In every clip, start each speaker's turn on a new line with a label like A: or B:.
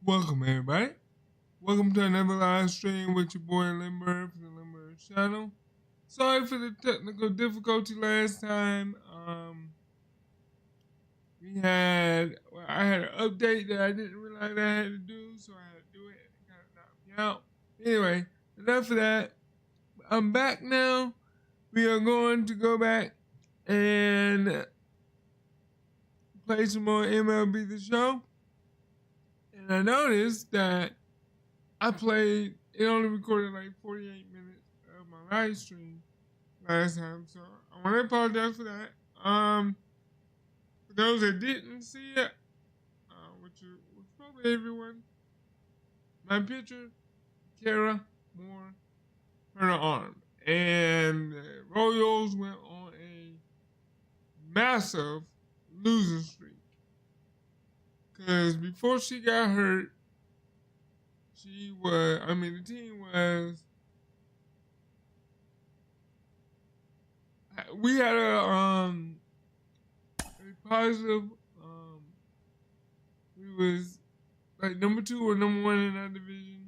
A: Welcome, everybody. Welcome to another live stream with your boy Limber from the Limber channel. Sorry for the technical difficulty last time. I had an update that I didn't realize I had to do, so I had to do it and it kind of knocked me out. Anyway, enough of that. I'm back now. We are going to go back and play some more MLB The Show. And I noticed that it only recorded like 48 minutes of my live stream last time. So I want to apologize for that. For those that didn't see it, which was probably everyone, my picture, Kara Moore, hurt her arm. And the Royals went on a massive losing streak. Because before she got hurt, the team was, we had a positive, we was like number 2 or number 1 in our division.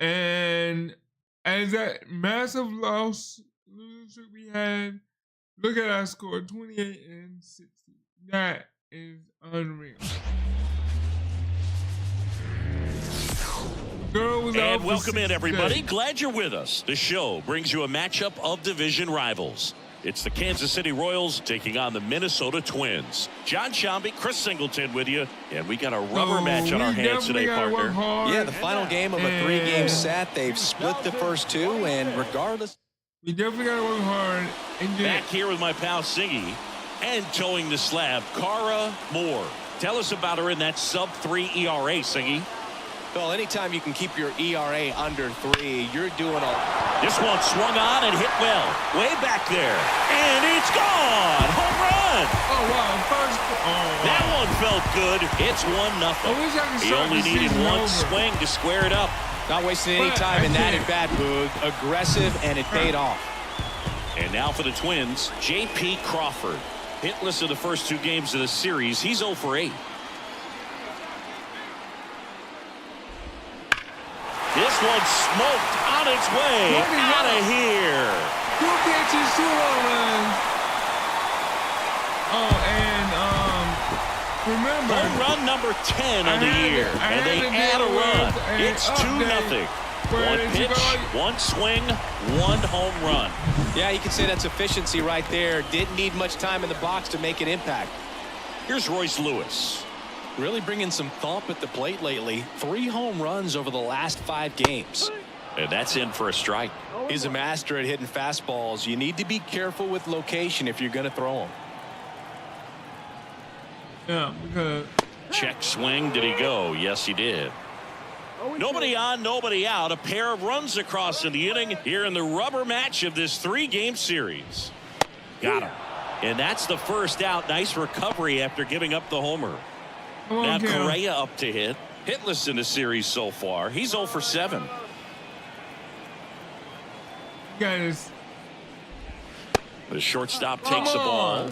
A: And as that massive losing streak we had, look at our score, 28-60. That is unreal.
B: And welcome in, everybody. Glad you're with us. The show brings you a matchup of division rivals. It's the Kansas City Royals taking on the Minnesota Twins. John Shambi, Chris Singleton with you, and we got a rubber match on our hands today, partner.
C: Yeah, the final game of a 3-game set. They've split the first 2, and regardless,
A: we definitely got to work hard. And
B: back here with my pal Siggy, and towing the slab, Kara Moore. Tell us about her in that sub-3 ERA, Siggy.
C: Well, anytime you can keep your ERA under 3, you're doing a...
B: This one swung on and hit well. Way back there. And it's gone. Home run.
A: Oh, wow.
B: That one felt good. It's 1-0. He only needed one swing to square it up.
C: Not wasting any time in that at-bat, Boog. Aggressive, and it paid off.
B: And now for the Twins, J.P. Crawford. Hitless in the first 2 games of the series. He's 0 for 8. This one smoked on its way out of here.
A: 2 pitches, 2 home runs. Oh, and remember,
B: home run number 10 on the year, and they add a run. It's 2-0. 1 pitch, 1 swing, 1 home run.
C: Yeah, you can say that's efficiency right there. Didn't need much time in the box to make an impact.
B: Here's Royce Lewis.
C: Really bringing some thump at the plate lately. 3 home runs over the last 5 games.
B: And that's in for a strike.
C: He's a master at hitting fastballs. You need to be careful with location if you're going to throw them.
A: Yeah, because...
B: Check swing. Did he go? Yes, he did. Nobody on, nobody out. A pair of runs across in the inning here in the rubber match of this 3-game series. Got him. And that's the first out. Nice recovery after giving up the homer. Now Correa up to hit. Hitless in the series so far. He's 0 for 7.
A: Guys.
B: The shortstop takes the ball.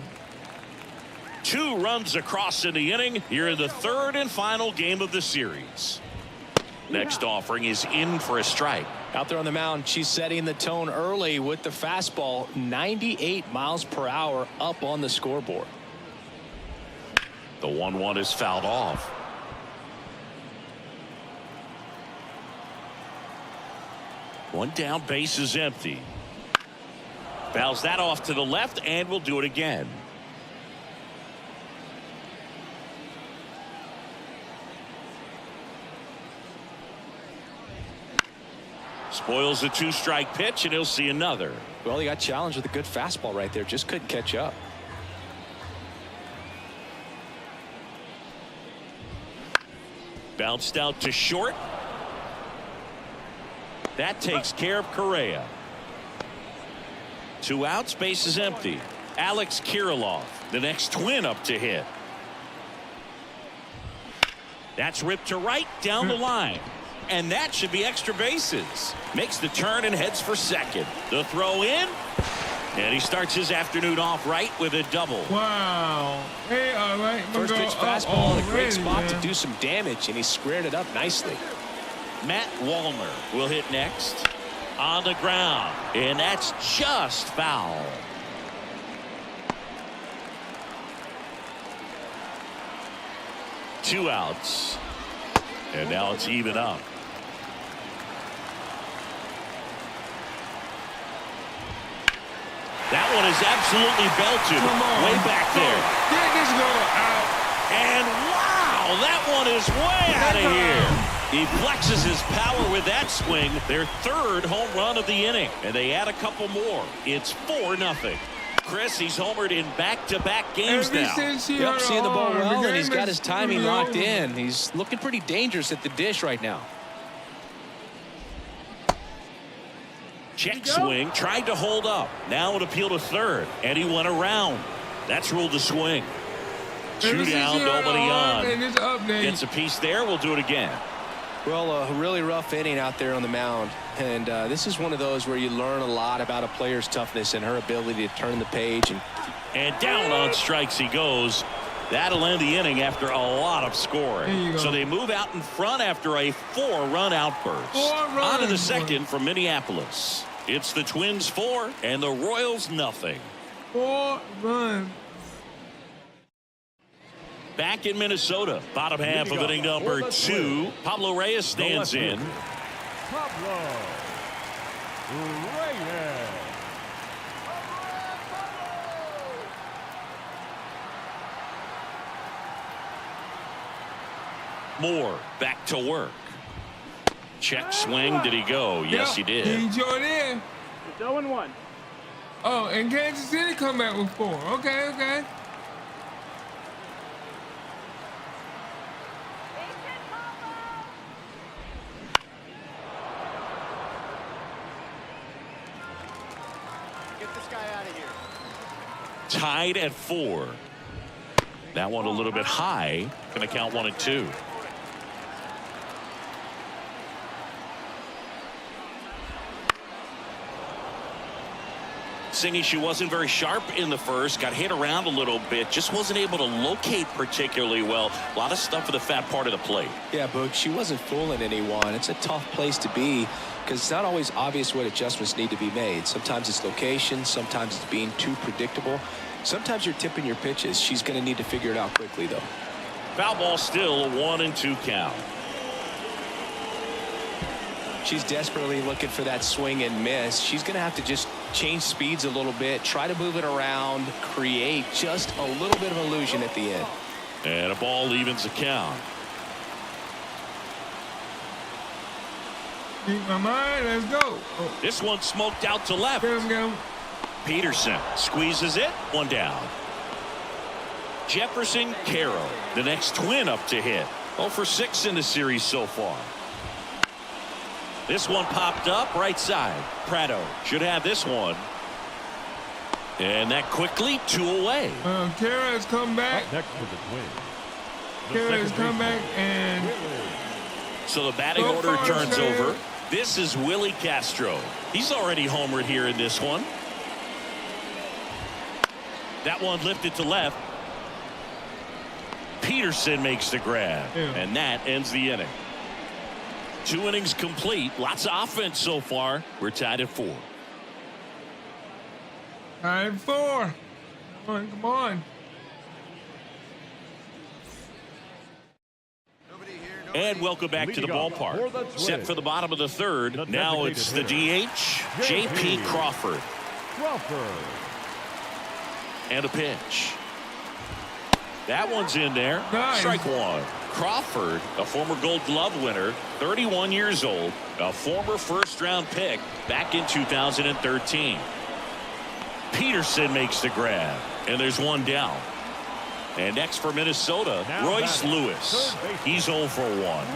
B: 2 runs across in the inning here in the 3rd and final game of the series. Next offering is in for a strike.
C: Out there on the mound, she's setting the tone early with the fastball. 98 miles per hour up on the scoreboard.
B: The 1-1 is fouled off. One down, base is empty. Fouls that off to the left, and we'll do it again. Spoils a 2-strike pitch, and he'll see another.
C: Well, he got challenged with a good fastball right there. Just couldn't catch up.
B: Bounced out to short. That takes care of Correa. 2 outs, base is empty. Alex Kirilloff, the next Twin up to hit. That's ripped to right down the line. and that should be extra bases. Makes the turn and heads for second. The throw in, and he starts his afternoon off right with a double.
A: Wow. Hey, all right.
C: First pitch fastball in a great spot to do some damage, and he squared it up nicely.
B: Matt Wallner will hit next. On the ground, and that's just foul. Two outs, and now it's even up. That one is absolutely belted way back there.
A: Get this goal out.
B: And wow, that one is way out of here. He flexes his power with that swing. Their third home run of the inning, and they add a couple more. It's 4-0. Chris, he's homered in back-to-back games now.
C: Yep, seeing the ball well, and he's got his timing locked in. He's looking pretty dangerous at the dish right now.
B: Check swing, tried to hold up. Now an appeal to third, and he went around. That's ruled a swing. Two down, nobody on. Gets a piece there. We'll do it again.
C: Well, a really rough inning out there on the mound, and this is one of those where you learn a lot about a player's toughness and her ability to turn the page.
B: And down on strikes he goes. That'll end the inning after a lot of scoring. So they move out in front after a 4-run outburst. On to the second from Minneapolis. It's the Twins 4 and the Royals nothing.
A: 4 runs.
B: Back in Minnesota, bottom half of inning number 2. Pablo Reyes stands in.
D: Pablo Reyes.
B: Moore back to work. Check swing. Did he go? Yes, he did.
A: He sure did.
D: It's 0-1.
A: Oh, and Kansas City come back with 4. Okay.
B: Tied at 4. That one a little bit high. Going to count 1 and 2. Singy, she wasn't very sharp in the first. Got hit around a little bit. Just wasn't able to locate particularly well. A lot of stuff for the fat part of the plate.
C: Yeah, Boog, she wasn't fooling anyone. It's a tough place to be because it's not always obvious what adjustments need to be made. Sometimes it's location. Sometimes it's being too predictable. Sometimes you're tipping your pitches. She's going to need to figure it out quickly, though.
B: Foul ball still, a 1-2 count.
C: She's desperately looking for that swing and miss. She's going to have to just change speeds a little bit, try to move it around, create just a little bit of illusion at the end.
B: And a ball evens the count.
A: Keep my mind. Let's go. Oh.
B: This one smoked out to left.
A: Get him.
B: Peterson squeezes it. 1 down. Jefferson Carroll, the next Twin up to hit. 0 for 6 in the series so far. This one popped up right side. Prado should have this one. And that quickly 2 away.
A: Kara has come back.
D: Up next for the Twins.
A: Kara has come back and.
B: So the batting order turns over. This is Willie Castro. He's already homered here in this one. That one lifted to left. Peterson makes the grab. And that ends the inning. 2 innings complete. Lots of offense so far. We're tied at 4.
A: Tied at 4. Come on.
B: And welcome back to the ballpark. Set for the bottom of the third. Now it's the DH, J.P. Crawford. And a pitch. That one's in there.
A: Nice.
B: Strike 1. Crawford, a former Gold Glove winner, 31 years old, a former first-round pick back in 2013. Peterson makes the grab, and there's 1 down. And next for Minnesota, Royce Lewis. He's 0 for 1.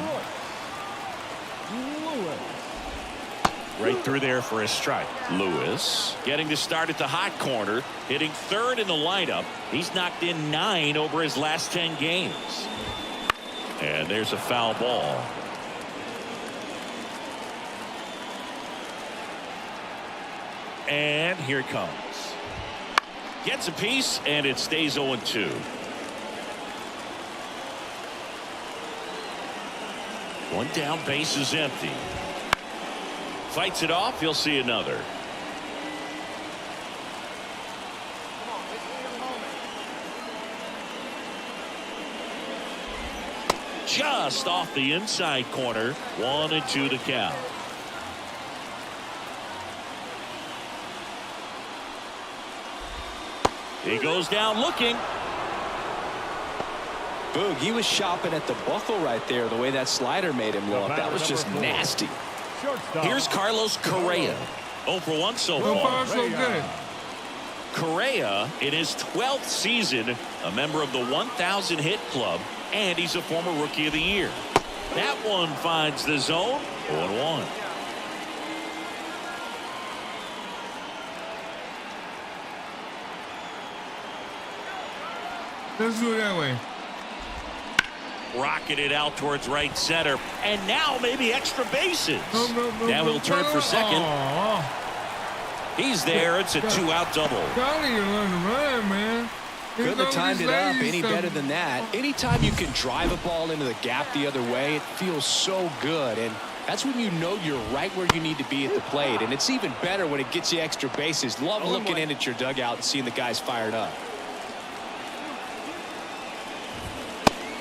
B: Right through there for a strike. Lewis getting to start at the hot corner, hitting third in the lineup. He's knocked in 9 over his last 10 games. And there's a foul ball. And here it comes. Gets a piece, and it stays 0-2. One down, base is empty. Fights it off. He'll see another. Just off the inside corner. 1-2 the count. He goes down looking.
C: Boog, he was shopping at the buckle right there, the way that slider made him look. That was just nasty.
B: Here's Carlos Correa. 0 for 1 so far.
A: So good.
B: Correa, in his 12th season, a member of the 1,000 hit club, and he's a former Rookie of the Year. That one finds the zone. 0-1.
A: Let's do it that way.
B: Rocketed out towards right center, and now maybe extra bases. Now he'll turn for second. He's there. It's a 2-out double.
A: Man.
C: Couldn't have timed it up any better than that. Anytime you can drive a ball into the gap the other way, it feels so good. And that's when you know you're right where you need to be at the plate. And it's even better when it gets you extra bases. Love looking in at your dugout and seeing the guys fired up.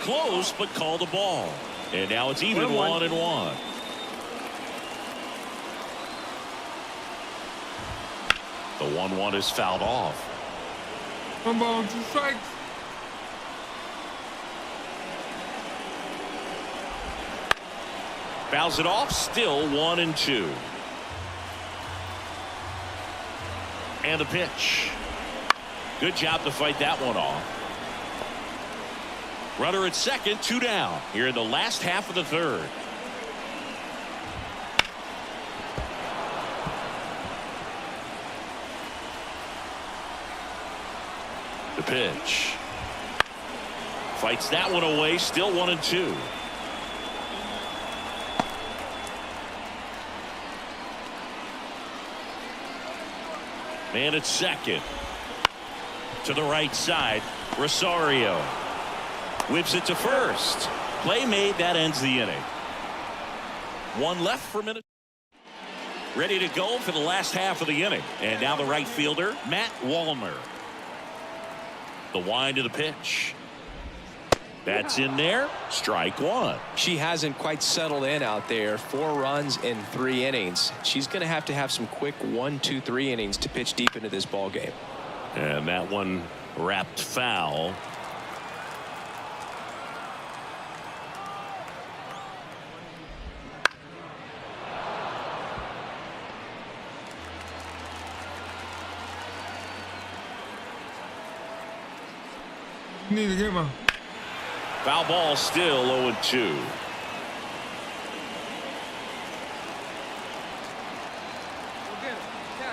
B: Close, but called the ball. And now it's even 1-1. The 1-1 is fouled off.
A: 1 ball, 2 strikes.
B: Fouls it off. Still 1-2. And the pitch. Good job to fight that one off. Runner at second, 2 down here in the last half of the third. The pitch. Fights that one away. Still 1-2. Man at second. To the right side. Rosario. Whips it to first. Play made. That ends the inning. 1 left for Minnesota. Ready to go for the last half of the inning. And now the right fielder, Matt Wallner. The wind of the pitch. That's in there. Strike 1.
C: She hasn't quite settled in out there. 4 runs in 3 innings. She's going to have some quick 1, 2, 3 innings to pitch deep into this ball game.
B: And that one wrapped foul.
A: Need to get my
B: Foul ball, still 0-2.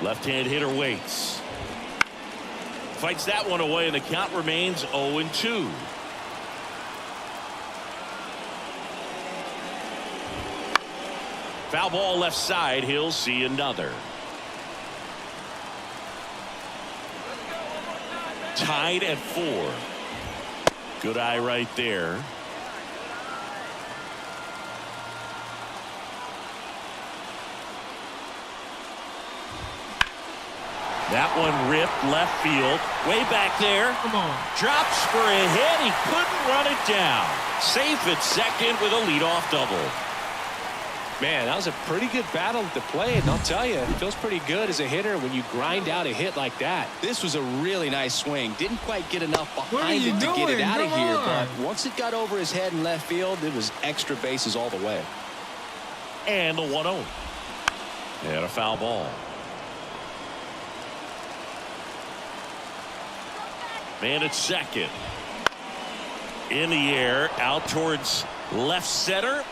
B: Left-hand hitter waits. Fights that one away, and the count remains 0-2. Foul ball left side. He'll see another. Tied at 4. Good eye right there. That one ripped left field. Way back there.
A: Come on.
B: Drops for a hit. He couldn't run it down. Safe at second with a leadoff double.
C: Man, that was a pretty good battle at the plate, and I'll tell you, it feels pretty good as a hitter when you grind out a hit like that. This was a really nice swing. Didn't quite get enough behind it to get it out of here, but once it got over his head in left field, it was extra bases all the way.
B: And the 1-0. And a foul ball. Man at second. In the air, out towards left center.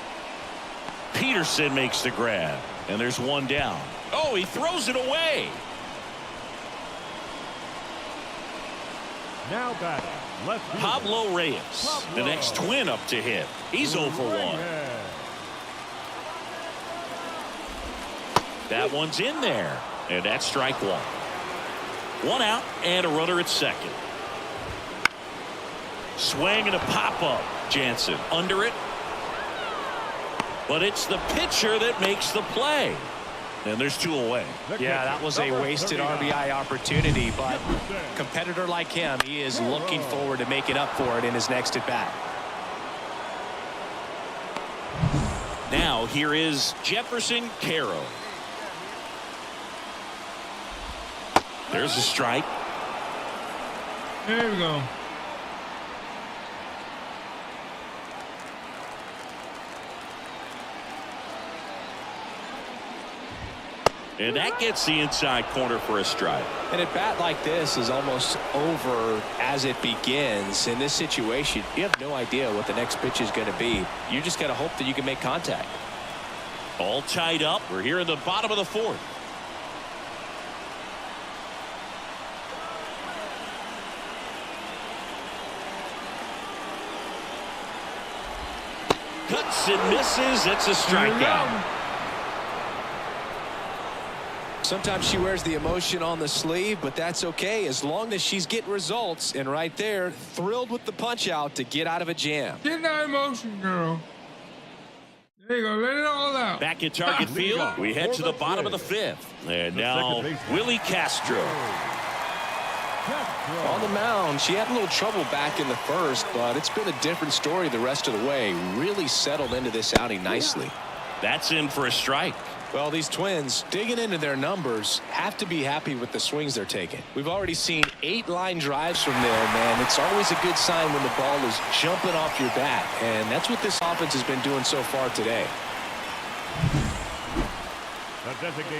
B: Peterson makes the grab, and there's one down. Oh, he throws it away.
D: Now batting, left fielder,
B: Pablo Reyes, the next twin up to hit. He's 0 for 1. That one's in there. And that's strike one. One out and a runner at second. Swing and a pop-up. Jansen under it. But it's the pitcher that makes the play. And there's two away.
C: Yeah, that was a wasted RBI opportunity, but a competitor like him, he is looking forward to making up for it in his next at-bat.
B: Now here is Jefferson Caro. There's a strike.
A: There we go.
B: And that gets the inside corner for a strike.
C: An at-bat like this is almost over as it begins. In this situation, you have no idea what the next pitch is going to be. You just got to hope that you can make contact.
B: All tied up. We're here in the bottom of the fourth. Cuts and misses. It's a strikeout.
C: Sometimes she wears the emotion on the sleeve, but that's okay as long as she's getting results. And right there, thrilled with the punch out to get out of a jam.
A: Get that emotion, girl. There you go. Let it all out.
B: Back at target field, we head to the bottom of the fifth. And now Willie Castro.
C: On the mound, she had a little trouble back in the first, but it's been a different story the rest of the way. Really settled into this outing nicely.
B: That's in for a strike.
C: Well, these Twins, digging into their numbers, have to be happy with the swings they're taking. We've already seen 8 line drives from there, man. It's always a good sign when the ball is jumping off your bat, and that's what this offense has been doing so far today.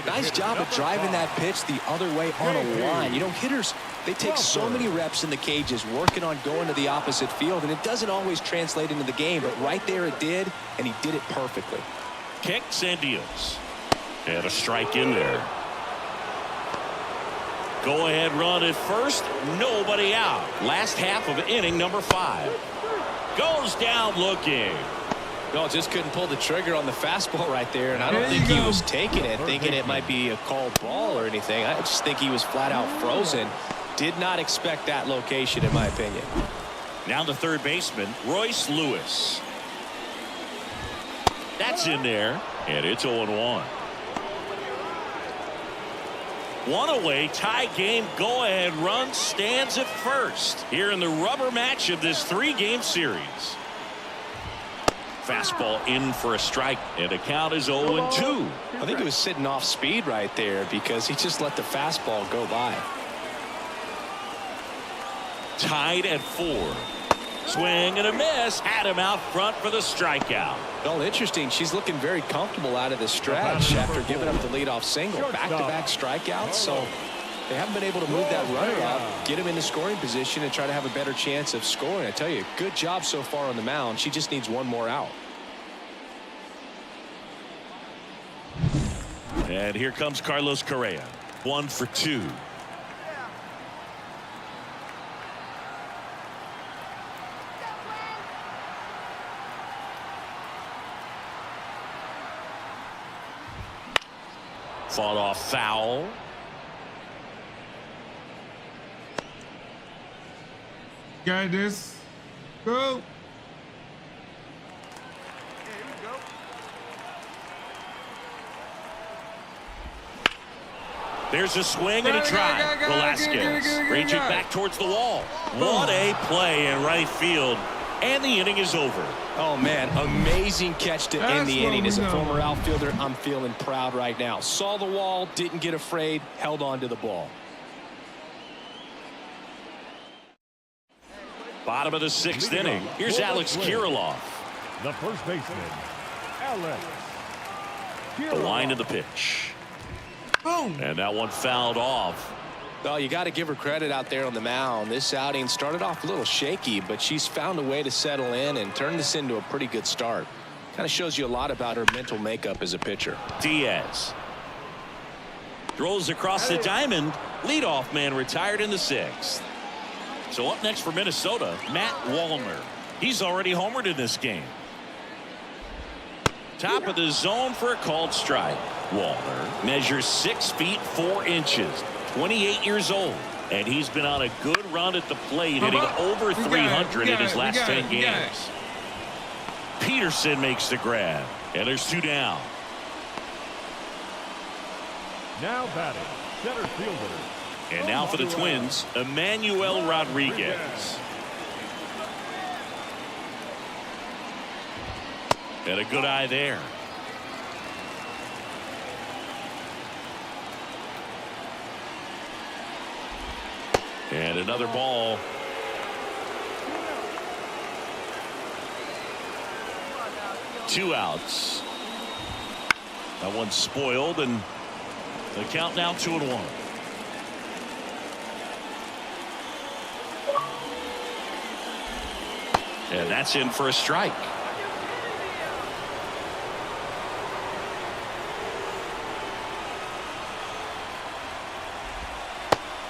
C: Nice job of driving that pitch the other way on a line. You know, hitters, they take so many reps in the cages working on going to the opposite field, and it doesn't always translate into the game, but right there it did, and he did it perfectly.
B: Kicks and deals. And a strike in there. Go ahead run at first. Nobody out. Last half of inning number 5. Goes down looking.
C: No, just couldn't pull the trigger on the fastball right there, and I don't think he was taking it, thinking it might be a called ball or anything. I just think he was flat out frozen. Did not expect that location, in my opinion.
B: Now the third baseman, Royce Lewis. That's in there, and it's 0-1. One away, tie game, go-ahead run stands at first here in the rubber match of this 3-game series. Fastball in for a strike, and the count is 0-2.
C: I think he was sitting off speed right there because he just let the fastball go by.
B: Tied at 4. Swing and a miss. Had him out front for the strikeout.
C: Well, interesting. She's looking very comfortable out of the stretch after giving up the leadoff single. Back-to-back strikeouts, so they haven't been able to move that runner up, get him in the scoring position, and try to have a better chance of scoring. I tell you, good job so far on the mound. She just needs one more out.
B: And here comes Carlos Correa. 1 for 2. Fought off foul.
A: Got this. Go.
B: There's a swing and a drive. Velasquez ranging back towards the wall. What a play in right field. And the inning is over.
C: Oh, man, amazing catch to end the inning. As a former outfielder, I'm feeling proud right now. Saw the wall, didn't get afraid, held on to the ball.
B: Bottom of the 6th inning. Here's Alex Kirilloff.
D: The first baseman, Alex Kirilloff.
B: The line of the pitch.
A: Boom.
B: And that one fouled off.
C: Well, you got to give her credit out there on the mound. This outing started off a little shaky, but she's found a way to settle in and turn this into a pretty good start. Kind of shows you a lot about her mental makeup as a pitcher.
B: Diaz throws across the diamond. Leadoff man retired in the 6th. So up next for Minnesota, Matt Wallner. He's already homered in this game. Top of the zone for a called strike. Walner measures 6 feet 4 inches, 28 years old, and he's been on a good run at the plate, hitting over 300 in his last 10 games. Peterson makes the grab, and there's 2 down.
D: Now batting, center fielder.
B: And now for the Twins, Emmanuel Rodriguez. And a good eye there. And another ball. Two outs. That one's spoiled, and the count now 2-1. And that's in for a strike.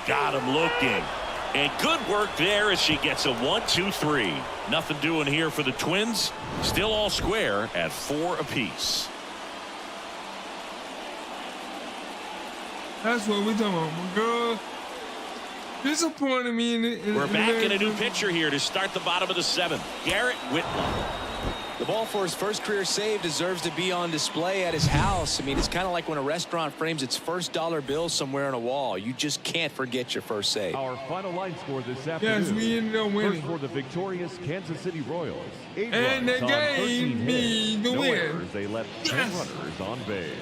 B: Got him looking. And good work there as she gets a 1-2-3. Nothing doing here for the Twins. Still all square at 4 apiece.
A: That's what we're talking about, my girl. Disappointed me
B: We're back in a new pitcher here to start the bottom of the 7th. Garrett Whitlock.
C: The ball for his first career save deserves to be on display at his house. I mean, it's kind of like when a restaurant frames its first dollar bill somewhere on a wall. You just can't forget your first save.
D: Our final line score this afternoon.
A: Yes, we ended up winning.
D: First for the victorious Kansas City Royals. 8
A: and they
D: runs on
A: gave
D: 13
A: me
D: hits.
A: the
D: No
A: win.
D: errors. They left 10 runners on base.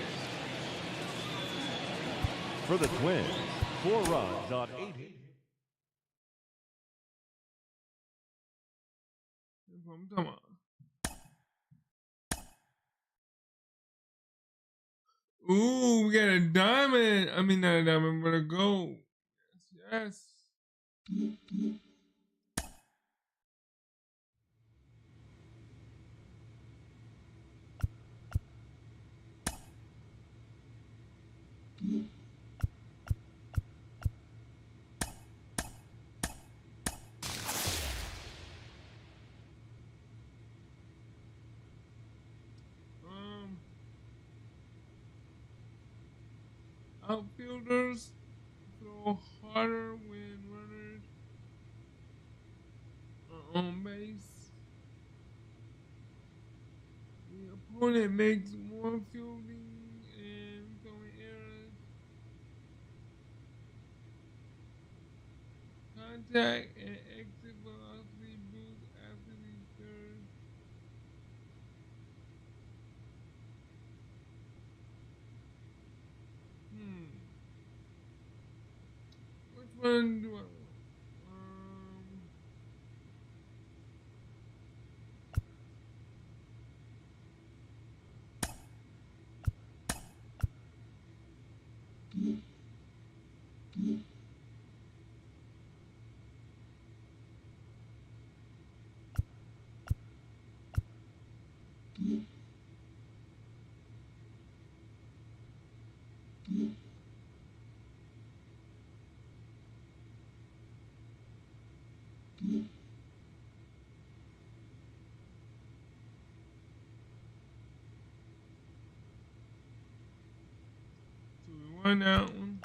D: For the Twins, 4 runs on 8 hits.
A: Come on. Ooh, we got a diamond. I mean, not a diamond, but a gold. Yes, yes. Outfielders throw harder when runners are on base. The opponent makes more fielding and throwing errors. Contact and exit velocity boost after the third. Which one do I want? So we won that one.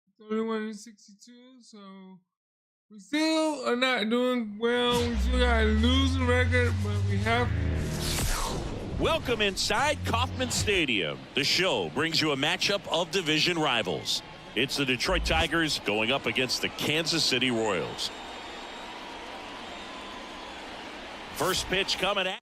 A: It's only 162, so we still are not doing well. We still got a losing record, but we have.
B: Welcome inside Kauffman Stadium. The show brings you a matchup of division rivals. It's the Detroit Tigers going up against the Kansas City Royals. First pitch coming at.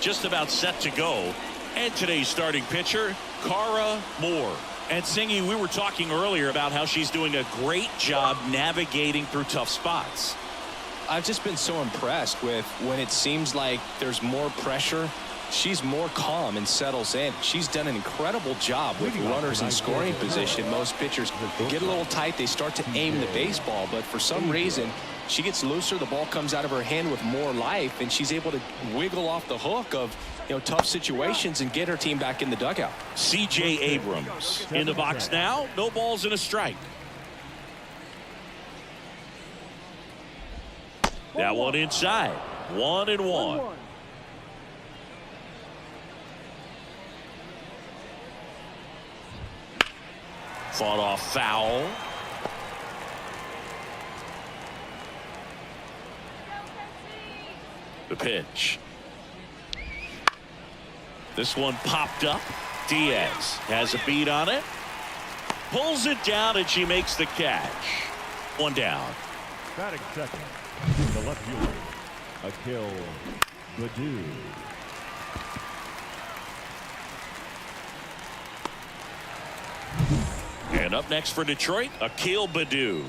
B: Just about set to go. And today's starting pitcher, Cara Moore. And Singy, we were talking earlier about how she's doing a great job navigating through tough spots.
C: I've just been so impressed with when it seems like there's more pressure, she's more calm and settles in. She's done an incredible job with runners in scoring position. Most pitchers, they get a little tight, they start to aim the baseball, but for some reason, she gets looser, the ball comes out of her hand with more life, and she's able to wiggle off the hook of tough situations and get her team back in the dugout.
B: C.J. Abrams in the box now. No balls and a strike. That one inside. 1-1. Fought off foul. The pitch. This one popped up. Diaz has a beat on it. Pulls it down and she makes the catch. One down.
D: Batting second, the left fielder, Akil Baddoo.
B: And up next for Detroit, Akil Baddoo.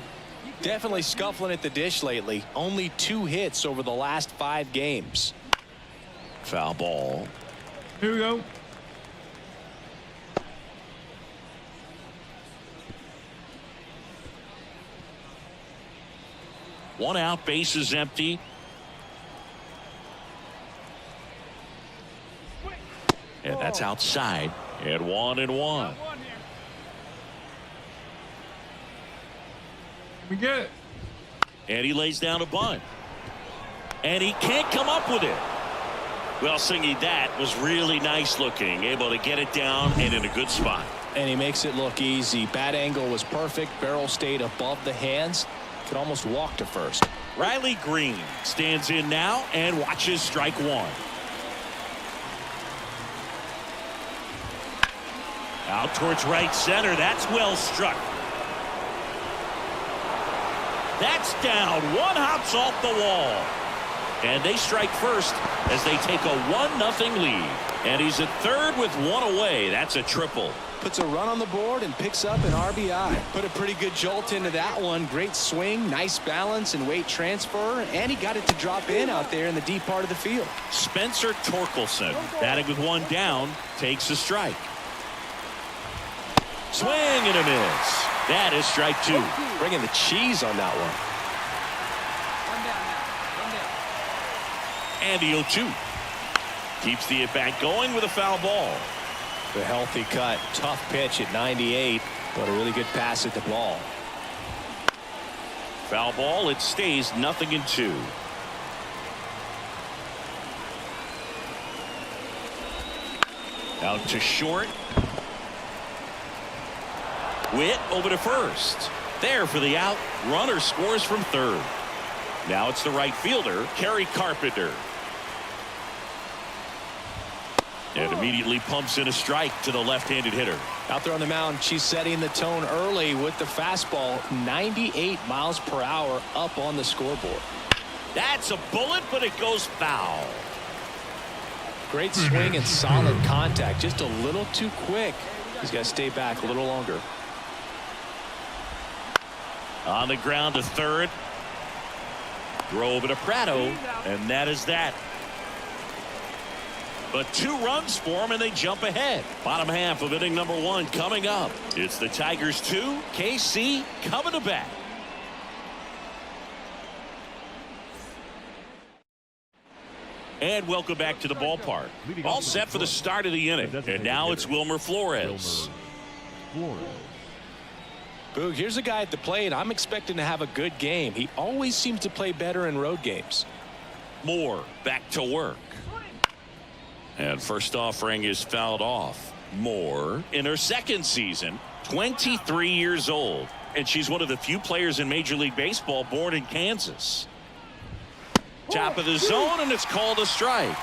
C: Definitely scuffling at the dish lately. Only 2 hits over the last 5 games.
B: Foul ball.
A: Here we go.
B: One out, base is empty. And that's outside. And 1-1.
A: We get it.
B: And he lays down a bunt. And he can't come up with it. Well, Singy, that was really nice looking. Able to get it down and in a good spot.
C: And he makes it look easy. Bat angle was perfect. Barrel stayed above the hands. Could almost walk to first.
B: Riley Green stands in now and watches strike one. Out towards right center. That's well struck. That's down. One hops off the wall. And they strike first as they take a 1-0 lead. And he's at third with one away. That's a triple.
C: Puts a run on the board and picks up an RBI. Put a pretty good jolt into that one. Great swing, nice balance and weight transfer. And he got it to drop in out there in the deep part of the field.
B: Spencer Torkelson, batting with one down, takes a strike. Swing and a miss. That is strike 2.
C: Bringing the cheese on that one.
B: And the 0-2. Keeps the at-bat going with a foul ball.
C: The healthy cut. Tough pitch at 98, but a really good pass at the ball.
B: Foul ball. It stays 0-2. Out to short. Witt over to first. There for the out. Runner scores from third. Now it's the right fielder, Kerry Carpenter. And immediately pumps in a strike to the left-handed hitter.
C: Out there on the mound, she's setting the tone early with the fastball. 98 miles per hour up on the scoreboard.
B: That's a bullet, but it goes foul.
C: Great swing and solid contact. Just a little too quick. He's got to stay back a little longer.
B: On the ground to third. Throw over to Prado, and that is that. But 2 runs for him, and they jump ahead. Bottom half of inning number 1 coming up. It's the Tigers 2, KC coming to bat. And welcome back to the ballpark. All set for the start of the inning. And now it's Wilmer Flores.
C: Boog, here's a guy at the plate. I'm expecting to have a good game. He always seems to play better in road games.
B: Moore back to work. And first offering is fouled off. Moore in her second season, 23 years old. And she's one of the few players in Major League Baseball born in Kansas. Top of the zone, and it's called a strike.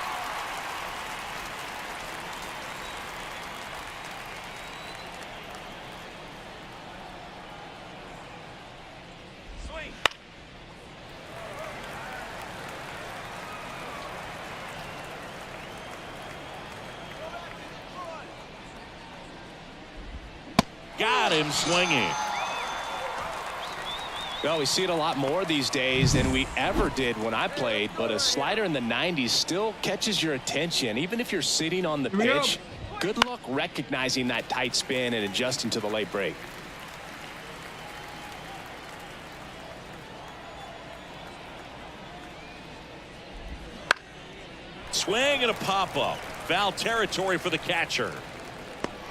B: Got him swinging.
C: Well, we see it a lot more these days than we ever did when I played, but a slider in the 90s still catches your attention, even if you're sitting on the pitch. Good luck recognizing that tight spin and adjusting to the late break.
B: Swing and a pop-up. Foul territory for the catcher.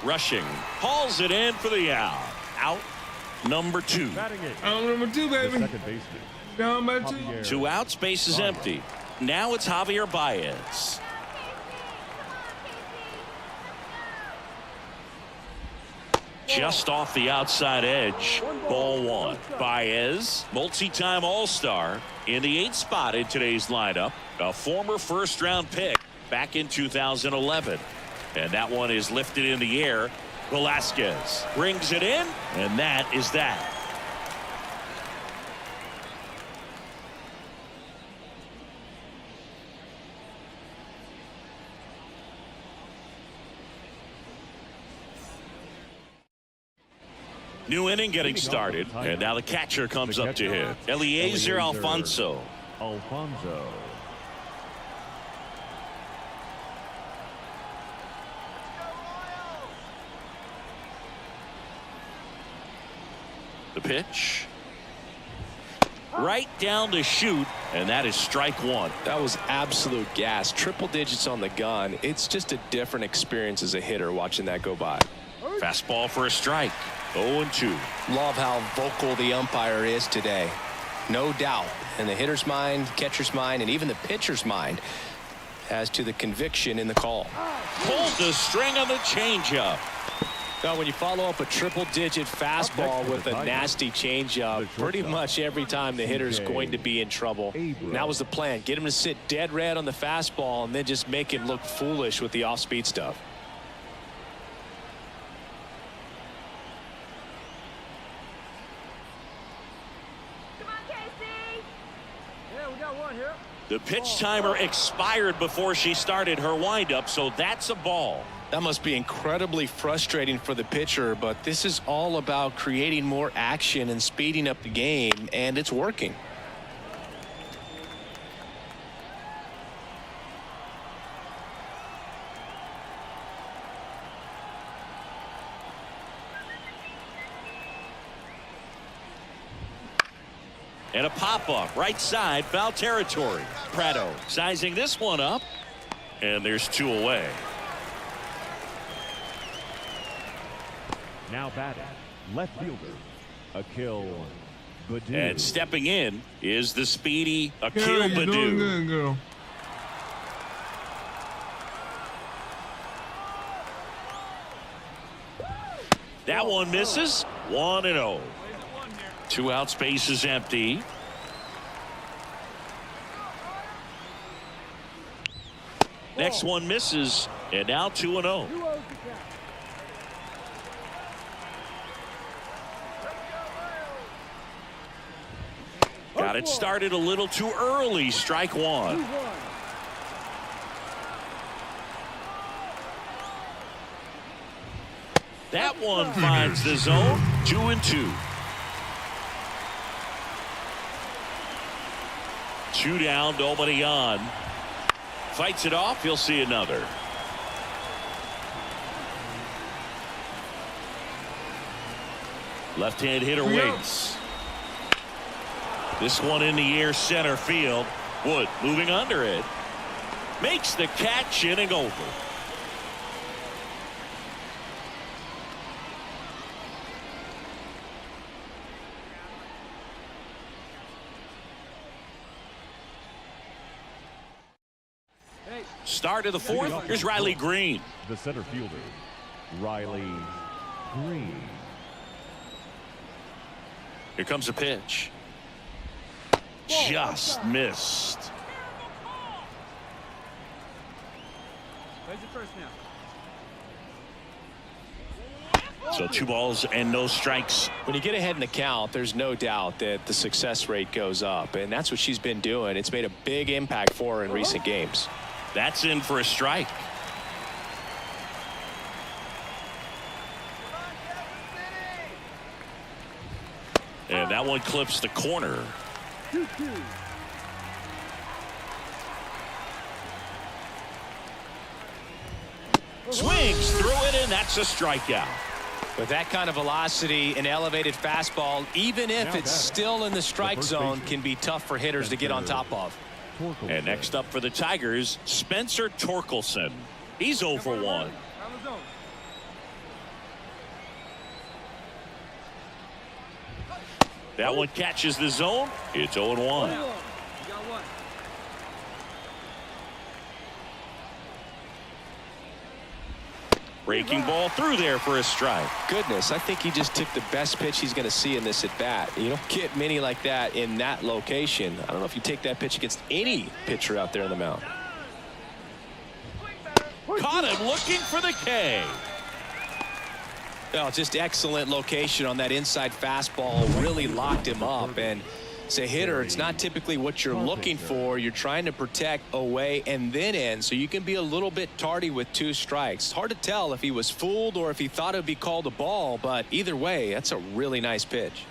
B: Rushing. Hauls it in for the out. Out number 2.
A: Out number 2, baby.
D: Second baseman.
A: Down by 2.
D: Javier
B: 2 outs. Base is empty. Now it's Javier Baez. Just off the outside edge. Ball 1. Baez, multi-time All-Star, in the 8th spot in today's lineup. A former first-round pick back in 2011. And that one is lifted in the air. Velasquez brings it in, and that is that. New inning getting started, and now the catcher comes up to hit. Eliezer Alfonso. The pitch. Right down to shoot, and that is strike 1.
C: That was absolute gas. Triple digits on the gun. It's just a different experience as a hitter watching that go by.
B: Fastball for a strike. 0-2.
C: Love how vocal the umpire is today. No doubt in the hitter's mind, catcher's mind, and even the pitcher's mind as to the conviction in the call.
B: Pulled the string on the changeup.
C: Now, when you follow up a triple-digit fastball with a nasty changeup, pretty much every time the hitter's going to be in trouble. And that was the plan. Get him to sit dead red on the fastball and then just make him look foolish with the off-speed stuff.
B: The pitch timer expired before she started her windup, so that's a ball.
C: That must be incredibly frustrating for the pitcher, but this is all about creating more action and speeding up the game, and it's working.
B: And a pop-up right side, foul territory. Prado sizing this one up, and there's 2 away.
D: Now batting, left fielder, Akil Baddoo.
B: And stepping in is the speedy Akil
A: You're doing
B: Baddoo.
A: good, girl.
B: That one misses. 1-0. 2 outs, base is empty. Next one misses, and now 2-0. Got it started a little too early. Strike 1. That one finds the zone. 2-2. 2 down, nobody on. Fights it off. He'll see another. Left-hand hitter waits. This one in the air, center field. Wood moving under it. Makes the catch, inning over. Start of the 4th. Here's Riley Green.
D: The center fielder, Riley Green.
B: Here comes a pitch. Just missed.
E: Where's the first now?
B: So 2 balls and no strikes.
C: When you get ahead in the count, there's no doubt that the success rate goes up, and that's what she's been doing. It's made a big impact for her in recent games.
B: That's in for a strike. And that one clips the corner. Swings through it, and that's a strikeout.
C: With that kind of velocity, an elevated fastball, even if it's still in the strike zone, can be tough for hitters to get on top of.
B: And next up for the Tigers, Spencer Torkelson. He's 0 for 1.
E: Out of zone.
B: That one catches the zone. It's 0 and 1.
E: You got one.
B: Breaking ball through there for a strike.
C: Goodness, I think he just took the best pitch he's going to see in this at bat. You don't get many like that in that location. I don't know if you take that pitch against any pitcher out there on the mound.
B: Caught him looking for the K.
C: Oh, just excellent location on that inside fastball. Really locked him up. And as a hitter, it's not typically what you're looking for. You're trying to protect away and then in, so you can be a little bit tardy with 2 strikes. Hard to tell if he was fooled or if he thought it would be called a ball, but either way, that's a really nice pitch.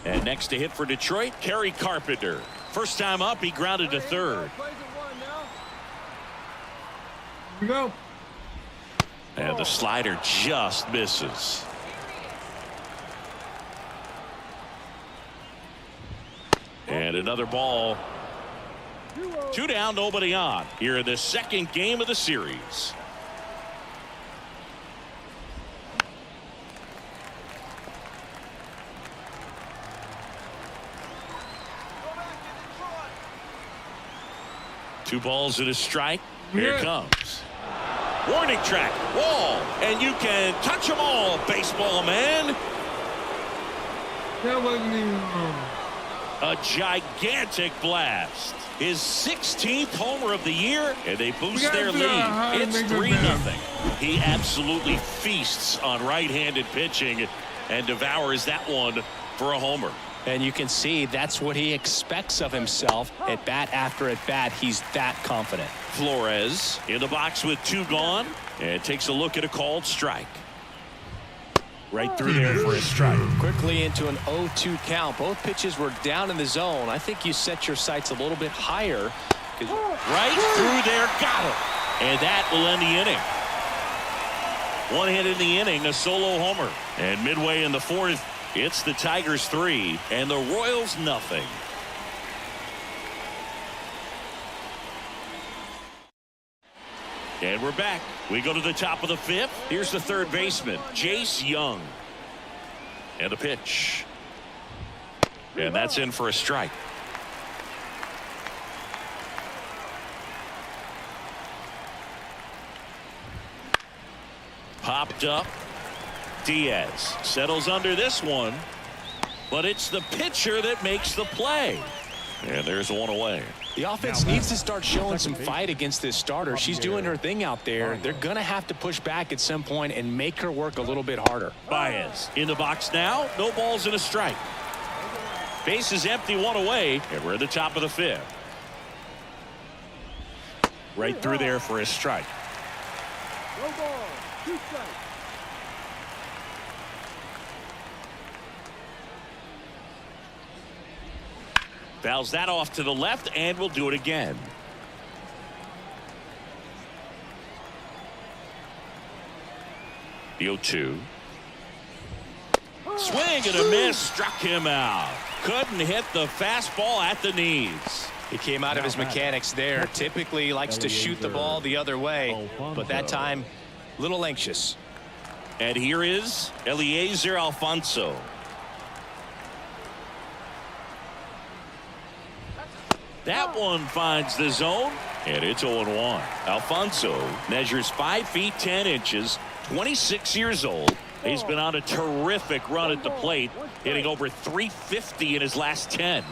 B: And next to hit for Detroit, Kerry Carpenter. First time up, he grounded to third.
E: Plays at 1 now.
A: Here we go.
B: And the slider just misses. And another ball. 2 down, nobody on here in the second game of the series. Two balls and a strike. Here it comes. Warning track, wall, and you can touch them all, baseball man.
A: That wasn't even wrong.
B: A gigantic blast. His 16th homer of the year, and they boost their lead. It's 3-0. He absolutely feasts on right-handed pitching and devours that one for a homer.
C: And you can see that's what he expects of himself at bat after at bat. He's that confident.
B: Flores in the box with 2 gone and takes a look at a called strike. Right through there for a strike.
C: Quickly into an 0-2 count. Both pitches were down in the zone. I think you set your sights a little bit higher.
B: Right through there, got him. And that will end the inning. 1 hit in the inning, a solo homer. And midway in the 4th, it's the Tigers 3 and the Royals nothing. And we're back. We go to the top of the 5th. Here's the third baseman, Jace Young. And a pitch. And that's in for a strike. Popped up. Diaz settles under this one, but it's the pitcher that makes the play. And there's 1 away.
C: The offense needs to start showing some fight against this starter. She's doing her thing out there. They're going to have to push back at some point and make her work a little bit harder.
B: Baez in the box now. No balls and a strike. Base is empty, 1 away, and we're at the top of the 5th. Right through there for a strike.
E: No ball. 2 strikes.
B: Fouls that off to the left, and we'll do it again. The 0-2. Swing and a miss, struck him out. Couldn't hit the fastball at the knees.
C: He came out of his mechanics there. Typically likes to shoot the ball the other way, but that time a little anxious.
B: And here is Eliezer Alfonso. That one finds the zone, and it's 0-1. Alfonso measures 5 feet 10 inches, 26 years old. He's been on a terrific run at the plate, hitting over 350 in his last 10.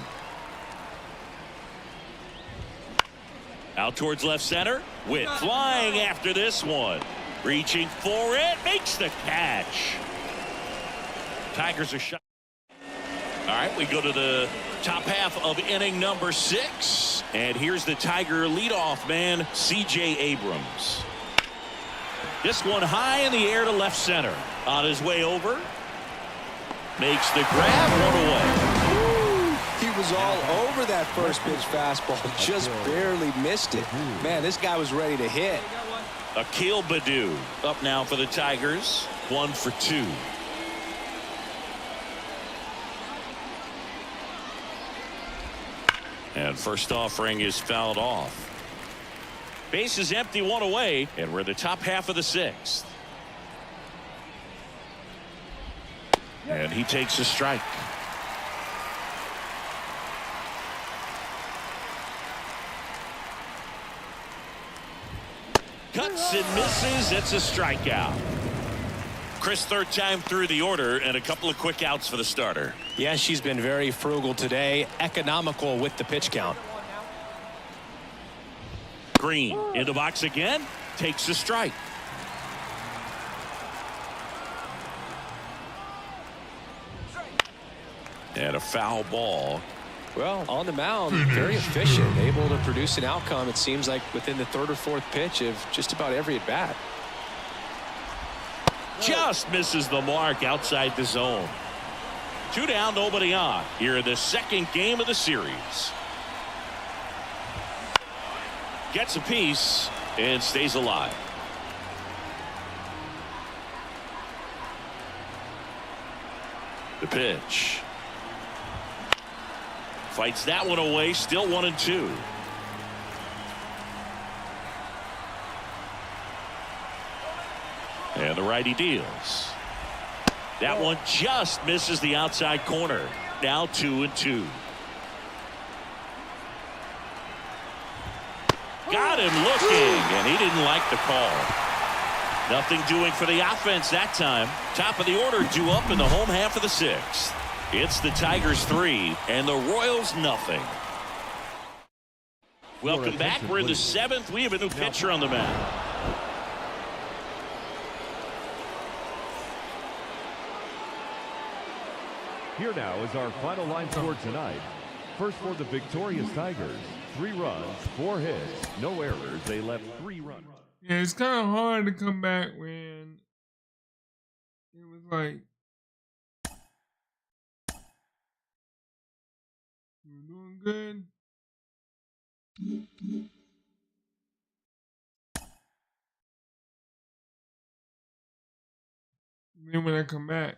B: Out towards left center. Witt flying after this one. Reaching for it, makes the catch. Tigers are shot. All right, we go to the top half of inning number 6. And here's the Tiger leadoff man, C.J. Abrams. This one high in the air to left center. On his way over. Makes the grab, 1 away.
C: He was all over that first pitch fastball. Just barely missed it. Man, this guy was ready to hit.
B: Akil Baddoo up now for the Tigers. 1 for 2. And first offering is fouled off. Base is empty, one away, and we're in the top half of the sixth. And he takes a strike. Cuts and misses. It's a strikeout. Chris, third time through the order, and a couple of quick outs for the starter.
C: Yeah, she's been very frugal today, economical with the pitch count.
B: Green in the box again, takes a strike. And a foul ball.
C: Well, on the mound, very efficient, able to produce an outcome, it seems like, within the third or fourth pitch of just about every at bat.
B: Just misses the mark outside the zone. 2 down, nobody on here in the second game of the series. Gets a piece and stays alive. The pitch. Fights that one away, still 1-2. And the righty deals. That one just misses the outside corner. Now 2-2. Got him looking, and he didn't like the call. Nothing doing for the offense that time. Top of the order, due up in the home half of the sixth. It's the Tigers 3 and the Royals nothing. Welcome back. We're in the seventh. We have a new pitcher on the mound.
D: Here now is our final line score tonight. First for the victorious Tigers, 3 runs, 4 hits, no errors. They left 3 runs.
A: Yeah, it's kind of hard to come back when it was like you're doing good. And then when I come back,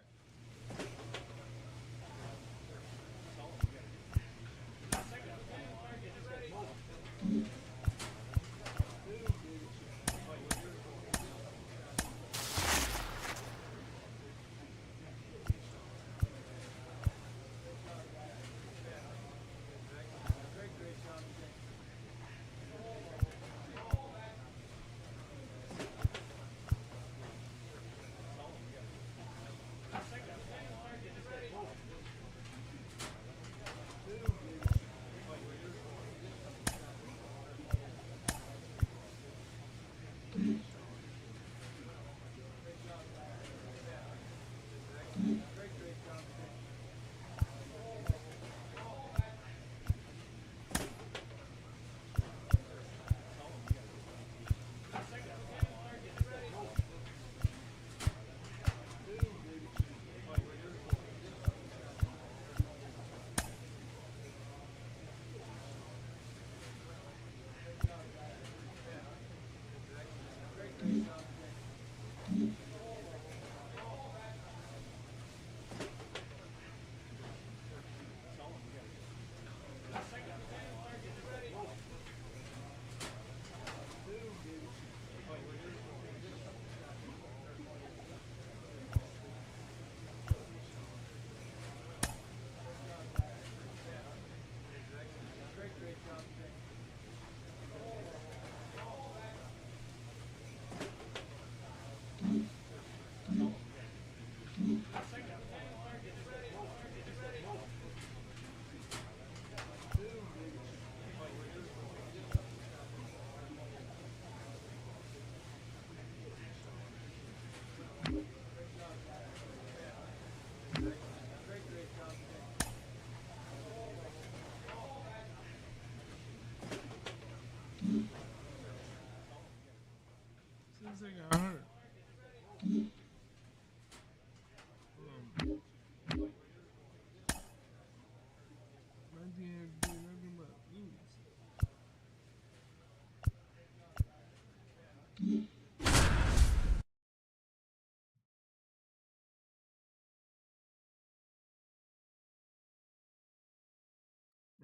A: seems like I heard.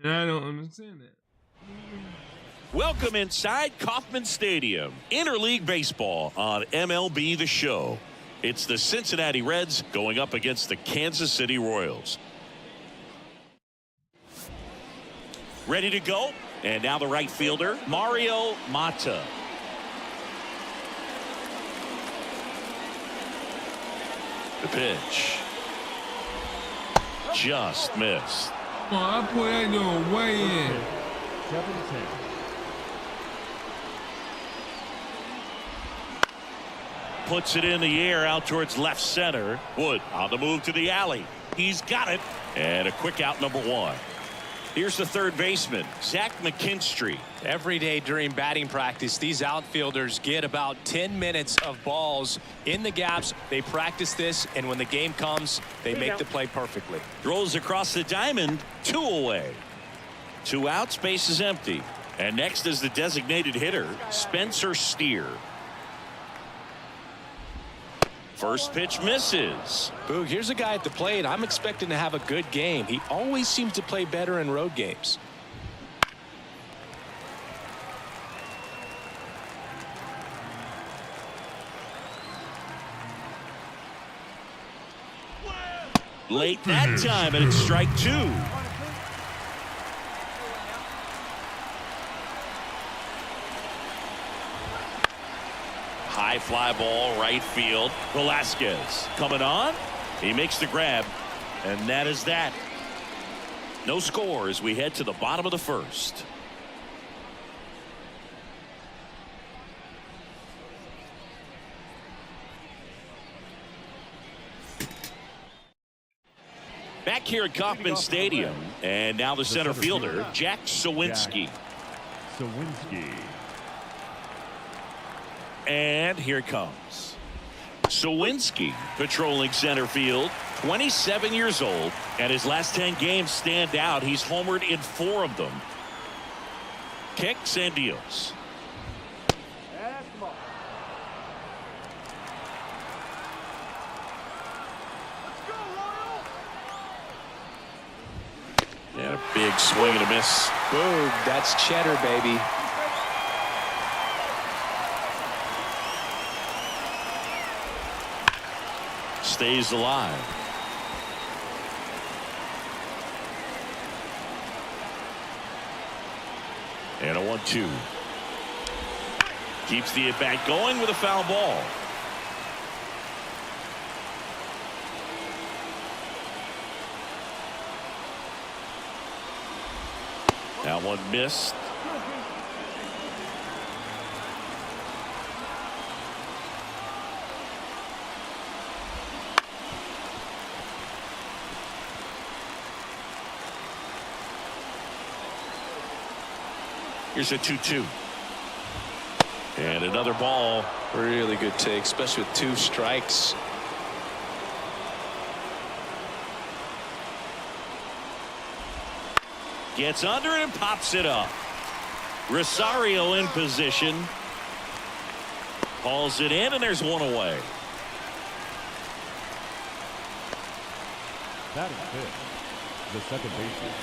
A: And I don't understand that.
B: Welcome inside Kauffman Stadium. Interleague baseball on MLB The Show. It's the Cincinnati Reds going up against the Kansas City Royals. Ready to go. And now the right fielder, Mario Mata. The pitch. Just missed.
A: Come on, I put that door way in.
D: 7-10.
B: Puts it in the air out towards left center. Wood on the move to the alley. He's got it. And a quick out, number 1. Here's the third baseman, Zach McKinstry.
C: Every day during batting practice, these outfielders get about 10 minutes of balls in the gaps. They practice this, and when the game comes, they make the play perfectly.
B: Throws across the diamond, 2 away. 2 outs, base is empty. And next is the designated hitter, Spencer Steer. First pitch misses.
C: Boog, here's a guy at the plate. I'm expecting to have a good game. He always seems to play better in road games.
B: Late that time, and it's strike 2. High fly ball, right field. Velasquez coming on. He makes the grab, and that is that. No score as we head to the bottom of the first. Back here at Kauffman Stadium, and now the center fielder, Jack Sawinski.
D: Sawinski.
B: And here it comes. Sawinski patrolling center field, 27 years old, and his last 10 games stand out. He's homered in 4 of them. Kicks and deals. And a big swing and a miss.
C: Boom, that's cheddar, baby.
B: Stays alive. And a 1-2. Keeps the at bat going with a foul ball. That one missed. Here's a 2-2. And another ball.
C: Really good take, especially with 2 strikes.
B: Gets under it and pops it up. Rosario in position. Hauls it in, and there's 1 away.
D: That is fifth. The second baseman,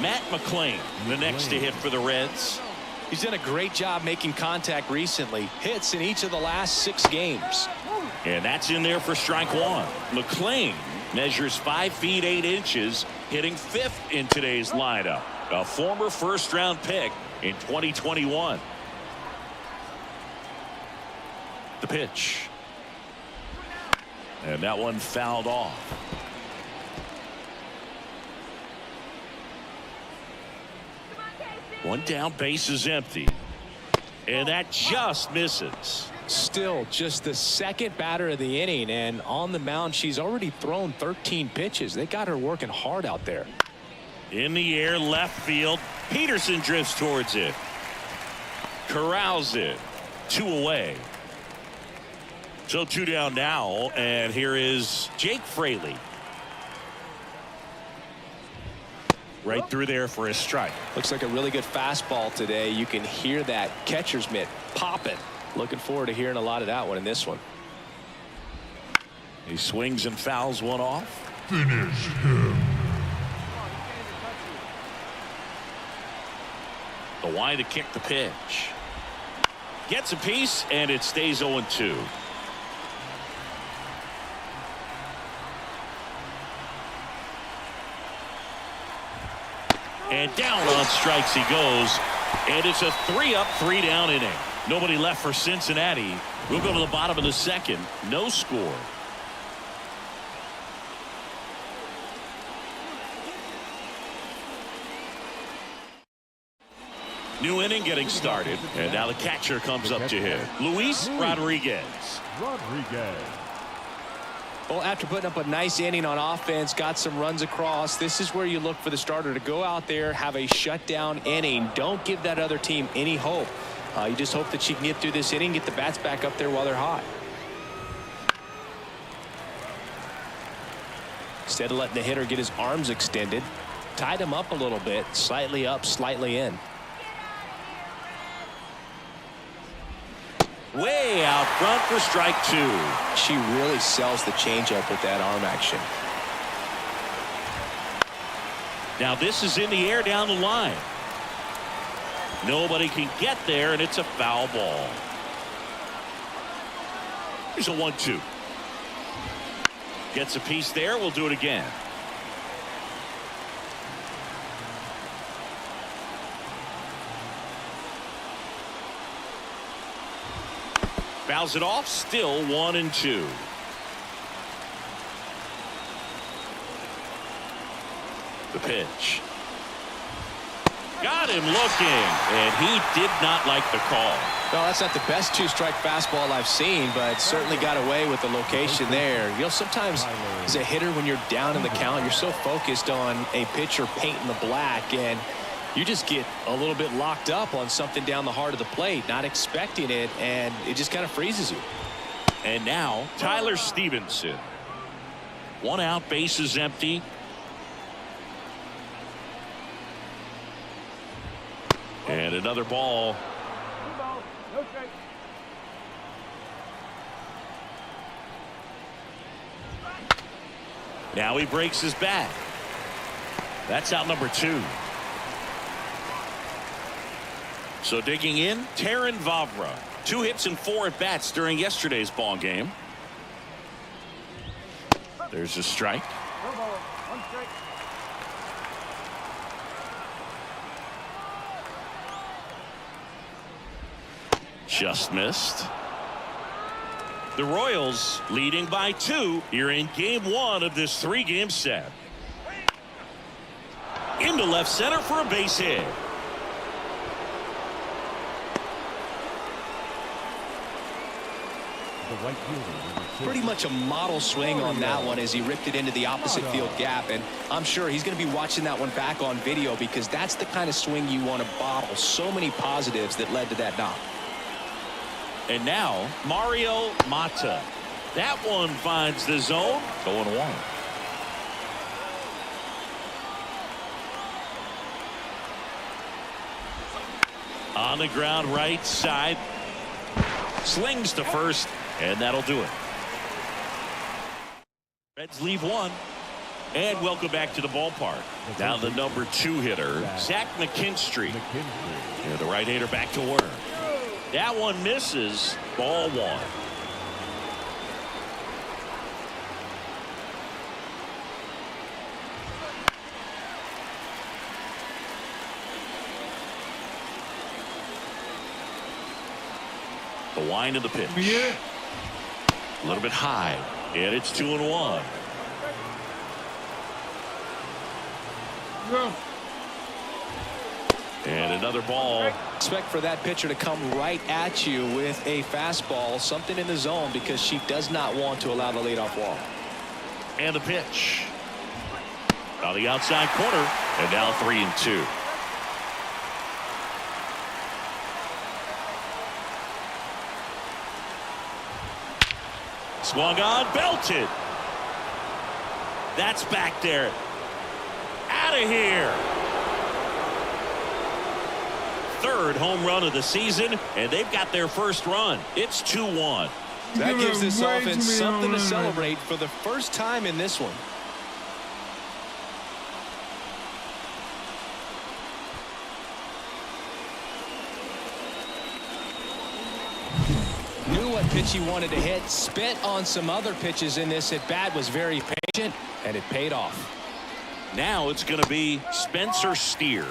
B: Matt McClain, the next to hit for the Reds.
C: He's done a great job making contact recently. Hits in each of the last 6 games.
B: And that's in there for strike 1. McClain measures 5 feet 8 inches, hitting 5th in today's lineup. A former first-round pick in 2021. The pitch. And that one fouled off. One down, base is empty. And that just misses.
C: Still just the second batter of the inning, and on the mound she's already thrown 13 pitches. They got her working hard out there.
B: In the air, left field. Peterson drifts towards it. Corrals it. 2 away. So 2 down now, and here is Jake Fraley. Right through there for a strike.
C: Looks like a really good fastball today. You can hear that catcher's mitt popping. Looking forward to hearing a lot of that one in this one.
B: He swings and fouls one off.
A: Finish him.
B: The wide to kick the pitch. Gets a piece, and it stays 0-2. And down on strikes he goes. And it's a 3-up, 3-down inning. Nobody left for Cincinnati. We'll go to the bottom of the second. No score. New inning getting started. And now the catcher comes up to him. Luis Rodriguez.
C: Well, after putting up a nice inning on offense, got some runs across, this is where you look for the starter to go out there, have a shutdown inning. Don't give that other team any hope. You just hope that she can get through this inning, get the bats back up there while they're hot. Instead of letting the hitter get his arms extended, tied him up a little bit, slightly up, slightly in.
B: Way out front for strike 2.
C: She really sells the changeup with that arm action.
B: Now this is in the air down the line. Nobody can get there, and it's a foul ball. Here's a 1-2. Gets a piece there. We'll do it again. Fouls it off. Still 1-2. The pitch. Got him looking, and he did not like the call.
C: No, that's not the best two-strike fastball I've seen, but certainly got away with the location there. You know, sometimes as a hitter, when you're down in the count, you're so focused on a pitcher painting the black, and you just get a little bit locked up on something down the heart of the plate, not expecting it, and it just kind of freezes you.
B: And now Tyler Stevenson. 1 out, bases empty. And another ball.
E: No strike.
B: Now he breaks his bat. That's out number 2. So digging in, Taryn Vavra. 2 hits and 4 at bats during yesterday's ball game. There's a strike.
E: No ball. 1 strike.
B: Just missed. The Royals leading by 2 here in game 1 of this 3-game set. Into left center for a base hit.
C: Pretty much a model swing on that one as he ripped it into the opposite field gap, and I'm sure he's going to be watching that one back on video because that's the kind of swing you want to bottle. So many positives that led to that knock.
B: And now Mario Mata. That one finds the zone. 0-1. On the ground right side. Slings to first, and that'll do it. Reds leave 1. And welcome back to the ballpark. Now the number 2 hitter, Zach McKinstry. And the right-hander back to work. That one misses. Ball 1. The wind of the pitch.
A: Yeah.
B: A little bit high. And it's 2-1.
A: Go.
B: And another ball.
C: Expect for that pitcher to come right at you with a fastball, something in the zone, because she does not want to allow the leadoff walk.
B: And the pitch. On the outside corner. And now 3-2. Swung on, belted. That's back there. Out of here. 3rd home run of the season, and they've got their first run. It's 2-1.
C: That gives this
A: Way
C: offense
A: too many
C: something to
A: home runs.
C: celebrate for the first time in this one. pitch he wanted to hit. Spent on some other pitches in this at bat. Was very patient, and it paid off.
B: Now it's going to be Spencer Steer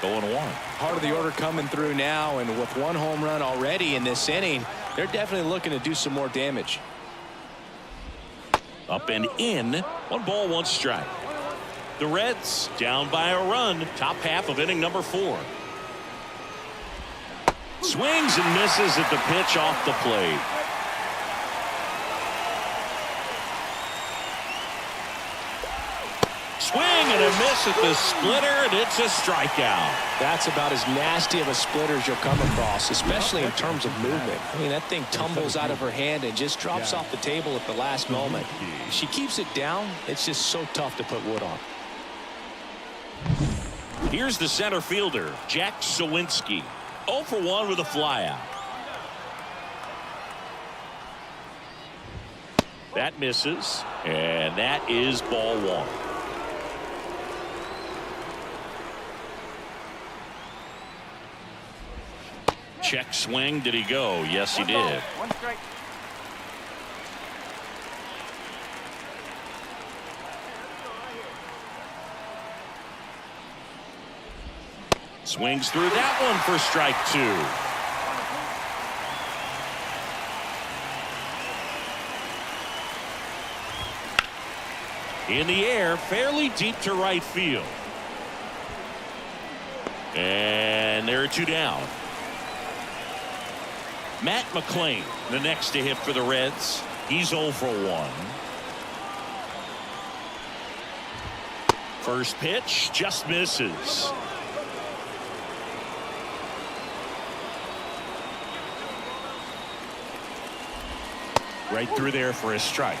B: going one.
C: Part of the order coming through now, and with one home run already in this inning, they're definitely looking to do some more damage.
B: Up and in. 1 ball, 1 strike. The Reds down by a run. Top half of inning number 4. Swings and misses at the pitch off the plate. Swing and a miss at the splitter, and it's a strikeout.
C: That's about as nasty of a splitter as you'll come across, especially in terms of movement. I mean, that thing tumbles out of her hand and just drops off the table at the last moment. She keeps it down. It's just so tough to put wood on.
B: Here's the center fielder, Jack Sawinski. 0 for 1 with a flyout. That misses, and that is ball 1. Check swing. Did he go? Yes, he did.
E: 1 strike.
B: Swings through that one for strike 2. In the air, fairly deep to right field. And there are 2 down. Matt McClain, the next to hit for the Reds. He's 0 for 1. First pitch just misses. Right through there for a strike.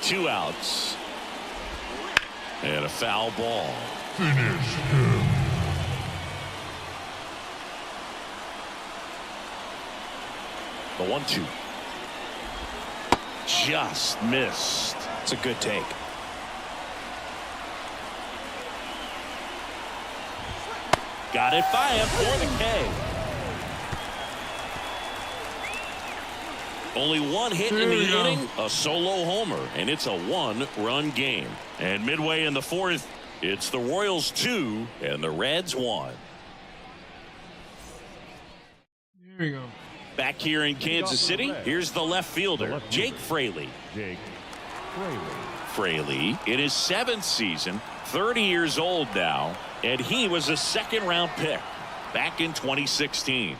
B: Two outs. And a foul ball.
A: Finish him.
B: The 1-2. Just missed.
C: It's a good take.
B: Got it by him for the K. Only 1 hit in the inning, a solo homer, and it's a 1-run game. And midway in the 4th, it's the Royals 2 and the Reds 1.
A: There we go.
B: Back here in Kansas City, here's the left fielder, Jake Fraley.
D: Jake Fraley.
B: Fraley in his 7th season, 30 years old now, and he was a 2nd-round pick back in 2016.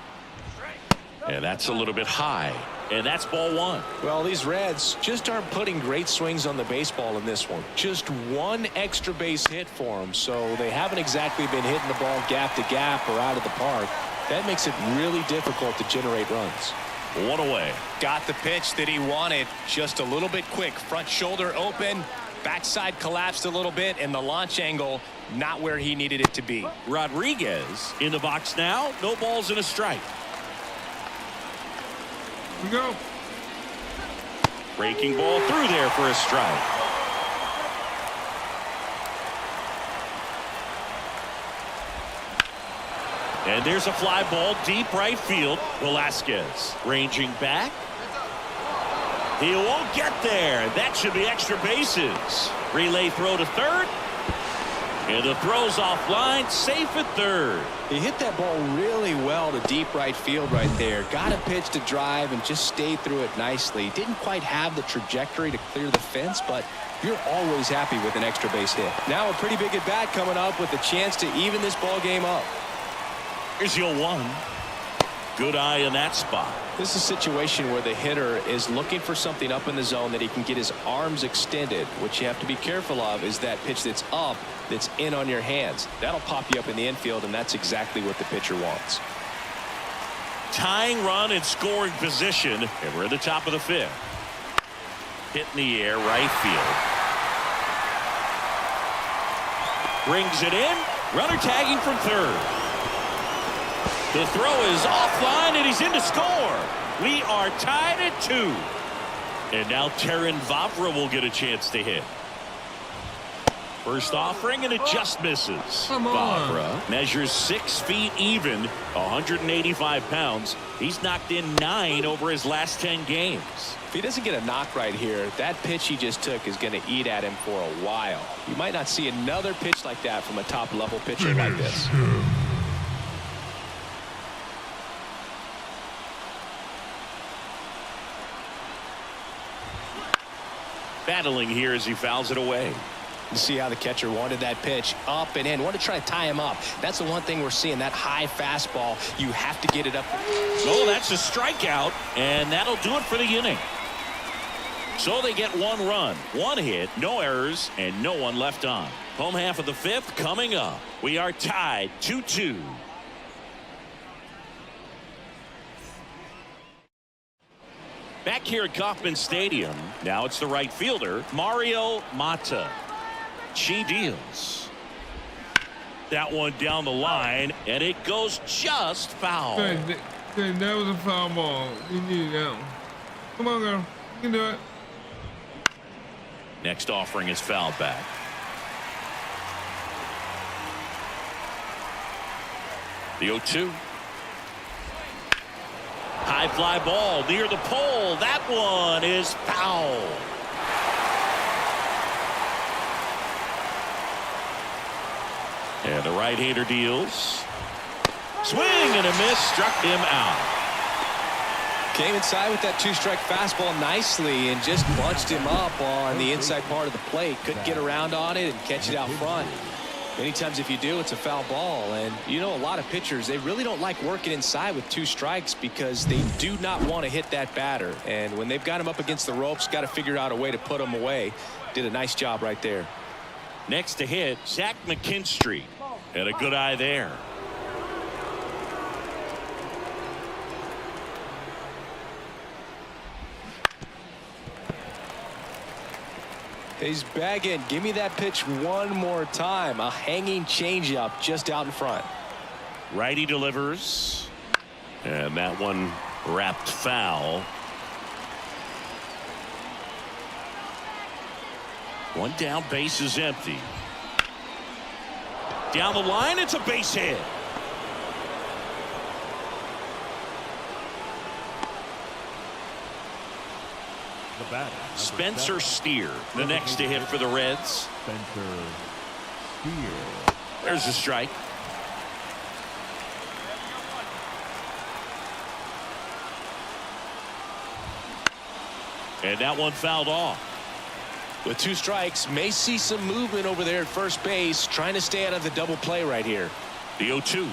B: And that's a little bit high. And that's ball 1.
C: Well, these Reds just aren't putting great swings on the baseball in this one. Just 1 extra base hit for them, so they haven't exactly been hitting the ball gap to gap or out of the park. That makes it really difficult to generate runs.
B: 1 away.
C: Got the pitch that he wanted, just a little bit quick. Front shoulder open, backside collapsed a little bit, and the launch angle not where he needed it to be.
B: Rodriguez in the box now. No balls and a strike.
A: We go.
B: Breaking ball through there for a strike. And there's a fly ball deep right field. Velasquez ranging back. He won't get there. That should be extra bases. Relay throw to third. And the throw's offline, safe at third.
C: He hit that ball really well to deep right field right there. Got a pitch to drive and just stayed through it nicely. Didn't quite have the trajectory to clear the fence, but you're always happy with an extra base hit. Now a pretty big at bat coming up with a chance to even this ball game up.
B: Here's your 1. Good eye in that spot.
C: This is a situation where the hitter is looking for something up in the zone that he can get his arms extended. What you have to be careful of is that pitch that's up, that's in on your hands. That'll pop you up in the infield, and that's exactly what the pitcher wants.
B: Tying run in scoring position, and we're at the top of the 5th. Hit in the air, right field. Brings it in. Runner tagging from third. The throw is offline, and he's in to score. We are tied at 2. And now Terrin Vavra will get a chance to hit. First offering, and it just misses.
A: Come on.
B: Barbara measures 6 feet even, 185 pounds. He's knocked in 9 over his last 10 games.
C: If he doesn't get a knock right here, that pitch he just took is going to eat at him for a while. You might not see another pitch like that from a top-level pitcher like this.
B: Battling here as he fouls it away.
C: You see how the catcher wanted that pitch up and in. Wanted to try to tie him up. That's the one thing we're seeing, that high fastball. You have to get it up.
B: Oh, that's a strikeout, and that'll do it for the inning. So they get 1 run, 1 hit, no errors, and no one left on. Home half of the 5th coming up. We are tied 2-2. Back here at Kauffman Stadium, now it's the right fielder, Mario Mata. She deals. That one down the line, and it goes just foul.
A: Good. That was a foul ball. You needed that one. Come on, girl. You can do it.
B: Next offering is fouled back. The 0-2. High fly ball near the pole. That one is foul. And the right-hander deals. Swing and a miss, struck him out.
C: Came inside with that 2-strike fastball nicely and just bunched him up on the inside part of the plate. Couldn't get around on it and catch it out front. Many times if you do, it's a foul ball. And you know, a lot of pitchers, they really don't like working inside with 2 strikes because they do not want to hit that batter. And when they've got him up against the ropes, got to figure out a way to put him away. Did a nice job right there.
B: Next to hit, Zach McKinstry. Had a good eye there.
C: He's bagging. Give me that pitch one more time. A hanging changeup just out in front.
B: Righty delivers. And that one wrapped foul. One down, base is empty. Down the line, it's a base hit.
D: The batter,
B: Spencer Steer, the next to hit for the Reds.
D: Spencer Steer.
B: There's a strike. And that one fouled off.
C: With 2 strikes, may see some movement over there at first base, trying to stay out of the double play right here.
B: The 0-2.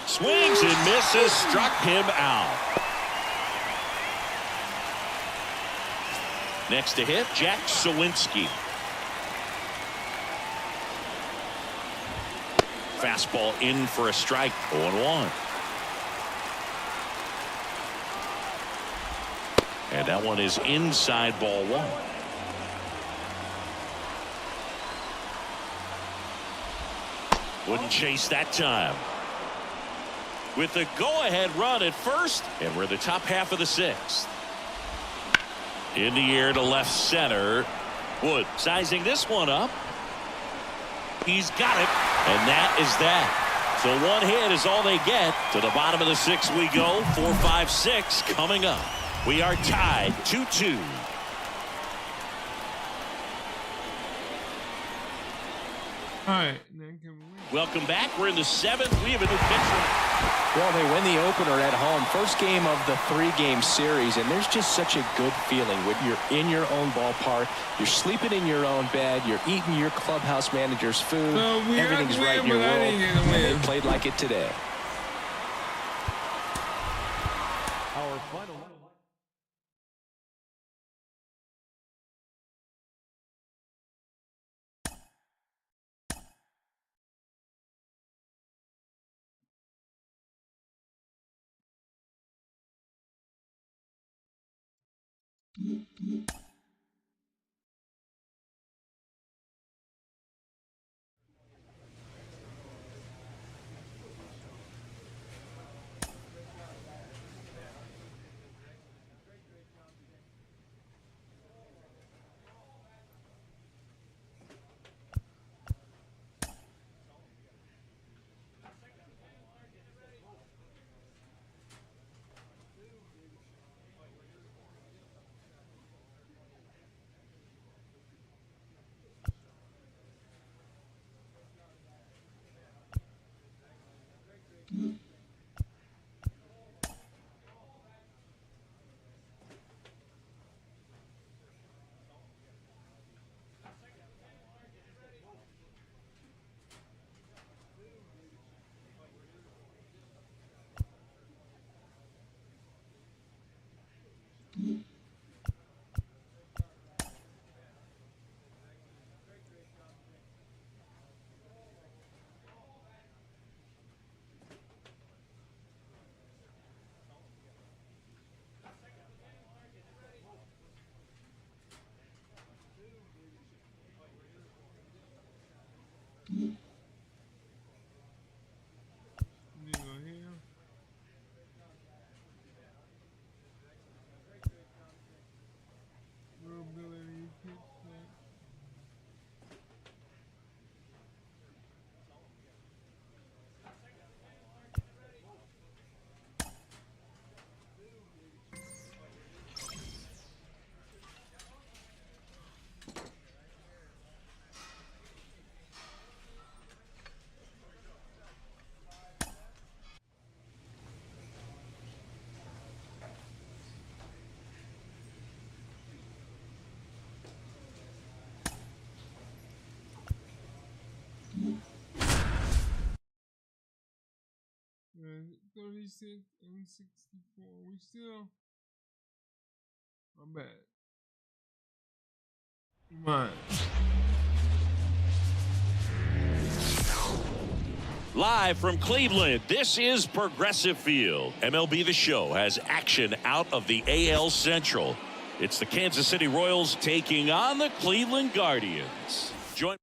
B: Swings and misses, struck him out. Next to hit, Jack Sawinski. Fastball in for a strike, 0-1. And that one is inside, ball 1. Wouldn't chase that time. With the go-ahead run at first, and we're the top half of the 6th. In the air to left center. Wood sizing this one up. He's got it, and that is that. So 1 hit is all they get. To the bottom of the 6th we go. 4, 5, 6 coming up. We are tied 2-2.
A: All right.
B: Welcome back. We're in the 7th. We have a new pitcher.
C: Well, they win the opener at home. First game of the 3-game series, and there's just such a good feeling when you're in your own ballpark. You're sleeping in your own bed. You're eating your clubhouse manager's food. Everything's right in your world, and they played like it today.
D: Our final.
A: 236 and 64. We still. I'm bad. Come on.
B: Live from Cleveland, this is Progressive Field. MLB The Show has action out of the AL Central. It's the Kansas City Royals taking on the Cleveland Guardians. Join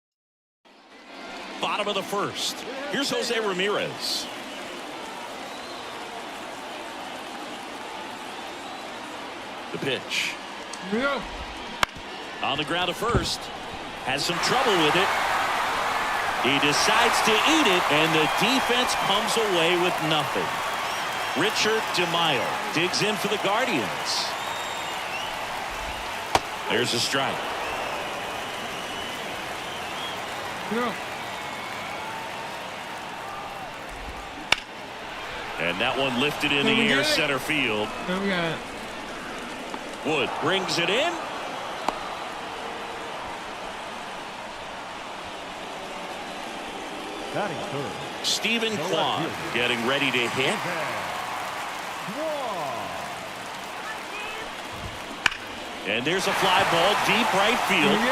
B: bottom of the first. Here's Jose Ramirez. The pitch.
A: Yeah.
B: On the ground at first. Has some trouble with it. He decides to eat it, and the defense comes away with nothing. Richard DeMaio digs in for the Guardians. There's a strike.
A: Yeah.
B: And that one lifted in the air center field.
A: There we got it.
B: Wood brings it in.
D: Batting third,
B: Stephen Kwan getting ready to hit. And there's a fly ball deep right field.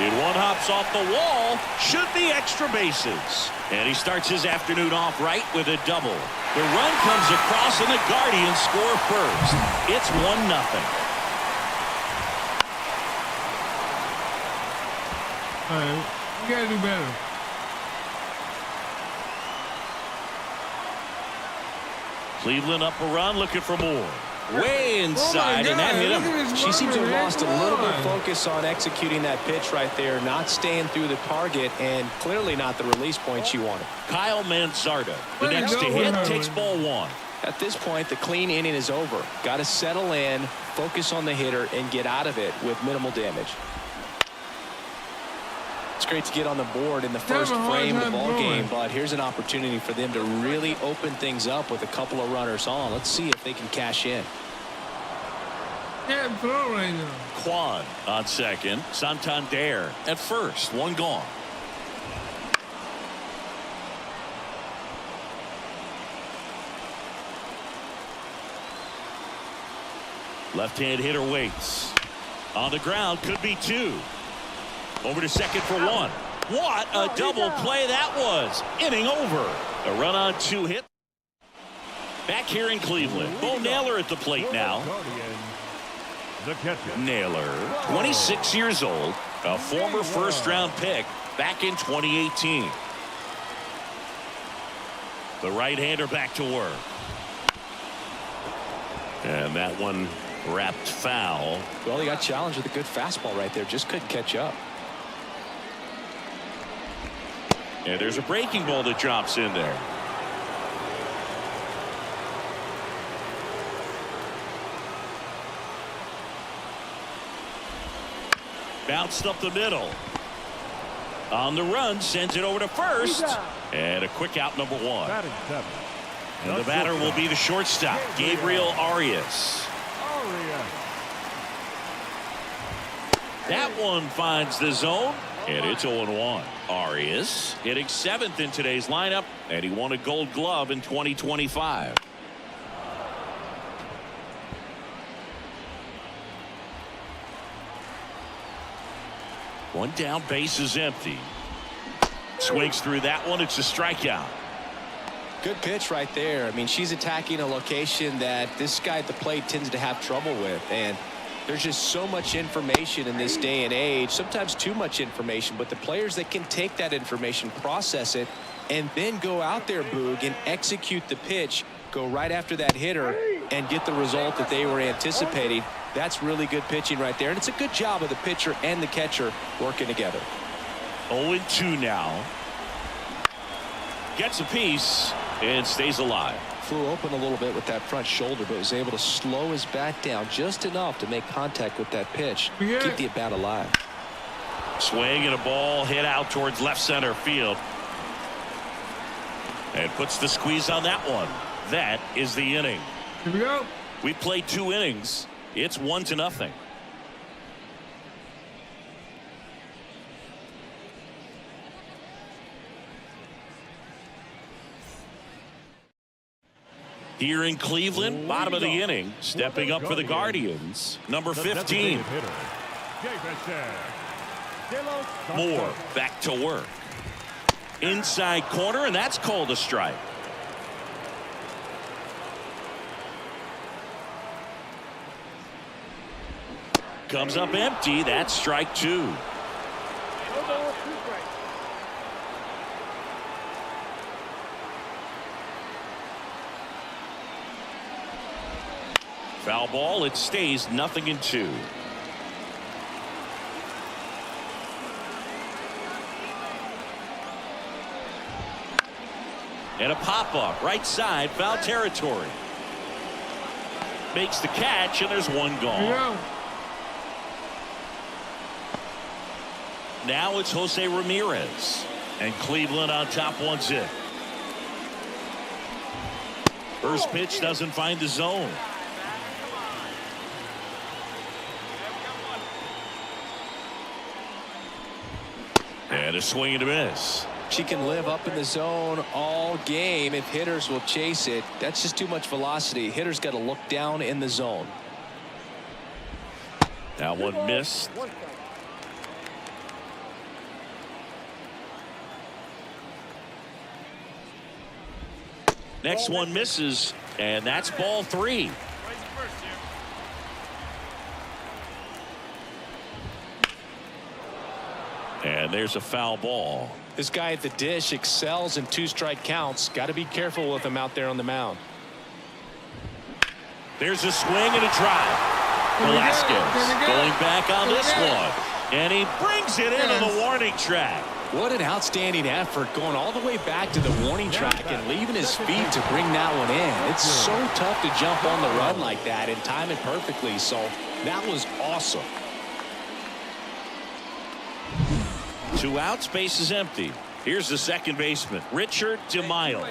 B: And one hops off the wall. Should be extra bases. And he starts his afternoon off right with a double. The run comes across and the Guardians score first. It's 1-0.
A: All right, we gotta do better.
B: Cleveland up a run, looking for more. Way inside, and that hit him.
C: She seems to have lost a little bit of focus on executing that pitch right there, not staying through the target, and clearly not the release point she wanted.
B: Kyle Mansarda, the next to hit, takes ball one.
C: At this point, the clean inning is over. Got to settle in, focus on the hitter, and get out of it with minimal damage. It's great to get on the board in the first frame of the ball game, but here's an opportunity for them to really open things up with a couple of runners on. Let's see if they can cash in.
A: Can't throw right now.
B: Kwan on second. Santander at first. One gone. Left-hand hitter waits. On the ground, could be two. Over to second for one. What a double play that was. Inning over. A run on two hit. Back here in Cleveland. Bo Naylor at the plate now. Naylor, 26 years old, a former first-round pick back in 2018. The right-hander back to work. And that one wrapped foul.
C: Well, he got challenged with a good fastball right there. Just couldn't catch up.
B: And there's a breaking ball that drops in there. Bounced up the middle. On the run, sends it over to first. And a quick out, number one. And the batter will be the shortstop, Gabriel Arias. That one finds the zone, and it's 0-1. Arias hitting 7th in today's lineup, and he won a Gold Glove in 2025. One down, base is empty. Swings through that one. It's a strikeout.
C: Good pitch right there. I mean, she's attacking a location that this guy at the plate tends to have trouble with, and there's just so much information in this day and age, sometimes too much information, but the players that can take that information, process it, and then go out there, Boog, and execute the pitch, go right after that hitter, and get the result that they were anticipating. That's really good pitching right there, and it's a good job of the pitcher and the catcher working together.
B: 0-2 now. Gets a piece and stays alive.
C: Flew open a little bit with that front shoulder, but was able to slow his bat down just enough to make contact with that pitch. Keep the at-bat alive.
B: Swing and a ball hit out towards left center field. And puts the squeeze on that one. That is the inning.
A: Here we go.
B: We played 2 innings. It's 1-0. Here in Cleveland, bottom of the inning, stepping up for the Guardians, number 15. Moore back to work. Inside corner, and that's called a strike. Comes up empty. That's strike 2. Foul ball. It stays 0-2. And a pop-up right side, foul territory. Makes the catch, and there's one gone.
A: Yeah.
B: Now it's Jose Ramirez, and Cleveland on top 1-0. First pitch doesn't find the zone. And a swing and a miss.
C: She can live up in the zone all game if hitters will chase it. That's just too much velocity. Hitters got to look down in the zone.
B: That one missed. Next one misses, and that's ball 3. And there's a foul ball.
C: This guy at the dish excels in 2-strike counts. Got to be careful with him out there on the mound.
B: There's a swing and a drive. Velasquez going back on this one, and he brings it into the warning track.
C: What an outstanding effort, going all the way back to the warning track and leaving his feet to bring that one in. It's so tough to jump on the run like that and time it perfectly. So that was awesome.
B: 2 outs, base is empty. Here's the second baseman, Richard DeMaio.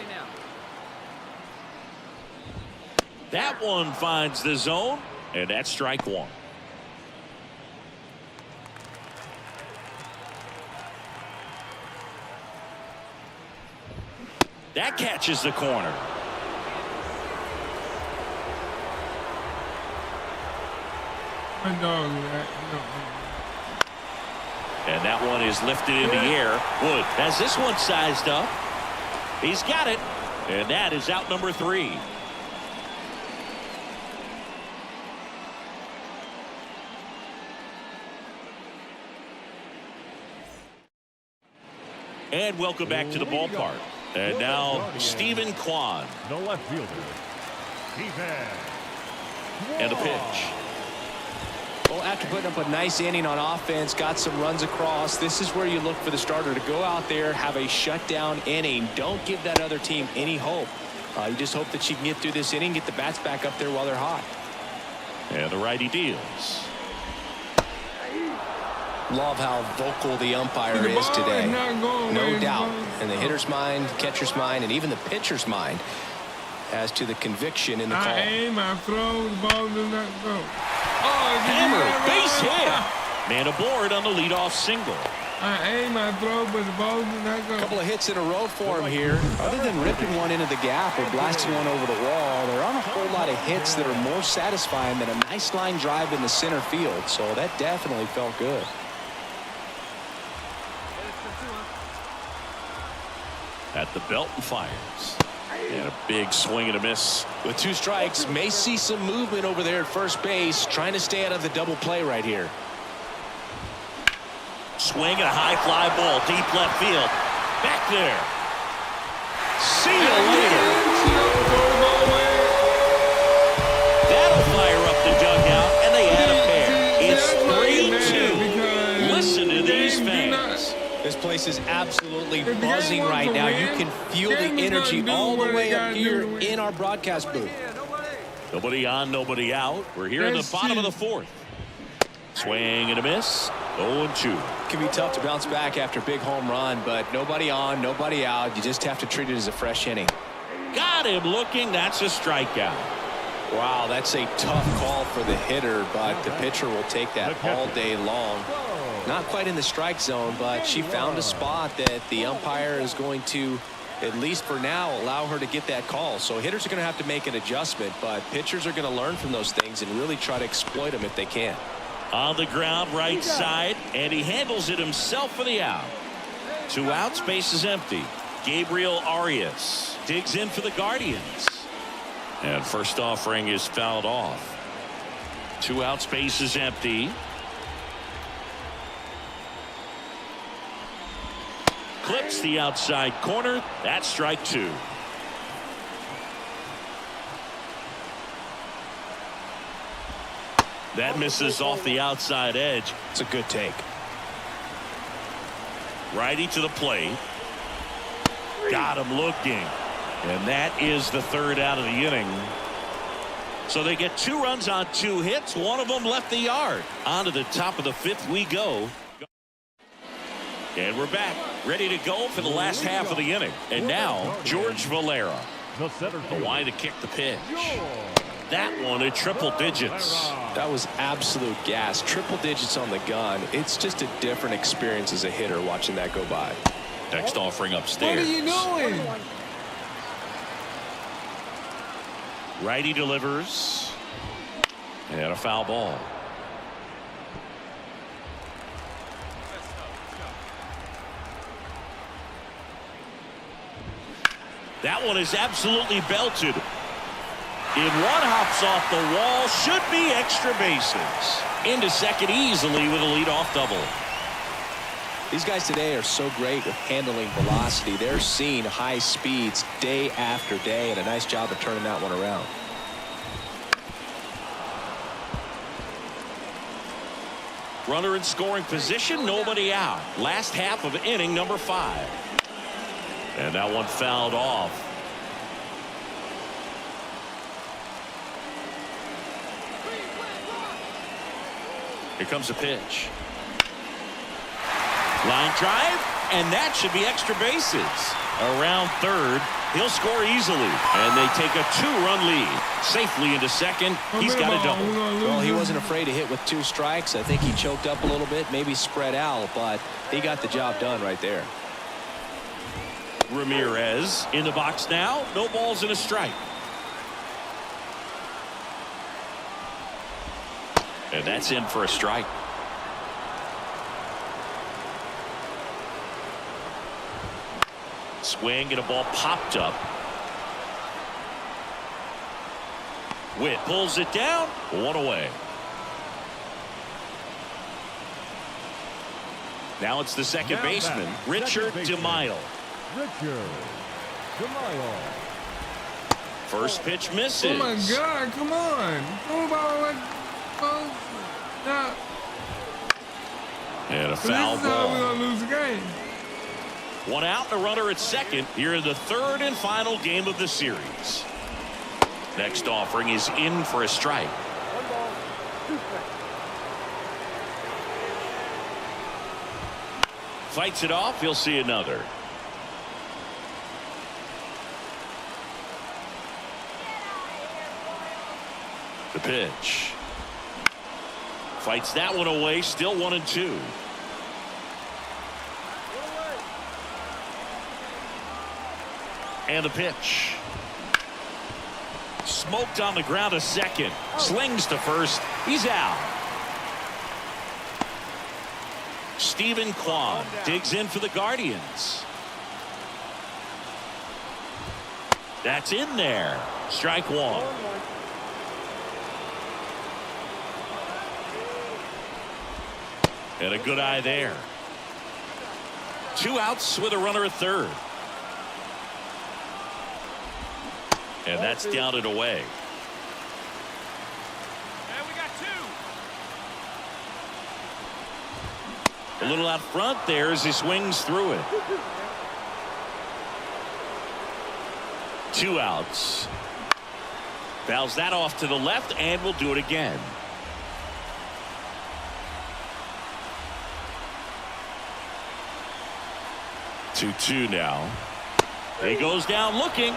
B: That one finds the zone, and that's strike 1. That catches the corner. And that one is lifted in the air. Wood has this one sized up. He's got it. And that is out number 3. And welcome back to the ballpark. And now Stephen Kwan.
D: The left fielder, Stephen.
B: And a pitch.
C: Well, after putting up a nice inning on offense, got some runs across, this is where you look for the starter to go out there, have a shutdown inning. Don't give that other team any hope. You just hope that she can get through this inning, get the bats back up there while they're hot.
B: And the righty deals.
C: Love how vocal the umpire is today. No doubt. In the hitter's mind, catcher's mind, and even the pitcher's mind as to the conviction in the call.
A: I aim, I throw, the ball does not go.
B: Hammer, base hit. Man aboard on the leadoff single.
A: I aim, I throw, but the ball does not go.
C: A couple of hits in a row for him here. Other than ripping one into the gap or blasting one over the wall, there aren't a whole lot of hits that are more satisfying than a nice line drive in the center field. So that definitely felt good.
B: At the belt and fires. And a big swing and a miss.
C: With 2 strikes, may see some movement over there at first base, trying to stay out of the double play right here.
B: Swing and a high fly ball deep left field. Back there. See you later. That'll fire up the dugout, and they add a pair. It's 3-2. Listen to these fans.
C: This place is absolutely buzzing right now. You can feel the energy all the way up here in our broadcast booth.
B: Nobody on, nobody out. We're here in the bottom of the 4th. Swing and a miss. 0-2.
C: It can be tough to bounce back after a big home run, but nobody on, nobody out. You just have to treat it as a fresh inning.
B: Got him looking. That's a strikeout.
C: Wow, that's a tough call for the hitter, but the pitcher will take that all day long. Not quite in the strike zone, but she found a spot that the umpire is going to at least for now, allow her to get that call. So hitters are going to have to make an adjustment, but pitchers are going to learn from those things and really try to exploit them if they can.
B: On the ground, right side, and he handles it himself for the out. 2 outs, base is empty. Gabriel Arias digs in for the Guardians. And first offering is fouled off. 2 outs, base is empty. Clips the outside corner. That's strike 2. That misses off the outside edge.
C: It's a good take.
B: Righty to the plate. Got him looking. And that is the 3rd out of the inning. So they get 2 runs on 2 hits. One of them left the yard. On to the top of the 5th we go. And we're back, ready to go for the last half of the inning. And now, George Valera. The line to kick the pitch. That one at triple digits.
C: That was absolute gas. Triple digits on the gun. It's just a different experience as a hitter watching that go by.
B: Next offering upstairs.
A: What are you doing?
B: Righty delivers. And a foul ball. That one is absolutely belted. If one hops off the wall, should be extra bases. Into second easily with a leadoff double.
C: These guys today are so great with handling velocity. They're seeing high speeds day after day, and a nice job of turning that one around.
B: Runner in scoring position, nobody out. Last half of inning number 5. And that one fouled off. Here comes a pitch. Line drive, and that should be extra bases. Around third, he'll score easily, and they take a 2-run lead. Safely into second, he's got a double.
C: Well, he wasn't afraid to hit with 2 strikes. I think he choked up a little bit, maybe spread out, but he got the job done right there.
B: Ramirez in the box now. No balls and a strike. And that's in for a strike. Swing and a ball popped up. Witt pulls it down. 1 away. Now it's the second baseman, Richard DeMaio. First pitch misses.
A: Oh my God! Come on!
B: And a
A: This
B: foul
A: is how we're
B: ball.
A: gonna lose the game.
B: 1 out, and a runner at second here in the 3rd and final game of the series. Next offering is in for a strike.
E: 1 ball, 2 strikes.
B: Fights it off. He'll see another. The pitch. Fights that one away. Still 1-2. And the pitch. Smoked on the ground to second. Slings to first. He's out. Stephen Kwan digs in for the Guardians. That's in there. Strike 1. And a good eye there. 2 outs with a runner at third. And that's down and away.
E: And we got 2.
B: A little out front there as he swings through it. 2 outs. Fouls that off to the left and will do it again. 2-2 now. He goes down looking.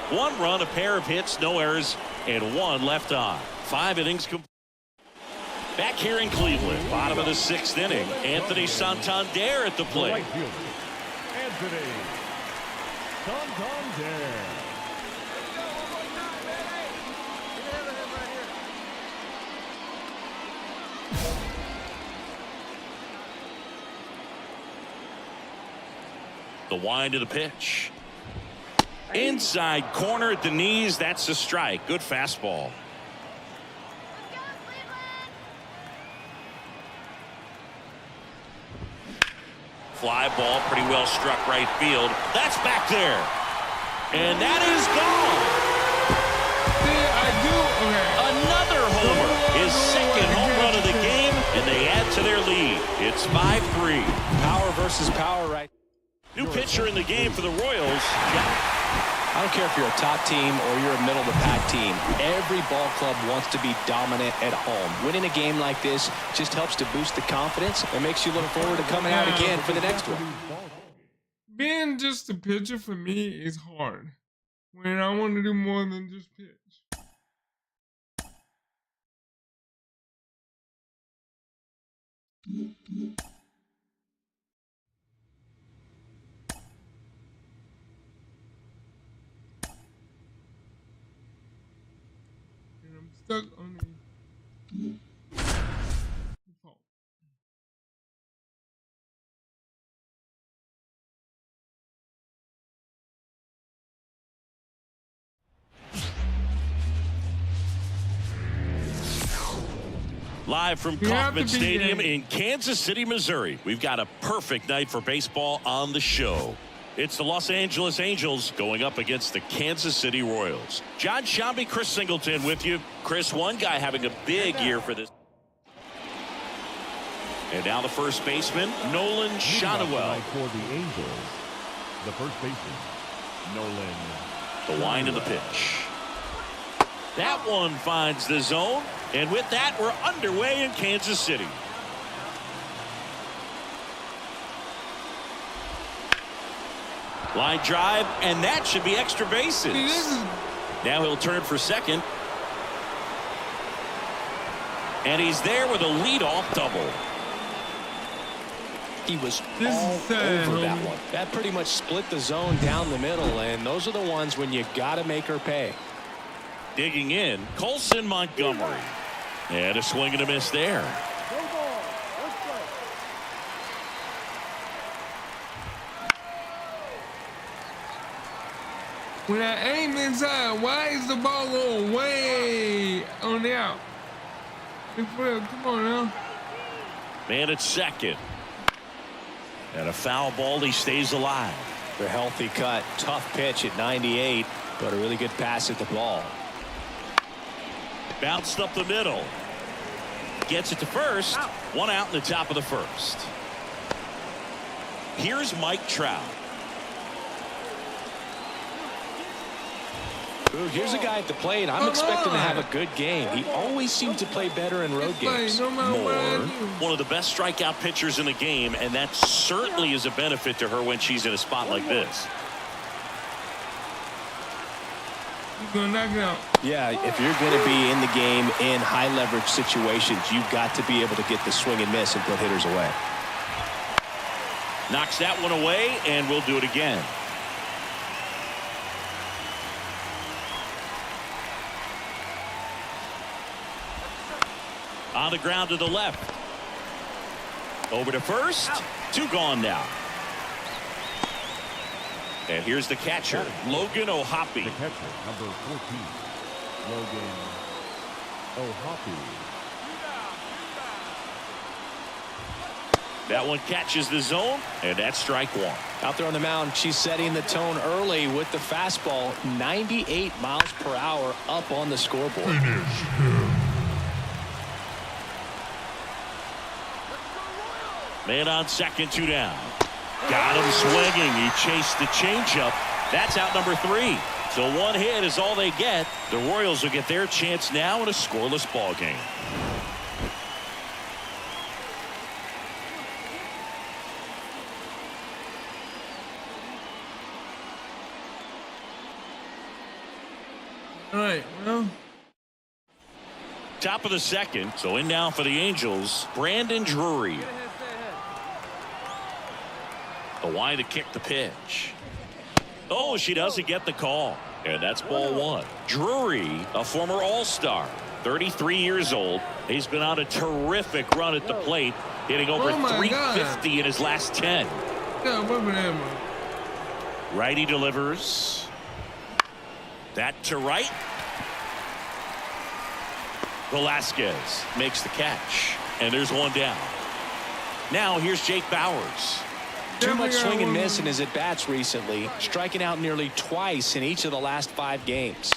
B: 1 run, a pair of hits, no errors, and 1 left on. 5 innings complete. Back here in Cleveland, bottom of the 6th inning, Anthony Santander at the plate.
D: Right fielder, Anthony Santander.
B: The wind of the pitch. Inside corner at the knees. That's a strike. Good fastball. Fly ball, pretty well struck right field. That's back there. And that is gone. Another homer. His second home run of the game, and they add to their lead. It's 5-3.
C: Power versus power, right?
B: New pitcher in the game for the Royals.
C: I don't care if you're a top team or you're a middle-of-the-pack team. Every ball club wants to be dominant at home. Winning a game like this just helps to boost the confidence and makes you look forward to coming out again for the next one.
A: Being just a pitcher for me is hard when I want to do more than just pitch. And I'm stuck on the default.
B: Live from Kauffman Stadium in Kansas City, Missouri. We've got a perfect night for baseball on the show. It's the Los Angeles Angels going up against the Kansas City Royals. John Shambi, Chris Singleton with you. Chris, one guy having a big year for this. And now the first baseman, Nolan Shotwell.
D: For the Angels, the first baseman, Nolan.
B: The wind of the pitch. That one finds the zone. And with that, we're underway in Kansas City. Line drive, and that should be extra bases. Now he'll turn for second. And he's there with a leadoff double.
C: He was all over that one. That pretty much split the zone down the middle, and those are the ones when you got to make her pay.
B: Digging in, Colson Montgomery. And a swing and a miss there.
A: When I aim inside, why is the ball going way on the out? Come on now.
B: Man at second. And a foul ball, he stays alive.
C: The healthy cut, tough pitch at 98, but a really good pass at the ball.
B: Bounced up the middle. Gets it to first. One out in the top of the first. Here's Mike Trout.
C: Ooh, here's a guy at the plate. I'm expecting to have a good game. He always seems to play better in road games.
B: One of the best strikeout pitchers in the game, and that certainly is a benefit to her when she's in a spot like this.
A: He's gonna knock it out.
C: Yeah, if you're going to be in the game in high leverage situations, you've got to be able to get the swing and miss and put hitters away.
B: Knocks that one away, and we'll do it again. On the ground to the left. Over to first. Two gone now. And here's the catcher, Logan O'Hoppe.
D: The catcher, number 14, Logan O'Hoppe.
B: That one catches the zone, and that's strike one.
C: Out there on the mound, she's setting the tone early with the fastball. 98 miles per hour up on the scoreboard.
B: Man on second, two down. Got him swinging. He chased the changeup. That's out number 3. So one hit is all they get. The Royals will get their chance now in a scoreless ball game.
A: All right, well,
B: Top of the second. So in now for the Angels, Brandon Drury. The line to kick the pitch. Oh, she doesn't get the call. And that's ball one. Drury, a former All-Star, 33 years old. He's been on a terrific run at the plate, hitting over 350 in his last 10. Righty delivers. That to right. Velasquez makes the catch. And there's one down. Now here's Jake Bauers.
C: Too much swing and miss in his at-bats recently, striking out nearly twice in each of the last 5 games.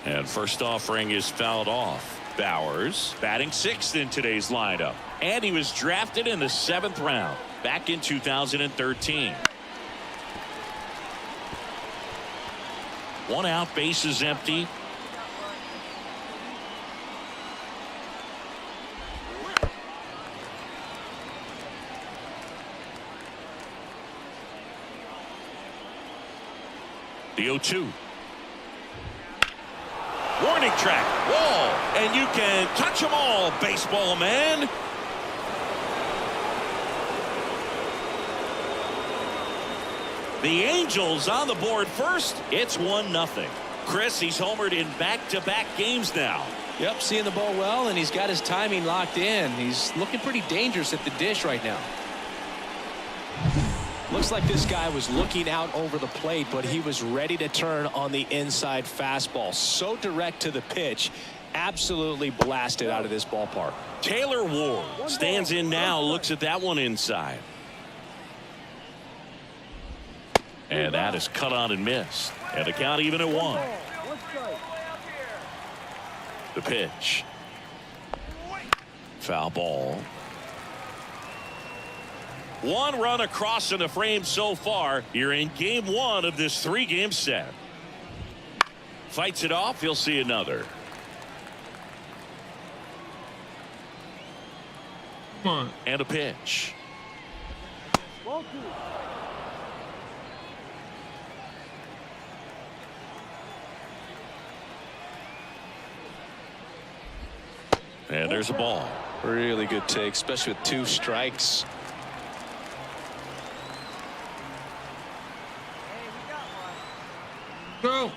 B: And first offering is fouled off. Bauers batting 6th in today's lineup. And he was drafted in the 7th round back in 2013. 1 out, bases empty. The 0-2. Warning track, wall, and you can touch them all, baseball man. The Angels on the board first. It's 1-0. Chris, he's homered in back-to-back games now.
C: Yep, seeing the ball well, and he's got his timing locked in. He's looking pretty dangerous at the dish right now. Looks like this guy was looking out over the plate, but he was ready to turn on the inside fastball. So direct to the pitch. Absolutely blasted out of this ballpark.
B: Taylor Ward stands in now, looks at that one inside. And that is cut on and missed. And the count even at 1. The pitch. Foul ball. 1 run across in the frame so far here in game 1 of this 3-game set. Fights it off. He'll see another.
A: Come on.
B: And a pitch. And there's a ball.
C: Really good take, especially with 2 strikes.
A: Go.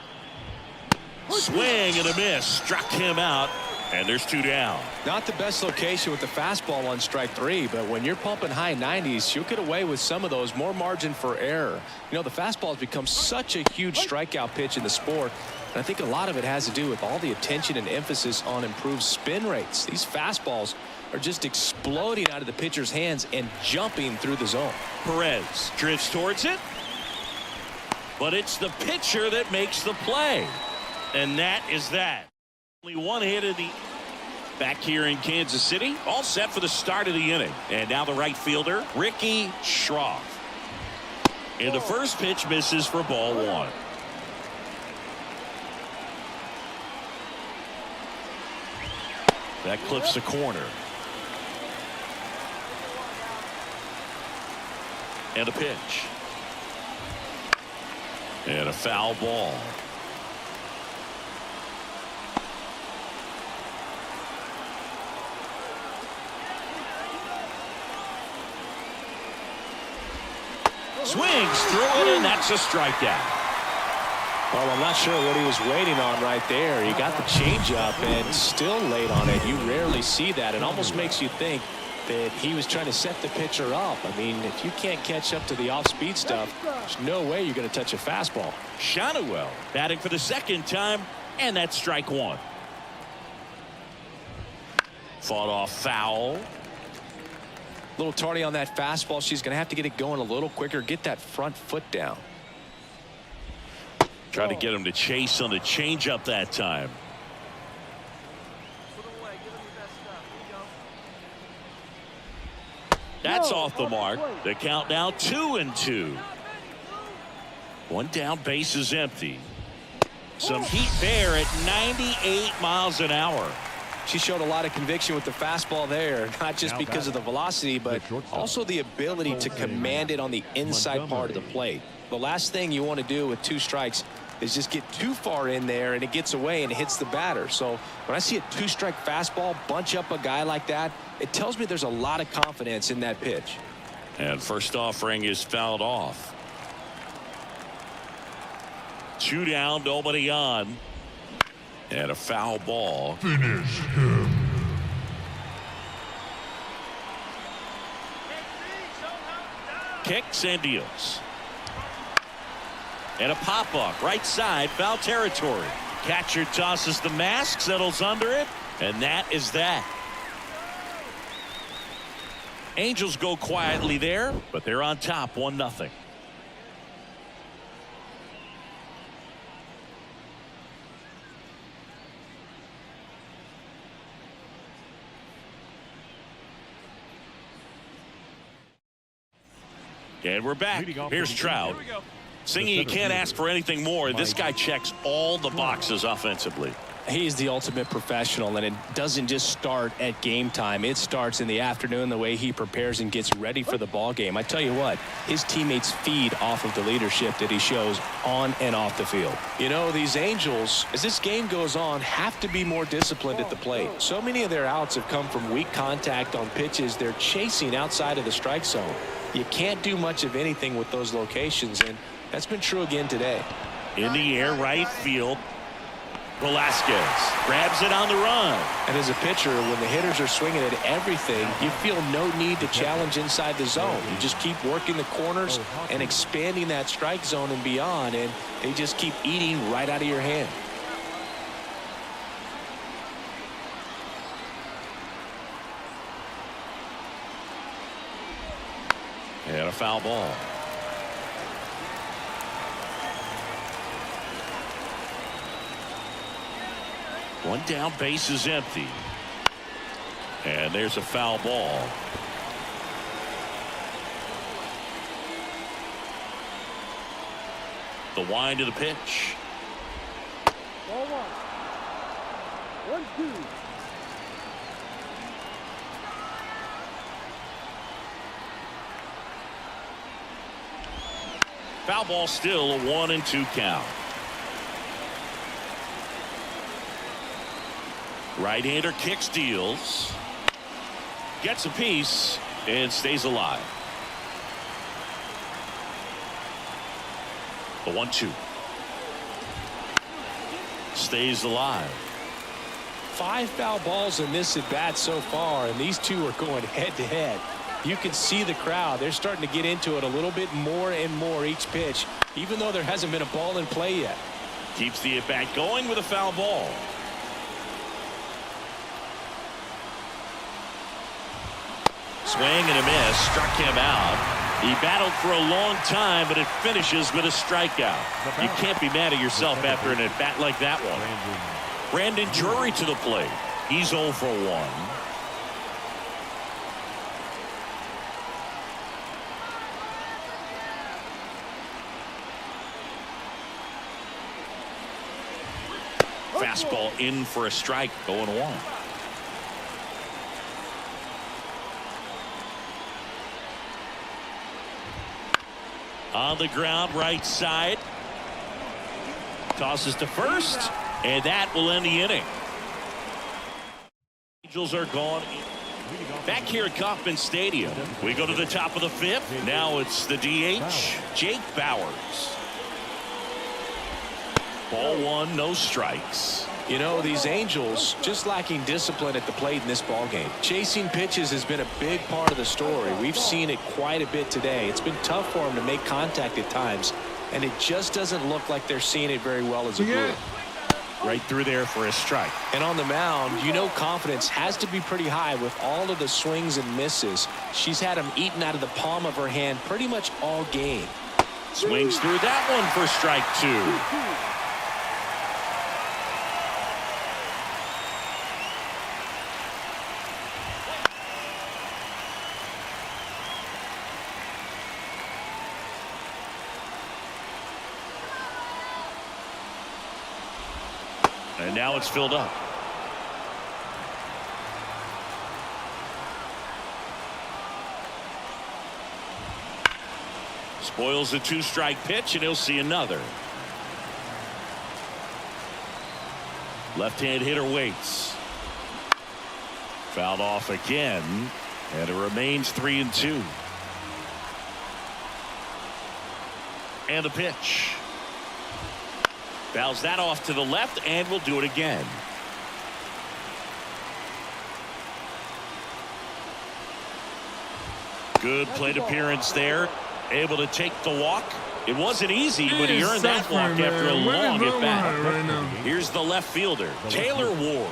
B: Swing and a miss. Struck him out. And there's 2 down.
C: Not the best location with the fastball on strike 3, but when you're pumping high 90s, you'll get away with some of those. More margin for error. You know, the fastball has become such a huge strikeout pitch in the sport. And I think a lot of it has to do with all the attention and emphasis on improved spin rates. These fastballs are just exploding out of the pitcher's hands and jumping through the zone.
B: Perez drifts towards it. But it's the pitcher that makes the play. And that is that. Only 1 hit in the back here in Kansas City. All set for the start of the inning. And now the right fielder, Ricky Schroff. And the first pitch misses for ball 1. That clips the corner. And a pitch. And a foul ball. Swings through it, and that's a strikeout.
C: Well, I'm not sure what he was waiting on right there. He got the changeup and still late on it. You rarely see that. It almost makes you think that he was trying to set the pitcher up. I mean, if you can't catch up to the off-speed stuff, there's no way you're going to touch a fastball.
B: Shonewell batting for the 2nd time, and that's strike 1. Fought off foul.
C: A little tardy on that fastball. She's going to have to get it going a little quicker. Get that front foot down.
B: Try to get him to chase on the changeup that time. That's off the mark. The count now 2-2. 1 down, base is empty. Some heat there at 98 miles an hour.
C: She showed a lot of conviction with the fastball there, not just because of the velocity, but also the ability to command it on the inside part of the plate. The last thing you want to do with 2 strikes is just get too far in there and it gets away and it hits the batter. So when I see a 2-strike fastball bunch up a guy like that, it tells me there's a lot of confidence in that pitch.
B: And first offering is fouled off. 2 down, nobody on. And a foul ball.
A: Finish him.
B: Kicks and deals. And a pop-up right side, foul territory. Catcher tosses the mask, settles under it, and that is that. Angels go quietly there, but they're on top 1-0. And we're back. Here's Trout. Singing you can't ask for anything more. This guy checks all the boxes offensively.
C: He's the ultimate professional, and it doesn't just start at game time. It starts in the afternoon, the way he prepares and gets ready for the ball game. I tell you what, his teammates feed off of the leadership that he shows on and off the field. You know, these Angels, as this game goes on, have to be more disciplined at the plate. So many of their outs have come from weak contact on pitches they're chasing outside of the strike zone. You can't do much of anything with those locations, and that's been true again today.
B: In the air, right field. Velasquez grabs it on the run.
C: And as a pitcher, when the hitters are swinging at everything, you feel no need to challenge inside the zone. You just keep working the corners and expanding that strike zone and beyond, and they just keep eating right out of your hand.
B: And a foul ball. One down, base is empty. And there's a foul ball. The wind of the pitch.
E: Ball 1. 1-2.
B: Foul ball, still a 1-2 count. Right-hander kicks, deals, gets a piece, and stays alive. The 1-2 stays alive.
C: 5 foul balls in this at bat so far, and these two are going head to head. You can see the crowd. They're starting to get into it a little bit more and more each pitch, even though there hasn't been a ball in play yet.
B: Keeps the at bat going with a foul ball. Swing and a miss, struck him out. He battled for a long time, but it finishes with a strikeout. You can't be mad at yourself after an at bat like that one. Brandon Drury to the plate. He's 0 for 1. Fastball in for a strike, 0-1. On the ground, right side. Tosses to first, and that will end the inning. Angels are gone. Back here at Kauffman Stadium, we go to the top of the 5th. Now it's the DH, Jake Bauers. Ball 1, no strikes.
C: You know, these Angels just lacking discipline at the plate in this ball game. Chasing pitches has been a big part of the story. We've seen it quite a bit today. It's been tough for them to make contact at times, and it just doesn't look like they're seeing it very well as a group.
B: Right through there for a strike.
C: And on the mound, you know, confidence has to be pretty high with all of the swings and misses. She's had them eaten out of the palm of her hand pretty much all game.
B: Swings through that one for strike 2. And now it's filled up. Spoils the 2-strike pitch, and he'll see another. Left-hand hitter waits. Fouled off again, and it remains 3-2. And the pitch. Fouls that off to the left, and will do it again. Good plate appearance there. Able to take the walk. It wasn't easy, but he earned that walk after a long at bat. Here's the left fielder, Taylor Ward.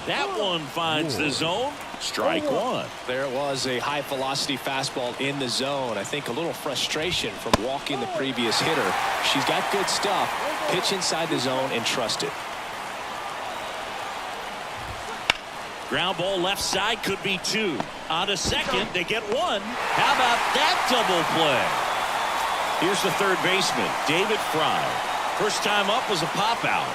B: That one finds the zone. Strike one.
C: There it was, a high velocity fastball in the zone. I think a little frustration from walking the previous hitter. She's got good stuff. Pitch inside the zone and trust it.
B: Ground ball left side, could be two. On a second, they get one. How about that double play? Here's the third baseman, David Fry. First time up was a pop out.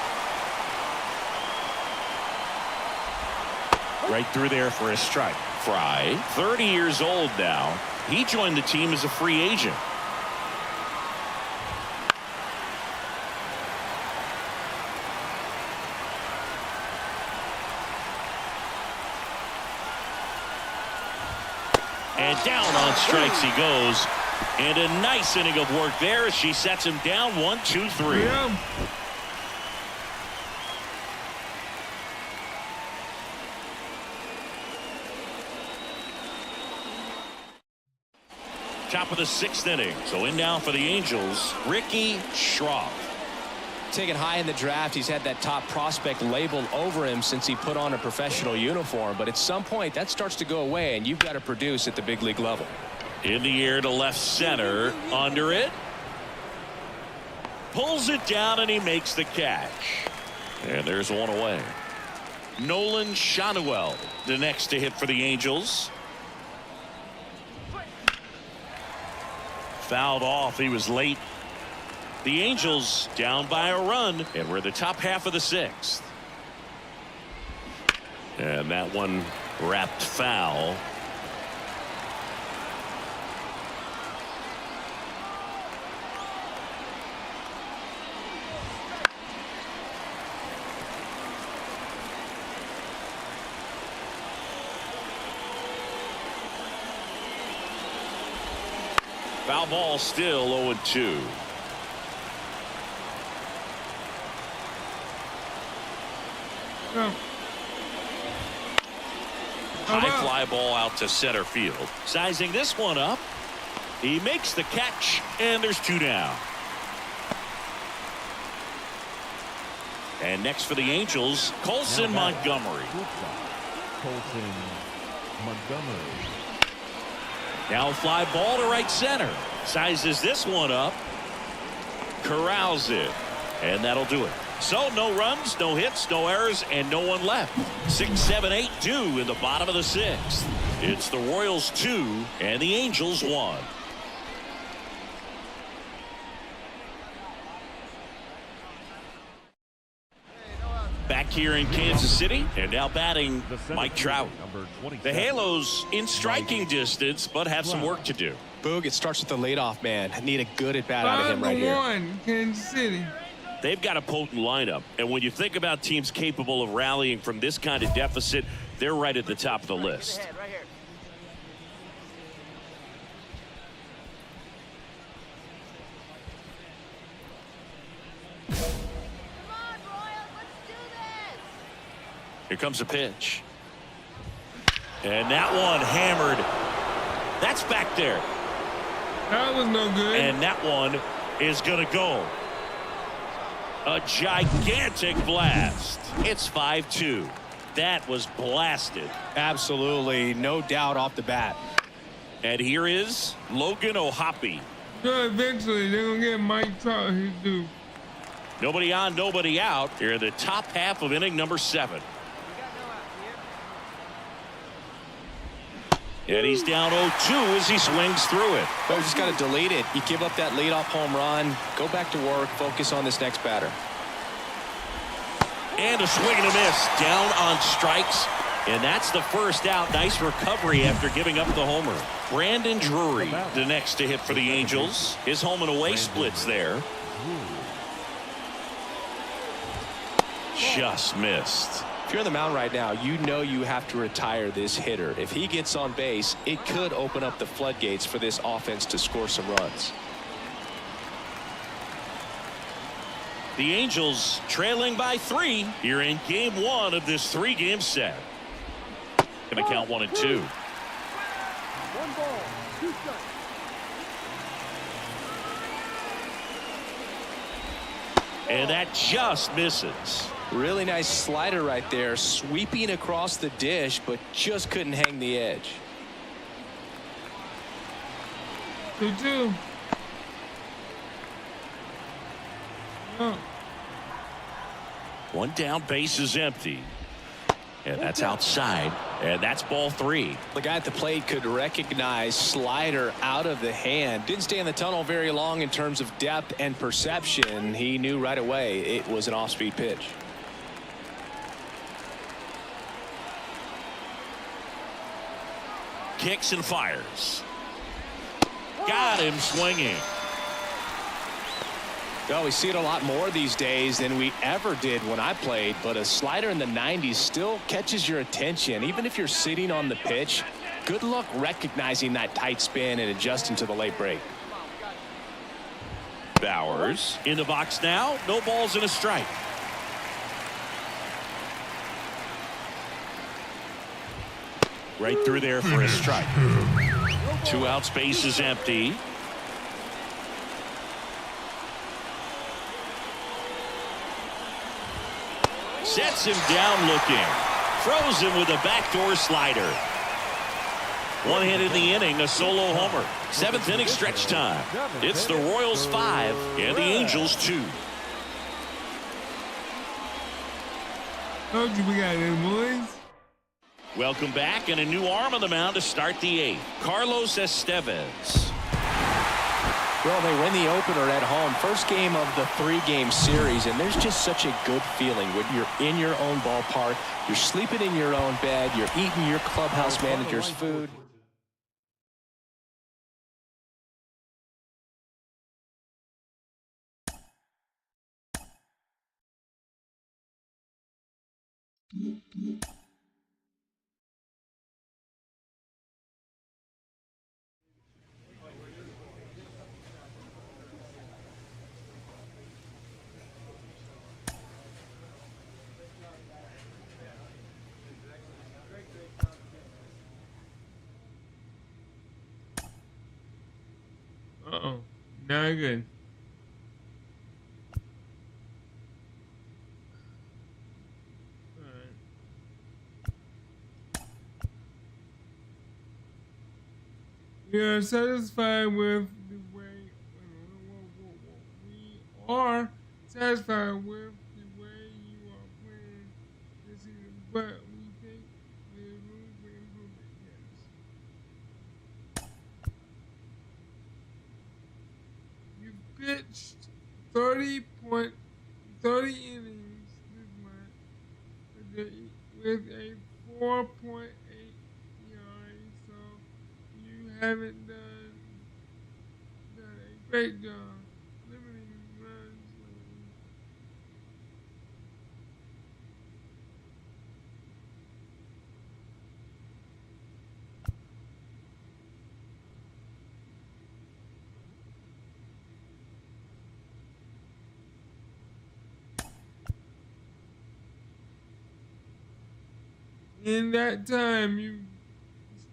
B: Right through there for a strike. Fry, 30 years old now. He joined the team as a free agent. And down on strikes he goes. And a nice inning of work there as she sets him down. 1, 2, 3.
A: Yeah.
B: Top of the 6th inning. So in now for the Angels, Ricky Schroff.
C: Taken high in the draft, he's had that top prospect labeled over him since he put on a professional uniform. But at some point that starts to go away, and you've got to produce at the big league level.
B: In the air to left center, under it. Pulls it down and he makes the catch. And there's one away. Nolan Schanuel, the next to hit for the Angels. Fouled off. He was late. The Angels down by a run, and we're the top half of the 6th. And that one wrapped foul. Foul ball, still 0-2.
A: Yeah.
B: High fly ball out to center field. Sizing this one up. He makes the catch, and there's 2 down. And next for the Angels, Colson Montgomery.
D: Colson Montgomery.
B: Now fly ball to right center. Sizes this one up. Corrals it. And that'll do it. So no runs, no hits, no errors, and no one left. 6, 7, 8 due in the bottom of the 6th. It's the Royals 2 and the Angels 1. Back here in Kansas City, and now batting Mike Trout. The Halos in striking distance, but have some work to do.
C: Boog, it starts with the leadoff man. Need a good at bat out of him right here.
A: 5-1, Kansas City.
B: They've got a potent lineup, and when you think about teams capable of rallying from this kind of deficit, they're right at the top of the list. Here comes a pitch. And that one hammered. That's back there.
A: That was no good.
B: And that one is going to go. A gigantic blast. It's 5-2. That was blasted.
C: Absolutely, no doubt off the bat.
B: And here is Logan O'Hoppe.
A: So eventually they're going to get Mike Trout his due.
B: Nobody on, nobody out. Here in the top half of inning number 7. And he's down 0-2 as he swings through it.
C: But just got to delete it. You give up that leadoff home run, go back to work, focus on this next batter.
B: And a swing and a miss. Down on strikes. And that's the first out. Nice recovery after giving up the homer. Brandon Drury, the next to hit for the Angels. His home and away splits there. just missed.
C: If you're on the mound right now, you know you have to retire this hitter. If he gets on base, it could open up the floodgates for this offense to score some runs.
B: The Angels trailing by 3 here in game 1 of this 3-game set. Going to count 1 and 2.
E: 1 ball, 2 strikes.
B: And that just misses.
C: Really nice slider right there, sweeping across the dish, but just couldn't hang the edge.
A: 2-2. Oh.
B: 1 down, base is empty. And that's outside. And that's ball 3.
C: The guy at the plate could recognize slider out of the hand. Didn't stay in the tunnel very long in terms of depth and perception. He knew right away it was an off-speed pitch.
B: Kicks and fires. Got him swinging.
C: Well, we see it a lot more these days than we ever did when I played, but a slider in the 90s still catches your attention. Even if you're sitting on the pitch, good luck recognizing that tight spin and adjusting to the late break.
B: Bowers in the box now. No balls and a strike. Right through there for a strike. 2 outs, base is empty. Sets him down looking. Throws him with a backdoor slider. 1 hit in the inning, a solo homer. 7th inning stretch time. It's the Royals 5 and the Angels 2.
A: Told you we got them boys.
B: Welcome back, and a new arm on the mound to start the 8th. Carlos Estevez.
C: Well, they win the opener at home. First game of the 3-game series, and there's just such a good feeling when you're in your own ballpark, you're sleeping in your own bed, you're eating your clubhouse manager's food.
A: Uh-oh. Not good. Alright. We are satisfied with the way we are satisfied with the way you are playing this season, but we think there's room for improvement. Yes. You've pitched 30 innings this month with a 4.8 ERA, so you haven't done a great job limiting runs lately. In that time, you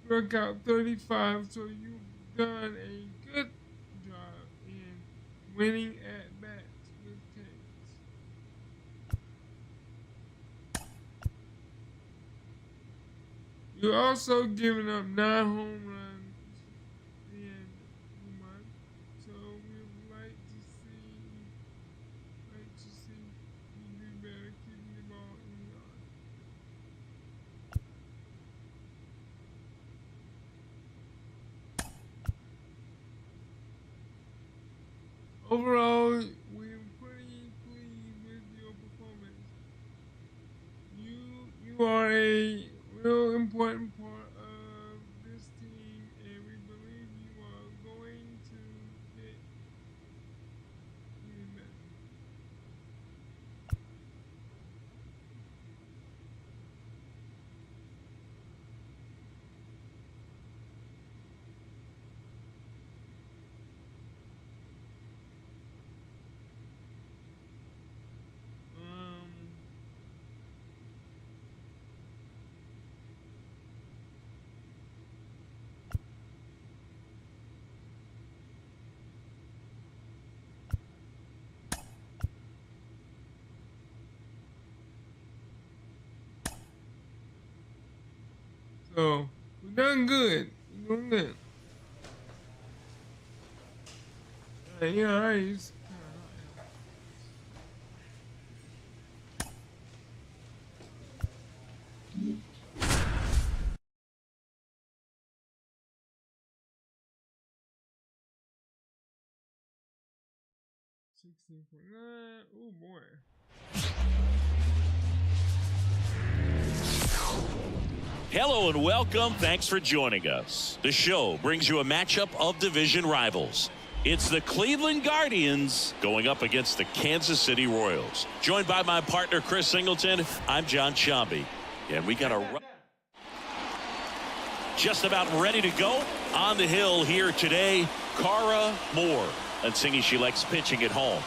A: struck out 35, so you've done a good job in winning at bats with K's. You're also giving up 9 home runs in the month, so we'd like to see you do better keeping the ball in the yard. Overall, we're pretty pleased with your performance. You are a real important part of this team, and we believe you are going to get even better. So we're done good. We're doing good. Yeah, all right. 16.9. Oh boy.
B: Hello and welcome. Thanks for joining us. The show brings you a matchup of division rivals. It's the Cleveland Guardians going up against the Kansas City Royals. Joined by my partner Chris Singleton, I'm John Shambi. And we got a just about ready to go on the hill here today. Cara Moore, and singing she likes pitching at home.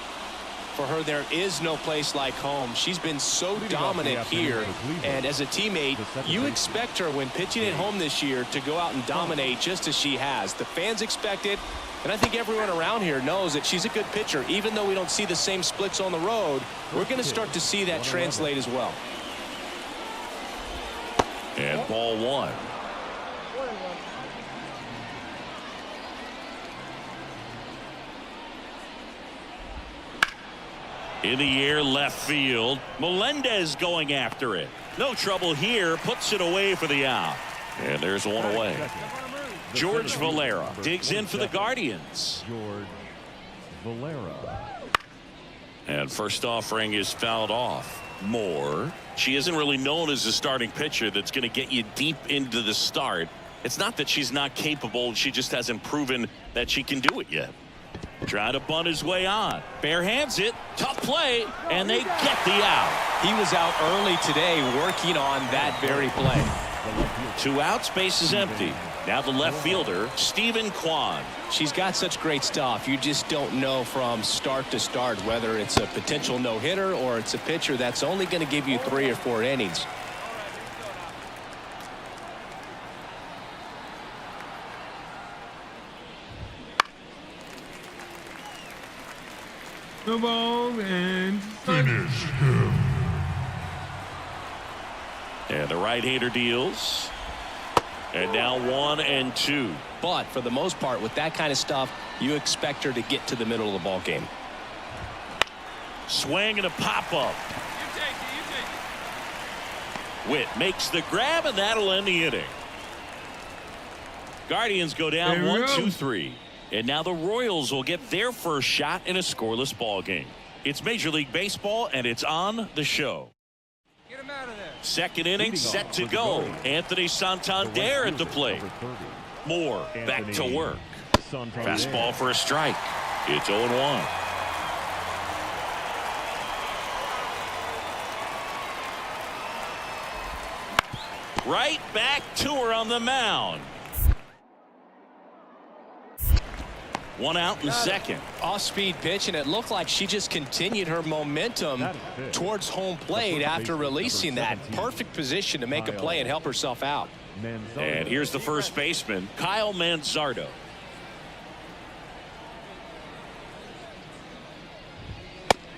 C: For her, there is no place like home. She's been so dominant here, and as a teammate, you expect her when pitching at home this year to go out and dominate just as she has. The fans expect it, and I think everyone around here knows that she's a good pitcher. Even though we don't see the same splits on the road, we're going to start to see that translate as well.
B: And ball one. In the air, left field. Melendez going after it. No trouble here. Puts it away for the out. And there's one away. George Valera digs in for the Guardians.
D: George Valera.
B: And first offering is fouled off. Moore. She isn't really known as a starting pitcher that's going to get you deep into the start. It's not that she's not capable. She just hasn't proven that she can do it yet. Trying to bunt his way on. Bare hands it. Tough play. And they get the out.
C: He was out early today working on that very play.
B: 2 outs. Base is empty. Now the left fielder, Stephen Kwan.
C: She's got such great stuff. You just don't know from start to start whether it's a potential no-hitter or it's a pitcher that's only going to give you 3 or 4 innings.
A: No ball and
F: Finish him.
B: And the right-hander deals. And now 1 and 2.
C: But for the most part, with that kind of stuff, you expect her to get to the middle of the ball game.
B: Swing and a pop-up. Witt makes the grab, and that'll end the inning. Guardians go down 1-2-3. And now the Royals will get their first shot in a scoreless ball game. It's Major League Baseball, and it's on the show.
E: Get him out of there.
B: Second inning set to go. Anthony Santander at the plate. Moore back to work. Fastball for a strike. It's 0-1. Right back to her on the mound. 1 out in second.
C: Off-speed pitch, and it looked like she just continued her momentum towards home plate after releasing that. Perfect position to make a play and help herself out.
B: And here's the first baseman, Kyle Manzardo.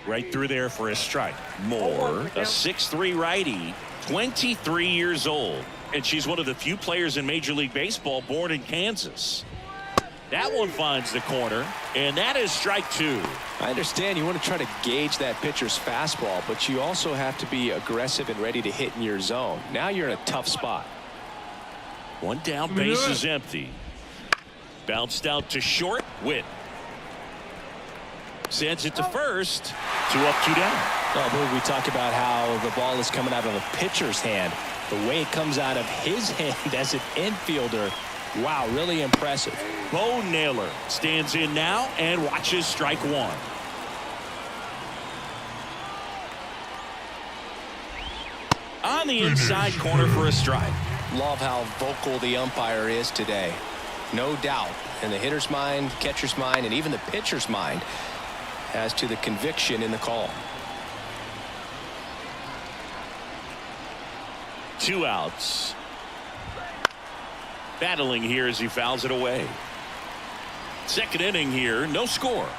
B: Right through there for a strike. Moore, a 6'3" righty, 23 years old. And she's one of the few players in Major League Baseball born in Kansas. That one finds the corner, and that is strike 2.
C: I understand you want to try to gauge that pitcher's fastball, but you also have to be aggressive and ready to hit in your zone. Now you're in a tough spot.
B: 1 down, base is empty. Bounced out to short. Witt sends it to first. 2 up, 2 down.
C: Oh, I believe we talk about how the ball is coming out of a pitcher's hand. The way it comes out of his hand as an infielder. Wow, really impressive.
B: Bo Naylor stands in now and watches strike 1. On the inside corner for a strike.
C: Love how vocal the umpire is today. No doubt in the hitter's mind, catcher's mind, and even the pitcher's mind as to the conviction in the call.
B: 2 outs. Battling here as he fouls it away. Second inning here, no score.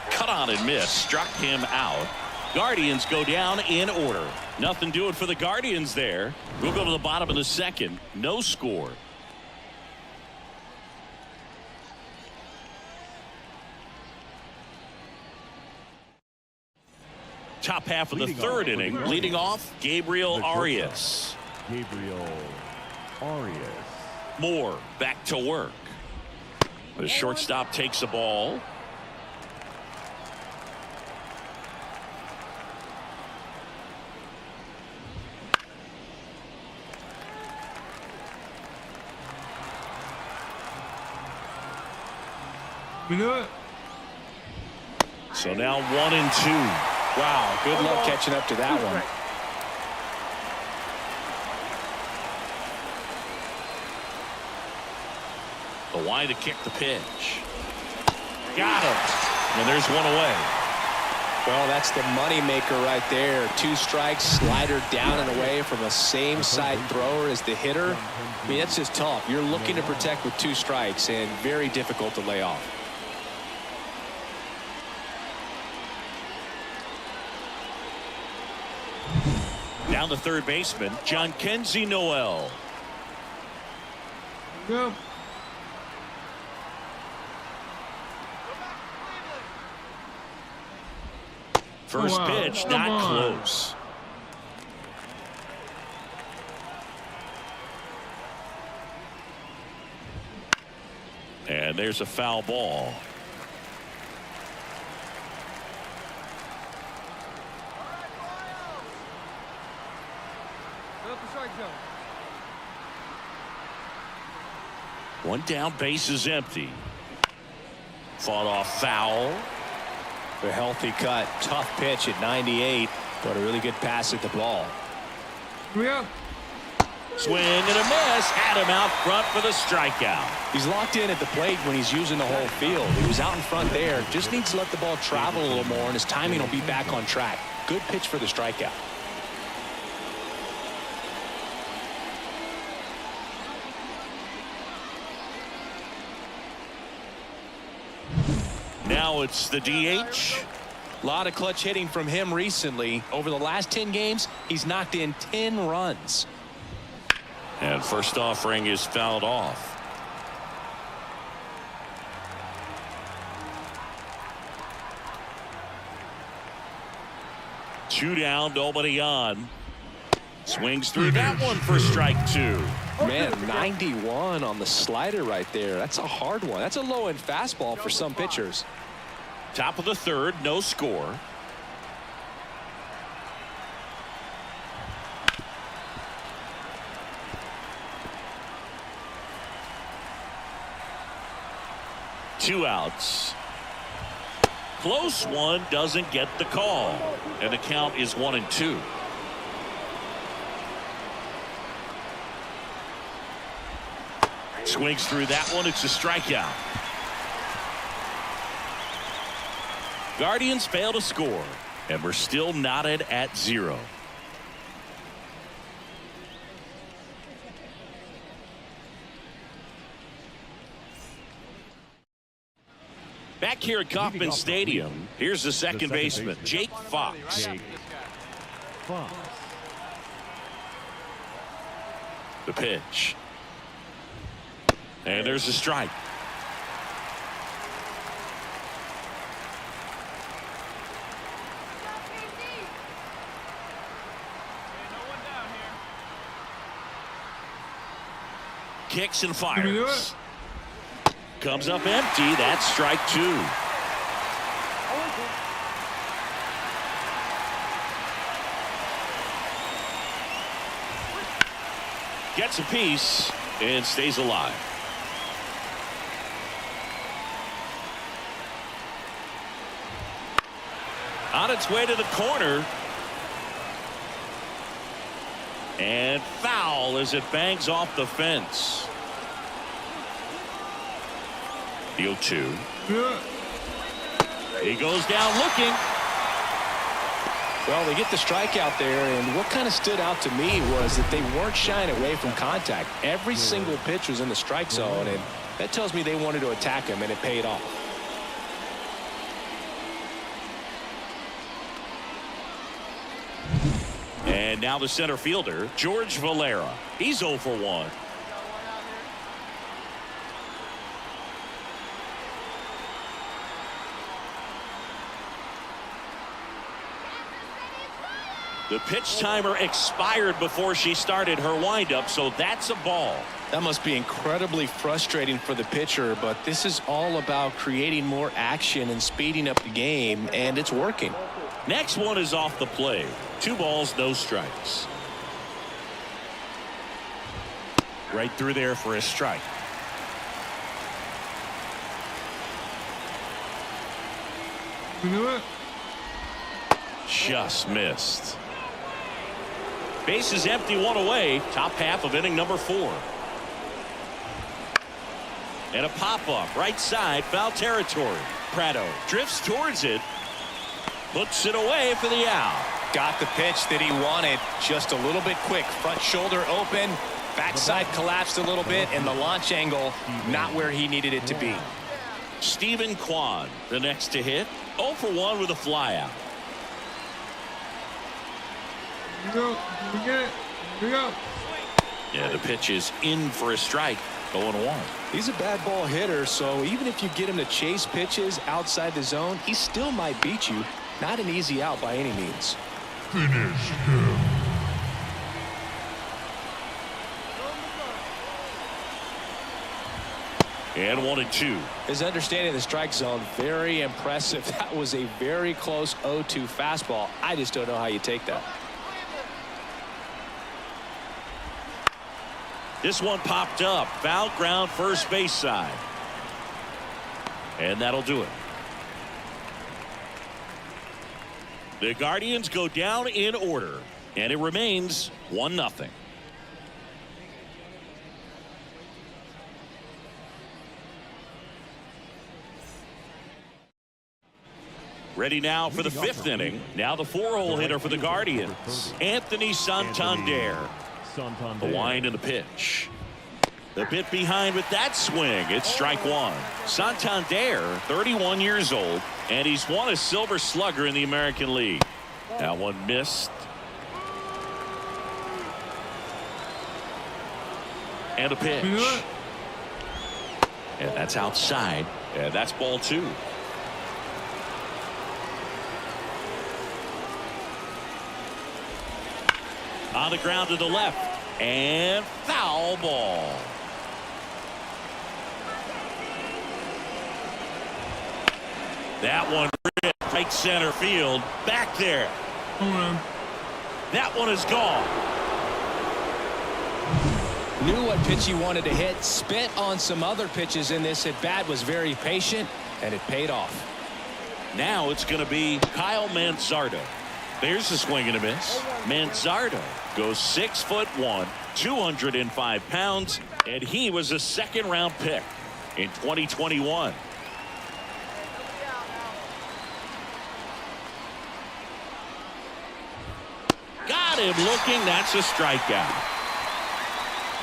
B: Cut on and miss, struck him out. Guardians go down in order. Nothing doing for the Guardians there. We'll go to the bottom of the second. No score. Top half of the third inning. Leading off, Gabriel Arias.
D: Gabriel Arias.
B: Moore back to work. The shortstop takes a ball. So now 1-2.
C: Wow, good luck catching up to that one.
B: The line to kick the pitch. Got him. And there's one away.
C: Well, that's the money maker right there. 2 strikes, slider down and away from a same side thrower as the hitter. I mean, that's just tough. You're looking to protect with 2 strikes and very difficult to lay off.
B: Down the third baseman, John Kenzie Noel.
A: Go.
B: First
A: Oh, wow.
B: pitch,
A: Come
B: not
A: on.
B: close. And there's a foul ball. One down, base is empty. Fought off foul.
C: A healthy cut, tough pitch at 98, but a really good pass at the ball.
A: Yeah.
B: Swing and a miss. Had him out front for the strikeout.
C: He's locked in at the plate when he's using the whole field. He was out in front there. Just needs to let the ball travel a little more, and his timing will be back on track. Good pitch for the strikeout.
B: Now it's the DH.
C: A lot of clutch hitting from him recently. Over the last 10 games, he's knocked in 10 runs.
B: And first offering is fouled off. Two down, nobody on. Swings through that one for strike 2.
C: Man, 91 on the slider right there. That's a hard one. That's a low-end fastball for some pitchers.
B: Top of the third, no score. Two outs. Close one, doesn't get the call. And the count is 1-2. Swings through that one. It's a strikeout. Guardians fail to score, and we're still knotted at 0. Back here at Kauffman Stadium, here's the second baseman, Jake Fox.
D: Fox.
B: The pitch. And there's a strike. Kicks and fires. Comes up empty. That's strike 2. Gets a piece and stays alive. On its way to the corner. And foul as it bangs off the fence. The 0-2. He goes down looking.
C: Well, they get the strikeout there, and what kind of stood out to me was that they weren't shying away from contact. Every single pitch was in the strike zone, and that tells me they wanted to attack him, and it paid off.
B: And now the center fielder, George Valera. He's 0 for 1. The pitch timer expired before she started her windup, so that's a ball.
C: That must be incredibly frustrating for the pitcher, but this is all about creating more action and speeding up the game, and it's working.
B: Next one is off the plate. 2 balls, no strikes. Right through there for a strike.
A: You know what?
B: Just missed. Base is empty, 1 away. Top half of inning number 4. And a pop-up right side, foul territory. Prado drifts towards it. Puts it away for the out.
C: Got the pitch that he wanted, just a little bit quick. Front shoulder open, backside collapsed a little bit, and the launch angle not where he needed it to be.
B: Stephen Kwan, the next to hit. 0 for 1 with a flyout.
A: Here we go. Here we get it. Here we go.
B: Yeah, the pitch is in for a strike. 0-1.
C: He's a bad ball hitter, so even if you get him to chase pitches outside the zone, he still might beat you. Not an easy out by any means.
A: Finish him.
B: And 1-2.
C: His understanding of the strike zone, very impressive. That was a very close 0-2 fastball. I just don't know how you take that.
B: This one popped up. Foul ground, first base side. And that'll do it. The Guardians go down in order, and it remains 1-0. Ready now for the 5th inning. Now the 4-hole hitter for the Guardians, Anthony Santander. The wind and the pitch. The bit behind with that swing. It's strike 1. Santander, 31 years old, and he's won a Silver Slugger in the American League. That one missed. And a pitch. And that's outside. And that's ball 2. On the ground to the left. And foul ball. That one ripped right center field. Back there. That one is gone.
C: Knew what pitch he wanted to hit. Spit on some other pitches in this at bat. Was very patient, and it paid off.
B: Now it's going to be Kyle Manzardo. There's a swing and a miss. Manzardo goes 6'1", 205 pounds, and he was a 2nd-round pick in 2021. Got him looking. That's a strikeout.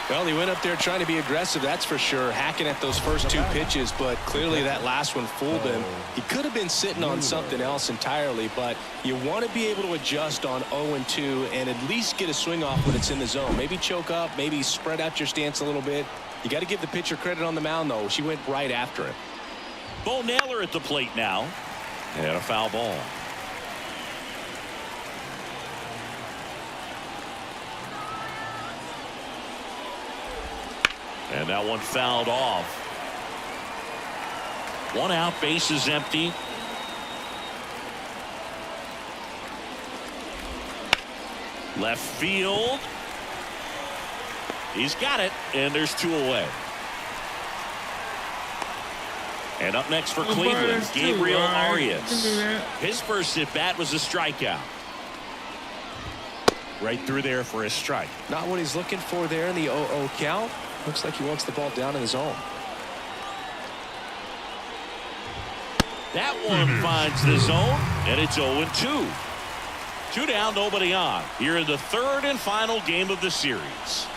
C: Well, he went up there trying to be aggressive, that's for sure, hacking at those first 2 pitches, but clearly that last one fooled him. He could have been sitting on something else entirely, but you want to be able to adjust on 0-2 and at least get a swing off when it's in the zone. Maybe choke up, maybe spread out your stance a little bit. You got to give the pitcher credit on the mound, though. She went right after him.
B: Bo Naylor at the plate now. And a foul ball. And that one fouled off. 1 out, base is empty. Left field. He's got it, and there's 2 away. And up next for Cleveland, Gabriel Arias. His first at bat was a strikeout. Right through there for a strike.
C: Not what he's looking for there in the 0-0 count. Looks like he wants the ball down in the zone.
B: That one finds the zone, and it's 0-2. 2 down, nobody on. Here in the 3rd and final game of the series.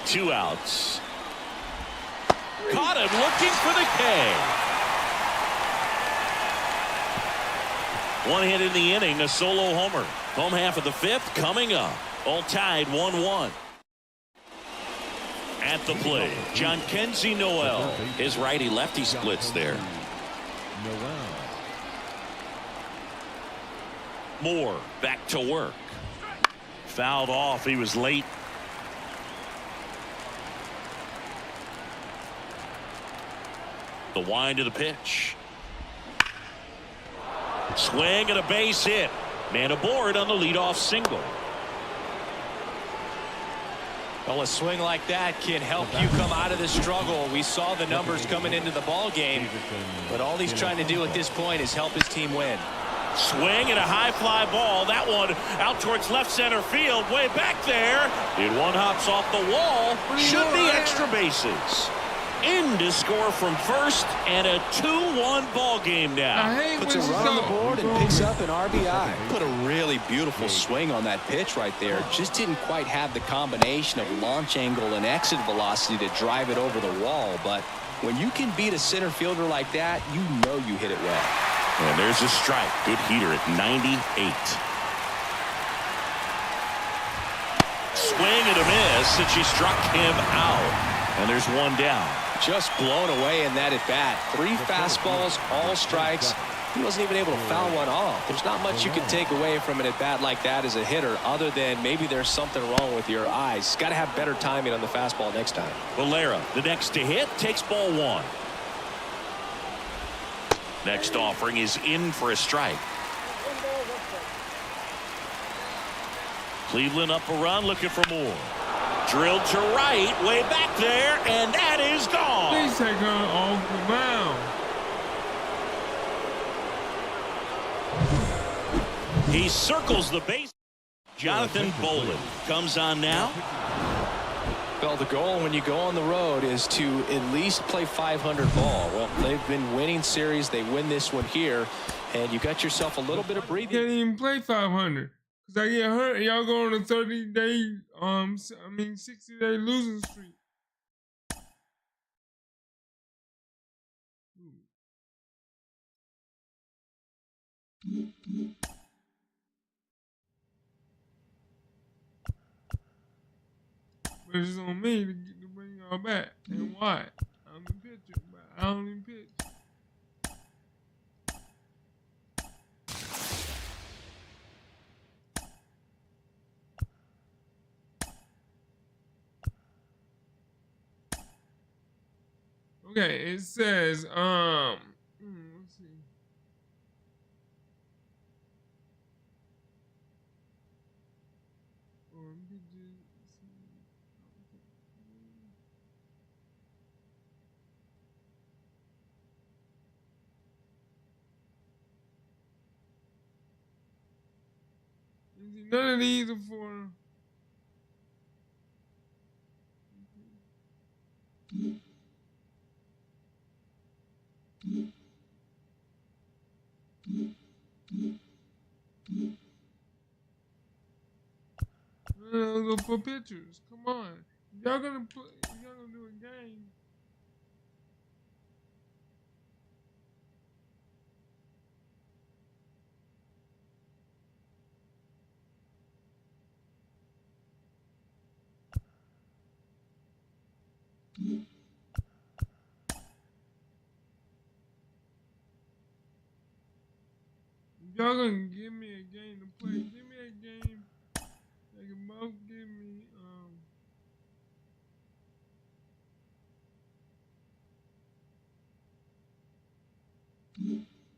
B: Two outs. Caught him looking for the K. One hit in the inning, a solo homer. Home half of the fifth coming up. All tied 1-1. At the plate, John Kenzie Noel. His righty-lefty splits there. Moore back to work. Fouled off. He was late. The wind of the pitch. Swing and a base hit. Man aboard on the leadoff single.
C: Well, a swing like that can help you come out of the struggle. We saw the numbers coming into the ball game, but all he's trying to do at this point is help his team win.
B: Swing and a high fly ball. That one out towards left center field. Way back there. It one hops off the wall. Should be extra bases. In to score from first, and a 2-1 ball game now.
C: Puts a run on the board and picks up an RBI. Put a really beautiful swing on that pitch right there. Just didn't quite have the combination of launch angle and exit velocity to drive it over the wall. But when you can beat a center fielder like that, you know you hit it well.
B: And there's a strike. Good heater at 98. Swing and a miss, and she struck him out. And there's one down.
C: Just blown away in that at bat. 3 fastballs, all strikes. He wasn't even able to foul one off. There's not much you can take away from an at bat like that as a hitter, other than maybe there's something wrong with your eyes. Got to have better timing on the fastball next time.
B: Valera, the next to hit, takes ball 1. Next offering is in for a strike. Cleveland up a run, looking for more. Drilled to right, way back there, and that is gone.
A: Please take her off the mound.
B: He circles the base. Jonathan Bolin comes on now.
C: Well, the goal when you go on the road is to at least play 500 ball. Well, they've been winning series. They win this one here, and you got yourself a little bit of breathing.
A: Can't even play 500 because I get hurt. Y'all go on a 30-day, 60-day losing streak. But it's on me to bring y'all back. And why? I'm the pitcher, but I don't even pitch. Okay, it says, let's see. None of these are for. Those are for pictures. Come on, y'all gonna do a game. Y'all gonna give me a game to play. Give me a game that can both give me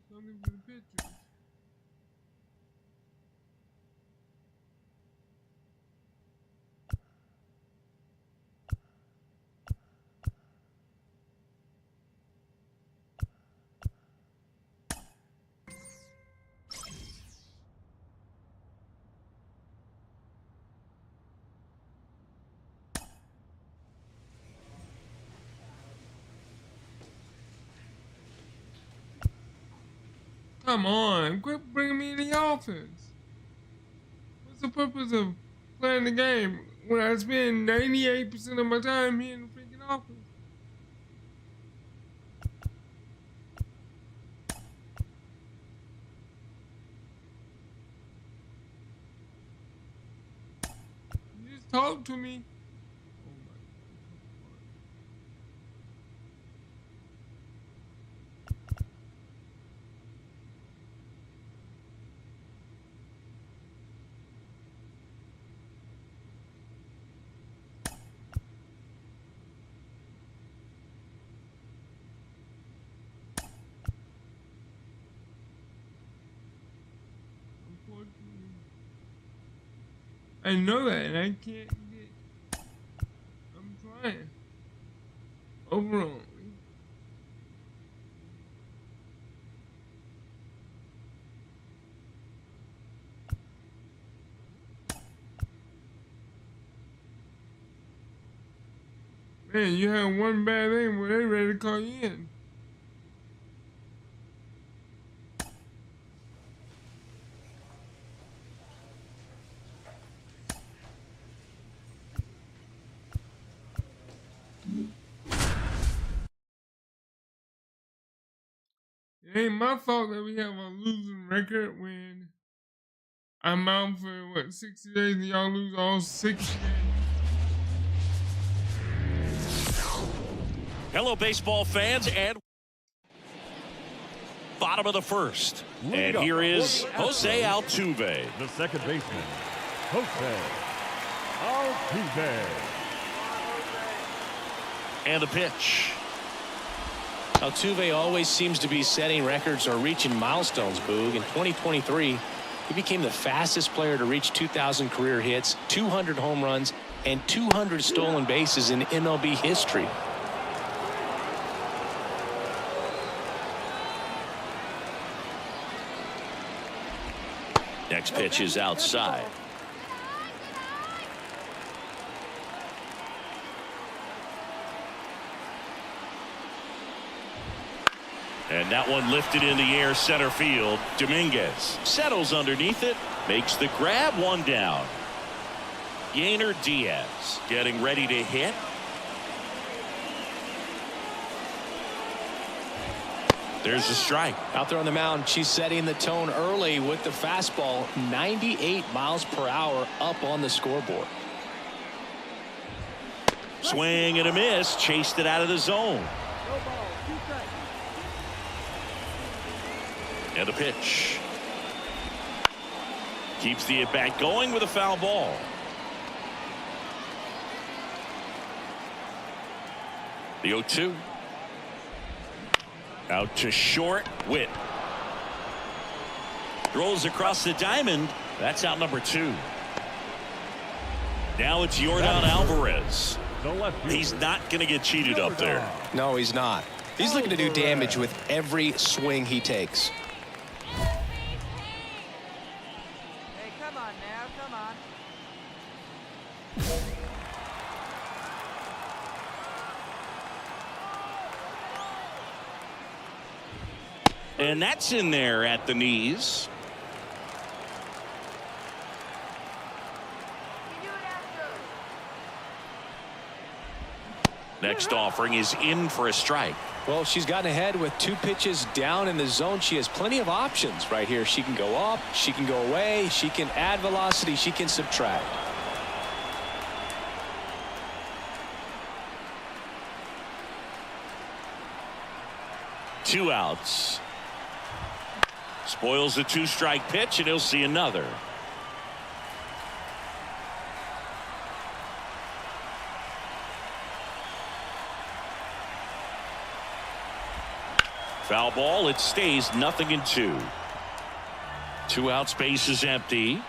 A: something for the pictures. Come on, quit bringing me in the offense. What's the purpose of playing the game when I spend 98% of my time here in the freaking offense? talk to me. I know that, and I can't get. I'm trying. Overall. Man, you have one bad thing where they ready to call you in. It ain't my fault that we have a losing record when I'm out for, what, 60 days and y'all lose all 60 games.
B: Hello, baseball fans, and bottom of the first. And here is Jose Altuve.
D: The second baseman, Jose Altuve.
B: And the pitch.
C: Altuve always seems to be setting records or reaching milestones, Boog. In 2023, he became the fastest player to reach 2,000 career hits, 200 home runs, and 200 stolen bases in MLB history.
B: Next pitch is outside. And that one lifted in the air center field. Dominguez settles underneath it, makes the grab, one down. Yainer Diaz getting ready to hit. There's a strike.
C: Out there on the mound, she's setting the tone early with the fastball, 98 miles per hour up on the scoreboard.
B: Swing and a miss, chased it out of the zone. And a pitch. Keeps the at-bat going with a foul ball. The 0-2. Out to short. Witt. Throws across the diamond. That's out number 2. Now it's Yordan Alvarez. He's not going to get cheated up there.
C: No, he's not. He's looking to do damage with every swing he takes.
B: And that's in there at the knees. Next offering is in for a strike.
C: Well, she's gotten ahead with 2 pitches down in the zone. She has plenty of options right here. She can go up, she can go away, she can add velocity, she can subtract.
B: Two outs. Spoils the 2-strike pitch, and he'll see another. Foul ball. It stays 0-2. 2 outs, base is empty.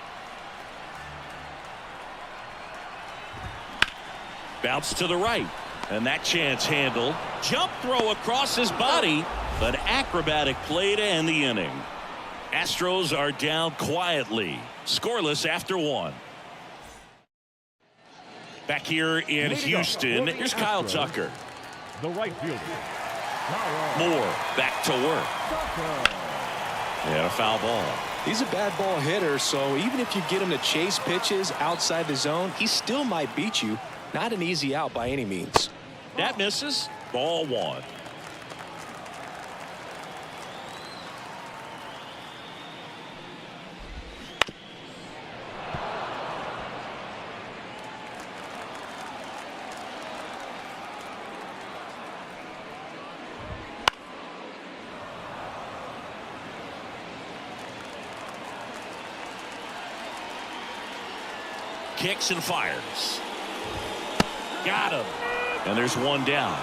B: Bounce to the right, and that chance handled. Jump throw across his body. An acrobatic play to end the inning. Astros are down quietly, scoreless after 1. Back here in Houston, here's Kyle Tucker.
D: The right fielder.
B: Moore back to work. And a foul ball.
C: He's a bad ball hitter, so even if you get him to chase pitches outside the zone, he still might beat you. Not an easy out by any means.
B: That misses. Ball 1. kicks and fires. Got him. And there's one down.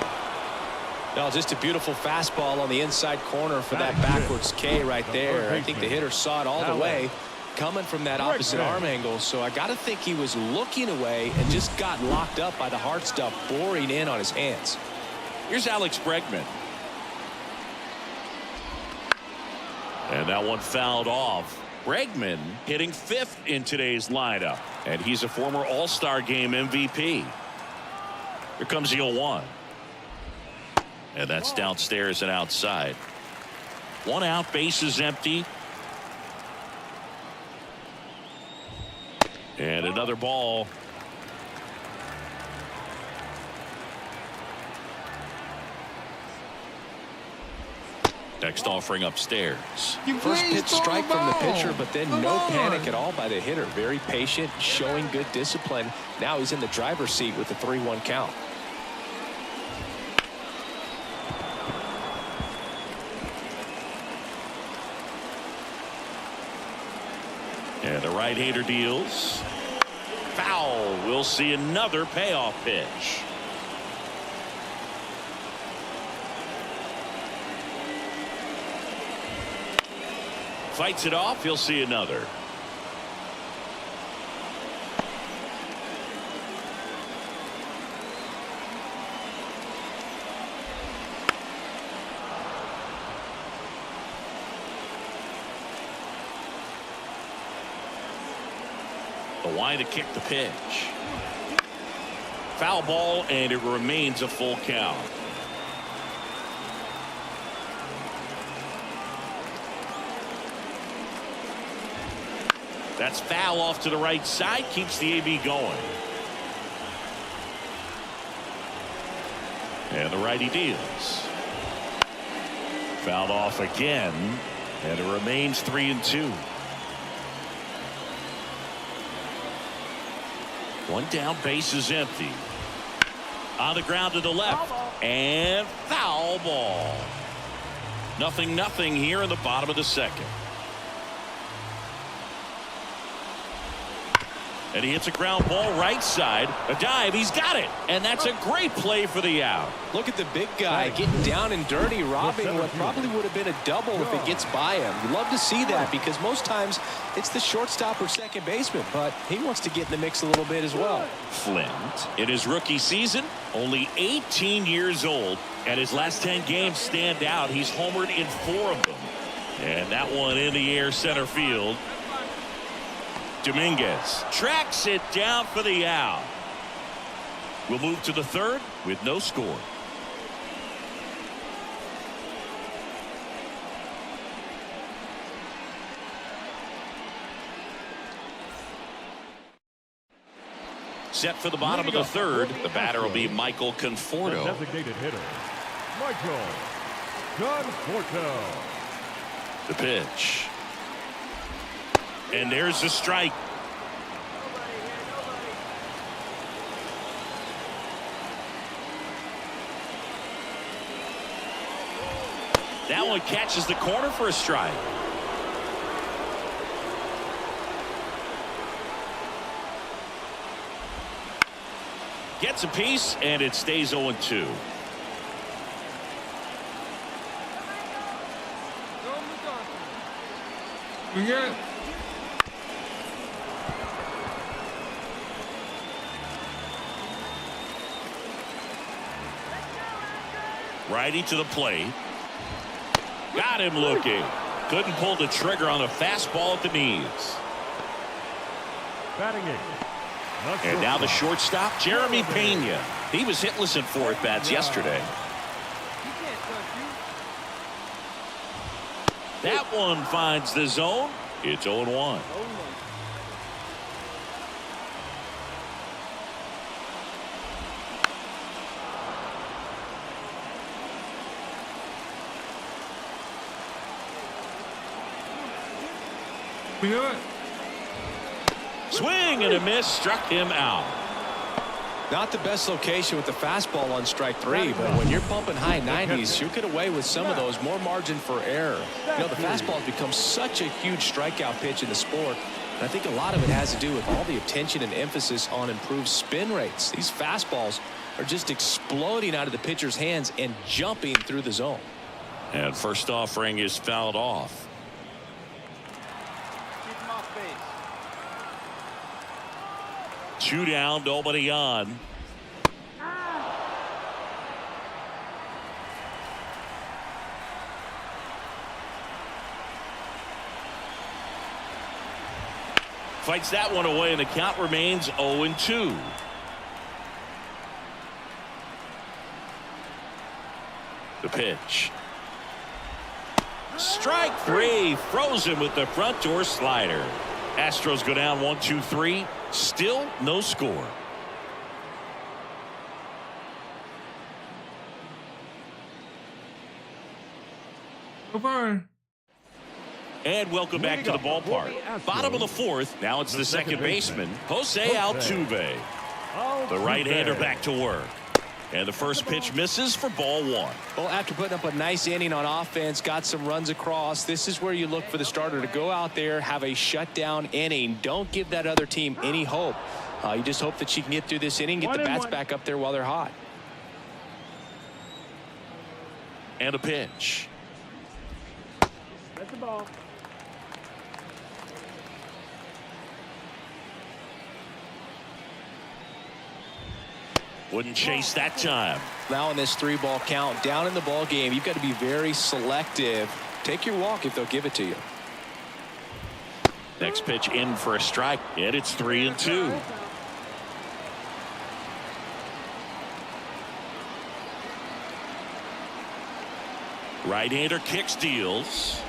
C: No, just a beautiful fastball on the inside corner for that backwards K right there. I think the hitter saw it all the way coming from that opposite arm angle. So I got to think he was looking away and just got locked up by the hard stuff boring in on his hands.
B: Here's Alex Bregman. And that one fouled off. Bregman hitting 5th in today's lineup. And he's a former All-Star Game MVP. Here comes the 0-1. And that's downstairs and outside. 1 out, bases empty. And another ball. Next offering upstairs.
C: First pitch strike from the pitcher, but then no panic at all by the hitter. Very patient, showing good discipline. Now he's in the driver's seat with the 3-1 count.
B: And the right-hander deals. Foul. We'll see another payoff pitch. Fights it off. He'll see another. The line to kick the pitch. Foul ball, and it remains a full count. That's foul off to the right side. Keeps the AB going. And the righty deals. Fouled off again. And it remains 3-2. 1 down, base is empty. On the ground to the left. And foul ball. 0-0 here in the bottom of the 2nd. And he hits a ground ball right side. A dive. He's got it. And that's a great play for the out.
C: Look at the big guy getting down and dirty, robbing what probably would have been a double if it gets by him. You love to see that because most times it's the shortstop or second baseman, but he wants to get in the mix a little bit as well.
B: Flint, in his rookie season, only 18 years old, and his last 10 games stand out. He's homered in 4 of them. And that one in the air center field. Dominguez tracks it down for the out. We'll move to the 3rd with no score. Set for the bottom of the 3rd. The batter will be Michael Conforto.
D: Designated hitter, Michael Conforto.
B: The pitch. And there's the strike. That one catches the corner for a strike. Gets a piece, and it stays 0-2.
A: We got
B: righty to the plate. Got him looking. Couldn't pull the trigger on a fastball at the knees.
D: Batting 8.
B: And now the shortstop, Jeremy Pena. He was hitless in 4 at-bats yesterday. That one finds the zone. It's 0-1. Swing and a miss, struck him out.
C: Not the best location with the fastball on strike 3, but when you're pumping high 90s, you'll get away with some of those. More margin for error. You know, the fastball has become such a huge strikeout pitch in the sport. I think a lot of it has to do with all the attention and emphasis on improved spin rates. These fastballs are just exploding out of the pitcher's hands and jumping through the zone.
B: And first offering is fouled off.
E: Keep him off base.
B: 2 down, nobody on. Fights that one away, and the count remains 0-2. The pitch. Strike 3. Frozen with the front door slider. Astros go down 1-2-3. Still no score.
A: So far.
B: And welcome back to the ballpark. Bottom of the 4th. Now it's the second baseman, Jose Altuve. The right-hander back to work. And the first pitch misses for ball 1.
C: Well, after putting up a nice inning on offense, got some runs across, this is where you look for the starter to go out there, have a shutdown inning. Don't give that other team any hope. You just hope that she can get through this inning, get the bats back up there while they're hot.
B: And a pitch.
E: That's the ball.
B: Wouldn't chase that time.
C: Now in this 3-ball count, down in the ball game, you've got to be very selective. Take your walk if they'll give it to you.
B: Next pitch in for a strike, and it's 3-2. Right-hander kicks, deals.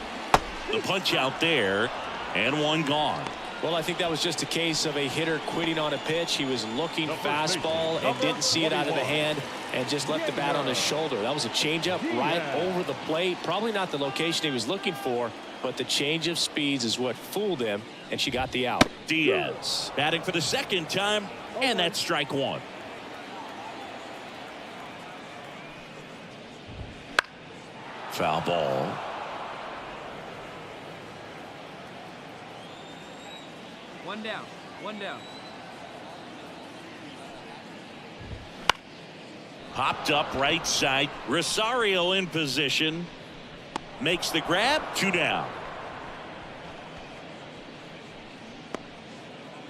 B: The punch out there, and one gone.
C: Well, I think that was just a case of a hitter quitting on a pitch. He was looking fastball and didn't see it out of the hand and just left the bat on his shoulder. That was a changeup right over the plate. Probably not the location he was looking for, but the change of speeds is what fooled him, and she got the out.
B: Diaz batting for the second time, and that's strike 1. Foul ball.
E: One down. One down.
B: Popped up right side. Rosario in position. Makes the grab. 2 down.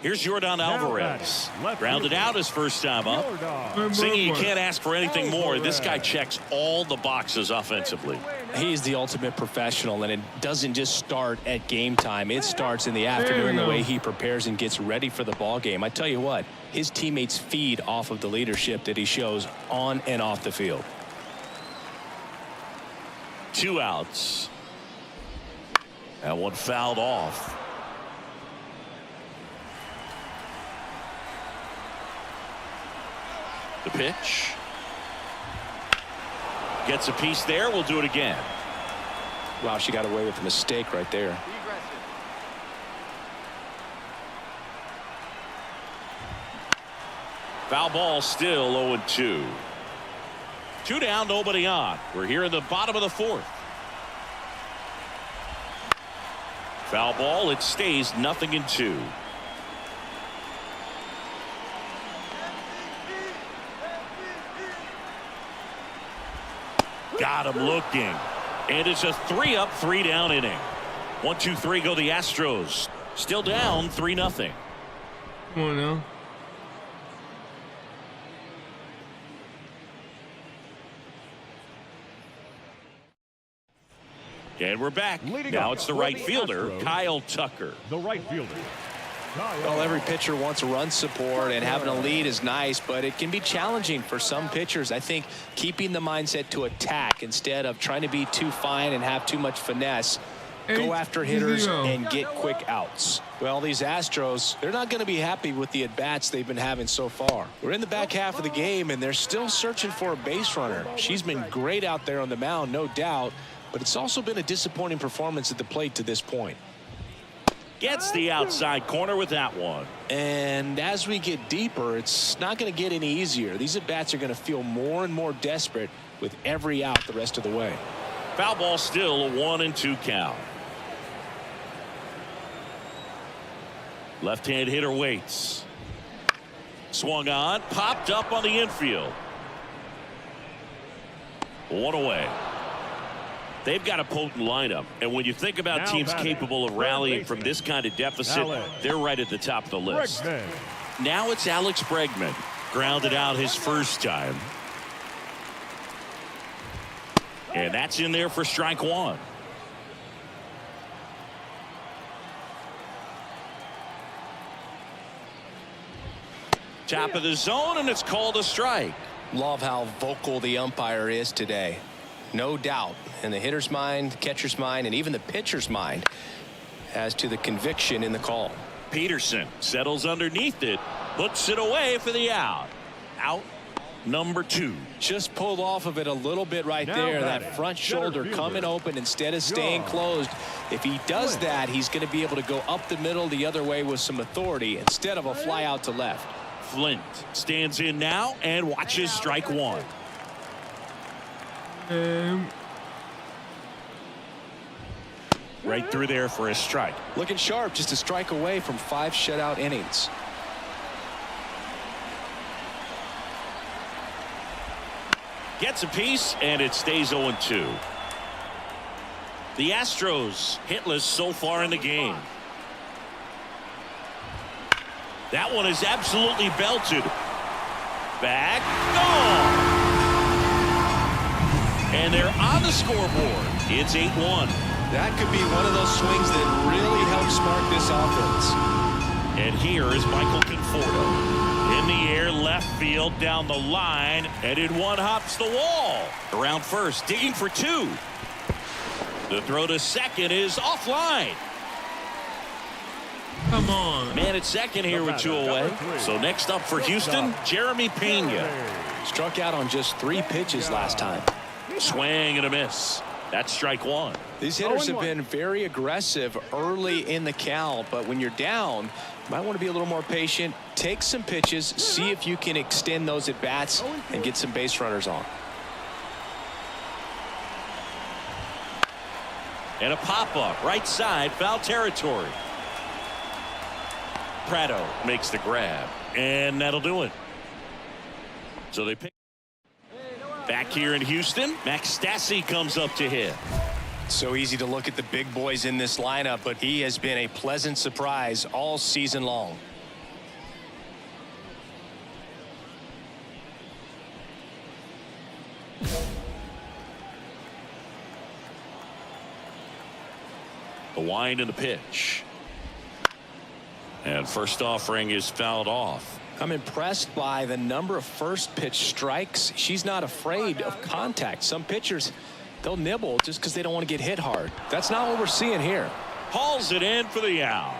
B: Here's Yordan Alvarez. Grounded out his first time up. Singing, you can't ask for anything more. This guy checks all the boxes offensively.
C: He's the ultimate professional, and it doesn't just start at game time. It starts in the afternoon, the way he prepares and gets ready for the ball game. I tell you what, his teammates feed off of the leadership that he shows on and off the field.
B: 2 outs. That one fouled off. The pitch. Gets a piece there. We'll do it again.
C: Wow, she got away with a mistake right there.
E: Be aggressive.
B: Foul ball, still 0-2. 2 down, nobody on. We're here in the bottom of the 4th. Foul ball. It stays 0-2. Got him looking. And it's a 3-up, 3-down inning. 1-2-3 go the Astros. Still down 3-0.
A: Come on now.
B: And we're back. Now it's the right fielder, Kyle Tucker.
D: The right fielder.
C: Well, every pitcher wants run support, and having a lead is nice, but it can be challenging for some pitchers. I think keeping the mindset to attack instead of trying to be too fine and have too much finesse. Go after hitters and get quick outs. Well, these Astros, they're not going to be happy with the at-bats they've been having so far. We're in the back half of the game, and they're still searching for a base runner. She's been great out there on the mound, no doubt, but it's also been a disappointing performance at the plate to this point.
B: Gets the outside corner with that one.
C: And as we get deeper, it's not going to get any easier. These at-bats are going to feel more and more desperate with every out the rest of the way.
B: Foul ball, still a 1-2 count. Left-hand hitter waits. Swung on, popped up on the infield. One away. They've got a potent lineup, and when you think about
D: Now
B: teams
D: batting,
B: capable of rallying from this kind of deficit,
D: Alex
B: they're right at the top of the list.
D: Bregman.
B: Now it's Alex Bregman, grounded out his first time. And that's in there for strike one. Top of the zone, and it's called a strike.
C: Love how vocal the umpire is today. No doubt in the hitter's mind, catcher's mind, and even the pitcher's mind as to the conviction in the call.
B: Peterson settles underneath it, puts it away for the out. Out number 2.
C: Just pulled off of it a little bit right
D: Now
C: there.
D: batting,
C: That front
D: center
C: shoulder
D: fielder,
C: coming open instead of staying
D: Shaw.
C: closed. If he does that, he's going to be able to go up the middle the other way with some authority instead of a fly out to left.
B: Flint stands in now and watches strike one. Right through there for a strike.
C: Looking sharp, just a strike away from 5 shutout innings.
B: Gets a piece, and it stays 0-2. The Astros hitless so far in the game. That one is absolutely belted. Back, gone. And they're on the scoreboard. It's 8-1.
C: That could be one of those swings that really helps spark this offense.
B: And here is Michael Conforto. In the air, left field, down the line, and in one hops the wall. Around first, digging for 2. The throw to second is offline.
A: Come on.
B: Man at second here with 2 away. So next up for Houston, Jeremy Pena.
C: Struck out on just 3 pitches last time.
B: Swing and a miss. That's strike one.
C: These hitters have been very aggressive early in the count, but when you're down, you might want to be a little more patient. Take some pitches, see if you can extend those at bats and get some base runners on.
B: And a pop-up right side, foul territory. Prado makes the grab, and that'll do it. So they pick. Back here in Houston, Max Stassi comes up to hit.
C: So easy to look at the big boys in this lineup, but he has been a pleasant surprise all season long.
B: The wind and the pitch. And first offering is fouled off.
C: I'm impressed by the number of first pitch strikes. She's not afraid of contact. Some pitchers, they'll nibble just because they don't want to get hit hard. That's not what we're seeing here.
B: Hauls it in for the out.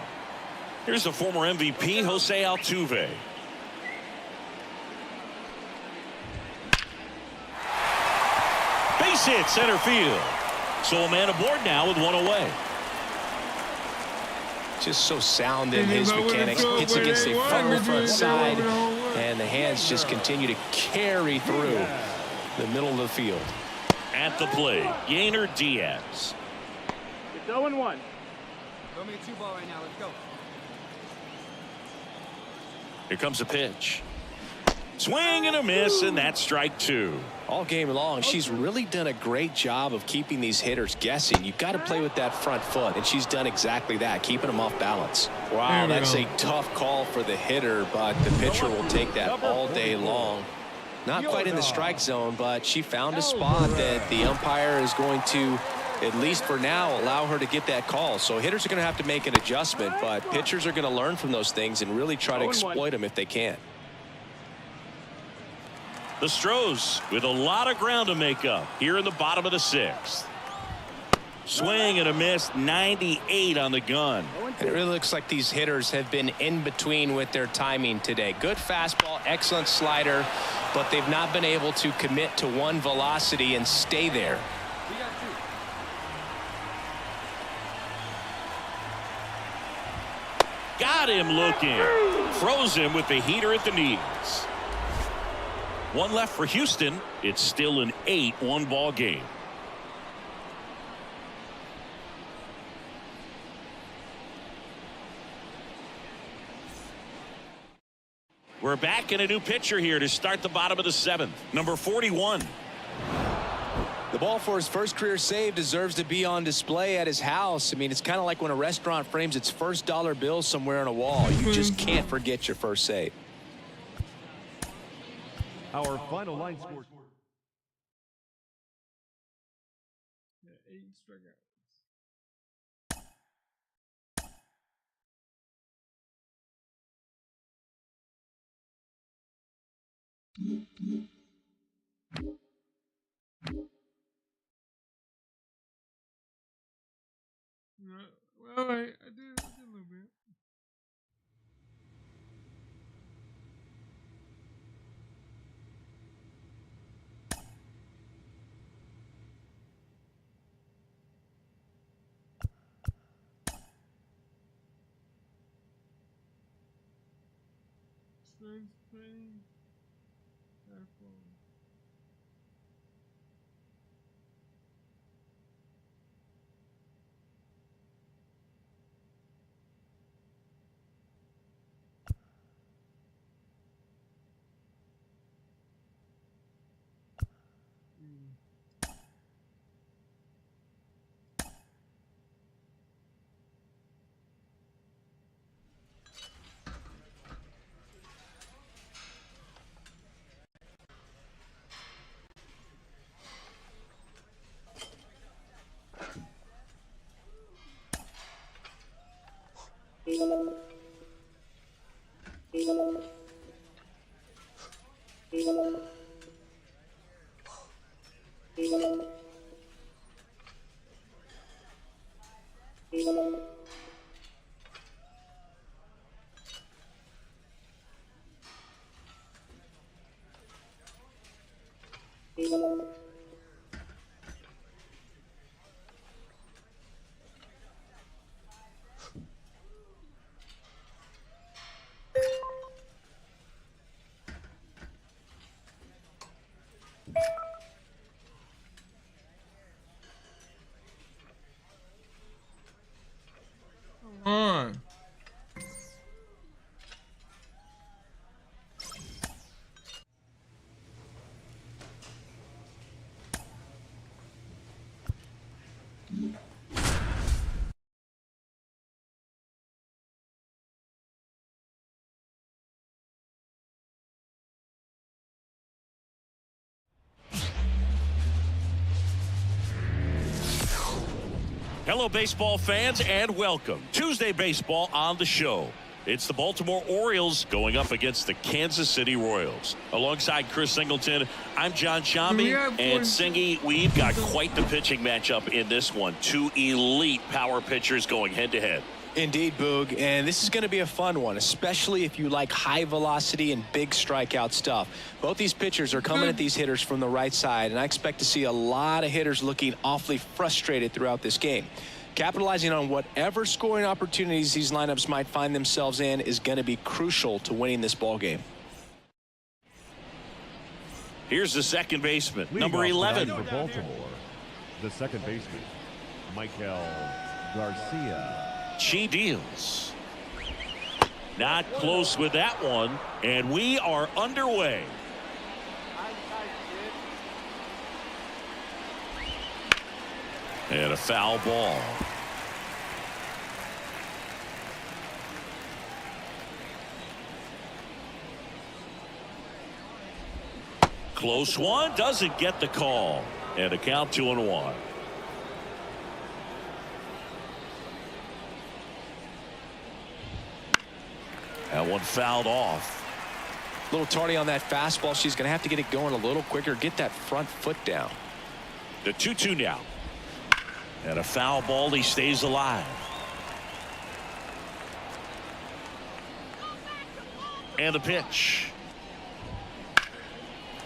B: Here's the former MVP, Jose Altuve. Base hit center field. So a man aboard now with 1 away.
C: Just so sound in his mechanics. Hits against a front side, and the hands just continue to carry through the middle of the field.
B: At the plate, Yainer Diaz.
E: It's 0-1. Throw me a 2-ball right now. Let's go.
B: Here comes a pitch. Swing and a miss, and that's strike 2.
C: All game long, she's really done a great job of keeping these hitters guessing. You've got to play with that front foot, and she's done exactly that, keeping them off balance. Wow, that's a tough call for the hitter, but the pitcher will take that all day long. Not quite in the strike zone, but she found a spot that the umpire is going to, at least for now, allow her to get that call. So hitters are going to have to make an adjustment, but pitchers are going to learn from those things and really try to exploit them if they can.
B: The Stros with a lot of ground to make up here in the bottom of the 6th. Swing and a miss, 98 on the gun.
C: And it really looks like these hitters have been in between with their timing today. Good fastball, excellent slider, but they've not been able to commit to one velocity and stay there.
B: Got him looking. Froze him with the heater at the knees. 1 left for Houston. It's still an 8-1 ball game. We're back in a new pitcher here to start the bottom of the 7th. Number 41.
C: The ball for his first career save deserves to be on display at his house. I mean, it's kind of like when a restaurant frames its first dollar bill somewhere on a wall. You just can't forget your first save.
D: Our final line score.
A: 8 strikeouts. Well, I did a little bit. Strength training. Come on.
B: Hello, baseball fans, and welcome. Tuesday Baseball on the show. It's the Baltimore Orioles going up against the Kansas City Royals. Alongside Chris Singleton, I'm John Shambi, and Singy, we've got quite the pitching matchup in this one. 2 elite power pitchers going head-to-head.
C: Indeed, Boog, and this is going to be a fun one, especially if you like high velocity and big strikeout stuff. Both these pitchers are coming at these hitters from the right side, and I expect to see a lot of hitters looking awfully frustrated throughout this game. Capitalizing on whatever scoring opportunities these lineups might find themselves in is going to be crucial to winning this ball game.
B: Here's the second baseman,
D: Lead
B: number 11.
D: For Baltimore, the second baseman, Michael Garcia.
B: She deals. Not close with that one, and we are underway. And a foul ball. Close one, doesn't get the call, and a count 2-1. That one fouled off.
C: A little tardy on that fastball. She's going to have to get it going a little quicker, get that front foot down.
B: The 2-2 now. And a foul ball. He stays alive. And the pitch.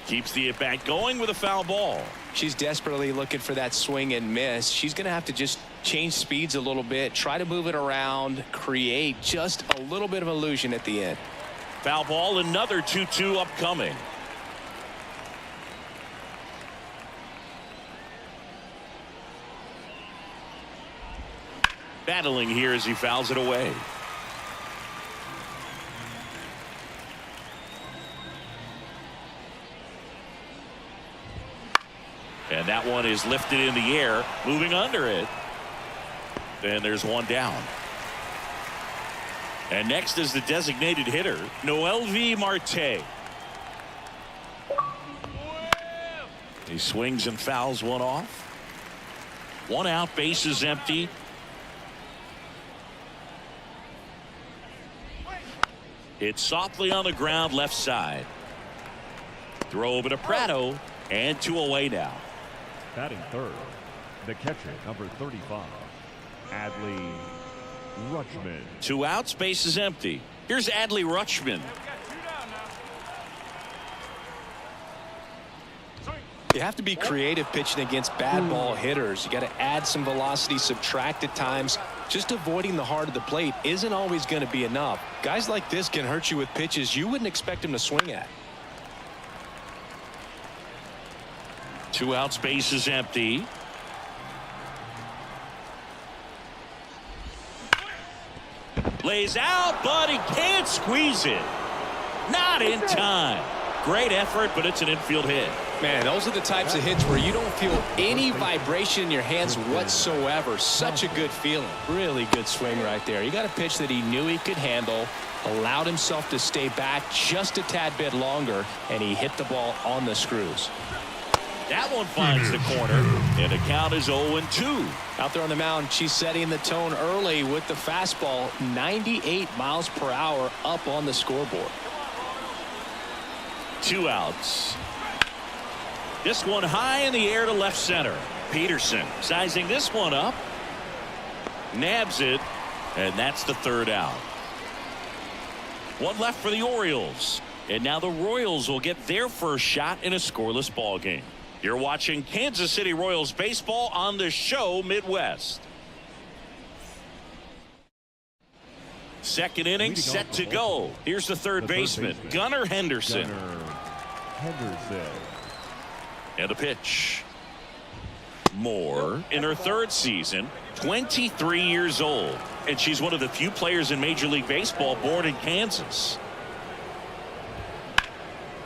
B: Keeps the at-bat going with a foul ball.
C: She's desperately looking for that swing and miss. She's going to have to just change speeds a little bit, try to move it around, create just a little bit of illusion at the end.
B: Foul ball, another 2-2 upcoming. Battling here as he fouls it away. And that one is lifted in the air, moving under it. And there's one down. And next is the designated hitter, Noelvi Marte. He swings and fouls one off. One out, bases empty. It's softly on the ground, left side. Throw over to Prado, and 2 away now.
D: Batting third, the catcher, number 35, Adley Rutschman.
B: 2 outs, base is empty. Here's Adley Rutschman.
C: You have to be creative pitching against bad ball hitters. You got to add some velocity, subtract at times. Just avoiding the heart of the plate isn't always going to be enough. Guys like this can hurt you with pitches you wouldn't expect them to swing at.
B: 2 outs, base is empty. Lays out, but he can't squeeze it. Not in time. Great effort, but it's an infield hit.
C: Man, those are the types of hits where you don't feel any vibration in your hands whatsoever. Such a good feeling. Really good swing right there. You got a pitch that he knew he could handle, allowed himself to stay back just a tad bit longer, and he hit the ball on the screws.
B: That one finds the corner, and the count is 0-2.
C: Out there on the mound, she's setting the tone early with the fastball, 98 miles per hour up on the scoreboard.
B: 2 outs. This one high in the air to left center. Peterson sizing this one up. Nabs it, and that's the 3rd out. 1 left for the Orioles. And now the Royals will get their first shot in a scoreless ball game. You're watching Kansas City Royals baseball on the show Midwest. Second inning set to go. Here's the third baseman, Gunnar Henderson. And the pitch. Moore in her 3rd season, 23 years old, and she's one of the few players in Major League Baseball born in Kansas.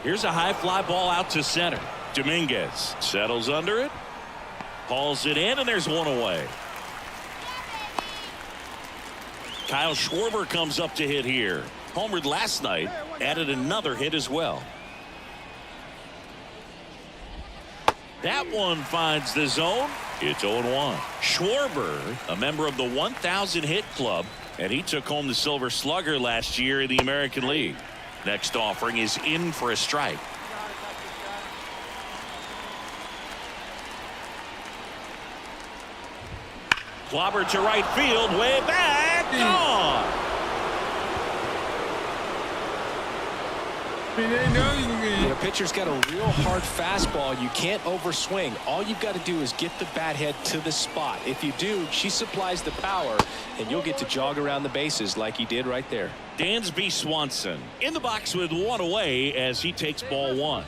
B: Here's a high fly ball out to center. Dominguez settles under it, hauls it in, and there's one away. Kyle Schwarber comes up to hit here. Homered last night, added another hit as well. That one finds the zone. It's 0-1. Schwarber, a member of the 1,000 hit club, and he took home the Silver Slugger last year in the American League. Next offering is in for a strike. Clobber to right field, way back, gone.
A: They know you can get
C: The pitcher's got a real hard fastball. You can't overswing. All you've got to do is get the bat head to the spot. If you do, she supplies the power, and you'll get to jog around the bases like he did right there.
B: Dansby Swanson in the box with one away as he takes ball 1.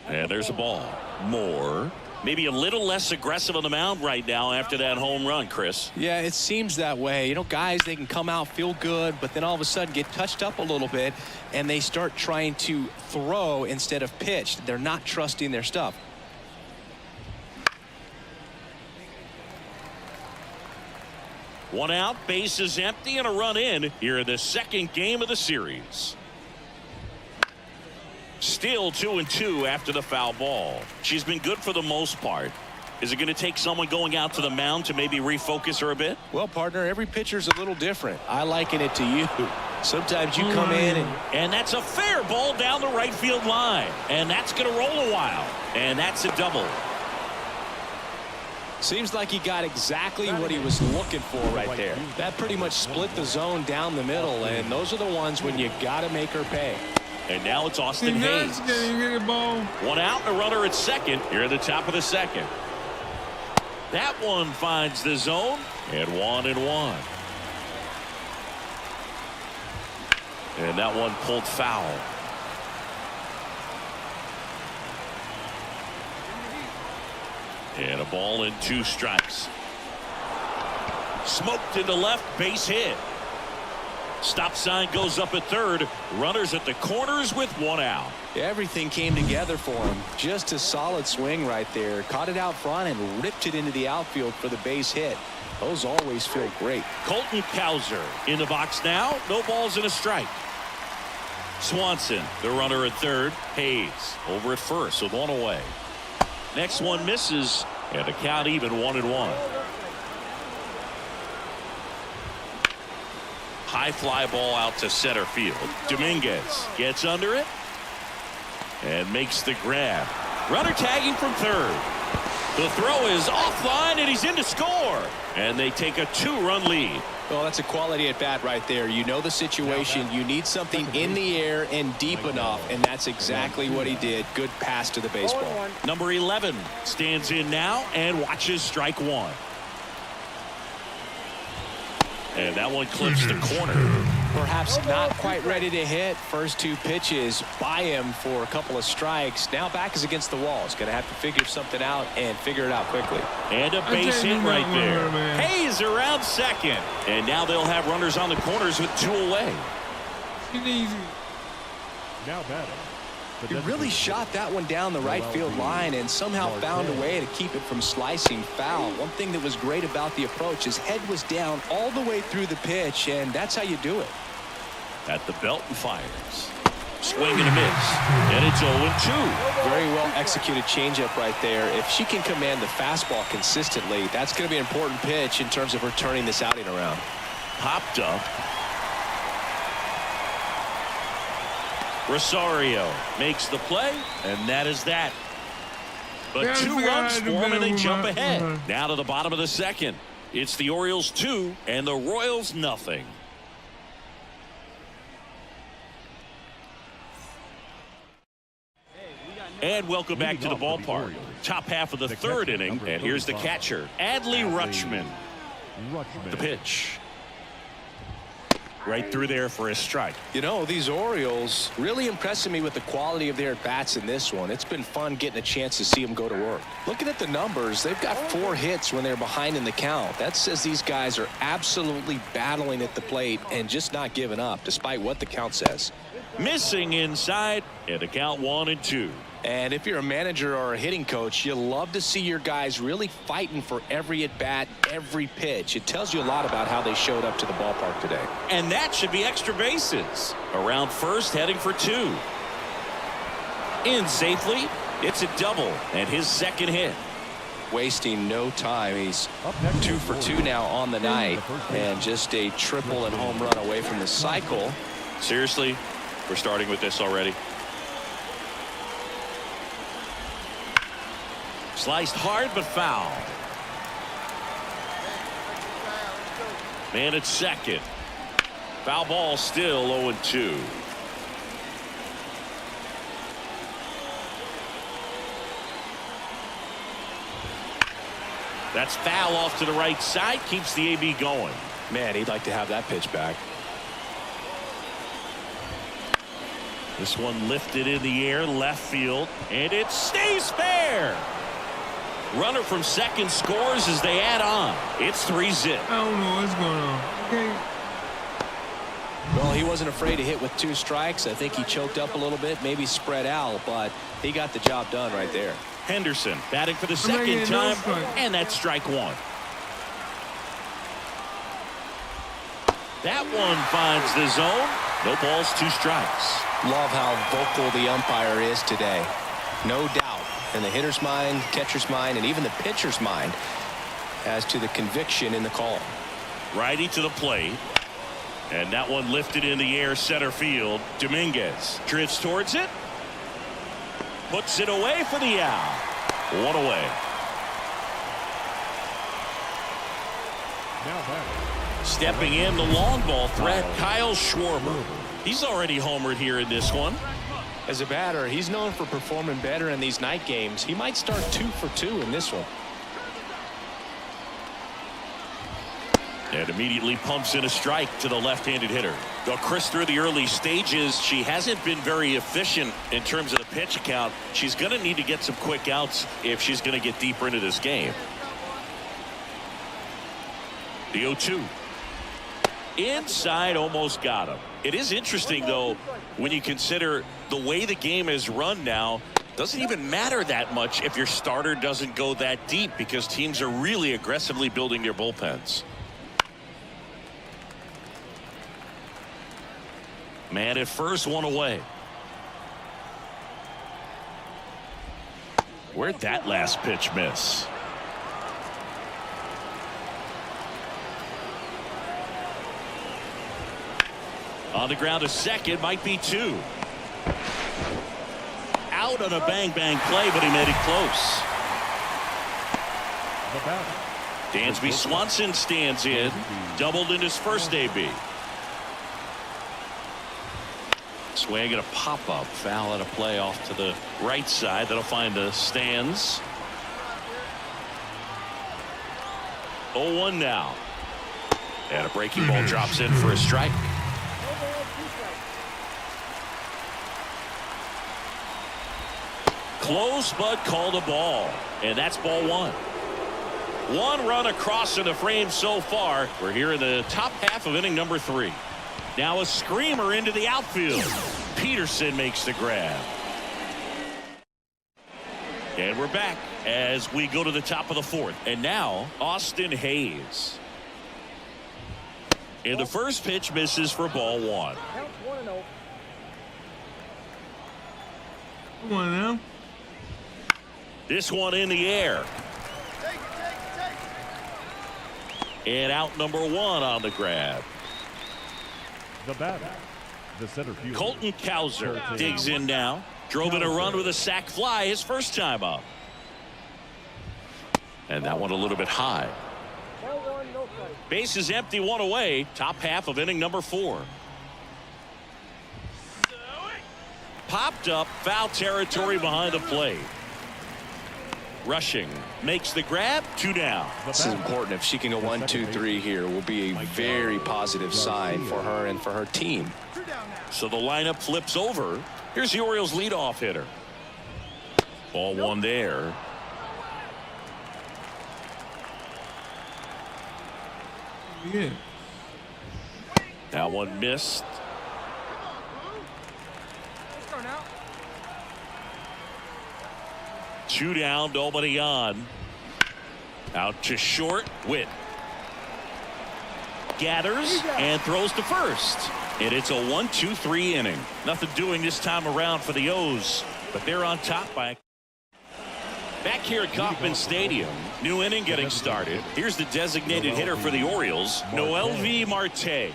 B: And there's a ball. Moore maybe a little less aggressive on the mound right now after that home run, Chris.
C: Yeah, it seems that way. You know, guys, they can come out, feel good, but then all of a sudden get touched up a little bit, and they start trying to throw instead of pitch. They're not trusting their stuff.
B: One out, base is empty, and a run in here in the 2nd game of the series. Still 2-2 after the foul ball. She's been good for the most part. Is it going to take someone going out to the mound to maybe refocus her a bit?
C: Well, partner, every pitcher's a little different. I liken it to you. Sometimes you come in
B: and that's a fair ball down the right field line. And that's going to roll a while. And that's a double.
C: Seems like he got exactly what he was looking for right there. That pretty much split the zone down the middle, and those are the ones when you got to make her pay.
B: And now it's Austin Hayes. One out and a runner at second here at the top of the 2nd. That one finds the zone, and 1-1. And that one pulled foul. And a ball and 2 strikes. Smoked into left, base hit. Stop sign goes up at third. Runners at the corners with one out.
C: Everything came together for him. Just a solid swing right there. Caught it out front and ripped it into the outfield for the base hit. Those always feel great.
B: Colton Cowser in the box now. No balls and a strike. Swanson, the runner at third. Hayes over at first with one away. Next one misses, and the count even 1-1. High fly ball out to center field. Dominguez gets under it and makes the grab. Runner tagging from third. The throw is offline, and he's in to score. And they take a 2-run lead.
C: Well, that's a quality at bat right there. You know the situation. You need something in the air and deep enough, and that's exactly what he did. Good pass to the baseball.
B: Number 11 stands in now and watches strike one. And that one clips the corner.
C: Perhaps not quite ready to hit. First two pitches by him for a couple of strikes. Now back is against the wall. He's going to have to figure something out and figure it out quickly.
B: And a base hit right there. Hayes around second. And now they'll have runners on the corners with two away.
D: Now batting.
C: He really shot that one down the right field line and somehow found a way to keep it from slicing foul. One thing that was great about the approach, his head was down all the way through the pitch, and that's how you do it.
B: At the belt and fires. Swing and a miss. And it's 0-2.
C: Very well executed changeup right there. If she can command the fastball consistently, that's going to be an important pitch in terms of her turning this outing around.
B: Popped up. Rosario makes the play, and that is that. But 2 runs for him, and they jump ahead. Now to the bottom of the second. It's the Orioles 2 and the Royals nothing. And welcome back to the ballpark. Top half of the third inning, and here's the catcher, Adley Rutschman. The pitch. Right through there for a strike.
C: You know, these Orioles really impressing me with the quality of their at-bats in this one. It's been fun getting a chance to see them go to work. Looking at the numbers, they've got 4 hits when they're behind in the count. That says these guys are absolutely battling at the plate and just not giving up, despite what the count says.
B: Missing inside, and the count 1-2.
C: And if you're a manager or a hitting coach, you love to see your guys really fighting for every at-bat, every pitch. It tells you a lot about how they showed up to the ballpark today.
B: And that should be extra bases. Around first, heading for 2. In safely, it's a double, and his second hit.
C: Wasting no time. He's 2 for 2 now on the night, and just a triple and home run away from the cycle.
B: Seriously, we're starting with this already. Sliced hard but foul. Man at second. Foul ball, still 0-2. That's foul off to the right side. Keeps the AB going.
C: Man, he'd like to have that pitch back.
B: This one lifted in the air, left field, and it stays fair. Runner from second scores as they add on. It's 3-zip.
A: I don't know what's going on. Okay.
C: Well, he wasn't afraid to hit with 2 strikes. I think he choked up a little bit, maybe spread out, but he got the job done right there.
B: Henderson batting for the second time, and that's strike 1. That one finds the zone. No balls, 2 strikes.
C: Love how vocal the umpire is today. No doubt in the hitter's mind, catcher's mind, and even the pitcher's mind as to the conviction in the call.
B: Righty to the plate. And that one lifted in the air, center field. Dominguez drifts towards it. Puts it away for the out. 1 away. Stepping in the long ball threat, Kyle Schwarber. He's already homered here in this one.
C: As a batter, he's known for performing better in these night games. He might start 2 for 2 in this one.
B: And immediately pumps in a strike to the left-handed hitter. Well, Chris, through the early stages, she hasn't been very efficient in terms of the pitch count. She's going to need to get some quick outs if she's going to get deeper into this game. The 0-2. Inside, almost got him. It is interesting, though, when you consider the way the game is run now. Doesn't even matter that much if your starter doesn't go that deep, because teams are really aggressively building their bullpens. Man at first, one away. Where'd that last pitch miss? On the ground to second, might be two. Out on a bang-bang play, but he made it close. Dansby Swanson stands in, doubled in his first AB. Swing and a pop-up, foul at a play off to the right side. That'll find the stands. 0-1 now. And a breaking ball drops in for a strike. Close, but called a ball. And that's ball one. One run across in the frame so far. We're here in the top half of inning number 3. Now a screamer into the outfield. Peterson makes the grab. And we're back as we go to the top of the 4th. And now Austin Hayes. And the first pitch misses for ball 1.
A: Come on now.
B: This one in the air. And out number 1 on the grab.
D: The batter, the center fielder,
B: Colton Cowser digs in now. Drove in a run with a sac fly his first time up. And that one a little bit high. Base is empty, 1 away. Top half of inning number 4. Popped up, foul territory behind the plate. Rushing makes the grab, 2 down.
C: This is important. If she can go 1, 2, 3 here, will be a very positive sign for her and for her team.
B: So the lineup flips over. Here's the Orioles leadoff hitter. Ball 1 there.
A: Yeah.
B: That one missed. Two down, nobody on. Out to short. Witt gathers and throws to first. And it's a 1-2-3 inning. Nothing doing this time around for the O's, but they're on top by. Back here at Kauffman Stadium, new inning getting started. Here's the designated hitter for the Orioles, Noelvi Marte.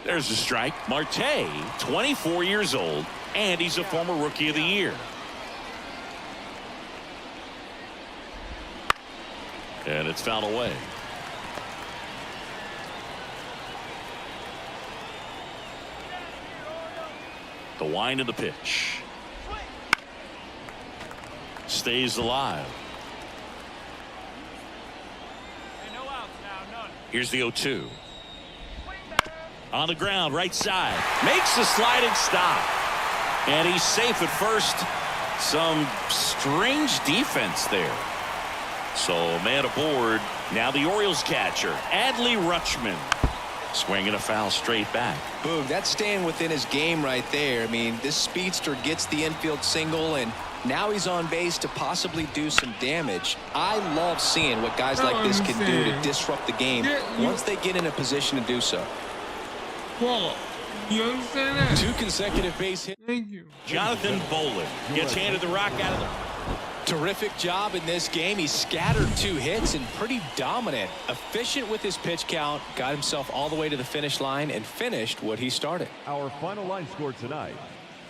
B: There's the strike. Marte, 24 years old, and he's a former Rookie of the Year. And it's fouled away. The wind of the pitch. Stays alive. Here's the 0-2. On the ground, right side. Makes the sliding stop. And he's safe at first. Some strange defense there. So man aboard. Now the Orioles catcher, Adley Rutschman. Swinging a foul straight back.
C: Boog, that's staying within his game right there. I mean, this speedster gets the infield single, and now he's on base to possibly do some damage. I love seeing what guys like this can do to disrupt the game once they get in a position to do so.
A: Paul, you understand that?
C: 2 consecutive base hits.
A: Thank you.
B: Jonathan Bolin gets handed the rock out of the.
C: Terrific job in this game. He scattered 2 hits and pretty dominant. Efficient with his pitch count. Got himself all the way to the finish line and finished what he started.
D: Our final line score tonight.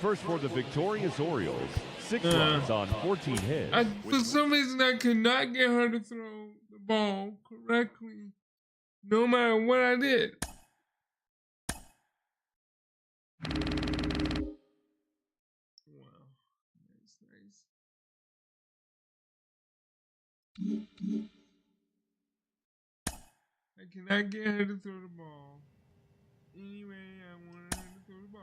D: First for the victorious Orioles, 6 runs on 14 hits.
A: For some reason, I could not get her to throw the ball correctly, no matter what I did. Wow, that's nice. I cannot get her to throw the ball. Anyway, I wanted her to throw the ball.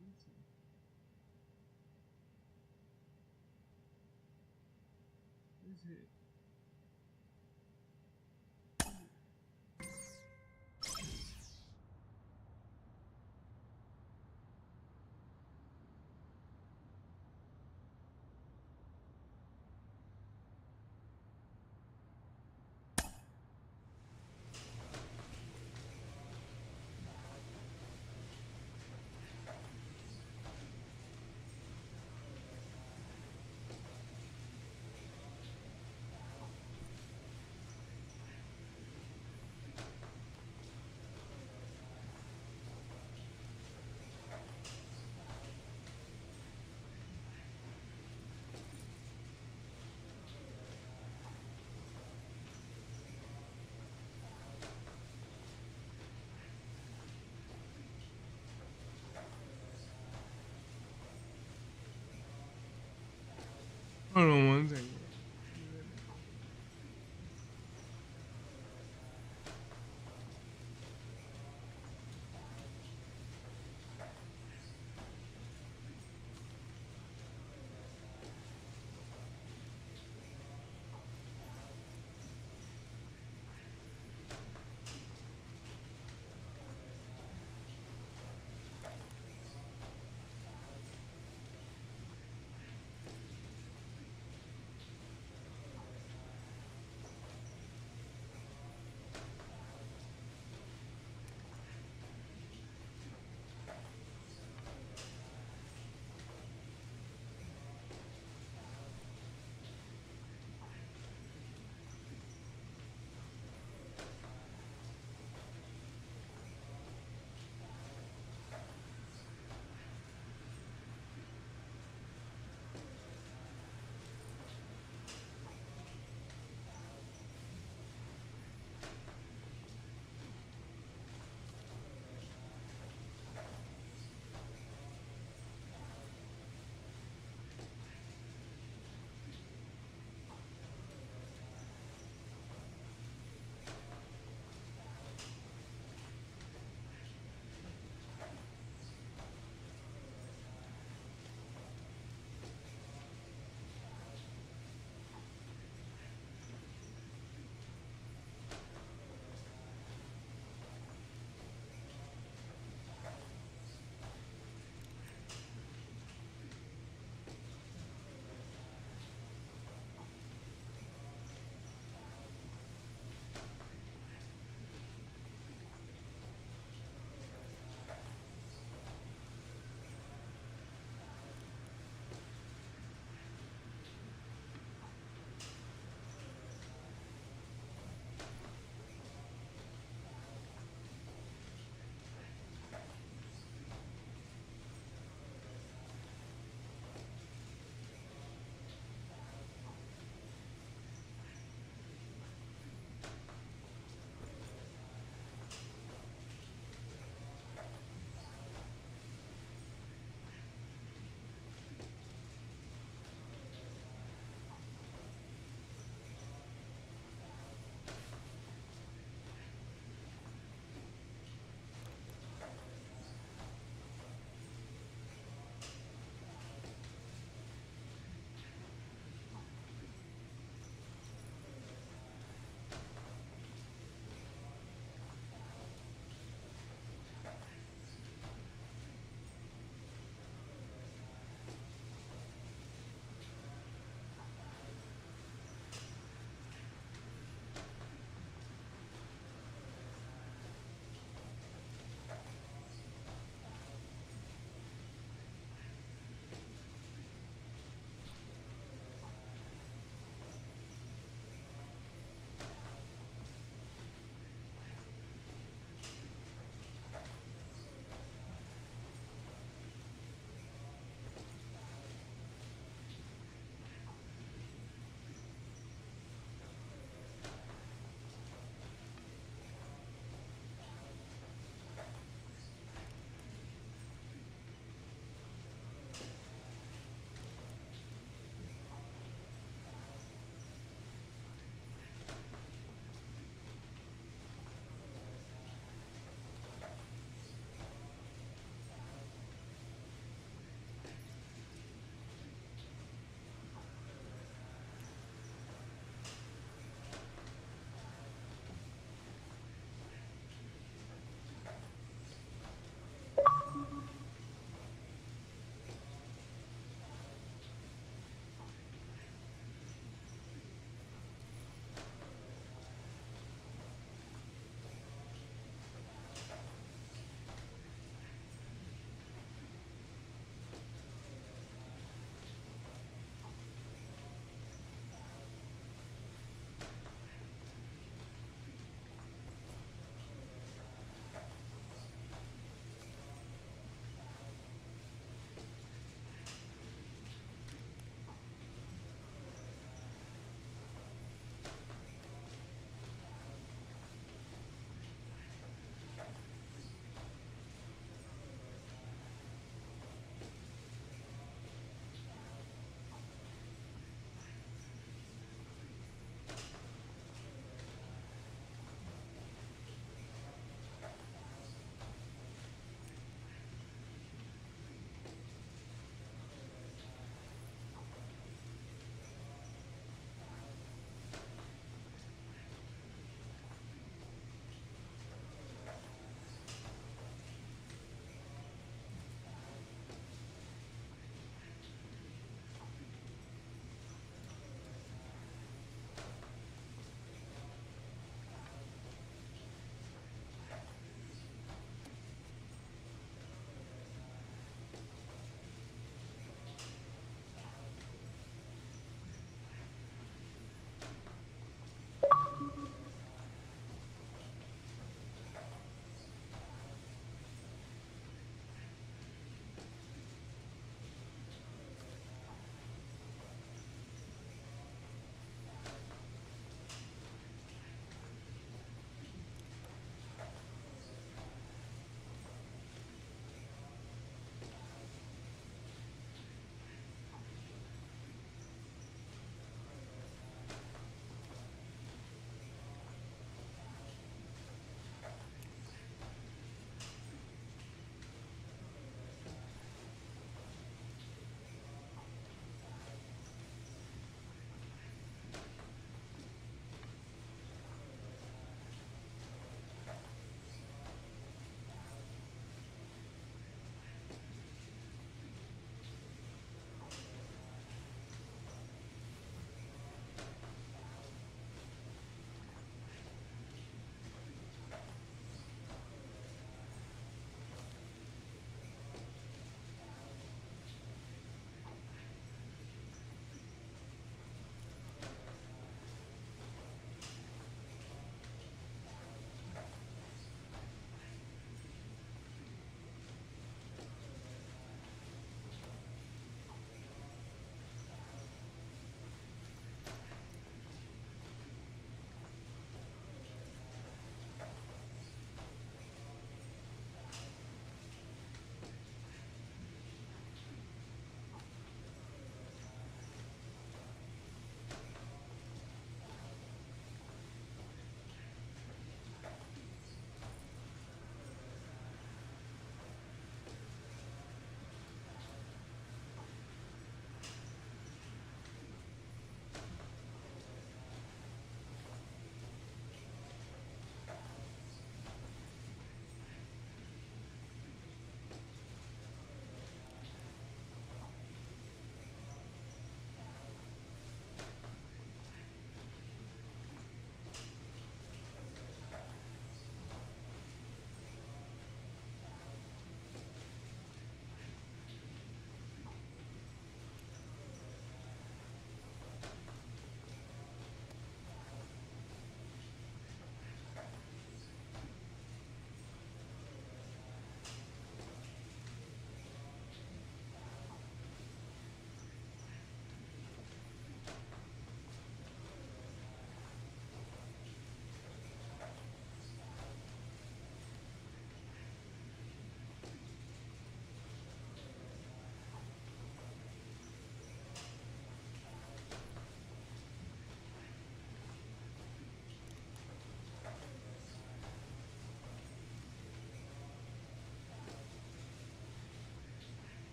A: Let's see. base hit. Hold on one second.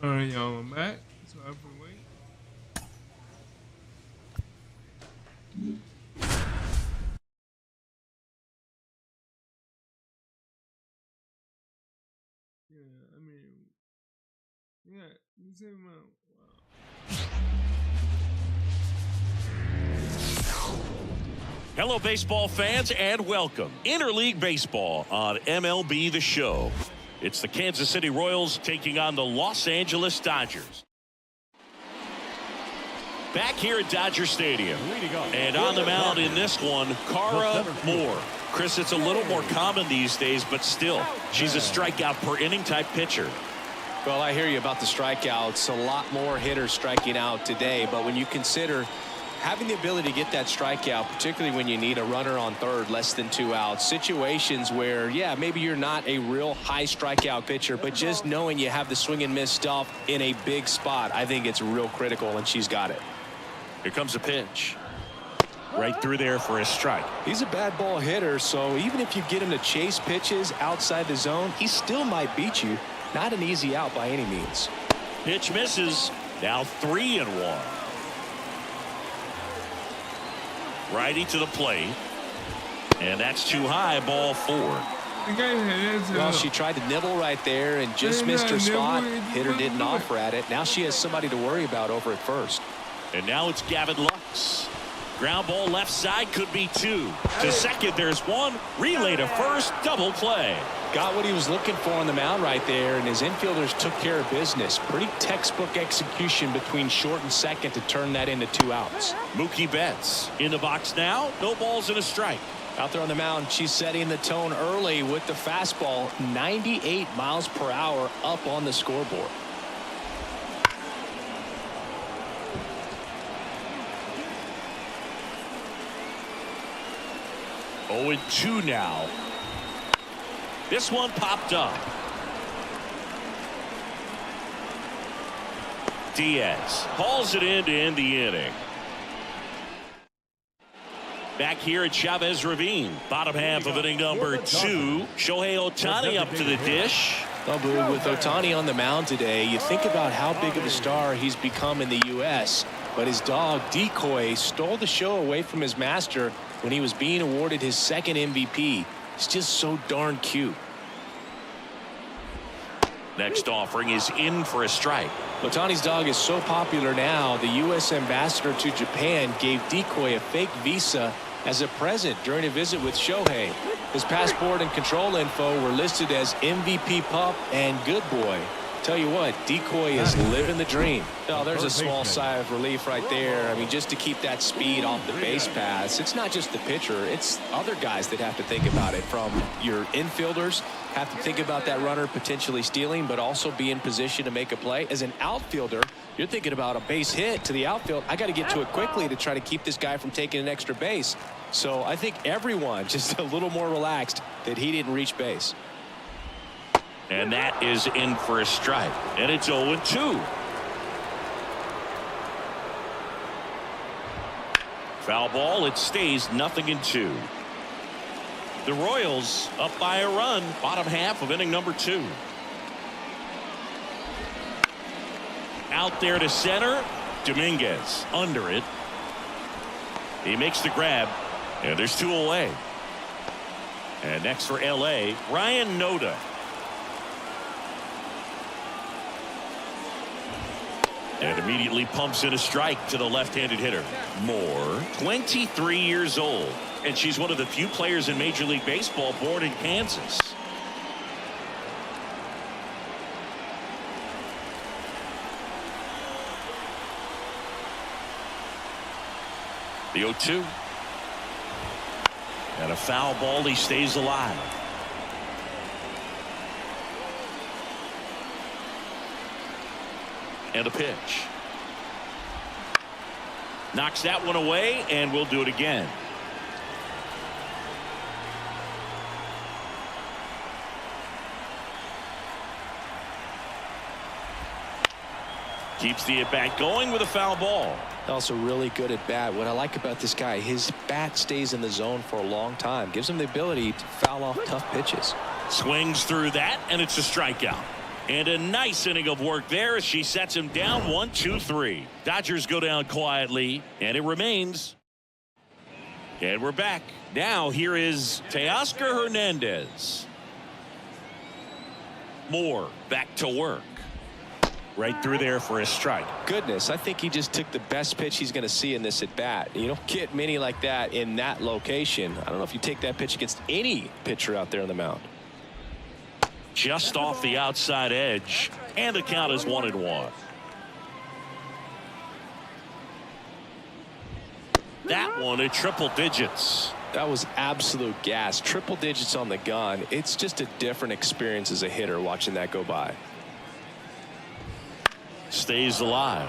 A: Alright, y'all, I'm back. So I have to wait. Yeah, I mean, yeah, you say wow.
B: Hello, baseball fans, and welcome. Interleague Baseball on MLB The Show. It's the Kansas City Royals taking on the Los Angeles Dodgers. Back here at Dodger Stadium. And on the mound in this one, Cara Moore. Chris, it's a little more common these days, but still, she's a strikeout per inning type pitcher.
C: Well, I hear you about the strikeouts. A lot more hitters striking out today, but when you consider having the ability to get that strikeout, particularly when you need a runner on third, less than 2 outs, situations where, yeah, maybe you're not a real high strikeout pitcher, but just knowing you have the swing and miss stuff in a big spot, I think it's real critical, and she's got it.
B: Here comes a pitch. Right through there for a strike.
C: He's a bad ball hitter, so even if you get him to chase pitches outside the zone, he still might beat you. Not an easy out by any means.
B: Pitch misses. Now 3-1. Righty to the plate. And that's too high, ball 4.
C: Well, she tried to nibble right there and just missed her spot. Hitter didn't offer at it. Now she has somebody to worry about over at first.
B: And now it's Gavin Lux. Ground ball left side, could be 2. To second, there's 1. Relay to first, double play.
C: Got what he was looking for on the mound right there, and his infielders took care of business. Pretty textbook execution between short and second to turn that into 2 outs.
B: Mookie Betts in the box now. No balls and a strike.
C: Out there on the mound, she's setting the tone early with the fastball. 98 miles per hour up on the scoreboard.
B: Oh, and 2 now. This one popped up. Diaz hauls it in to end the inning. Back here at Chavez Ravine, bottom half of inning number 2. Shohei Ohtani up to the dish.
C: Well, with Ohtani on the mound today, you think about how big of a star he's become in the U.S., but his dog Decoy stole the show away from his master when he was being awarded his 2nd MVP. It's just so darn cute.
B: Next offering is in for a strike.
C: Ohtani's dog is so popular now, the U.S. ambassador to Japan gave Decoy a fake visa as a present during a visit with Shohei. His passport and control info were listed as MVP pup and good boy. Tell you what, Decoy is living the dream. Oh, there's a small sigh of relief right there. I mean, just to keep that speed off the base paths. It's not just the pitcher, it's other guys that have to think about it. From your infielders have to think about that runner potentially stealing, but also be in position to make a play. As an outfielder, you're thinking about a base hit to the outfield. I got to get to it quickly to try to keep this guy from taking an extra base. So I think everyone just a little more relaxed that he didn't reach base.
B: And that is in for a strike. And it's 0-2. Foul ball. It stays 0-2. The Royals up by a run. Bottom half of inning number 2. Out there to center. Dominguez under it. He makes the grab. And there's 2 away. And next for L.A., Ryan Noda. And immediately pumps in a strike to the left-handed hitter. Moore, 23 years old. And she's one of the few players in Major League Baseball born in Kansas. The 0-2. And a foul ball. He stays alive. And a pitch. Knocks that one away, and we'll do it again. Keeps the at-bat going with a foul ball.
C: Also really good at bat. What I like about this guy, his bat stays in the zone for a long time. Gives him the ability to foul off tough pitches.
B: Swings through that, and it's a strikeout. And a nice inning of work there as she sets him down 1-2-3. Dodgers go down quietly, and it remains. And we're back. Now here is Teoscar Hernandez. Moore back to work. Right through there for a strike.
C: Goodness, I think he just took the best pitch he's going to see in this at bat. You don't get many like that in that location. I don't know if you take that pitch against any pitcher out there on the mound.
B: Just off the outside edge, and the count is 1-1. That one at triple digits.
C: That was absolute gas. Triple digits on the gun. It's just a different experience as a hitter watching that go by.
B: Stays alive.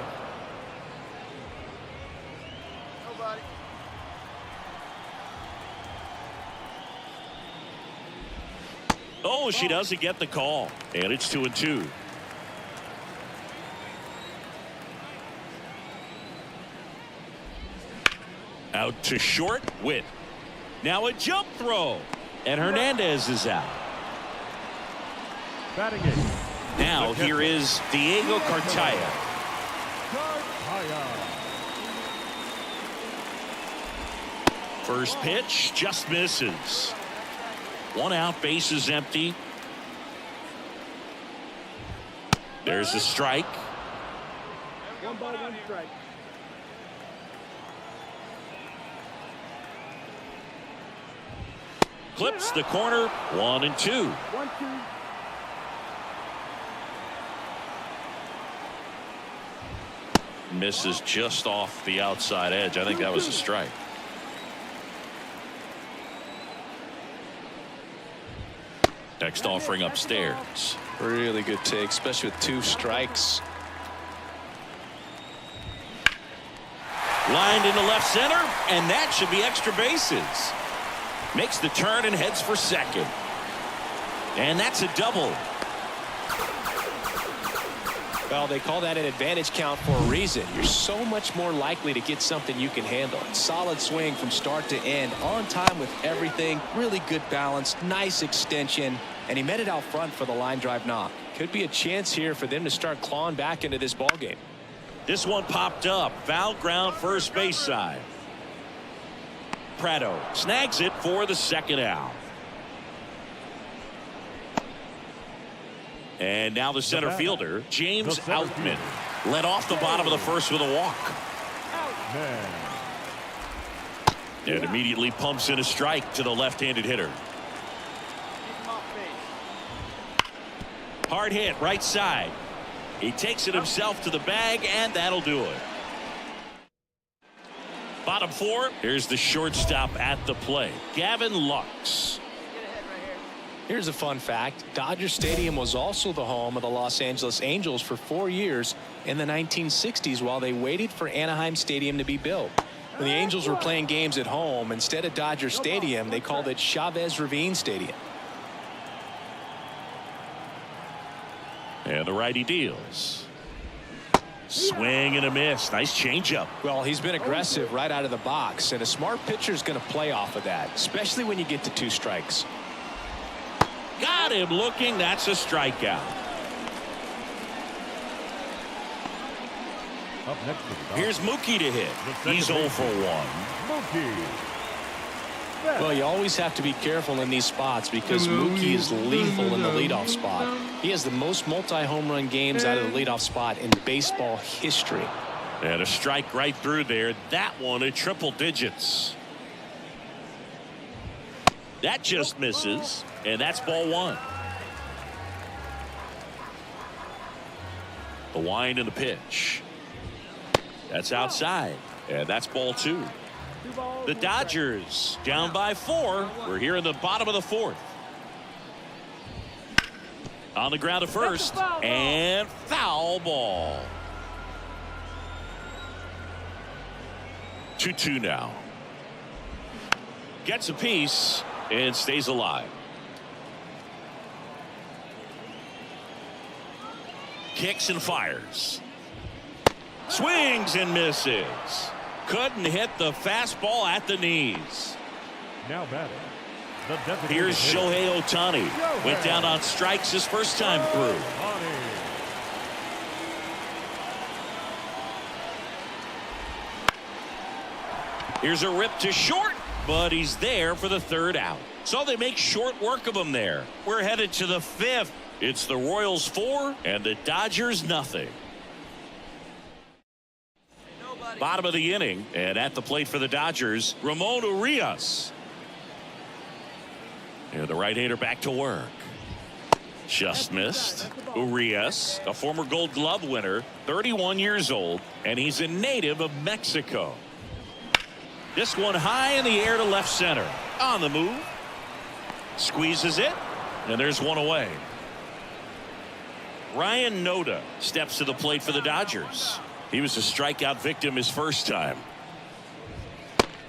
B: Oh, she doesn't get the call, and it's 2-2. Out to short. Witt. Now a jump throw, and Hernandez is out.
D: Batting eighth.
B: Now here is Diego Cartaya. First pitch just misses. 1 out, bases empty. There's a strike.
E: 1 ball, 1 strike.
B: Clips the corner. 1-2.
E: 1-2.
B: Misses just off the outside edge. I think that was a strike. Next offering upstairs.
C: Really good take, especially with 2 strikes.
B: Lined into left center, and that should be extra bases. Makes the turn and heads for second. And that's a double.
C: Well, they call that an advantage count for a reason. You're so much more likely to get something you can handle. Solid swing from start to end, on time with everything. Really good balance, nice extension, and he met it out front for the line drive knock. Could be a chance here for them to start clawing back into this ball game.
B: This one popped up. Foul ground, first base side. Prado snags it for the second out. And now the center fielder, James Outman, led off the bottom of the first with a walk. And immediately pumps in a strike to the left-handed hitter. Hard hit, right side. He takes it himself to the bag, and that'll do it. Bottom 4, here's the shortstop at the plate, Gavin Lux.
C: Here's a fun fact. Dodger Stadium was also the home of the Los Angeles Angels for 4 years in the 1960s while they waited for Anaheim Stadium to be built. When the Angels were playing games at home, instead of Dodger Stadium, they called it Chavez Ravine Stadium.
B: And the righty deals. Swing and a miss. Nice changeup.
C: Well, he's been aggressive right out of the box, and a smart pitcher is going to play off of that, especially when you get to 2 strikes.
B: Got him looking. That's a strikeout.
D: Up next to the
B: Here's Mookie to hit. He's 0 for 1.
D: Mookie.
C: Well, you always have to be careful in these spots because Mookie is lethal in the leadoff spot. He has the most multi-home run games out of the leadoff spot in baseball history.
B: And a strike right through there. That one at triple digits. That just misses, and that's ball 1. The wind and the pitch. That's outside, and that's ball 2. The Dodgers down by 4. We're here in the bottom of the 4th. On the ground to first, and foul ball. 2-2 now. Gets a piece and stays alive. Kicks and fires. Swings and misses. Couldn't hit the fastball at the knees.
D: Now batting,
B: Here's Shohei Ohtani. Went down on strikes his first time through. Here's a rip to short, but he's there for the third out. So they make short work of him there. We're headed to the fifth. It's the Royals 4 and the Dodgers nothing. Bottom of the inning, and at the plate for the Dodgers, Ramon Urias. And the right-hander back to work. Just missed. Urias, a former Gold Glove winner, 31 years old, and he's a native of Mexico. This one high in the air to left center. On the move. Squeezes it, and there's one away. Ryan Noda steps to the plate for the Dodgers. He was a strikeout victim his first time.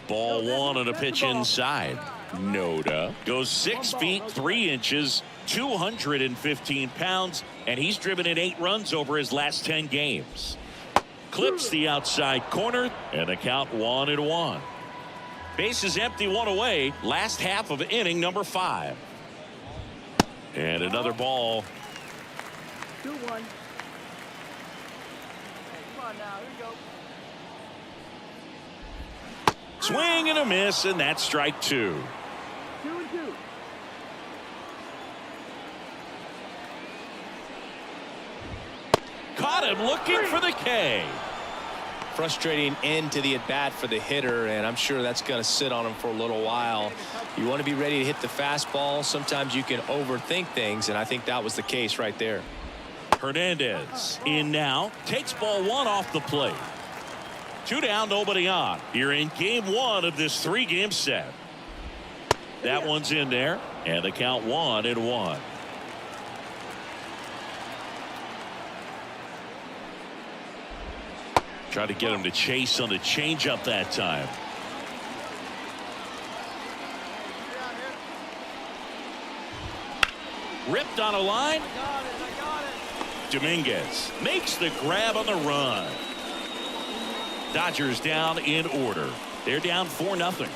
B: Ball one on a pitch inside. Noda goes 6 feet 3 inches, 215 pounds, and he's driven in 8 runs over his last 10 games. Clips the outside corner, and the count 1-1. Bases empty, one away. Last half of inning number 5. And another ball.
E: 2-1. Come on now, here you go.
B: Swing and a miss, and that's strike 2.
E: 2-2.
B: Caught him looking for the K.
C: Frustrating end to the at-bat for the hitter, and I'm sure that's going to sit on him for a little while. You want to be ready to hit the fastball. Sometimes you can overthink things, and I think that was the case right there.
B: Hernandez in now, takes ball 1 off the plate. 2 down, nobody on. Here in game 1 of this 3-game set. That one's in there, and the count 1-1. Try to get him to chase on the changeup that time. Ripped on a line. Dominguez makes the grab on the run. Dodgers down in order. They're down 4-0.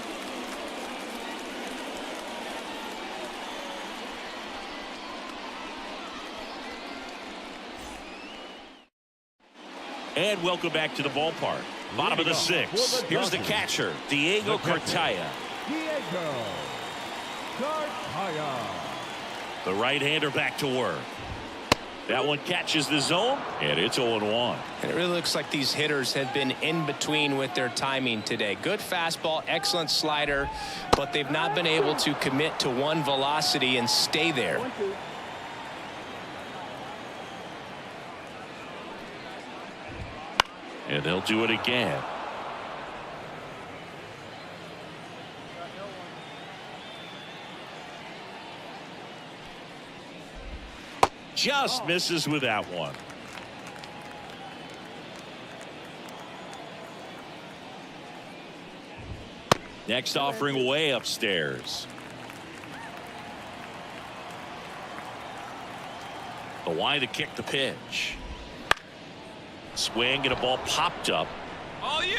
B: And welcome back to the ballpark. Bottom of the 6th. Here's the catcher, Diego Cartaya.
D: Diego Cartaya.
B: The right-hander back to work. That one catches the zone, and it's 0-1.
C: And it really looks like these hitters have been in between with their timing today. Good fastball, excellent slider, but they've not been able to commit to one velocity and stay there.
E: 1-2.
B: And they'll do it again. Just misses with that one. Next offering way upstairs. The line to kick the pitch. Swing and a ball popped up.
F: All you.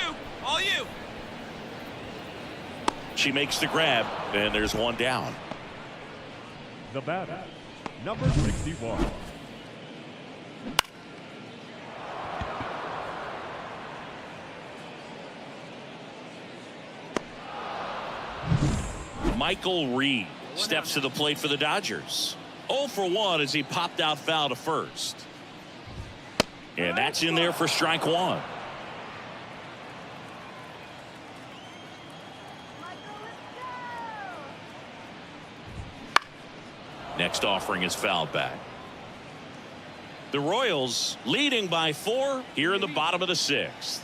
B: She makes the grab, and there's one down.
D: The batter, number 61.
B: Michael Reed steps to the plate for the Dodgers. 0 for 1 as he popped out foul to first. And that's in there for strike 1. Next offering is fouled back. The Royals leading by 4 here in the bottom of the 6th.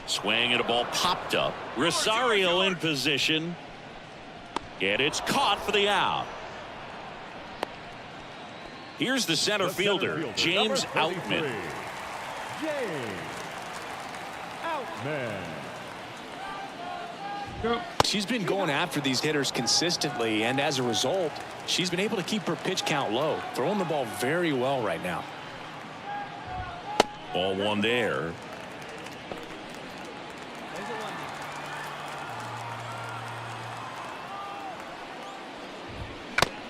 B: Swing and a ball popped up. Rosario in position. And it's caught for the out. Here's the center fielder, James Outman.
D: James Outman.
C: She's been going after these hitters consistently, and as a result, she's been able to keep her pitch count low, throwing the ball very well right now.
B: Ball 1 there.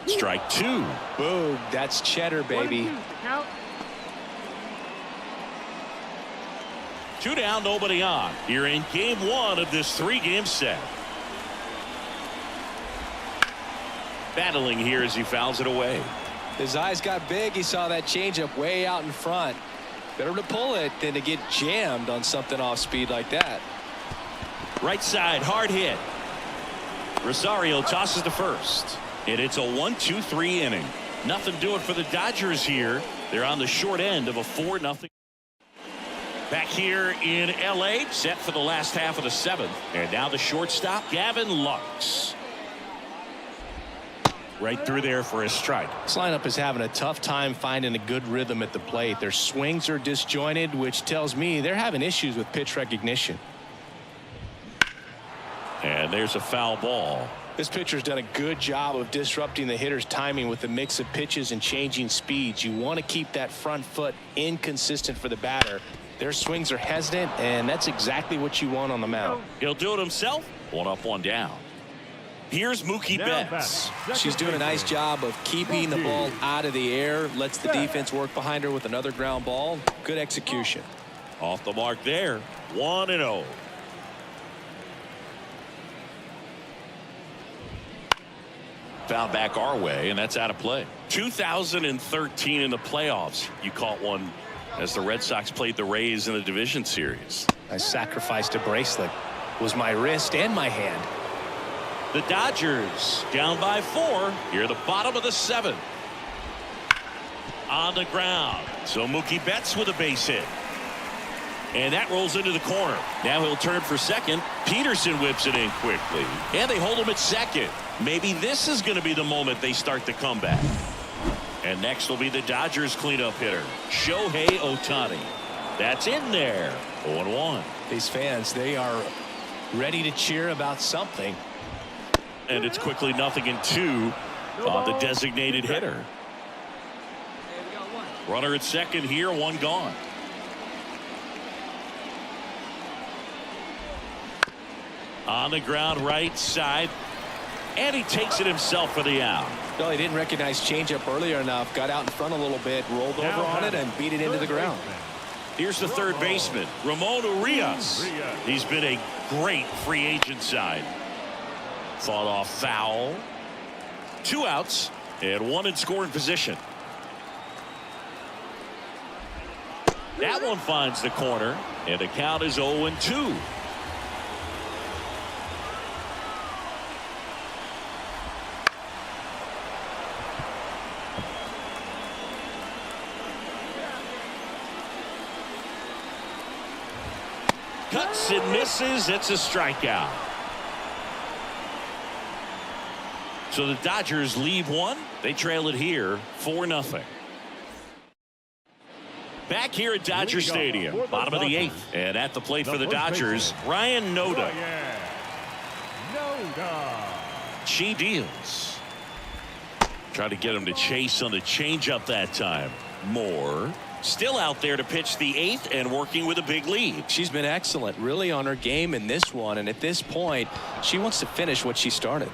B: Strike two.
C: Boom. That's cheddar, baby.
E: 1-2, count.
B: 2 down, nobody on. You're in game 1 of this 3-game set. Battling here as he fouls it away.
C: His eyes got big. He saw that changeup way out in front. Better to pull it than to get jammed on something off speed like that.
B: Right side, hard hit. Rosario tosses to first. And it's a 1-2-3 inning. Nothing doing for the Dodgers here. They're on the short end of a 4-0. Back here in L.A., set for the last half of the 7th. And now the shortstop, Gavin Lux. Right through there for a strike.
C: This lineup is having a tough time finding a good rhythm at the plate. Their swings are disjointed, which tells me they're having issues with pitch recognition.
B: And there's a foul ball.
C: This pitcher's done a good job of disrupting the hitter's timing with the mix of pitches and changing speeds. You want to keep that front foot inconsistent for the batter. Their swings are hesitant, and that's exactly what you want on the mound.
B: He'll do it himself. 1 up, 1 down. Here's Mookie Betts.
C: She's doing a nice job of keeping the ball out of the air. Lets the defense work behind her with another ground ball. Good execution.
B: Off the mark there. 1-0. Foul back our way, and that's out of play. 2013 in the playoffs. You caught one as the Red Sox played the Rays in the division series.
C: I sacrificed a bracelet. It was my wrist and my hand.
B: The Dodgers down by 4 here at the bottom of the 7th. On the ground. So Mookie Betts with a base hit. And that rolls into the corner. Now he'll turn for second. Peterson whips it in quickly. And they hold him at second. Maybe this is going to be the moment they start the comeback. And next will be the Dodgers cleanup hitter, Shohei Ohtani. That's in there. 0-1.
C: These fans, they are ready to cheer about something.
B: And it's quickly 0-2 on the designated hitter. Runner at second here, 1 gone. On the ground, right side. And he takes it himself for the out.
C: No, he didn't recognize changeup earlier enough. Got out in front a little bit, rolled over on it, and beat it into the ground.
B: Here's the third baseman, Ramon Urias. He's been a great free agent side. Fought off foul. 2 outs and 1 in scoring position. That one finds the corner, and the count is 0-2. Cuts and misses. It's a strikeout. So the Dodgers leave 1. They trail it here 4-0. Back here at Dodger Stadium, bottom of the 8th, and at the plate for the Dodgers, Ryan Noda. She deals. Try to get him to chase on the changeup that time. Moore still out there to pitch the 8th and working with a big lead.
C: She's been excellent, really on her game in this one, and at this point, she wants to finish what she started.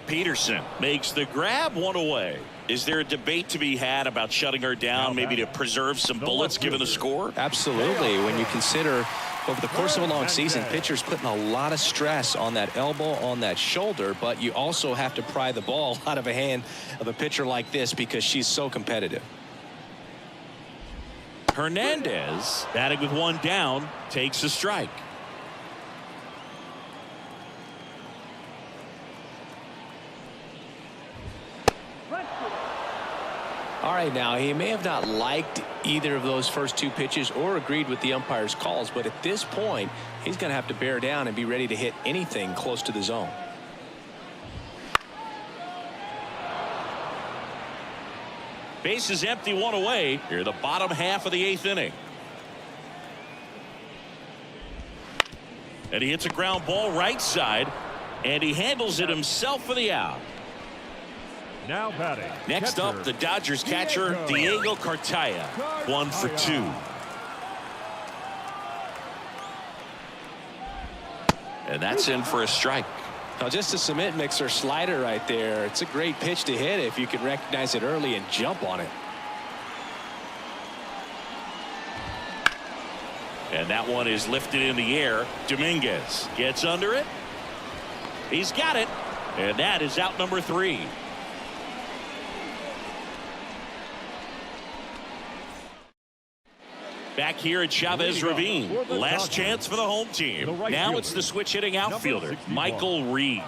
B: Peterson makes the grab, 1 away. Is there a debate to be had about shutting her down, maybe to preserve some bullets given the score?
C: Absolutely. When you consider over the course of a long season, pitchers putting a lot of stress on that elbow, on that shoulder, but you also have to pry the ball out of a hand of a pitcher like this because she's so competitive.
B: Hernandez, batting with 1 down, takes a strike.
C: All right, now he may have not liked either of those first 2 pitches or agreed with the umpire's calls, but at this point he's going to have to bear down and be ready to hit anything close to the zone.
B: Base is empty, 1 away here, the bottom half of the 8th inning. And he hits a ground ball right side, and he handles it himself for the out.
D: Now batting.
B: Next up, the Dodgers catcher, Diego Cartaya, 1 for 2. And that's in for a strike.
C: Now, just a cement mixer slider right there. It's a great pitch to hit if you can recognize it early and jump on it.
B: And that one is lifted in the air. Dominguez gets under it. He's got it. And that is out number 3. Back here at Chavez Ravine. Last chance for the home team. Now it's the switch hitting outfielder, Michael Reed.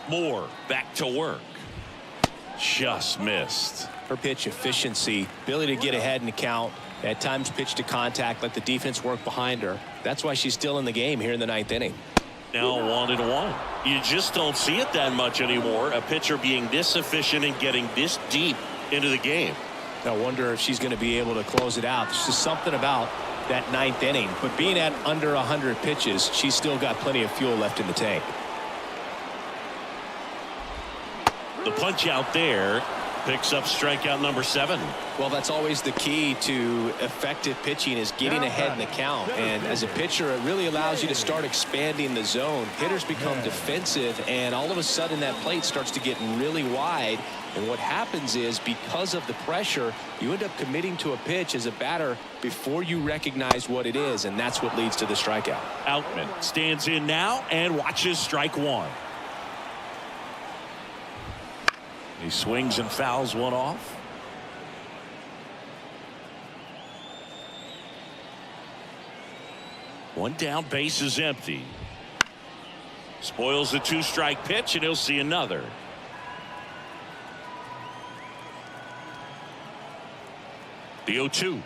B: Moore back to work. Just missed.
C: Her pitch efficiency, ability to get ahead in the count, at times pitch to contact, let the defense work behind her. That's why she's still in the game here in the 9th inning.
B: Now 1-1. You just don't see it that much anymore. A pitcher being this efficient and getting this deep into the game.
C: I wonder if she's going to be able to close it out. There's just something about that 9th inning. But being at under 100 pitches, she's still got plenty of fuel left in the tank.
B: The punch out there picks up strikeout number 7.
C: Well, that's always the key to effective pitching, is getting ahead in the count. And as a pitcher, it really allows you to start expanding the zone. Hitters become defensive, and all of a sudden that plate starts to get really wide. And what happens is, because of the pressure, you end up committing to a pitch as a batter before you recognize what it is, and that's what leads to the strikeout.
B: Outman stands in now and watches strike 1. He swings and fouls one off. One down, base is empty. Spoils the 2-strike pitch, and he'll see another. The 0-2.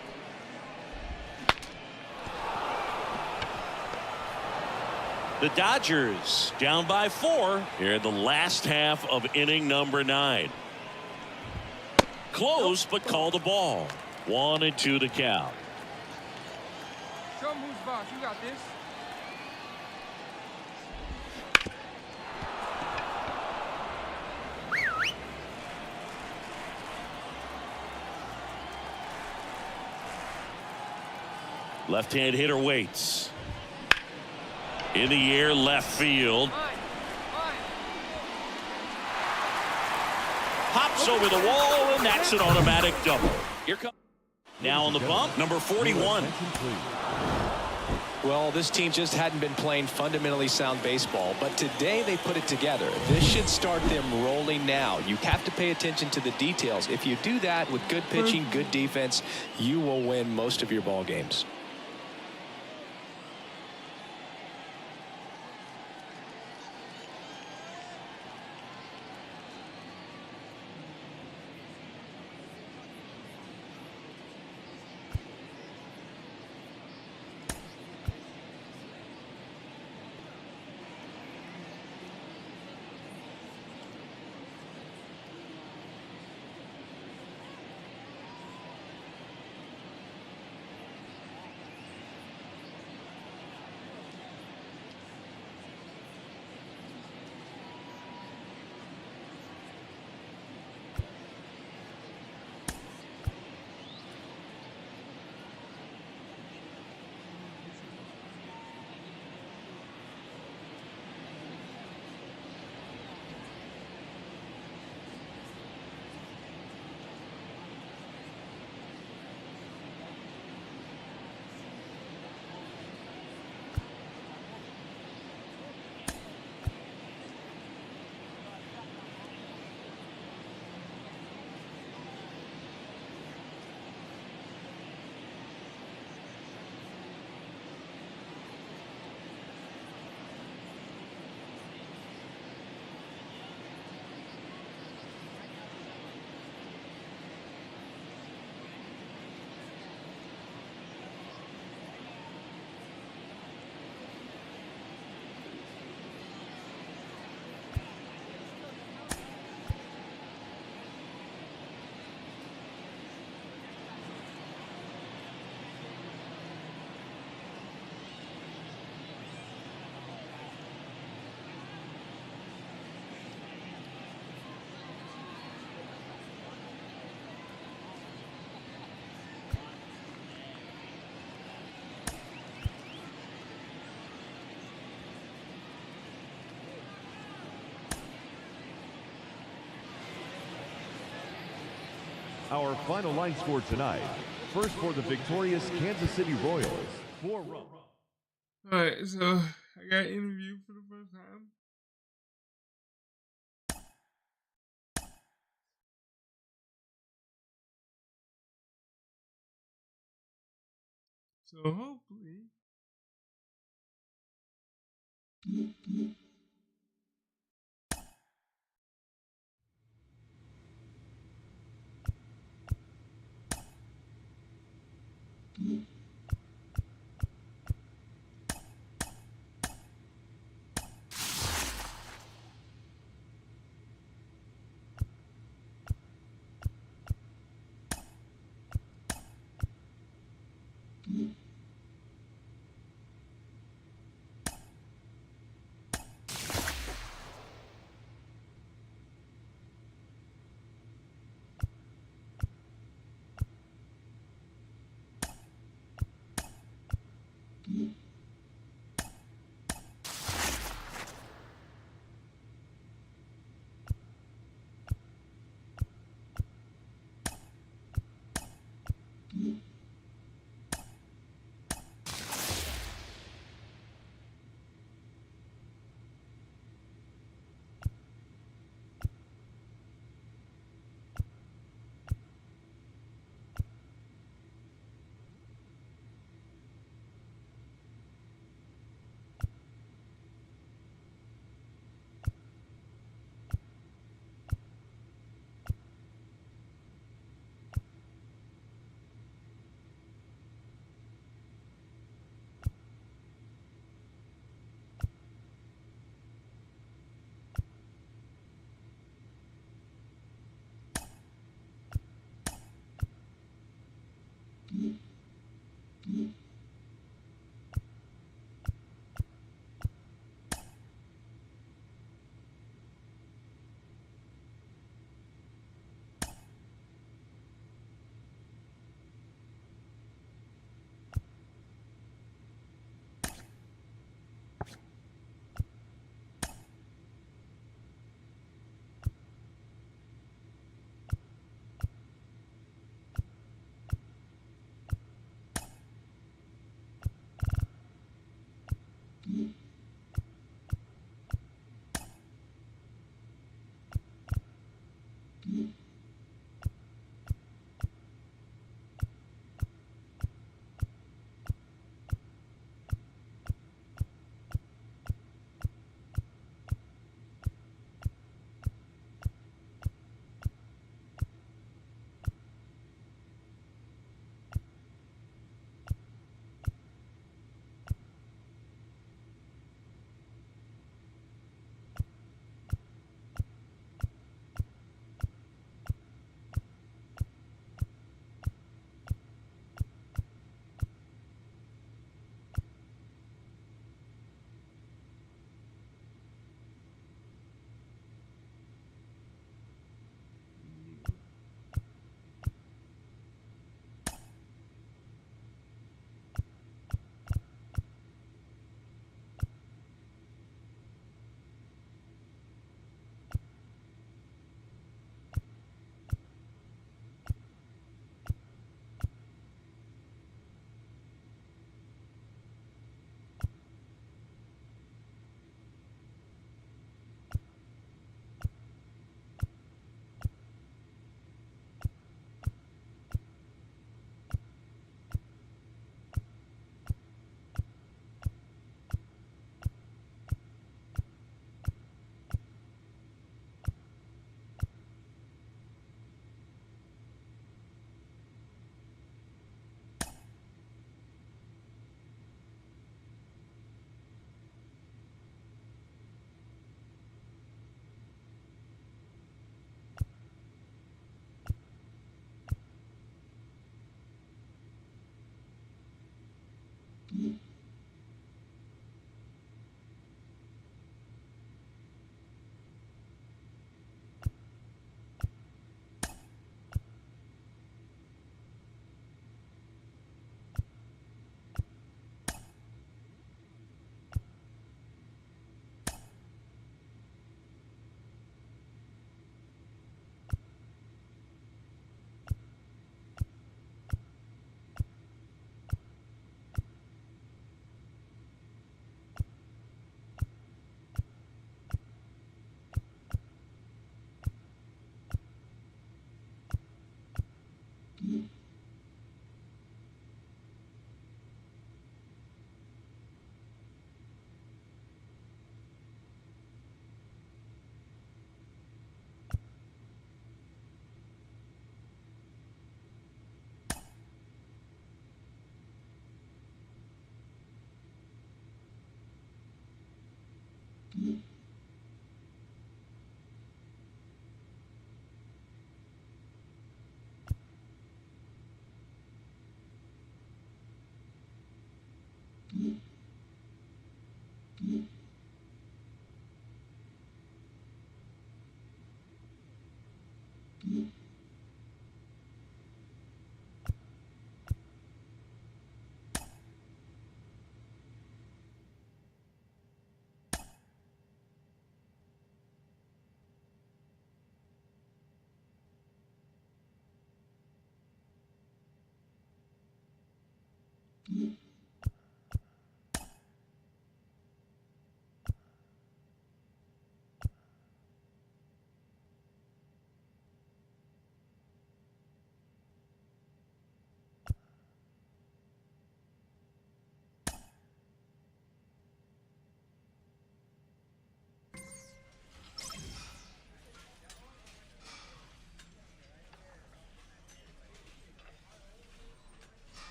B: The Dodgers down by 4 here in the last half of inning number 9. Close, but call the ball. 1-2 to count.
A: Show him who's boss. You got this.
B: Left-hand hitter waits. In the air, left field. Hops over the wall, and that's an automatic double. Here comes. Now on the bump, number 41.
C: Well, this team just hadn't been playing fundamentally sound baseball, but today they put it together. This should start them rolling now. You have to pay attention to the details. If you do that with good pitching, good defense, you will win most of your ball games.
D: Our final line score tonight. First for the victorious Kansas City Royals, 4 runs.
A: All right, so I got interviewed for the first time. So hopefully,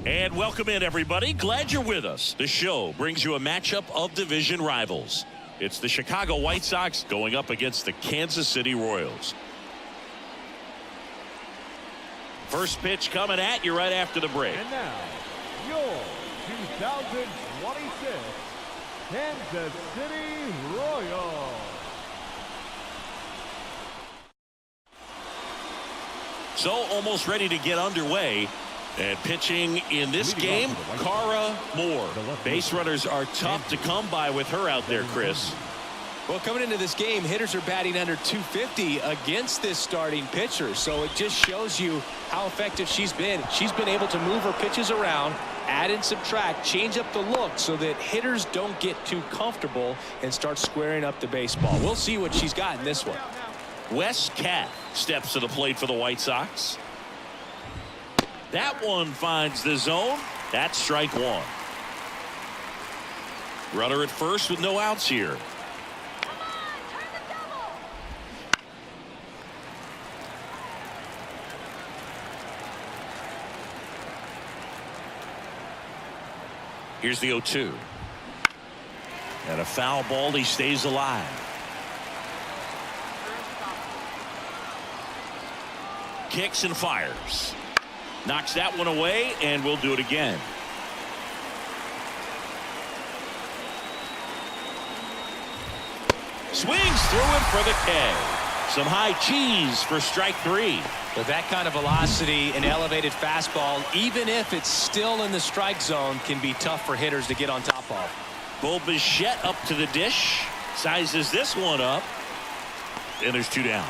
B: And welcome in, everybody. Glad you're with us. The show brings you a matchup of division rivals. It's the Chicago White Sox going up against the Kansas City Royals. First pitch coming at you right after the break.
D: And now, your 2026 Kansas City Royals.
B: So almost ready to get underway. And pitching in this game, Cara Moore. Base runners are tough to come by with her out there, Chris.
C: Well, coming into this game, hitters are batting under 250 against this starting pitcher. So it just shows you how effective she's been. She's been able to move her pitches around, add and subtract, change up the look so that hitters don't get too comfortable and start squaring up the baseball. We'll see what she's got in this one.
B: Wes Cat steps to the plate for the White Sox. That one finds the zone. That's strike one. Runner at first with no outs here. Here's the 0-2. And a foul ball. He stays alive. Kicks and fires. Knocks that one away, and we'll do it again. Swings through it for the K. Some high cheese for strike three.
C: With that kind of velocity and elevated fastball, even if it's still in the strike zone, can be tough for hitters to get on top of.
B: Bo Bichette up to the dish. Sizes this one up. And there's two down.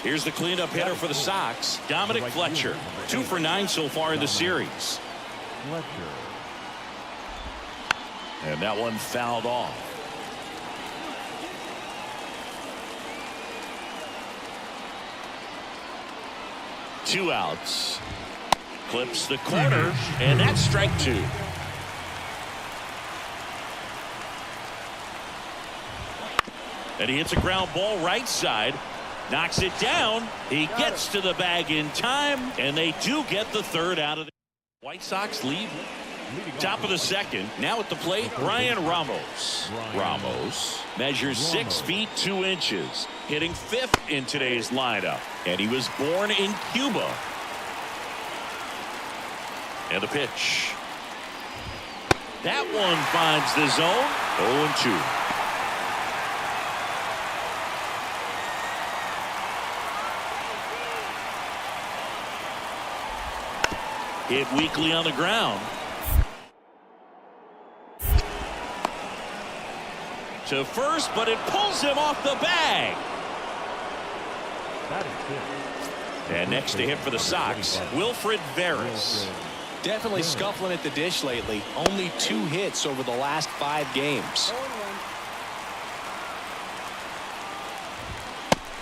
B: Here's the cleanup hitter for the Sox, Dominic Fletcher. 2 for 9 so far in the series.
D: Fletcher.
B: And that one fouled off. Two outs. Clips the corner, and that's strike two. And he hits a ground ball right side. Knocks it down. He gets to the bag in time, and they do get the third out of the White Sox lead. Top of the second. Now at the plate, Brian Ramos. Ramos measures 6 feet 2 inches, hitting 5th in today's lineup, and he was born in Cuba. And the pitch. That one finds the zone. 0-2. Hit weakly on the ground. To first, but it pulls him off the bag. And next to him for the Sox, Wilfred Veras.
C: Definitely scuffling at the dish lately. Only 2 hits over the last 5 games.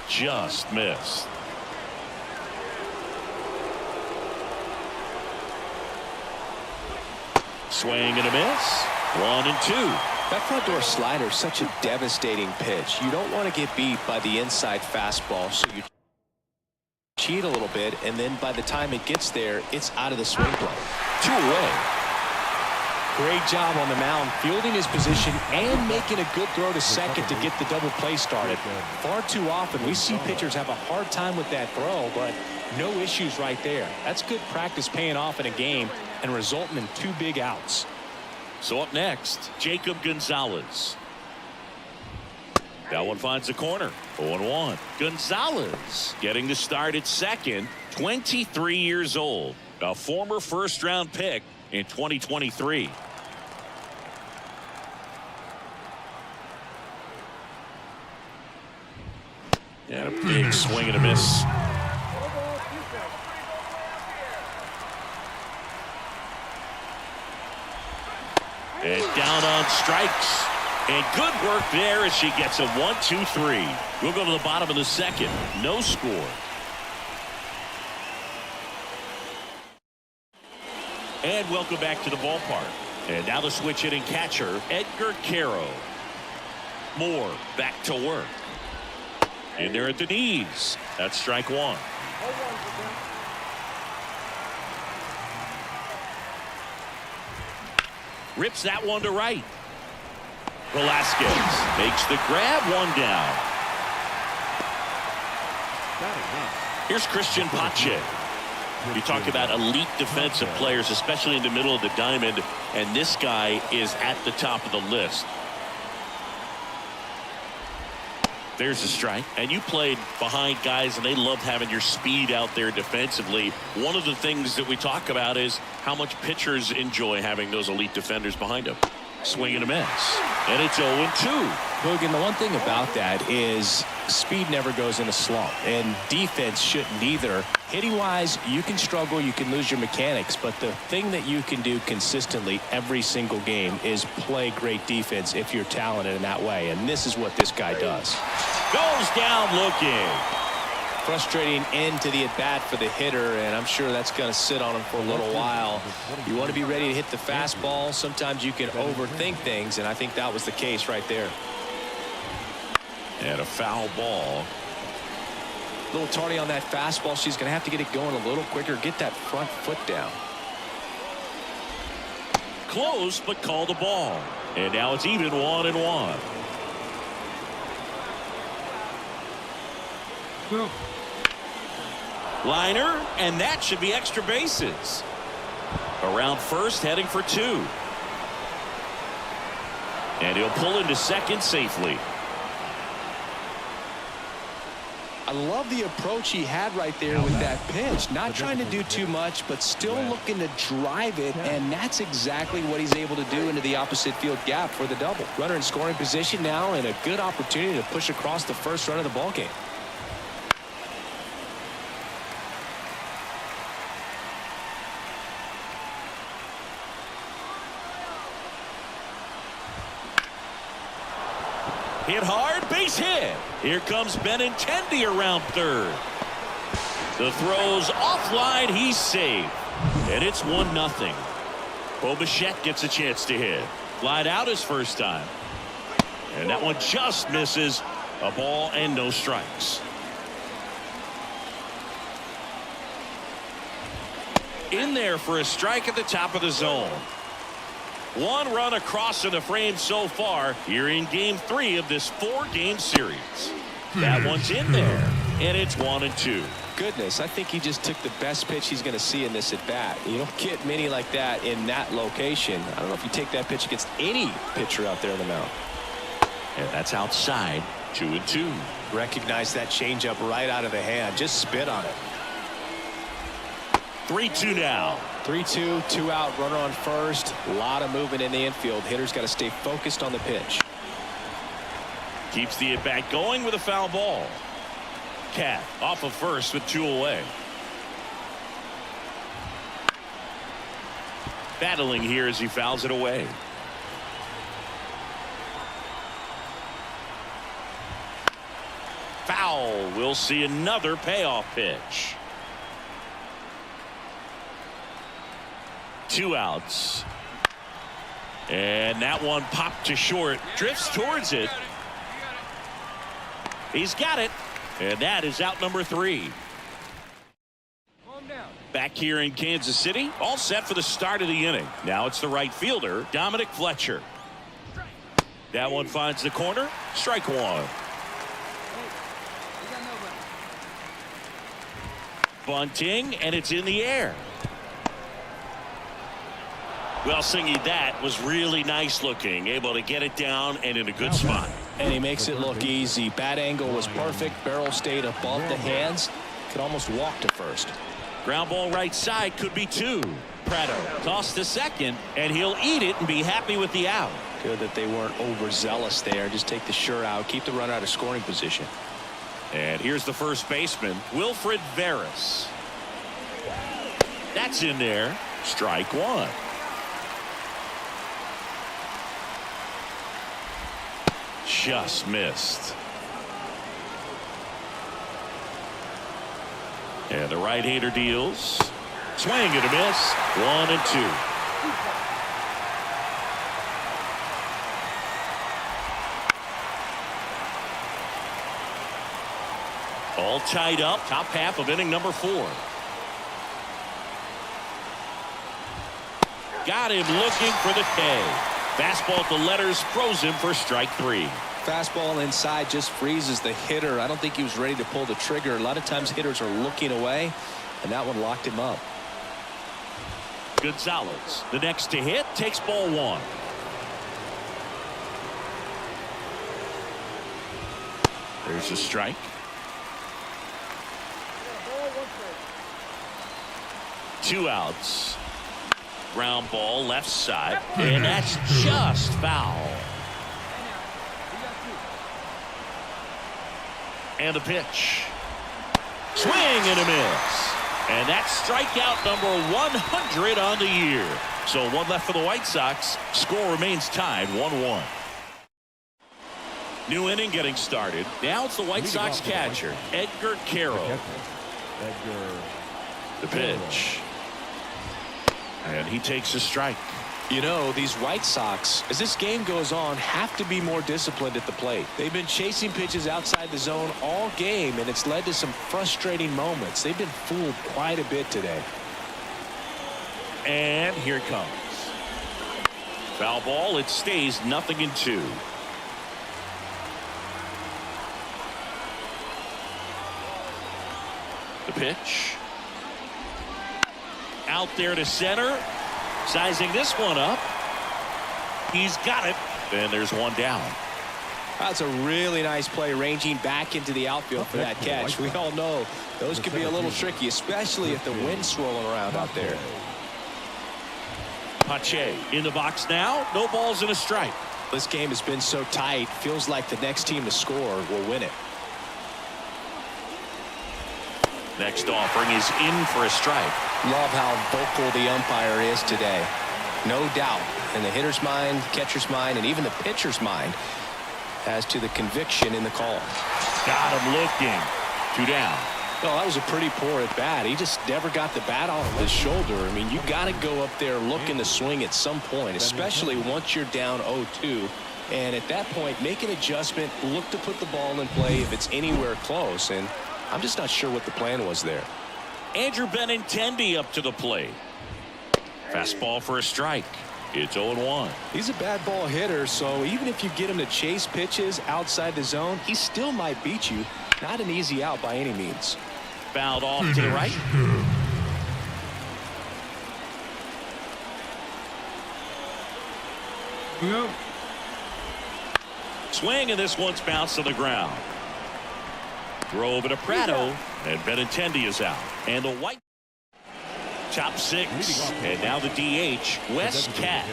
B: Just missed. Swing and a miss. 1-2.
C: That front door slider is such a devastating pitch. You don't want to get beat by the inside fastball, so you cheat a little bit, and then by the time it gets there, it's out of the swing plane.
B: 2 away.
C: Great job on the mound, fielding his position and making a good throw to second to get the double play started. Far too often we see pitchers have a hard time with that throw, but no issues right there. That's good practice paying off in a game and resulting in 2 big outs.
B: So up next, Jacob Gonzalez. That one finds the corner. 0-1. Gonzalez getting the start at second. 23 years old. A former first-round pick in 2023. And a big swing and a miss. And down on strikes. And good work there as she gets a 1-2-3. We'll go to the bottom of the second. No score. And welcome back to the ballpark. And now the switch hitting catcher, Edgar Caro. Moore back to work. In there at the knees. That's strike 1. Rips that one to right. Velasquez makes the grab, 1 down. Here's Christian Pache. You talk about elite defensive players, especially in the middle of the diamond, and this guy is at the top of the list. There's a strike. And you played behind guys, and they loved having your speed out there defensively. One of the things that we talk about is how much pitchers enjoy having those elite defenders behind them. Swing and a miss. And it's 0-2.
C: Hogan, the one thing about that is speed never goes in a slump, and defense shouldn't either. Hitting-wise, you can struggle, you can lose your mechanics, but the thing that you can do consistently every single game is play great defense if you're talented in that way, and this is what this guy does.
B: Goes down looking.
C: Frustrating end to the at-bat for the hitter, and I'm sure that's going to sit on him for a little while. You want to be ready to hit the fastball. Sometimes you can overthink things, and I think that was the case right there.
B: And a foul ball.
C: A little tardy on that fastball. She's going to have to get it going a little quicker. Get that front foot down.
B: Close, but call the ball. And now it's even 1-1.
A: Go.
B: Liner, and that should be extra bases. Around first, heading for 2. And he'll pull into second safely.
C: I love the approach he had right there with that pitch. Not trying to do too much, but still looking to drive it, and that's exactly what he's able to do into the opposite field gap for the double. Runner in scoring position now, and a good opportunity to push across the first run of the ball game.
B: Hit hard, base hit. Here comes Benintendi around third. The throw's offline, he's safe. And it's 1-0. Bo Bichette gets a chance to hit. Flied out his first time. And that one just misses. A ball and no strikes. In there for a strike at the top of the zone. 1 run across in the frame so far here in game 3 of this 4-game series. That one's in there, and it's 1-2.
C: Goodness, I think he just took the best pitch he's going to see in this at bat. You don't get many like that in that location. I don't know if you take that pitch against any pitcher out there in the mound.
B: And that's outside. 2-2.
C: Recognize that changeup right out of the hand. Just spit on it.
B: 3-2 now.
C: 3-2, 2 out, runner on first. A lot of movement in the infield. Hitter's got to stay focused on the pitch.
B: Keeps the at-bat going with a foul ball. Cat off of first with 2 away. Battling here as he fouls it away. Foul. We'll see another payoff pitch. 2 outs. And that one popped to short. Drifts towards it. He's got it. And that is out number 3. Back here in Kansas City, all set for the start of the inning. Now it's the right fielder, Dominic Fletcher. That one finds the corner. Strike 1. Bunting, and it's in the air. Well, Singy, that was really nice looking. Able to get it down and in a good spot.
C: And he makes it look easy. Bat angle was perfect. Barrel stayed above the hands. Could almost walk to first.
B: Ground ball right side, could be 2. Prado tossed to second, and he'll eat it and be happy with the out.
C: Good that they weren't overzealous there. Just take the shirt out. Keep the runner out of scoring position.
B: And here's the first baseman, Wilfred Veras. That's in there. Strike 1. Just missed. And the right-hander deals. Swing and a miss. 1 and 2. All tied up. Top half of inning number 4. Got him looking for the K. Fastball at the letters froze him for strike 3.
C: Fastball inside just freezes the hitter. I don't think he was ready to pull the trigger. A lot of times hitters are looking away, and that one locked him up.
B: Gonzalez, the next to hit, takes ball 1. There's a strike. Two outs. Ground ball left side, and that's just foul. And the pitch. Swing and a miss. And that's strikeout number 100 on the year. So 1 left for the White Sox. Score remains tied 1-1. New inning getting started. Now it's the White Sox catcher, Edgar Carroll. The pitch. And he takes a strike.
C: You know, these White Sox, as this game goes on, have to be more disciplined at the plate. They've been chasing pitches outside the zone all game, and it's led to some frustrating moments. They've been fooled quite a bit today.
B: And here it comes. Foul ball. It stays 0-2. The pitch. Out there to center. Sizing this one up. He's got it. And there's one down.
C: That's a really nice play, ranging back into the outfield for that catch. We all know those can be a little tricky, especially if the wind's swirling around out there.
B: Pache in the box now. No balls and a strike.
C: This game has been so tight. Feels like the next team to score will win it.
B: Next offering is in for a strike.
C: Love how vocal the umpire is today. No doubt in the hitter's mind, catcher's mind, and even the pitcher's mind as to the conviction in the call.
B: Got him looking. 2 down.
C: No, that was a pretty poor at bat. He just never got the bat off of his shoulder. I mean, you got to go up there looking to swing at some point, especially once you're down 0-2. And at that point, make an adjustment, look to put the ball in play if it's anywhere close. And I'm just not sure what the plan was there.
B: Andrew Benintendi up to the plate. Fastball for a strike. It's 0-1.
C: He's a bad ball hitter, so even if you get him to chase pitches outside the zone, he still might beat you. Not an easy out by any means.
B: Fouled off to the right.
A: Yep.
B: Swing, and this one's bounced to the ground. Throw over to Prado, and Benintendi is out. And the White top 6, and now the DH, Wes Cat.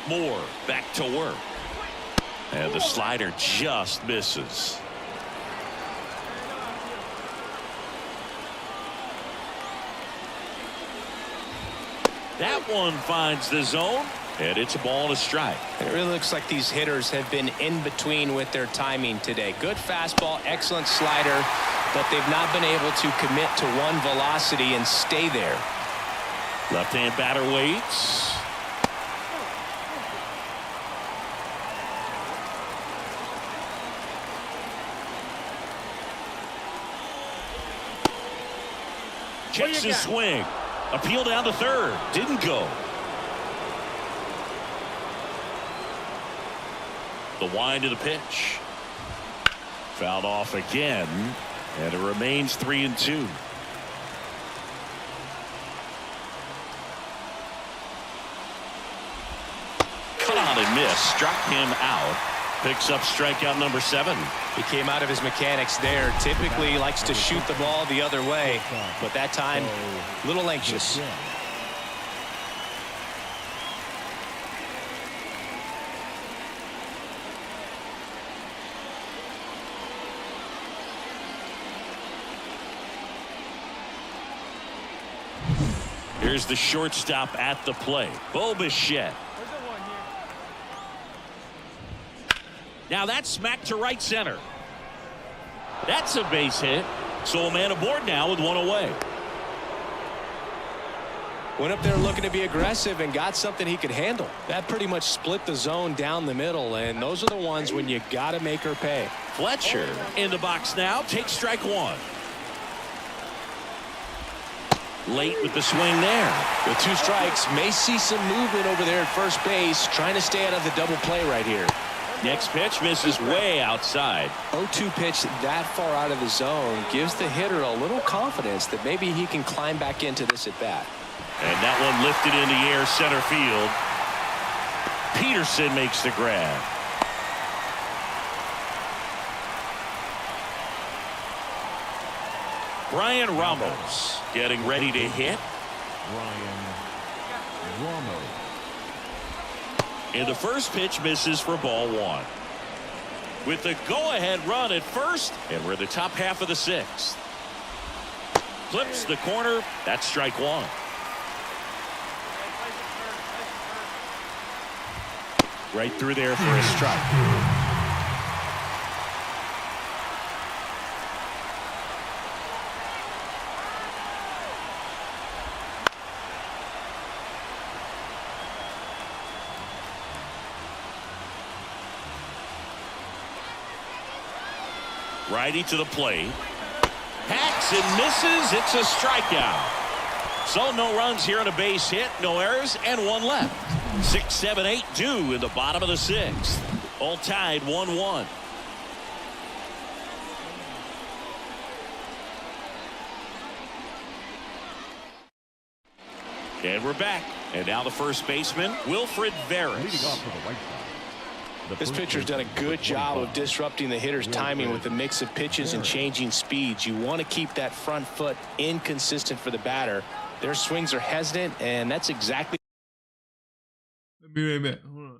B: Moore back to work. And the slider just misses. That one finds the zone, and it's a ball and a strike.
C: And it really looks like these hitters have been in between with their timing today. Good fastball, excellent slider, but they've not been able to commit to one velocity and stay there.
B: Left-hand batter waits. Checks his swing. Appeal down to third. Didn't go. The wind of the pitch. Fouled off again. And it remains 3-2. Cut on and miss. Struck him out. Picks up strikeout number 7.
C: He came out of his mechanics there. Typically likes to shoot the ball the other way, but that time a little anxious.
B: Here's the shortstop at the plate, Bo Bichette. Now that's smacked to right center. That's a base hit. So a man aboard now with one away.
C: Went up there looking to be aggressive and got something he could handle. That pretty much split the zone down the middle, and those are the ones when you got to make her pay.
B: Fletcher in the box now. Takes strike 1. Late with the swing there.
C: With 2 strikes, may see some movement over there at first base, trying to stay out of the double play right here.
B: Next pitch misses way outside.
C: 0-2 pitch that far out of the zone gives the hitter a little confidence that maybe he can climb back into this at bat.
B: And that one lifted in the air center field. Peterson makes the grab. Brian Ramos getting ready to hit.
D: Brian Ramos.
B: And the first pitch misses for ball 1. With the go-ahead run at first, and we're in the top half of the 6th. Clips the corner. That's strike 1. Right through there for a strike. Righty to the plate. Hacks and misses. It's a strikeout. So no runs here on a base hit, no errors, and 1 left. 6, 7, 8 due in the bottom of the 6th. All tied 1-1. And we're back. And now the first baseman, Wilfred Veras.
D: Leading off to the right side.
C: This pitcher's done a good job of disrupting the hitter's timing with a mix of pitches and changing speeds. You want to keep that front foot inconsistent for the batter. Their swings are hesitant, and that's exactly.
A: Let me wait a minute. Hold on.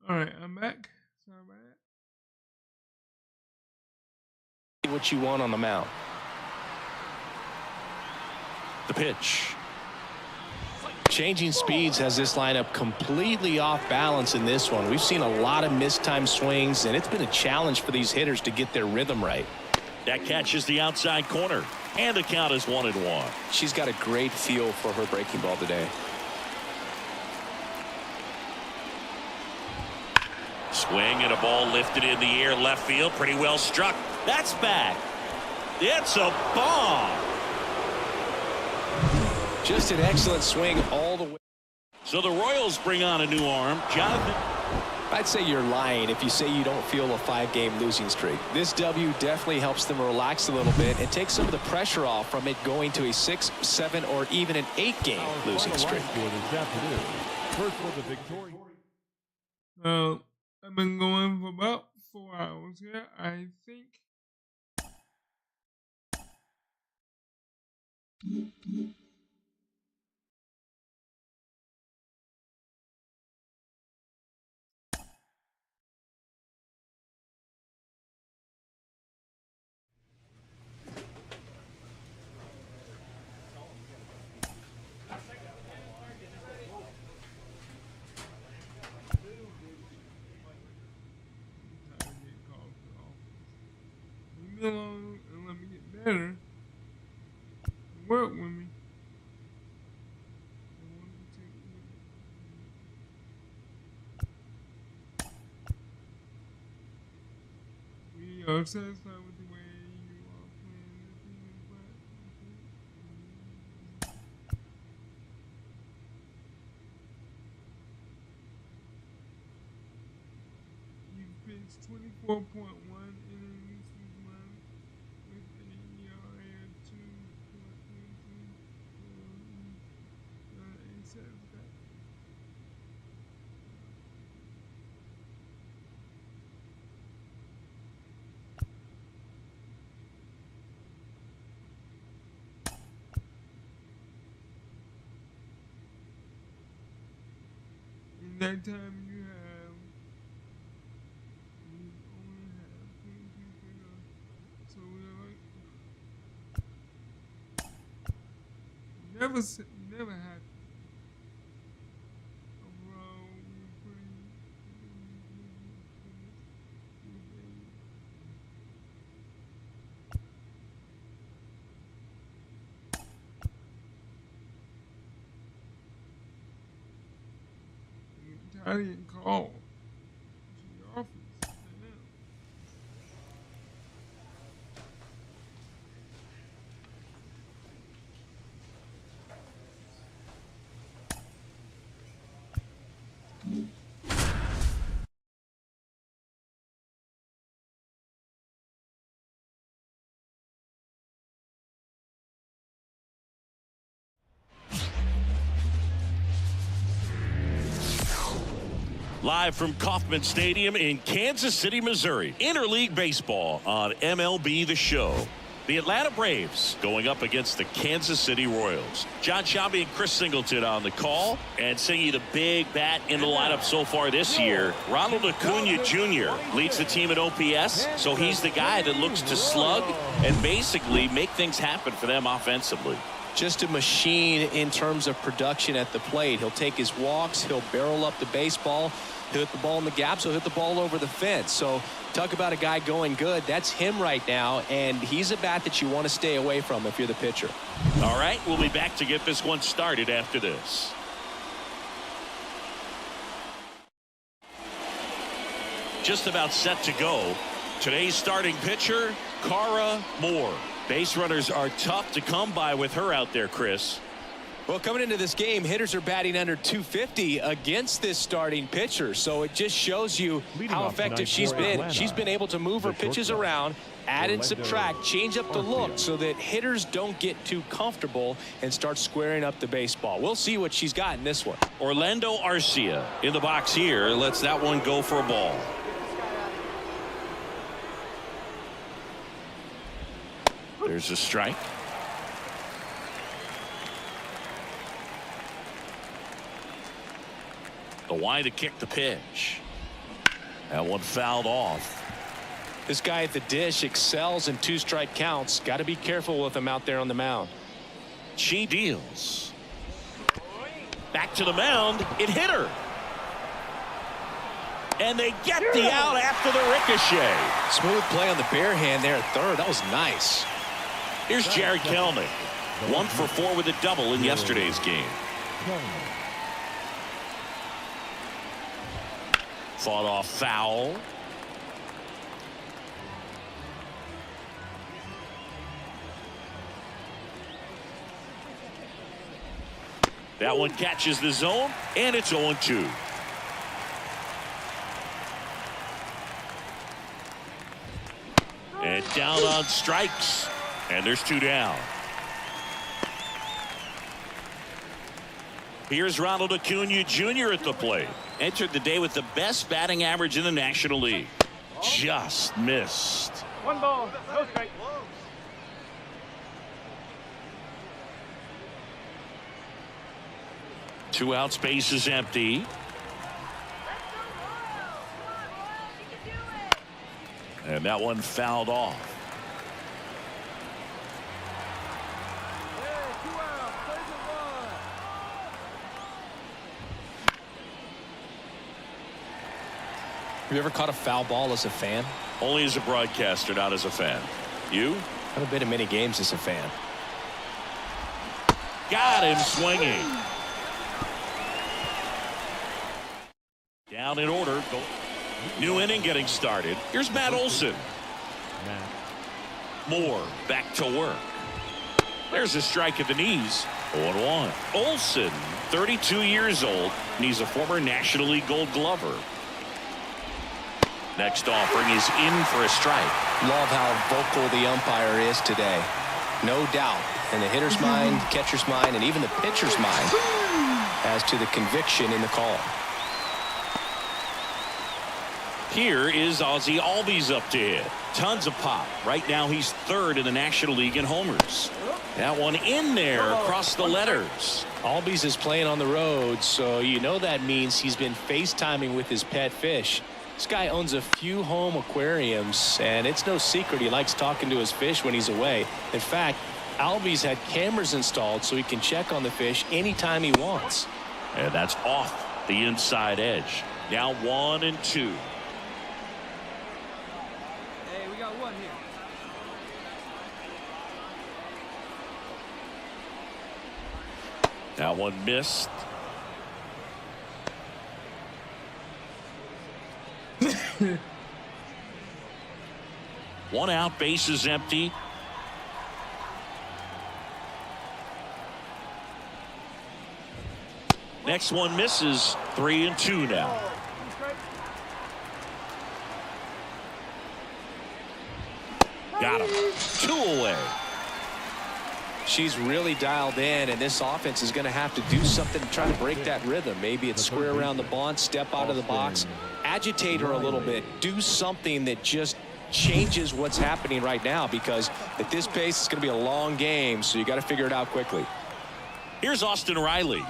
A: All right, I'm back. Sorry about that.
C: What you want on the mound.
B: The pitch.
C: Changing speeds has this lineup completely off balance in this one. We've seen a lot of mistimed swings, and it's been a challenge for these hitters to get their rhythm right.
B: That catches the outside corner, and the count is 1-1.
C: She's got a great feel for her breaking ball today.
B: Swing and a ball lifted in the air left field. Pretty well struck. That's back. It's a bomb.
C: Just an excellent swing all the way.
B: So the Royals bring on a new arm. Jonathan.
C: I'd say you're lying if you say you don't feel a 5-game losing streak. This W definitely helps them relax a little bit and take some of the pressure off from it going to a 6, 7, or even an 8-game losing streak.
D: First for the victory.
A: I've been going for about 4 hours here, I think. Leave me alone and let me get better. Work with me. We are satisfied with the way you are playing the team, you've pitched 24.1 innings this month with an ERA of 2.33. It says that. In that time you only have 22 pickups, so we're like never happy. Overall, we're pretty Italian call to the office.
B: Live from Kauffman Stadium in Kansas City, Missouri. Interleague baseball on MLB The Show. The Atlanta Braves going up against the Kansas City Royals. John Sciambi and Chris Singleton on the call, and singing the big bat in the lineup so far this year. Ronald Acuna Jr. leads the team in OPS, so he's the guy that looks to slug and basically make things happen for them offensively.
C: Just a machine in terms of production at the plate. He'll take his walks, he'll barrel up the baseball, he'll hit the ball in the gaps, he'll hit the ball over the fence. So talk about a guy going good. That's him right now, and he's a bat that you want to stay away from if you're the pitcher.
B: All right, we'll be back to get this one started after this. Just about set to go. Today's starting pitcher, Cara Moore. Base runners are tough to come by with her out there, Chris.
C: Well, coming into this game, hitters are batting under 250 against this starting pitcher. So it just shows you how effective she's been. She's been able to move her pitches around, add and subtract, change up the look so that hitters don't get too comfortable and start squaring up the baseball. We'll see what she's got in this one.
B: Orlando Arcia in the box here. Lets that one go for a ball. There's a strike. The wide to kick the pitch. That one fouled off.
C: This guy at the dish excels in 2-strike counts. Got to be careful with him out there on the mound.
B: She deals. Back to the mound. It hit her. And they get the out after the ricochet.
C: Smooth play on the bare hand there at third. That was nice.
B: Here's Jared Kelnick. 1 for 4 with a double in yesterday's game. Fought off foul. That one catches the zone, and it's 0-2. And down on strikes, and there's 2 down. Here's Ronald Acuna Jr. at the plate. Entered the day with the best batting average in the National League. Just missed.
E: 1 ball, no strike.
B: 2 out, space is empty. And that one fouled off.
C: Have you ever caught a foul ball as a fan?
B: Only as a broadcaster, not as a fan. You?
C: Haven't been in many games as a fan.
B: Got him swinging. Down in order. New inning getting started. Here's Matt Olson. Moore back to work. There's a strike at the knees. 0-1. Olson, 32 years old, and he's a former National League Gold Glover. Next offering is in for a strike.
C: Love how vocal the umpire is today. No doubt in the hitter's mind, catcher's mind, and even the pitcher's mind as to the conviction in the call.
B: Here is Ozzie Albies up to hit. Tons of pop. Right now he's 3rd in the National League in homers. That one in there across the letters.
C: Albies is playing on the road, so you know that means he's been FaceTiming with his pet fish. This guy owns a few home aquariums, and it's no secret he likes talking to his fish when he's away. In fact, Albies had cameras installed so he can check on the fish anytime he wants.
B: And that's off the inside edge. Now 1-2.
E: Hey, we got 1 here.
B: That one missed. One out, base is empty. Next one misses. 3-2 now. Got him. 2 away.
C: She's really dialed in, and this offense is going to have to do something to try to break that rhythm. Maybe it's square around the bunt, step out of the box, agitate her a little bit, do something that just changes what's happening right now, because at this pace it's going to be a long game, so you got to figure it out quickly.
B: Here's Austin Riley.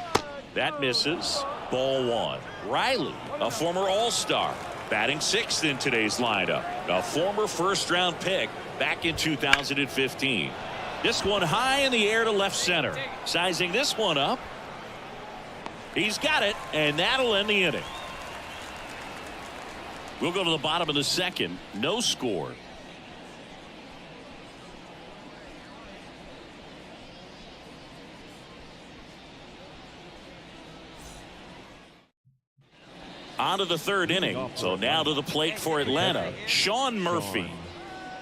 B: That misses. Ball 1. Riley, a former All-Star, batting 6th in today's lineup. A former first-round pick back in 2015. This one high in the air to left center. Sizing this one up. He's got it, and that'll end the inning. We'll go to the bottom of the 2nd. No score. On to the 3rd inning. So now to the plate for Atlanta, Sean Murphy.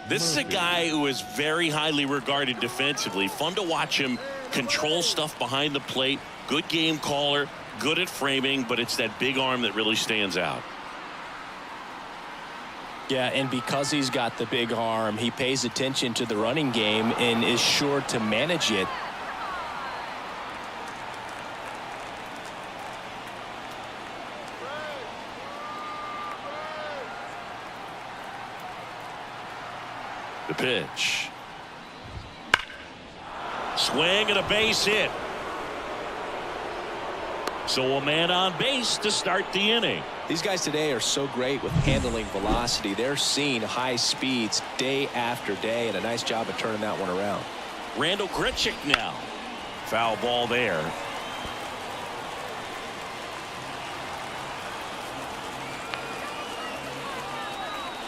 B: This is a guy who is very highly regarded defensively. Fun to watch him control stuff behind the plate. Good game caller, good at framing, but it's that big arm that really stands out.
C: Yeah, and because he's got the big arm, he pays attention to the running game and is sure to manage it.
B: The pitch. Swing and a base hit. So a man on base to start the inning.
C: These guys today are so great with handling velocity. They're seeing high speeds day after day, and a nice job of turning that one around.
B: Randall Grichuk now. Foul ball there.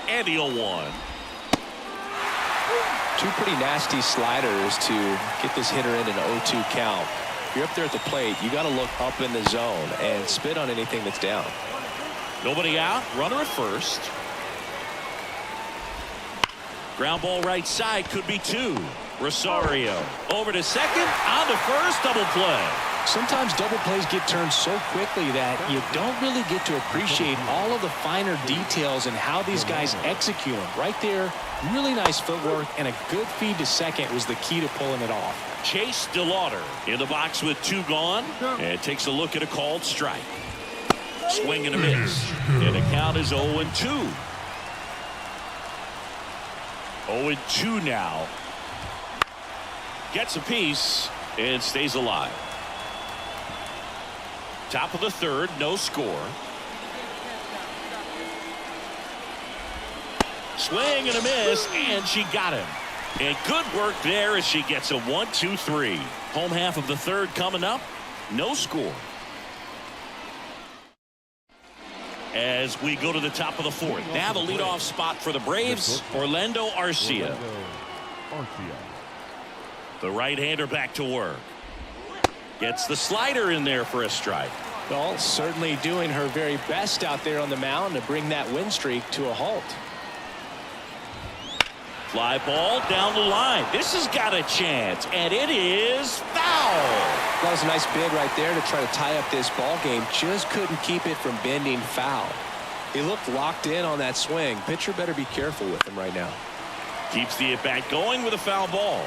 B: And the 0-1.
C: Two pretty nasty sliders to get this hitter in an 0-2 count. If you're up there at the plate, you got to look up in the zone and spit on anything that's down.
B: Nobody out. Runner at first. Ground ball right side, could be two. Rosario over to second, on to first, double play.
C: Sometimes double plays get turned so quickly that you don't really get to appreciate all of the finer details and how these guys execute them. Right there, really nice footwork, and a good feed to second was the key to pulling it off.
B: Chase DeLauder in the box with two gone, and takes a look at a called strike. Swing and a miss, and the count is 0-2. 0-2 now. Gets a piece and stays alive. Top of the third, no score. Swing and a miss, and she got him. And good work there as she gets a 1-2-3. Home half of the third coming up, no score. As we go to the top of the fourth. Now the leadoff spot for the Braves, Orlando Arcia. The right-hander back to work. Gets the slider in there for a strike.
C: Well, certainly doing her very best out there on the mound to bring that win streak to a halt.
B: Fly ball down the line. This has got a chance, and it is foul.
C: That was a nice bid right there to try to tie up this ball game. Just couldn't keep it from bending foul. He looked locked in on that swing. Pitcher better be careful with him right now.
B: Keeps the at-bat going with a foul ball.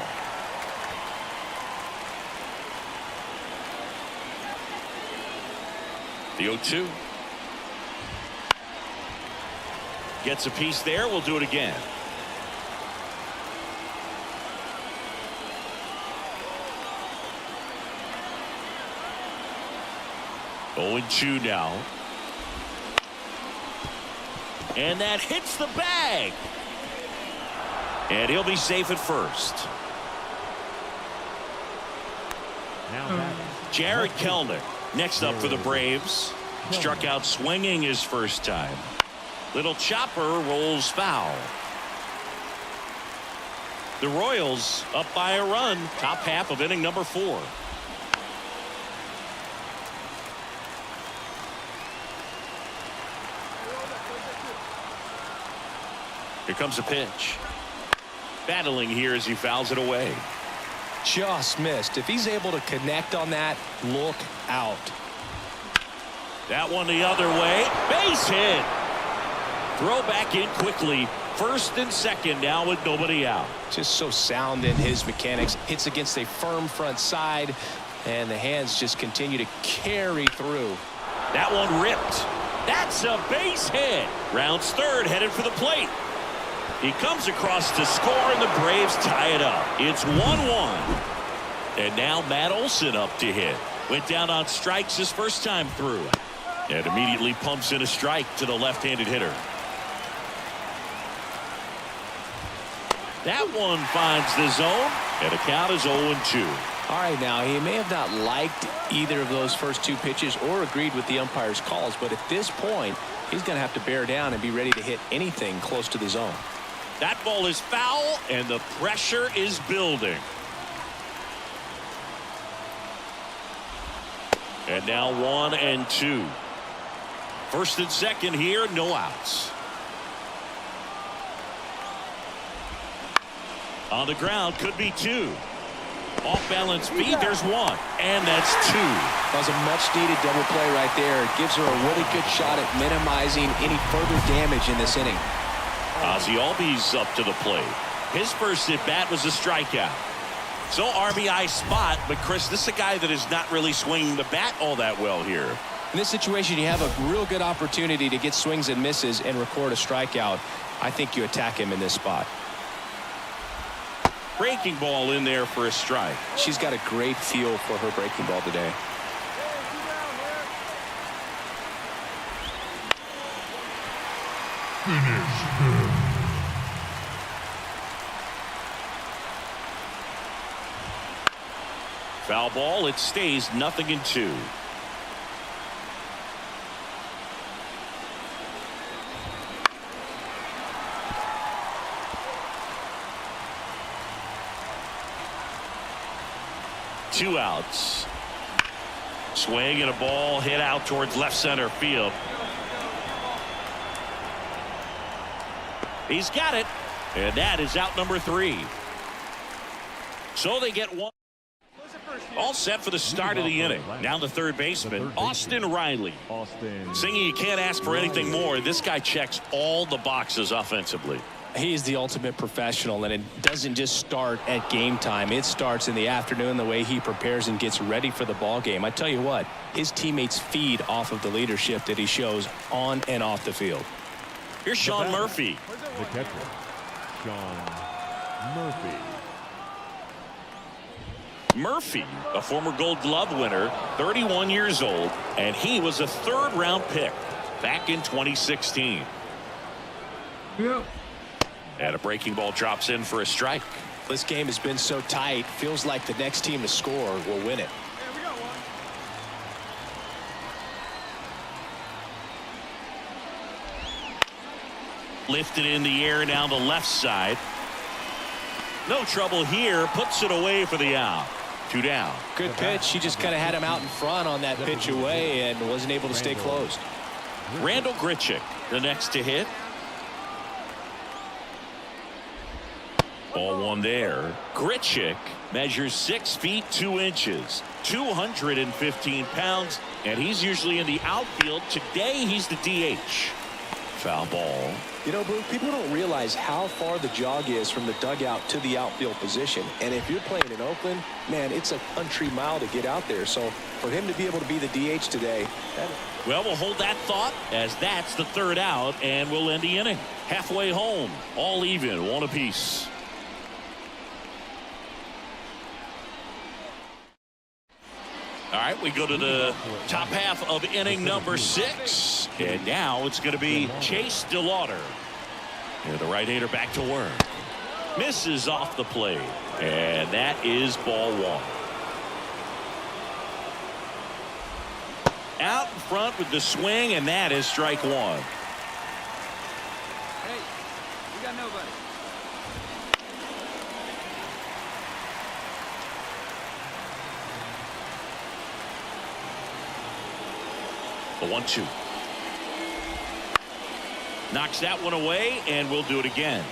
B: The 0-2. Gets a piece there. We'll do it again. Oh, 0-2 now. And that hits the bag. And he'll be safe at first. Jared Kelenic next up for the Braves. Struck out swinging his first time. Little chopper rolls foul. The Royals up by a run. Top half of inning number 4. Here comes a pitch. Battling here as he fouls it away.
C: Just missed. If he's able to connect on that, look out.
B: That one the other way. Base hit. Throw back in quickly. First and second now with nobody out.
C: Just so sound in his mechanics. Hits against a firm front side, and the hands just continue to carry through.
B: That one ripped. That's a base hit. Rounds third, headed for the plate. He comes across to score, and the Braves tie it up. It's 1-1. And now Matt Olson up to hit. Went down on strikes his first time through. And immediately pumps in a strike to the left-handed hitter. That one finds the zone, and the count is 0-2.
C: All right, now he may have not liked either of those first two pitches or agreed with the umpire's calls, but at this point, he's going to have to bear down and be ready to hit anything close to the zone.
B: That ball is foul, and the pressure is building. And now 1-2. First and second here, no outs. On the ground, could be 2. Off balance feed, there's 1. And that's 2.
C: That was a much-needed double play right there. It gives her a really good shot at minimizing any further damage in this inning.
B: Ozzie Albies up to the plate. His first at-bat was a strikeout. So RBI spot, but Chris, this is a guy that is not really swinging the bat all that well here.
C: In this situation, you have a real good opportunity to get swings and misses and record a strikeout. I think you attack him in this spot.
B: Breaking ball in there for a strike.
C: She's got a great feel for her breaking ball today.
B: Foul ball. It stays 0-2. Two outs. Swing and a ball hit out towards left center field. He's got it, and that is out number 3. So they get one. All set for the start of the inning. Now the third baseman, Austin Riley. Singy, you can't ask for anything more. This guy checks all the boxes offensively.
C: He's the ultimate professional, and it doesn't just start at game time. It starts in the afternoon, the way he prepares and gets ready for the ball game. I tell you what, his teammates feed off of the leadership that he shows on and off the field.
B: Here's Sean Murphy.
D: The catcher, Sean Murphy.
B: Murphy, a former Gold Glove winner, 31 years old, and he was a third-round pick back in 2016.
A: Yep.
B: And a breaking ball drops in for a strike.
C: This game has been so tight, feels like the next team to score will win it.
B: Lifted in the air down the left side. No trouble here. Puts it away for the out. 2 down.
C: Good pitch. She just kind of had him out in front on that pitch away and wasn't able to stay closed.
B: Randall Grichuk, the next to hit. Ball 1 there. Grichuk measures 6 feet 2 inches, 215 pounds, and he's usually in the outfield. Today he's the DH. Foul ball.
C: You know, Blue, people don't realize how far the jog is from the dugout to the outfield position. And if you're playing in Oakland, man, it's a country mile to get out there. So for him to be able to be the DH today.
B: Well, we'll hold that thought as that's the third out, and we'll end the inning. Halfway home, all even, 1 apiece. All right, we go to the top half of inning number 6. And now it's going to be Chase DeLauder. And the right-hander back to work. Misses off the plate. And that is ball 1. Out in front with the swing, and that is strike 1.
E: Hey, we got nobody.
B: The 1-2. Knocks that one away, and we'll do it again.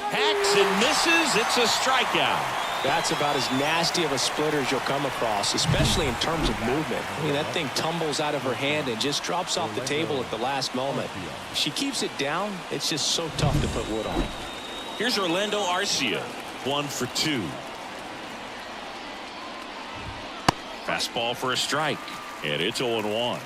B: Hacks and misses. It's a strikeout.
C: That's about as nasty of a splitter as you'll come across, especially in terms of movement. I mean, that thing tumbles out of her hand and just drops off the table at the last moment. If she keeps it down, it's just so tough to put wood on.
B: Here's Orlando Arcia. 1 for 2. Fastball for a strike, and it's 0-1.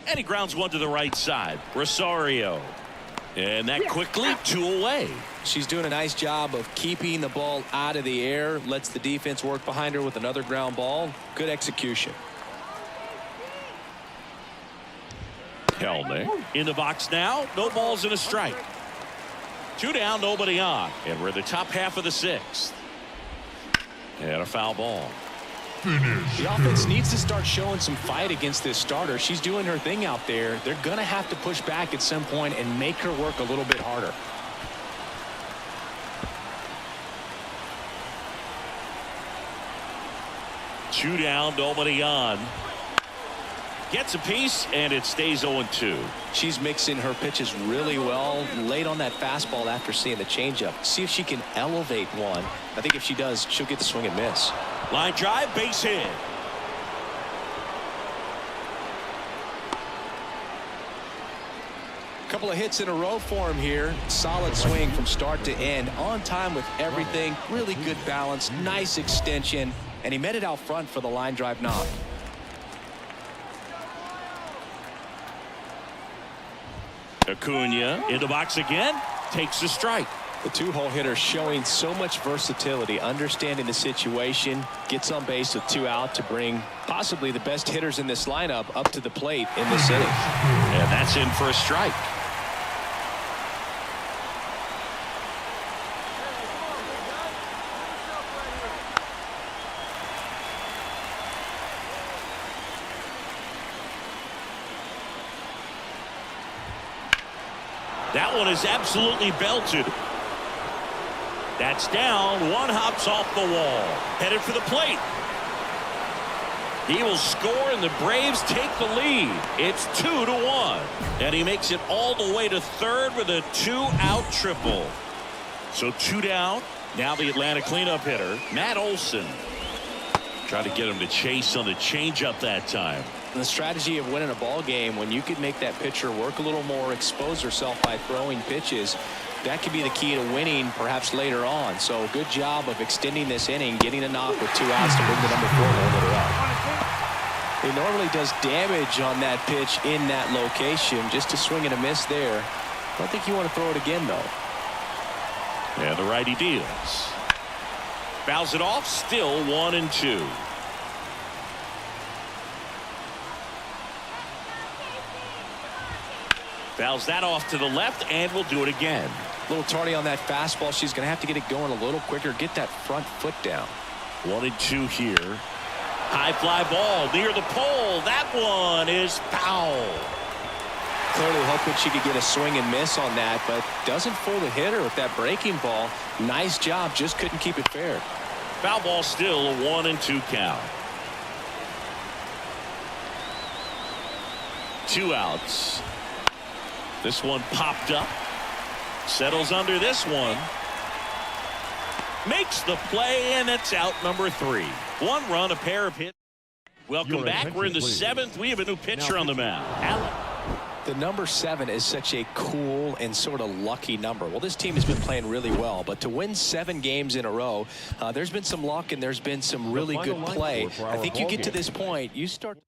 B: And he grounds one to the right side. Rosario. And that quickly 2 away.
C: She's doing a nice job of keeping the ball out of the air. Lets the defense work behind her with another ground ball. Good execution.
B: Kelnick in the box now. No balls and a strike. 2 down, nobody on. And we're in the top half of the 6th. And a foul ball.
C: The offense needs to start showing some fight against this starter. She's doing her thing out there. They're going to have to push back at some point and make her work a little bit harder.
B: Two down, nobody on. Gets a piece, and it stays 0-2.
C: She's mixing her pitches really well. Late on that fastball after seeing the changeup. See if she can elevate one. I think if she does, she'll get the swing and miss.
B: Line drive, base hit.
C: Couple of hits in a row for him here. Solid swing from start to end. On time with everything. Really good balance. Nice extension. And he met it out front for the line drive knock.
B: Acuna in the box again. Takes a strike.
C: The two-hole hitter showing so much versatility, understanding the situation, gets on base with 2 out to bring possibly the best hitters in this lineup up to the plate in this inning.
B: And that's in for a strike. That one is absolutely belted. That's down. One hops off the wall. Headed for the plate. He will score, and the Braves take the lead. It's 2-1. And he makes it all the way to third with a 2-out triple. So 2 down. Now the Atlanta cleanup hitter, Matt Olson. Try to get him to chase on the changeup that time.
C: And the strategy of winning a ball game, when you could make that pitcher work a little more, expose herself by throwing pitches, that could be the key to winning perhaps later on. So good job of extending this inning, getting a knock with 2 outs to bring the number 4 hole hitter up. He normally does damage on that pitch in that location. Just a swing and a miss there. I don't think you want to throw it again, though.
B: And the righty deals. Fouls it off. Still 1-2. Fouls that off to the left, and we'll do it again.
C: A little tardy on that fastball. She's going to have to get it going a little quicker. Get that front foot down.
B: 1-2 here. High fly ball near the pole. That one is foul.
C: Clearly hoping she could get a swing and miss on that, but doesn't fool the hitter with that breaking ball. Nice job. Just couldn't keep it fair.
B: Foul ball, still a 1-2 count. 2 outs. This one popped up. Settles under this one. Makes the play, and it's out number 3. 1 run, a pair of hits. Welcome back. We're in the 7th. We have a new pitcher on the mound. Allen.
C: The number 7 is such a cool and sort of lucky number. Well, this team has been playing really well, but to win 7 games in a row, there's been some luck and there's been some really good play. I think you get to this point, you start.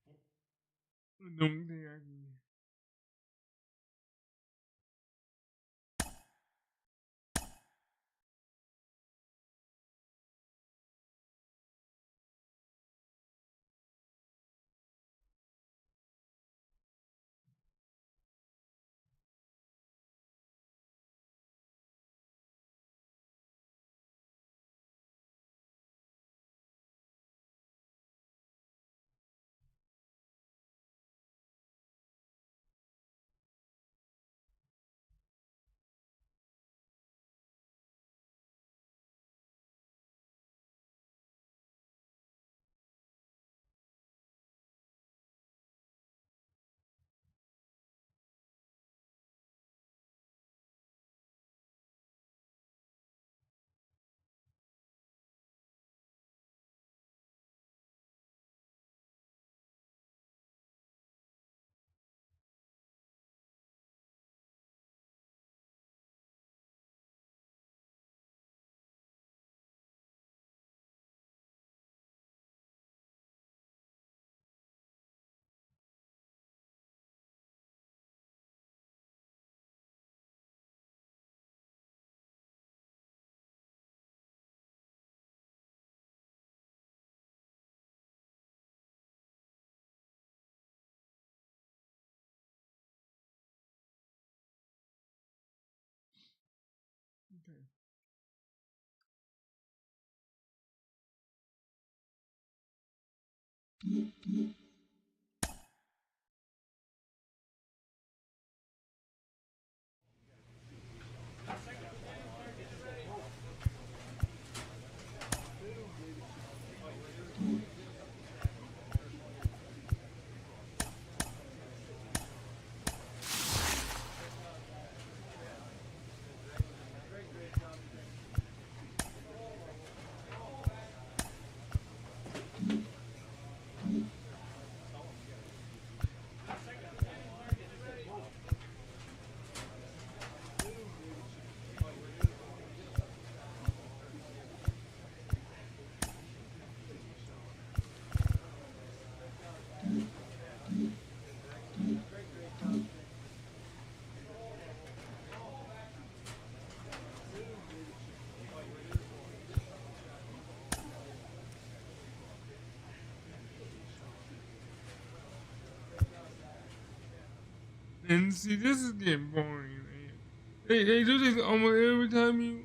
A: Okay. And see, this is getting boring, man. They do this almost every time you.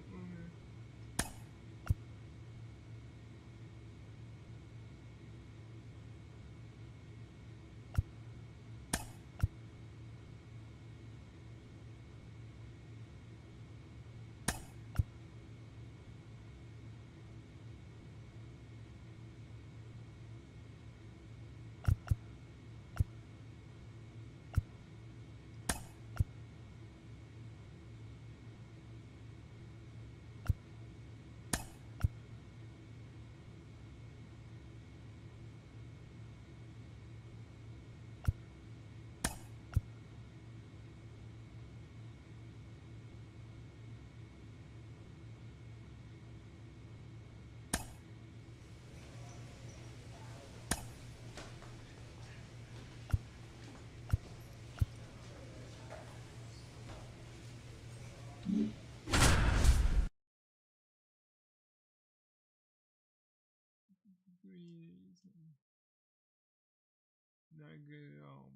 A: Not good at all.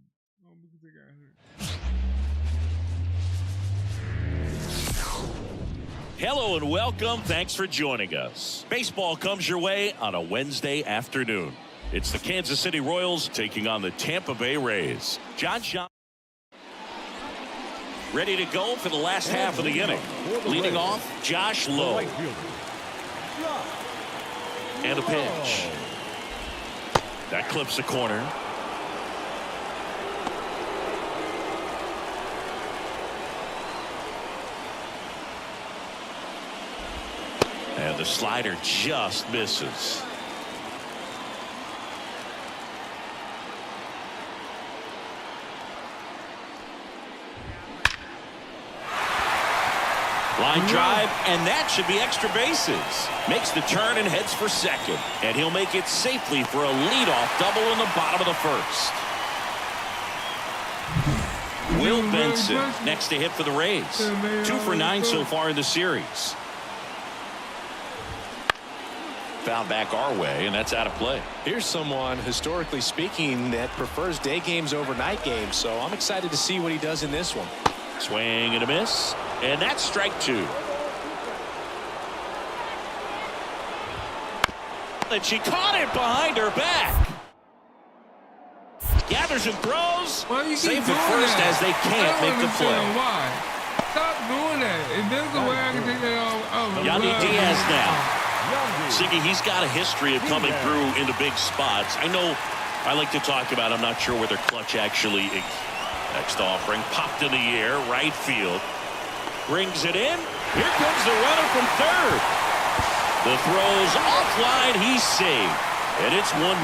A: Oh, because I got hurt.
B: Hello and welcome. Thanks for joining us. Baseball comes your way on a Wednesday afternoon. It's the Kansas City Royals taking on the Tampa Bay Rays. John ready to go for the last half of the inning. Leading off, Josh Lowe. And a pitch. That clips the corner. And the slider just misses. Line drive, and that should be extra bases. Makes the turn and heads for second. And he'll make it safely for a leadoff double in the bottom of the first. Will Benson next to hit for the Rays. 2 for 9 so far in the series. Found back our way, and that's out of play.
C: Here's someone, historically speaking, that prefers day games over night games, so I'm excited to see what he does in this one.
B: Swing and a miss, and that's strike 2. And she caught it behind her back. Gathers and throws. Safe at first as they can't make the play.
A: Why? Stop doing that. If there's a way I can take that off.
B: Yandy Diaz now. Siggy, he's got a history of coming through into big spots. I know I like to talk about, I'm not sure whether clutch actually is. Next offering, popped in the air, right field. Brings it in. Here comes the runner from third. The throw's offline, he's saved. And it's 1-0.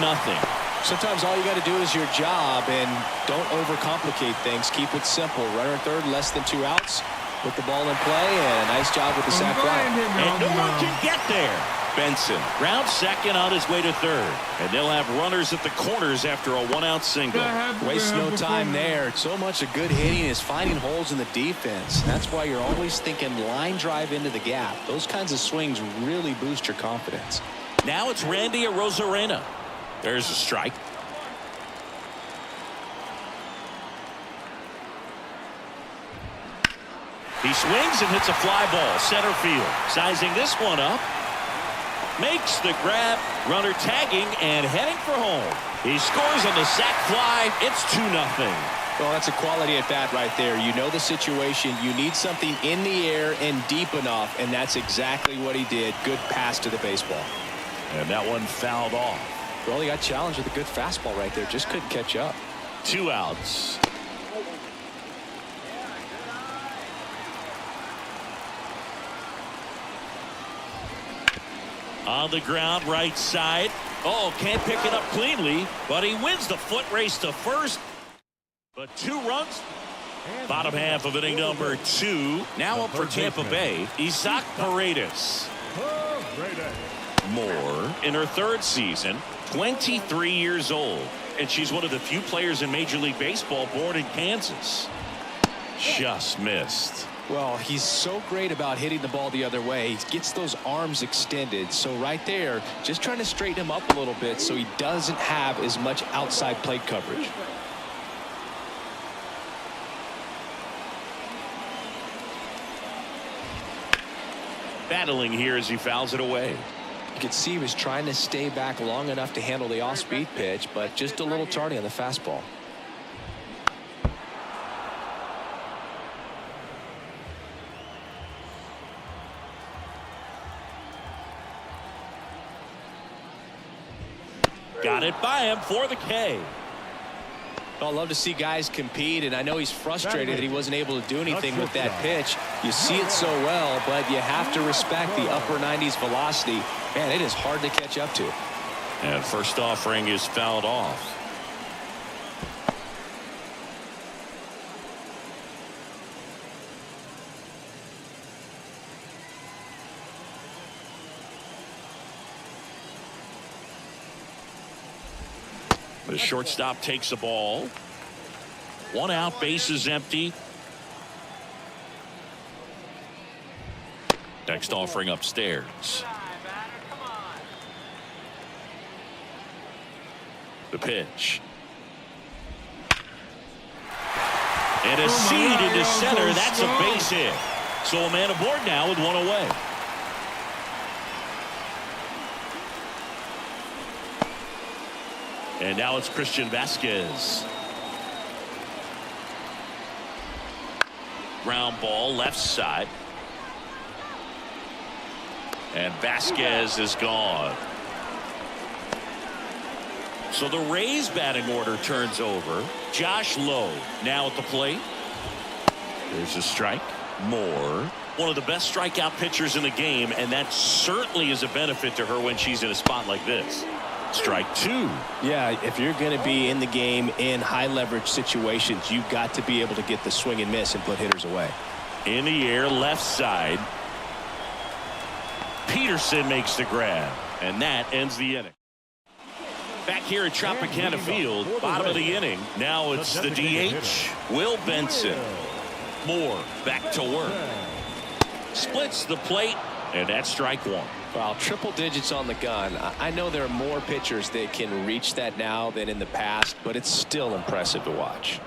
C: Sometimes all you got to do is your job and don't overcomplicate things. Keep it simple. Runner at third, less than 2 outs. Put the ball in play, and a nice job with the sac fly.
B: And no one can get there. Benson rounds second on his way to third. And they'll have runners at the corners after a 1-out single.
C: Waste no time there. So much of good hitting is finding holes in the defense. That's why you're always thinking line drive into the gap. Those kinds of swings really boost your confidence.
B: Now it's Randy Arozarena. There's a strike. He swings and hits a fly ball center field. Sizing this one up. Makes the grab. Runner tagging and heading for home. He scores on the sac fly. It's 2-0.
C: Well, that's a quality at bat right there. You know the situation. You need something in the air and deep enough, and that's exactly what he did. Good pass to the baseball.
B: And that one fouled off.
C: Well, he got challenged with a good fastball right there. Just couldn't catch up.
B: 2 outs. On the ground, right side. Oh, can't pick it up cleanly, but he wins the foot race to first. But 2 runs. Bottom half of inning number 2. Now up for Tampa Bay, Isaac Paredes. Moore in her 3rd season, 23 years old, and she's one of the few players in Major League Baseball born in Kansas. Just missed.
C: Well, he's so great about hitting the ball the other way. He gets those arms extended. So right there, just trying to straighten him up a little bit so he doesn't have as much outside plate coverage.
B: Battling here as he fouls it away.
C: You could see he was trying to stay back long enough to handle the off-speed pitch, but just a little tardy on the fastball.
B: Got it by him for the K.
C: Well, I love to see guys compete, and I know he's frustrated that he wasn't able to do anything with that pitch. You see it so well, but you have to respect the upper 90s velocity. Man, it is hard to catch up to.
B: And first offering is fouled off. The shortstop takes the ball. 1 out, bases empty. Next offering upstairs. The pitch. And a seed into center. That's a base hit. So a man aboard now with 1 away. And now it's Christian Vasquez. Ground ball left side. And Vasquez is gone. So the Rays batting order turns over. Josh Lowe now at the plate. There's a strike. Moore. One of the best strikeout pitchers in the game, and that certainly is a benefit to her when she's in a spot like this. Strike 2.
C: Yeah, if you're going to be in the game in high leverage situations, you've got to be able to get the swing and miss and put hitters away.
B: In the air, left side. Peterson makes the grab, and that ends the inning. Back here at Tropicana Field, bottom of the inning. Now it's the DH, Will Benson. Moore back to work. Splits the plate, and that's strike 1.
C: Well, triple digits on the gun. I know there are more pitchers that can reach that now than in the past, but it's still impressive to watch.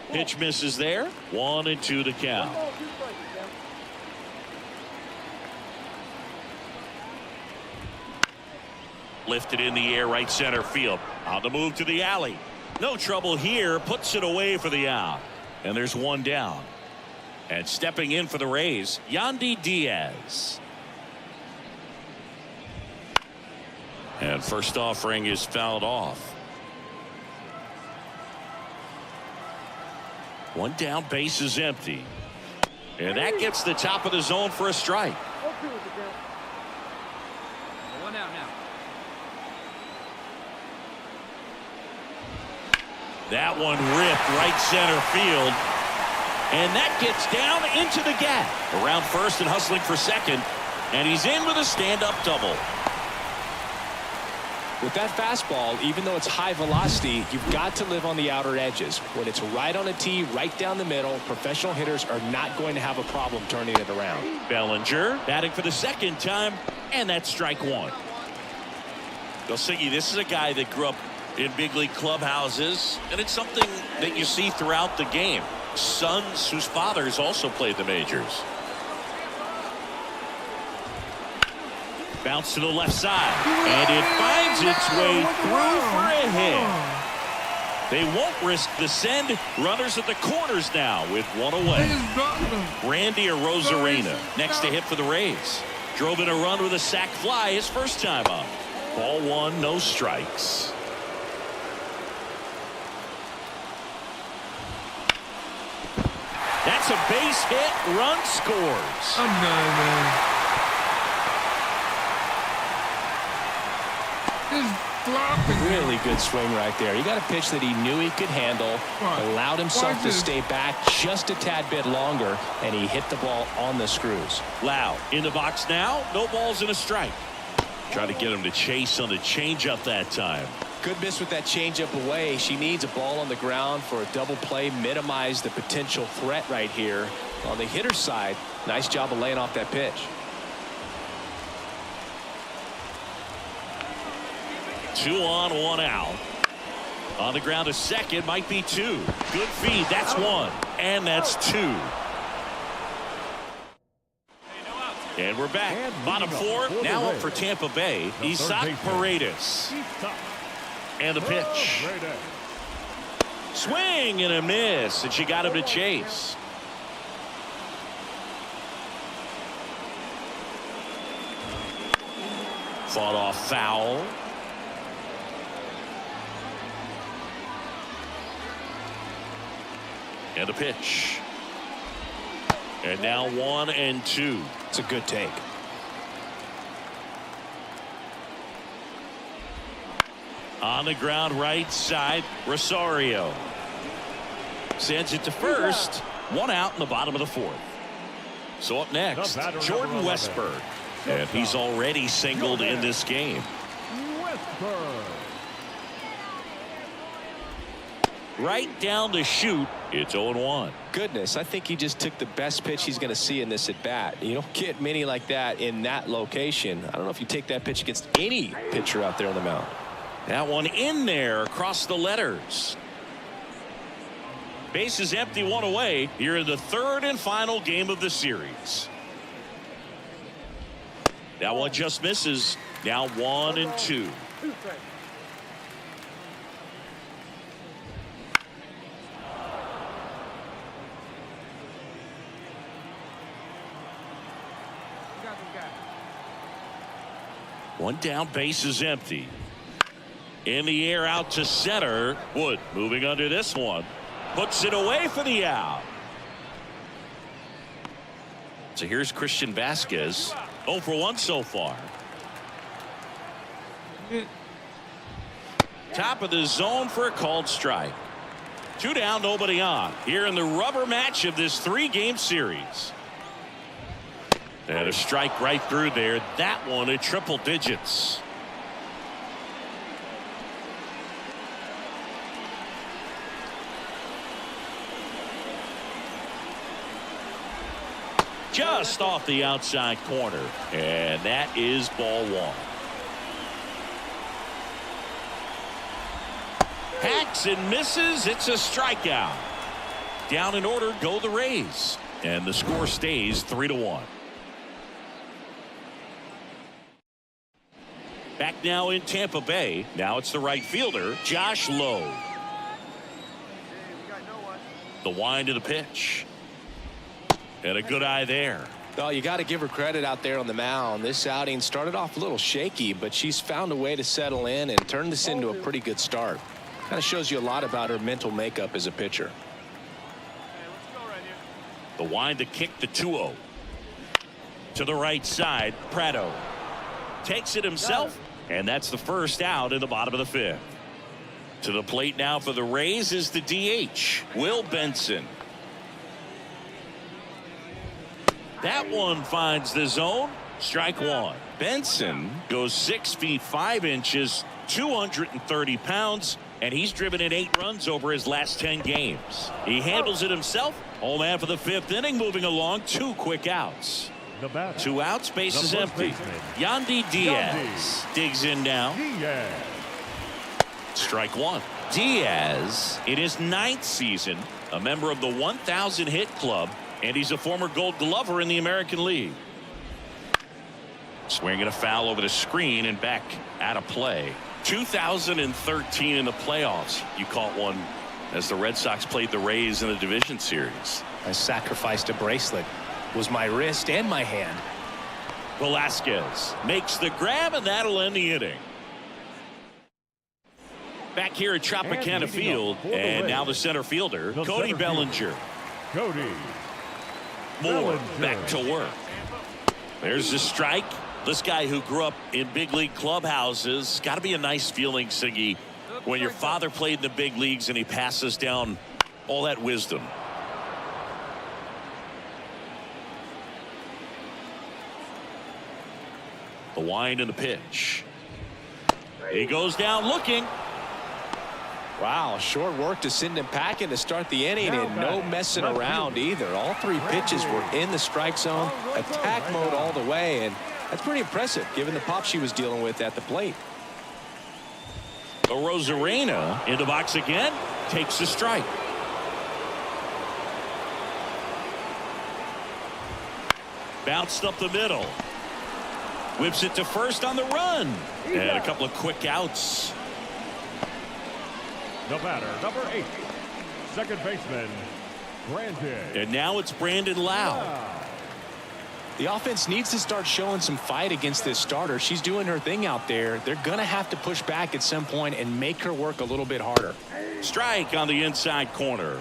B: Pitch misses there. 1-2 the count. Lifted in the air, right center field. On the move to the alley. No trouble here. Puts it away for the out. And there's 1 down. And stepping in for the Rays, Yandy Diaz. And first offering is fouled off. 1 down, base is empty. And that gets the top of the zone for a strike.
E: 1 out now.
B: That one ripped right center field. And that gets down into the gap. Around first and hustling for second. And he's in with a stand-up double.
C: With that fastball, even though it's high velocity, you've got to live on the outer edges. When it's right on a tee, right down the middle, professional hitters are not going to have a problem turning it around.
B: Bellinger batting for the second time, and that's strike 1. Gosigi, this is a guy that grew up in big league clubhouses, and it's something that you see throughout the game. Sons whose fathers also played the majors. Bounce to the left side, and it finds its way through for a hit. They won't risk the send. Runners at the corners now with 1 away. Randy Arozarena next to hit for the Rays. Drove in a run with a sac fly his first time up. Ball 1, no strikes. That's a base hit. Run scores.
A: I'm done, man.
C: Really good swing right there. He got a pitch that he knew he could handle, allowed himself to stay back just a tad bit longer, and he hit the ball on the screws.
B: Lau in the box now. No balls and a strike. Trying to get him to chase on the changeup that time.
C: Good miss with that changeup away. She needs a ball on the ground for a double play, minimize the potential threat right here. On the hitter's side, nice job of laying off that pitch.
B: 2 on, 1 out. On the ground, a second, might be two. Good feed. That's one. And that's two. And we're back. Bottom four, now up for Tampa Bay. Isaac Paredes. And the pitch. Swing and a miss, and she got him to chase. Fought off foul. And the pitch. And now 1-2.
C: It's a good take.
B: On the ground, right side, Rosario sends it to first. One out in the bottom of the fourth. So up next, Jordan Westburg. And he's already singled in this game. Right down the chute. It's 0-1.
C: Goodness, I think he just took the best pitch he's going to see in this at bat. You don't get many like that in that location. I don't know if you take that pitch against any pitcher out there on the mound.
B: That one in there across the letters. Base is empty, one away here in the third and final game of the series. That one just misses. Now 1-2. One down, base is empty. In the air, out to center. Wood moving under this one. Puts it away for the out. So here's Christian Vasquez. 0 for 1 so far. Top of the zone for a called strike. 2 down, nobody on. Here in the rubber match of this 3-game series. And a strike right through there. That one at triple digits. Just off the outside corner. And that is ball 1. Hacks and misses. It's a strikeout. Down in order go the Rays. And the score stays 3-1. Back now in Tampa Bay. Now it's the right fielder, Josh Lowe. The wind of the pitch. And a good eye there.
C: Well, you got to give her credit out there on the mound. This outing started off a little shaky, but she's found a way to settle in and turn this into a pretty good start. Kind of shows you a lot about her mental makeup as a pitcher.
B: The wind to kick the 2-0. To the right side, Prado takes it himself, and that's the first out in the bottom of the 5th. To the plate now for the Rays is the DH, Will Benson. That one finds the zone. Strike 1. Benson goes 6 feet 5 inches, 230 pounds, and he's driven in 8 runs over his last 10 games. He handles it himself. Home man for the 5th inning, moving along. 2 quick outs. 2 outs, base is empty. Yandy Diaz digs in now. Strike 1. Diaz, in his 9th season, a member of the 1,000 hit club, and he's a former Gold Glover in the American League. Swinging a foul over the screen and back out of play. 2013 in the playoffs, you caught one as the Red Sox played the Rays in the division series.
C: I sacrificed a bracelet. It was my wrist and my hand.
B: Velasquez makes the grab, and that'll end the inning. Back here at Tropicana Field, and now the center fielder, Cody Bellinger. Moore back to work. There's the strike. This guy who grew up in big league clubhouses, got to be a nice feeling, Siggy, when your father played in the big leagues and he passes down all that wisdom. The wind and the pitch. He goes down looking.
C: Wow, short work to send him packing to start the inning, and no messing around either. All 3 pitches were in the strike zone, attack mode all the way, and that's pretty impressive given the pop she was dealing with at the plate.
B: Rosarena in the box again, takes the strike. Bounced up the middle. Whips it to first on the run. And a couple of quick outs.
D: The batter, number 8, second baseman, Brandon.
B: And now it's Brandon Lau.
C: The offense needs to start showing some fight against this starter. She's doing her thing out there. They're going to have to push back at some point and make her work a little bit harder.
B: Strike on the inside corner.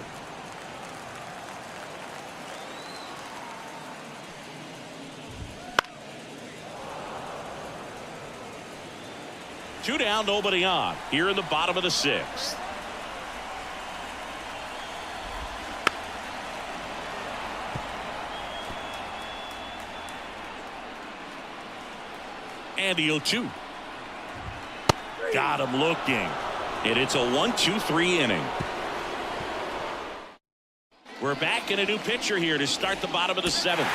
B: Two down, nobody on. Here in the bottom of the 6th. And the 0-2. Got him looking. And it's a 1-2-3 inning. We're back in a new pitcher here to start the bottom of the 7th.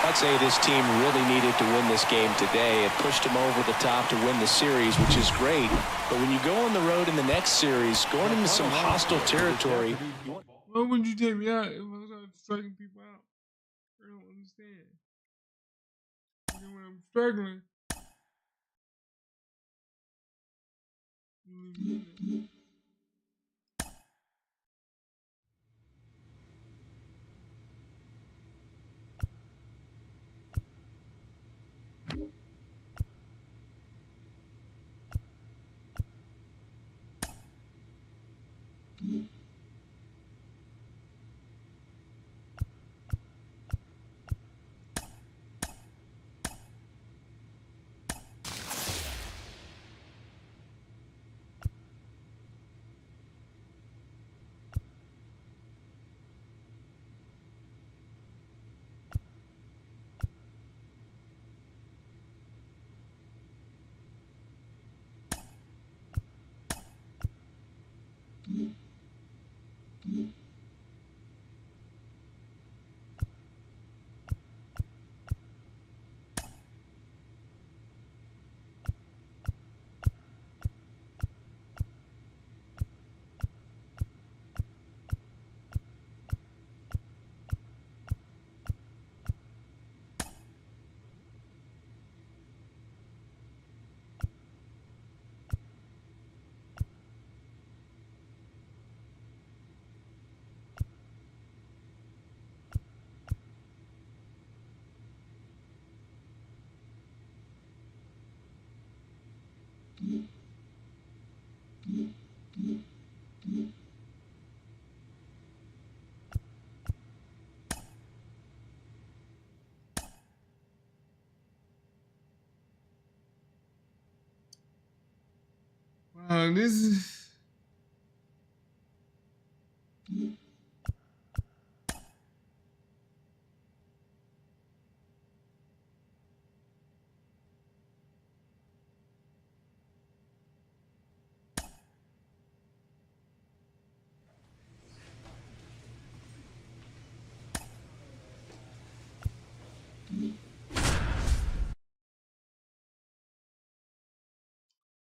C: I'd say this team really needed to win this game today. It pushed them over the top to win the series, which is great. But when you go on the road in the next series, going into some hostile territory.
A: Why would you take me out if I was striking people out? I don't understand. And when I'm struggling, wow, this is.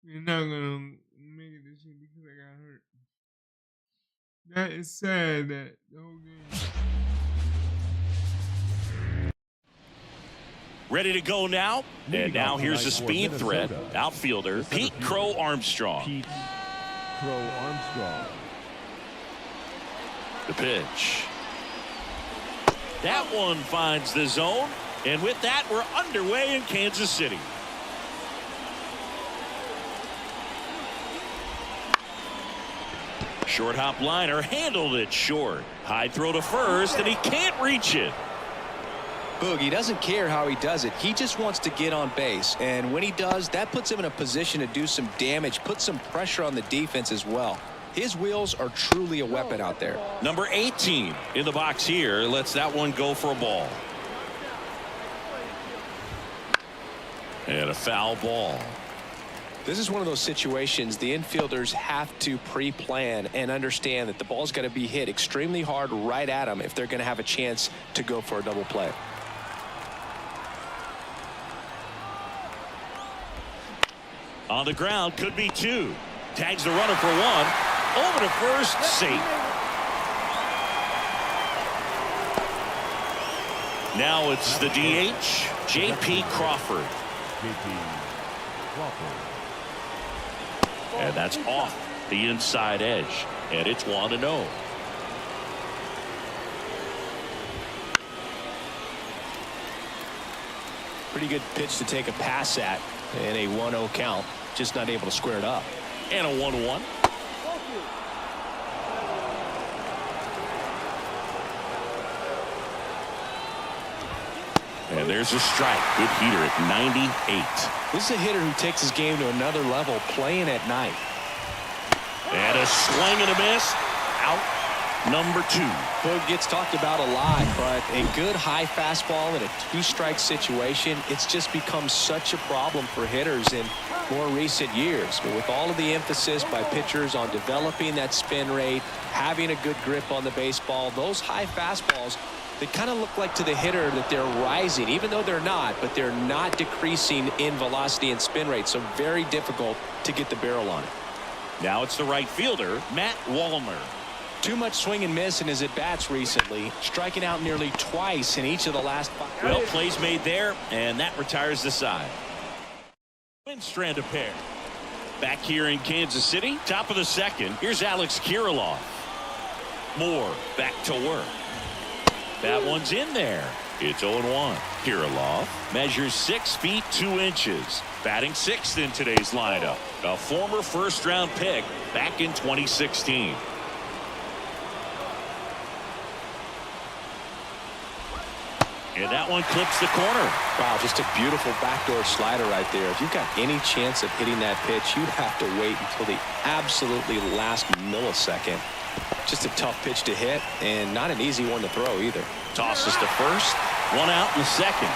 A: You're not gonna make it this year because I got hurt. That is sad that the whole game.
B: Ready to go now. And now here's the speed threat. Outfielder Pete Crow Armstrong.
D: Pete Crow Armstrong.
B: The pitch. That one finds the zone. And with that, we're underway in Kansas City. Short hop liner handled it short. High throw to first, and he can't reach it.
C: Boog, he doesn't care how he does it. He just wants to get on base. And when he does, that puts him in a position to do some damage, put some pressure on the defense as well. His wheels are truly a weapon out there.
B: Number 18 in the box here lets that one go for a ball. And a foul ball.
C: This is one of those situations the infielders have to pre-plan and understand that the ball's got to be hit extremely hard right at them if they're going to have a chance to go for a double play.
B: On the ground, could be 2. Tags the runner for 1. Over to first, safe. Now it's the DH, J.P. Crawford. And that's off the inside edge. And it's 1-0.
C: Pretty good pitch to take a pass at in a 1-0 count. Just not able to square it up.
B: And a 1-1. And there's a strike. Good heater at 98.
C: This is a hitter who takes his game to another level playing at night.
B: And a swing and a miss. Out number 2.
C: Well, it gets talked about a lot, but a good high fastball in a 2-strike situation, it's just become such a problem for hitters in more recent years. But with all of the emphasis by pitchers on developing that spin rate, having a good grip on the baseball, those high fastballs, they kind of look like to the hitter that they're rising, even though they're not, but they're not decreasing in velocity and spin rate. So very difficult to get the barrel on it.
B: Now it's the right fielder, Matt Wallner.
C: Too much swing and miss in his at-bats recently, striking out nearly twice in each of the last 5.
B: Well, plays made there, and that retires the side. Strand a pair. Back here in Kansas City, top of the second. Here's Alex Kirilloff. Moore back to work. That one's in there. It's 0-1. Kirilloff measures 6 feet 2 inches. Batting 6th in today's lineup. A former first-round pick back in 2016. And that one clips the corner.
C: Wow, just a beautiful backdoor slider right there. If you've got any chance of hitting that pitch, you'd have to wait until the absolutely last millisecond. Just a tough pitch to hit, and not an easy one to throw either.
B: Tosses to first. 1 out in the second.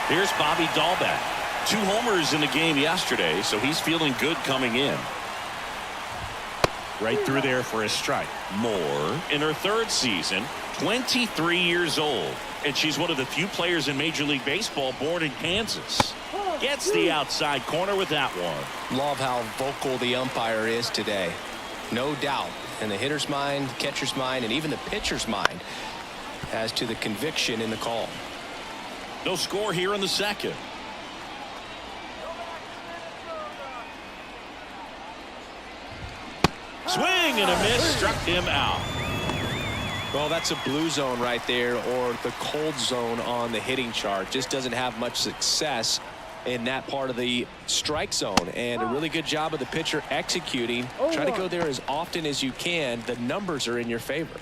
B: Here's Bobby Dahlbeck. 2 homers in the game yesterday, so he's feeling good coming in. Right through there for a strike. Moore in her 3rd season, 23 years old. And she's one of the few players in Major League Baseball born in Kansas. Gets the outside corner with that one.
C: Love how vocal the umpire is today. No doubt in the hitter's mind, catcher's mind, and even the pitcher's mind as to the conviction in the call.
B: No score here in the second. Swing and a miss, struck him out.
C: Well, that's a blue zone right there, or the cold zone on the hitting chart. Just doesn't have much success in that part of the strike zone, and a really good job of the pitcher executing. Try to go there as often as you can. The numbers are in your favor.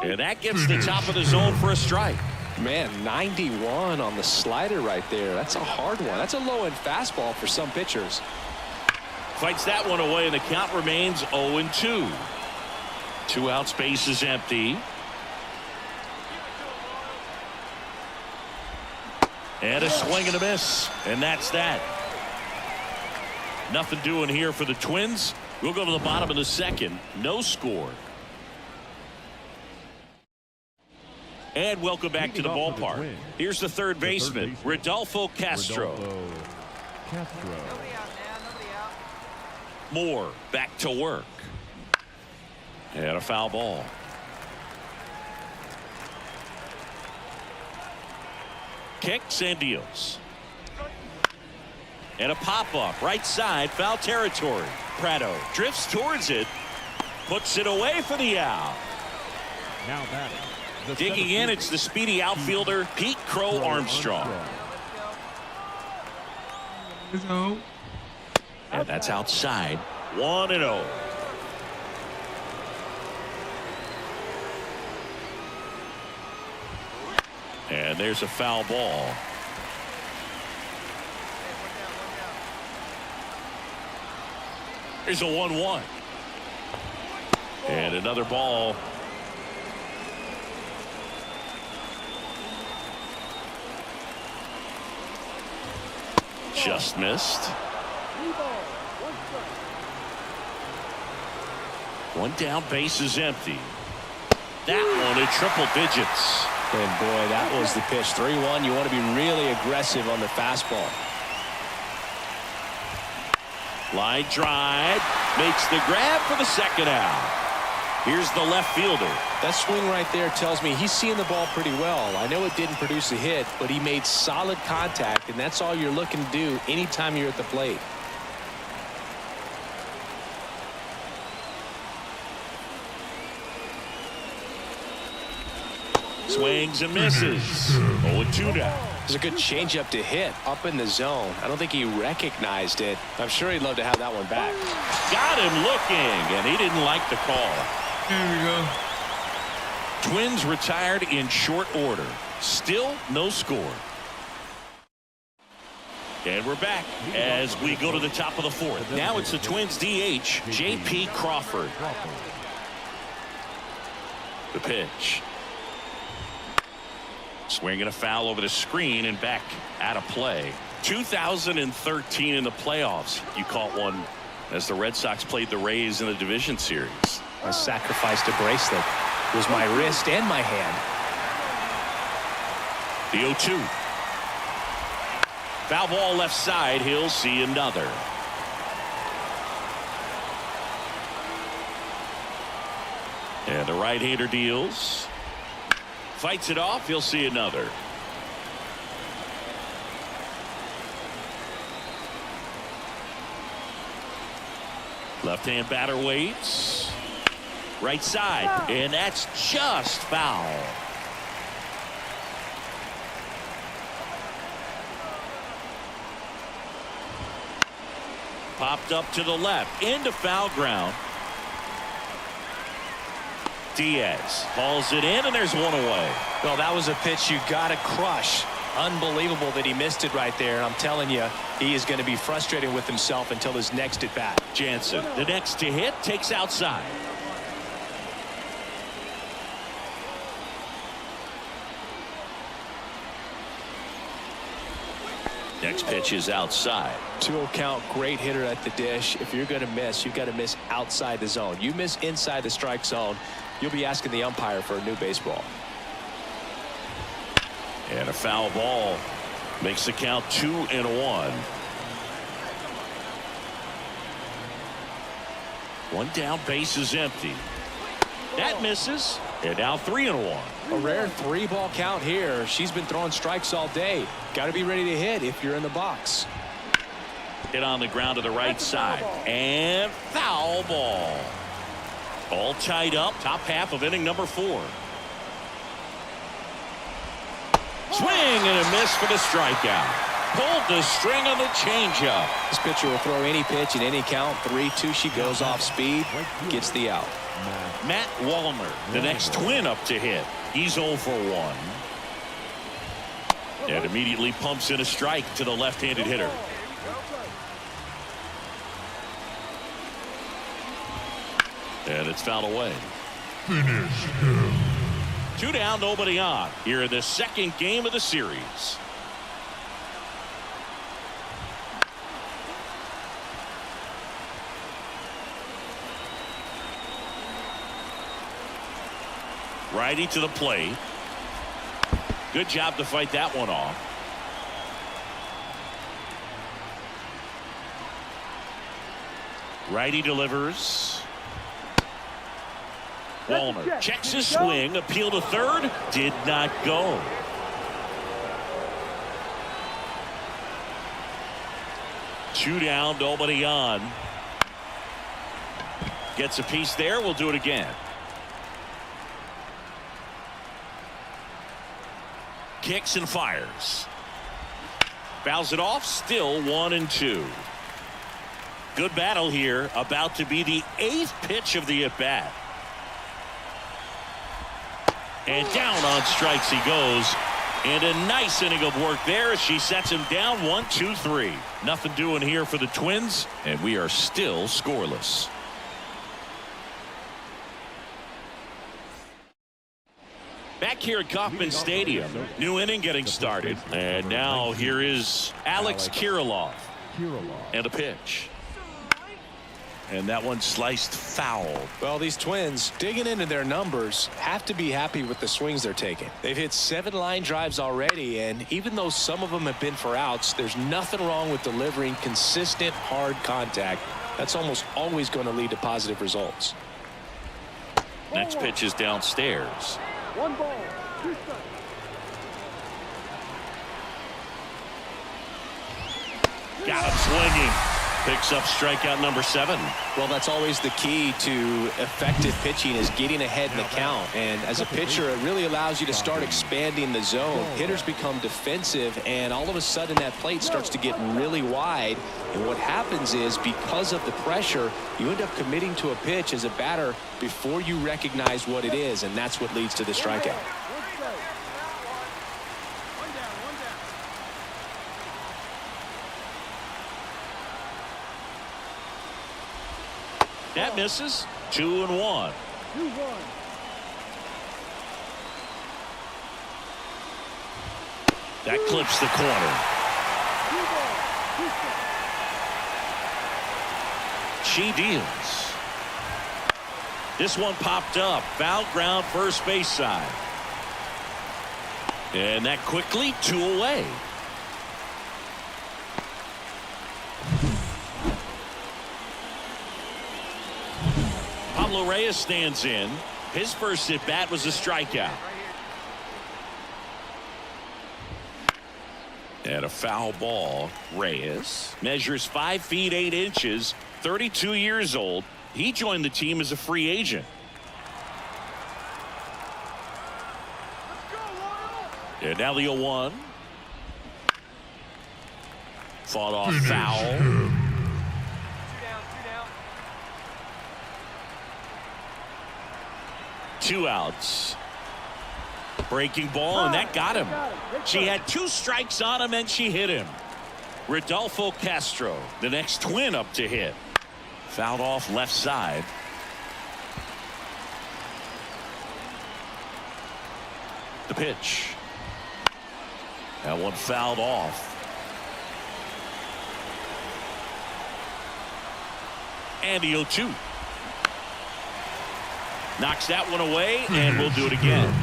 B: And that gets the top of the zone for a strike.
C: Man, 91 on the slider right there. That's a hard one. That's a low-end fastball for some pitchers.
B: Fights that one away, and the count remains 0-2. 2 outs, base is empty. And a swing and a miss, and that's that. Nothing doing here for the Twins. We'll go to the bottom of the second. No score. And welcome back to the ballpark. Here's the third baseman, Rodolfo Castro. Moore back to work. And a foul ball. Kicks and deals. And a pop-up right side, foul territory. Prado drifts towards it, puts it away for the out.
D: Now batting.
B: Digging in, it's the speedy outfielder, Pete Crow Armstrong. And that's outside. 1-0. And there's a foul ball. Here's a 1-1. And another ball. Just missed. 1 down, base is empty. that one at triple digits.
C: And boy, that was the pitch. 3-1. You want to be really aggressive on the fastball.
B: Line drive, makes the grab for the second out. Here's the left fielder.
C: That swing right there tells me he's seeing the ball pretty well. I know it didn't produce a hit, but he made solid contact, and that's all you're looking to do anytime you're at the plate.
B: Swings and misses. 0-2 now.
C: There's a good changeup to hit up in the zone. I don't think he recognized it. I'm sure he'd love to have that one back.
B: Got him looking, and he didn't like the call.
A: Here we go.
B: Twins retired in short order. Still no score. And we're back as we go to the top of the fourth. Now it's the Twins DH, J.P. Crawford. The pitch. Swinging a foul over the screen and back out of play. 2013 in the playoffs. You caught one as the Red Sox played the Rays in the division series.
C: I sacrificed a bracelet. It was my wrist and my hand.
B: The 0-2. Foul ball left side. He'll see another. And the right-hander deals. Fights it off. He'll see another. Left-hand batter waits. Right side. And that's just foul. Popped up to the left. Into foul ground. Diaz hauls it in, and there's one away.
C: Well, that was a pitch you got to crush. Unbelievable that he missed it right there. And I'm telling you, he is going to be frustrated with himself until his next at bat.
B: Jansen, the next to hit, takes outside. Next pitch is outside.
C: 2-0 count, great hitter at the dish. If you're going to miss, you've got to miss outside the zone. You miss inside the strike zone, you'll be asking the umpire for a new baseball.
B: And a foul ball makes the count 2-1. One down, base is empty. That misses. And now 3-1.
C: A rare 3-ball count here. She's been throwing strikes all day. Got to be ready to hit if you're in the box.
B: Hit on the ground to the right side. And foul ball. All tied up. Top half of inning number 4. Swing and a miss for the strikeout. Pulled the string on the changeup.
C: This pitcher will throw any pitch in any count. 3-2. She goes off speed. Gets the out.
B: Matt Wallner, the next Twin up to hit. He's 0 for 1. And immediately pumps in a strike to the left-handed hitter. And it's fouled away.
A: Finish him.
B: 2 down, nobody on here in the second game of the series. Righty to the plate. Good job to fight that one off. Righty delivers. Wallner checks his swing. Appeal to third. Did not go. Two down, nobody on. Gets a piece there. We'll do it again. Kicks and fires. Fouls it off. Still 1-2. Good battle here. About to be the 8th pitch of the at-bat. And down on strikes he goes. And a nice inning of work there as she sets him down. 1-2-3. Nothing doing here for the Twins. And we are still scoreless. Back here at Kauffman Stadium, new inning getting started. And now here is Alex Kirilloff. And a pitch. And that one sliced foul.
C: Well, these Twins, digging into their numbers, have to be happy with the swings they're taking. They've hit 7 line drives already, and even though some of them have been for outs, there's nothing wrong with delivering consistent, hard contact. That's almost always going to lead to positive results.
B: Next pitch is downstairs.
E: 1 ball, 2 strikes.
B: Got him swinging. Picks up strikeout number 7.
C: Well, that's always the key to effective pitching, is getting ahead in the count. And as a pitcher, it really allows you to start expanding the zone. Hitters become defensive, and all of a sudden that plate starts to get really wide. And what happens is, because of the pressure, you end up committing to a pitch as a batter before you recognize what it is, and that's what leads to the strikeout.
B: That misses. 2-1.
E: 2-1.
B: That clips the corner.
E: 2 ball, 2 strikes.
B: She deals. This one popped up. Foul ground, first base side. And that quickly 2 away. Pablo Reyes stands in. His first at bat was a strikeout. And a foul ball. Reyes measures 5 feet 8 inches, 32 years old. He joined the team as a free agent. And now the 0-1. Fought off foul. 2 outs. Breaking ball, and that got him. She had 2 strikes on him, and she hit him. Rodolfo Castro, the next Twin up to hit. Fouled off left side. The pitch. That one fouled off. And the 0-2. Knocks that one away, and we'll do it again.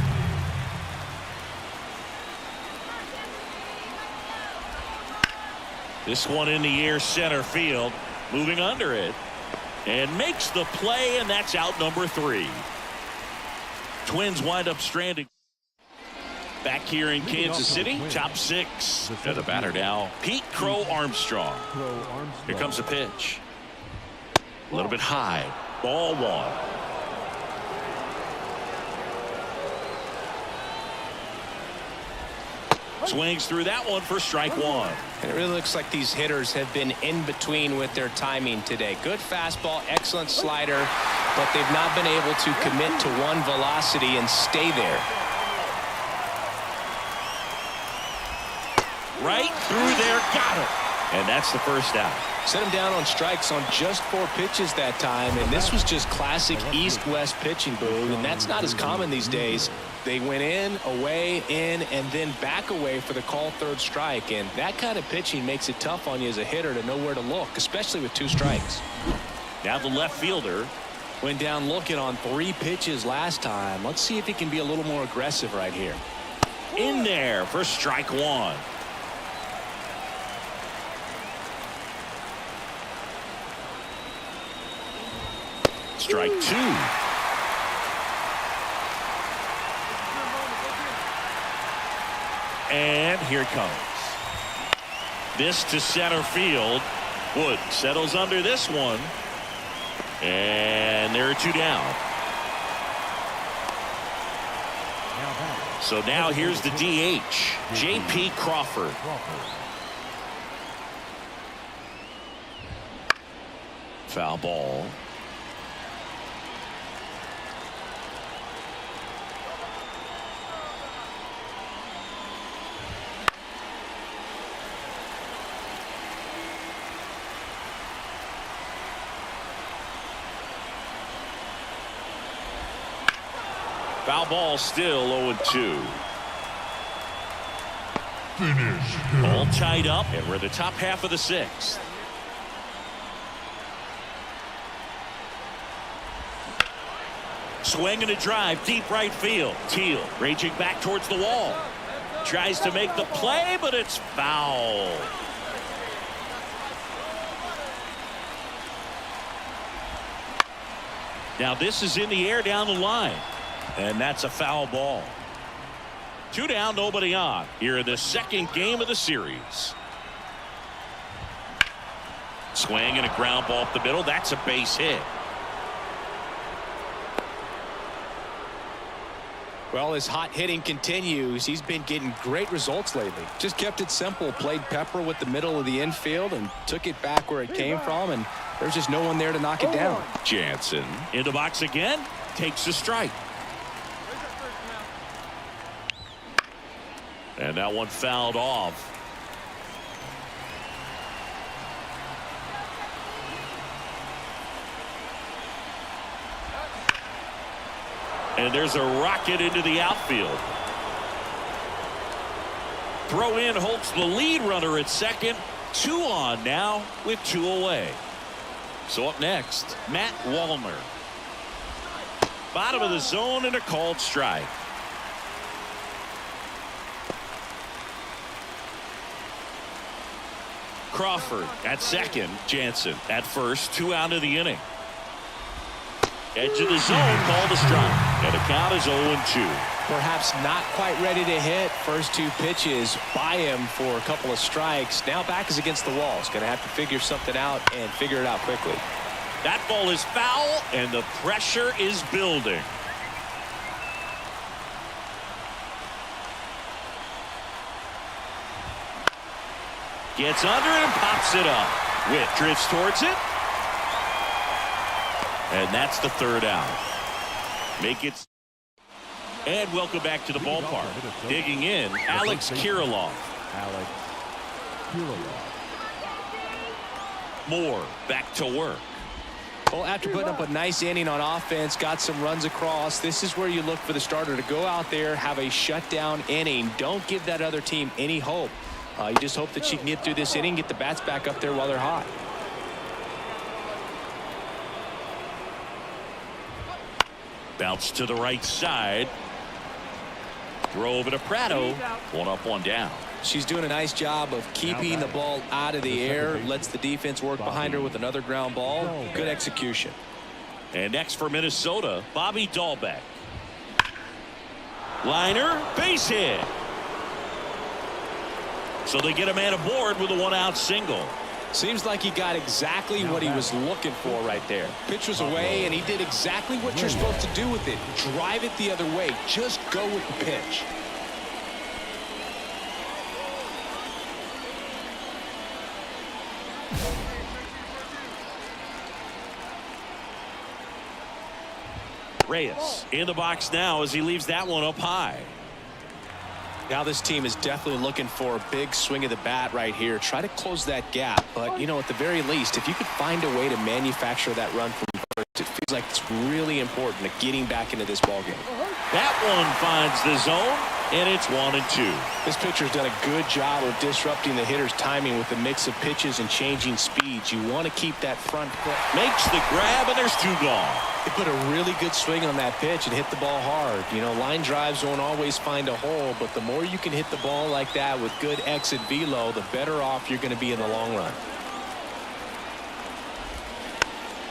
B: This one in the air, center field, moving under it, and makes the play, and that's out number 3. Twins wind up stranded. Back here in Kansas City, top 6. And the batter now, Pete Crow Armstrong. Here comes the pitch. A little bit high. Ball 1. Swings through that one for strike 1.
C: And it really looks like these hitters have been in between with their timing today. Good fastball, excellent slider, but they've not been able to commit to one velocity and stay there.
B: Right through there, got it. And that's the first out.
C: Set him down on strikes on just 4 pitches that time, and this was just classic East-West pitching, Boog, and that's not as common these days. They went in, away, in, and then back away for the called 3rd strike, and that kind of pitching makes it tough on you as a hitter to know where to look, especially with 2 strikes.
B: Now the left fielder.
C: Went down looking on 3 pitches last time. Let's see if he can be a little more aggressive right here.
B: In there for strike 1. Strike 2. And here it comes. This to center field. Wood settles under this one. And there are 2 down. So now here's the DH, J.P. Crawford. Foul ball. Foul ball, still 0-2. Finish. All tied up, and we're the top half of the 6th. Swing and a drive, deep right field. Teal raging back towards the wall. Tries to make the play, but it's foul. Now this is in the air down the line. And that's a foul ball. 2 down, nobody on here in the second game of the series. Swing and a ground ball up the middle. That's a base hit.
C: Well, his hot hitting continues. He's been getting great results lately. Just kept it simple. Played pepper with the middle of the infield and took it back where it came from. And there's just no one there to knock it down.
B: Jansen in the box again. Takes a strike. And that one fouled off. And there's a rocket into the outfield. Throw in holds the lead runner at second. 2 on now with 2 away. So up next, Matt Wallner. Bottom of the zone and a called strike. Crawford at second. Jansen at first. 2 out of the inning. Edge of the zone, called a strike. And the count is 0-2.
C: Perhaps not quite ready to hit. First 2 pitches by him for a couple of strikes. Now back is against the wall. He's going to have to figure something out and figure it out quickly.
B: That ball is foul, and the pressure is building. Gets under it and pops it up. Witt drifts towards it. And that's the 3rd out. Make it. And welcome back to the ballpark. Digging in, Alex Kirilloff. Moore back to work.
C: Well, after putting up a nice inning on offense, got some runs across, this is where you look for the starter to go out there, have a shutdown inning. Don't give that other team any hope. You just hope that she can get through this inning, get the bats back up there while they're hot.
B: Bounce to the right side. Throw over to Prado. 1 up, 1 down.
C: She's doing a nice job of keeping the ball out of the air. Lets the defense work behind her with another ground ball. Good execution.
B: And next for Minnesota, Bobby Dahlbeck. Liner, base hit. So they get a man aboard with a 1-out single.
C: Seems like he got exactly what he was looking for right there. Pitch was away, and he did exactly what you're supposed to do with it. Drive it the other way. Just go with the pitch.
B: Reyes in the box now as he leaves that one up high.
C: Now this team is definitely looking for a big swing of the bat right here. Try to close that gap. But, you know, at the very least, if you could find a way to manufacture that run from first, it feels like it's really important to getting back into this ballgame.
B: That one finds the zone, and it's 1-2.
C: This pitcher's done a good job of disrupting the hitter's timing with the mix of pitches and changing speeds. You want to keep that front foot.
B: Makes the grab, and there's 2 gone.
C: They put a really good swing on that pitch and hit the ball hard. You know, line drives won't always find a hole, but the more you can hit the ball like that with good exit velo, the better off you're going to be in the long run.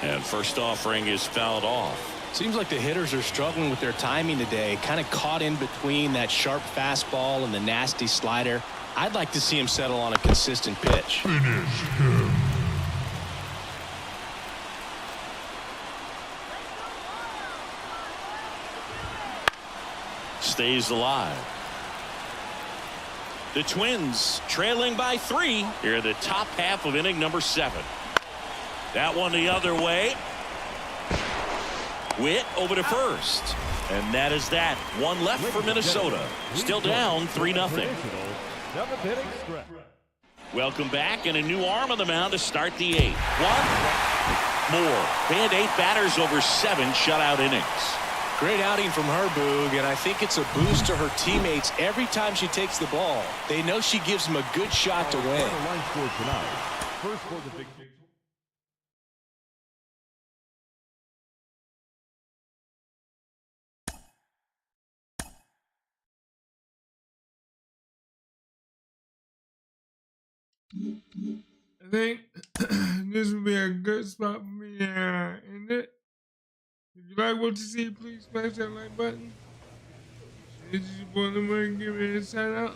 B: And first offering is fouled off.
C: Seems like the hitters are struggling with their timing today, kind of caught in between that sharp fastball and the nasty slider. I'd like to see him settle on a consistent pitch.
A: Finish him.
B: Stays alive. The Twins trailing by 3 here in the top half of inning number 7. That one the other way. Witt over to first. And that is that. 1 left for Minnesota. Still down 3-0. Welcome back, and a new arm on the mound to start the 8th. 1 more. And 8 batters over 7 shutout innings.
C: Great outing from her, Boog, and I think it's a boost to her teammates every time she takes the ball. They know she gives them a good shot to win.
D: First for the big
A: I think this would be a good spot for me to end it. If you like what you see, please smash that like button. This is your boy Lamar, give me a shout out.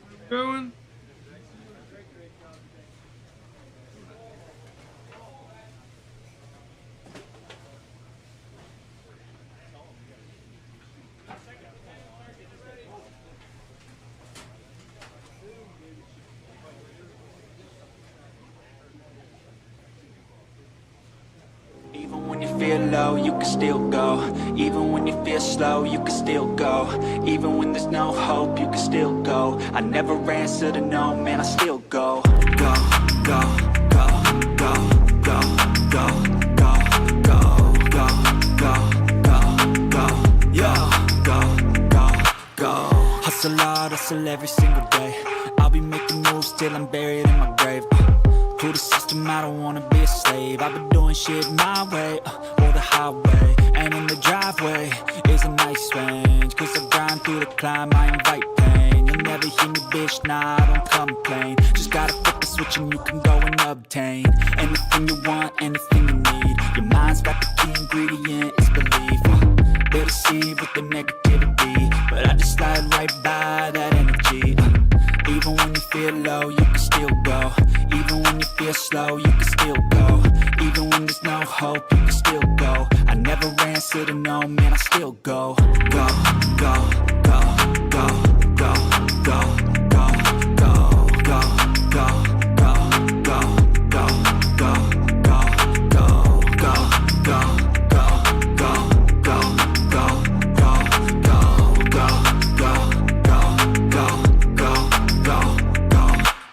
A: I'm going.
F: Even when you feel low, you can still go. Even when you feel slow, you can still go. Even when there's no hope, you can still go. I never answer to no, man, I still go. Go, go, go, go, go, go, go, go, go, go, go, go, yeah, go, go, go. Hustle hard, hustle every single day. I'll be making moves till I'm buried in my grave. To the system, I don't wanna be a slave. I've been doing shit my way, or the highway. And in the driveway is a nice range. Cause I grind through the climb, I invite pain. You'll never hear me, bitch, nah, I don't complain. Just gotta flip the switch and you can go and obtain anything you want, anything you need. Your mind's got the key ingredient, it's belief. They'll deceive with the negativity, but I just slide right by that energy. Even when you feel low, you can still go. Even when you feel slow, you can still go. Even when there's no hope, you can still go. I never answer to no, man, I still go. Go, go, go, go, go, go, go, go, go, go, go, go, go, go, go, go, go,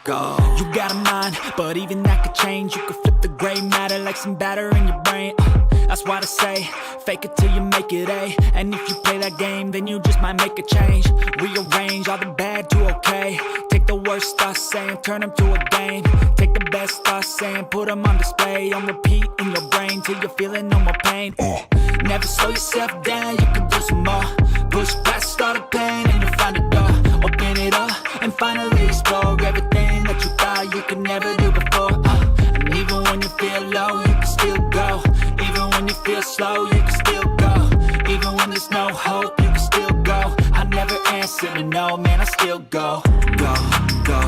F: go. You got a mind, but even that could change. You could flip the gray matter like some batter in your brain. That's why I say, fake it till you make it A. And if you play that game, then you just might make a change. Rearrange all the bad to okay. Take the worst thoughts saying, turn them to a game. Take the best thoughts saying, put them on display. On repeat in your brain till you're feeling no more pain. Never slow yourself down, you can do some more. Push past all the pain and you'll find a door. Open it up and finally explore everything that you thought you could never do before. And even when you feel low, you can still go. Even when you feel slow, you can still go. Even when there's no hope, you can still go. I never answer to no, man, I still go. Go, go.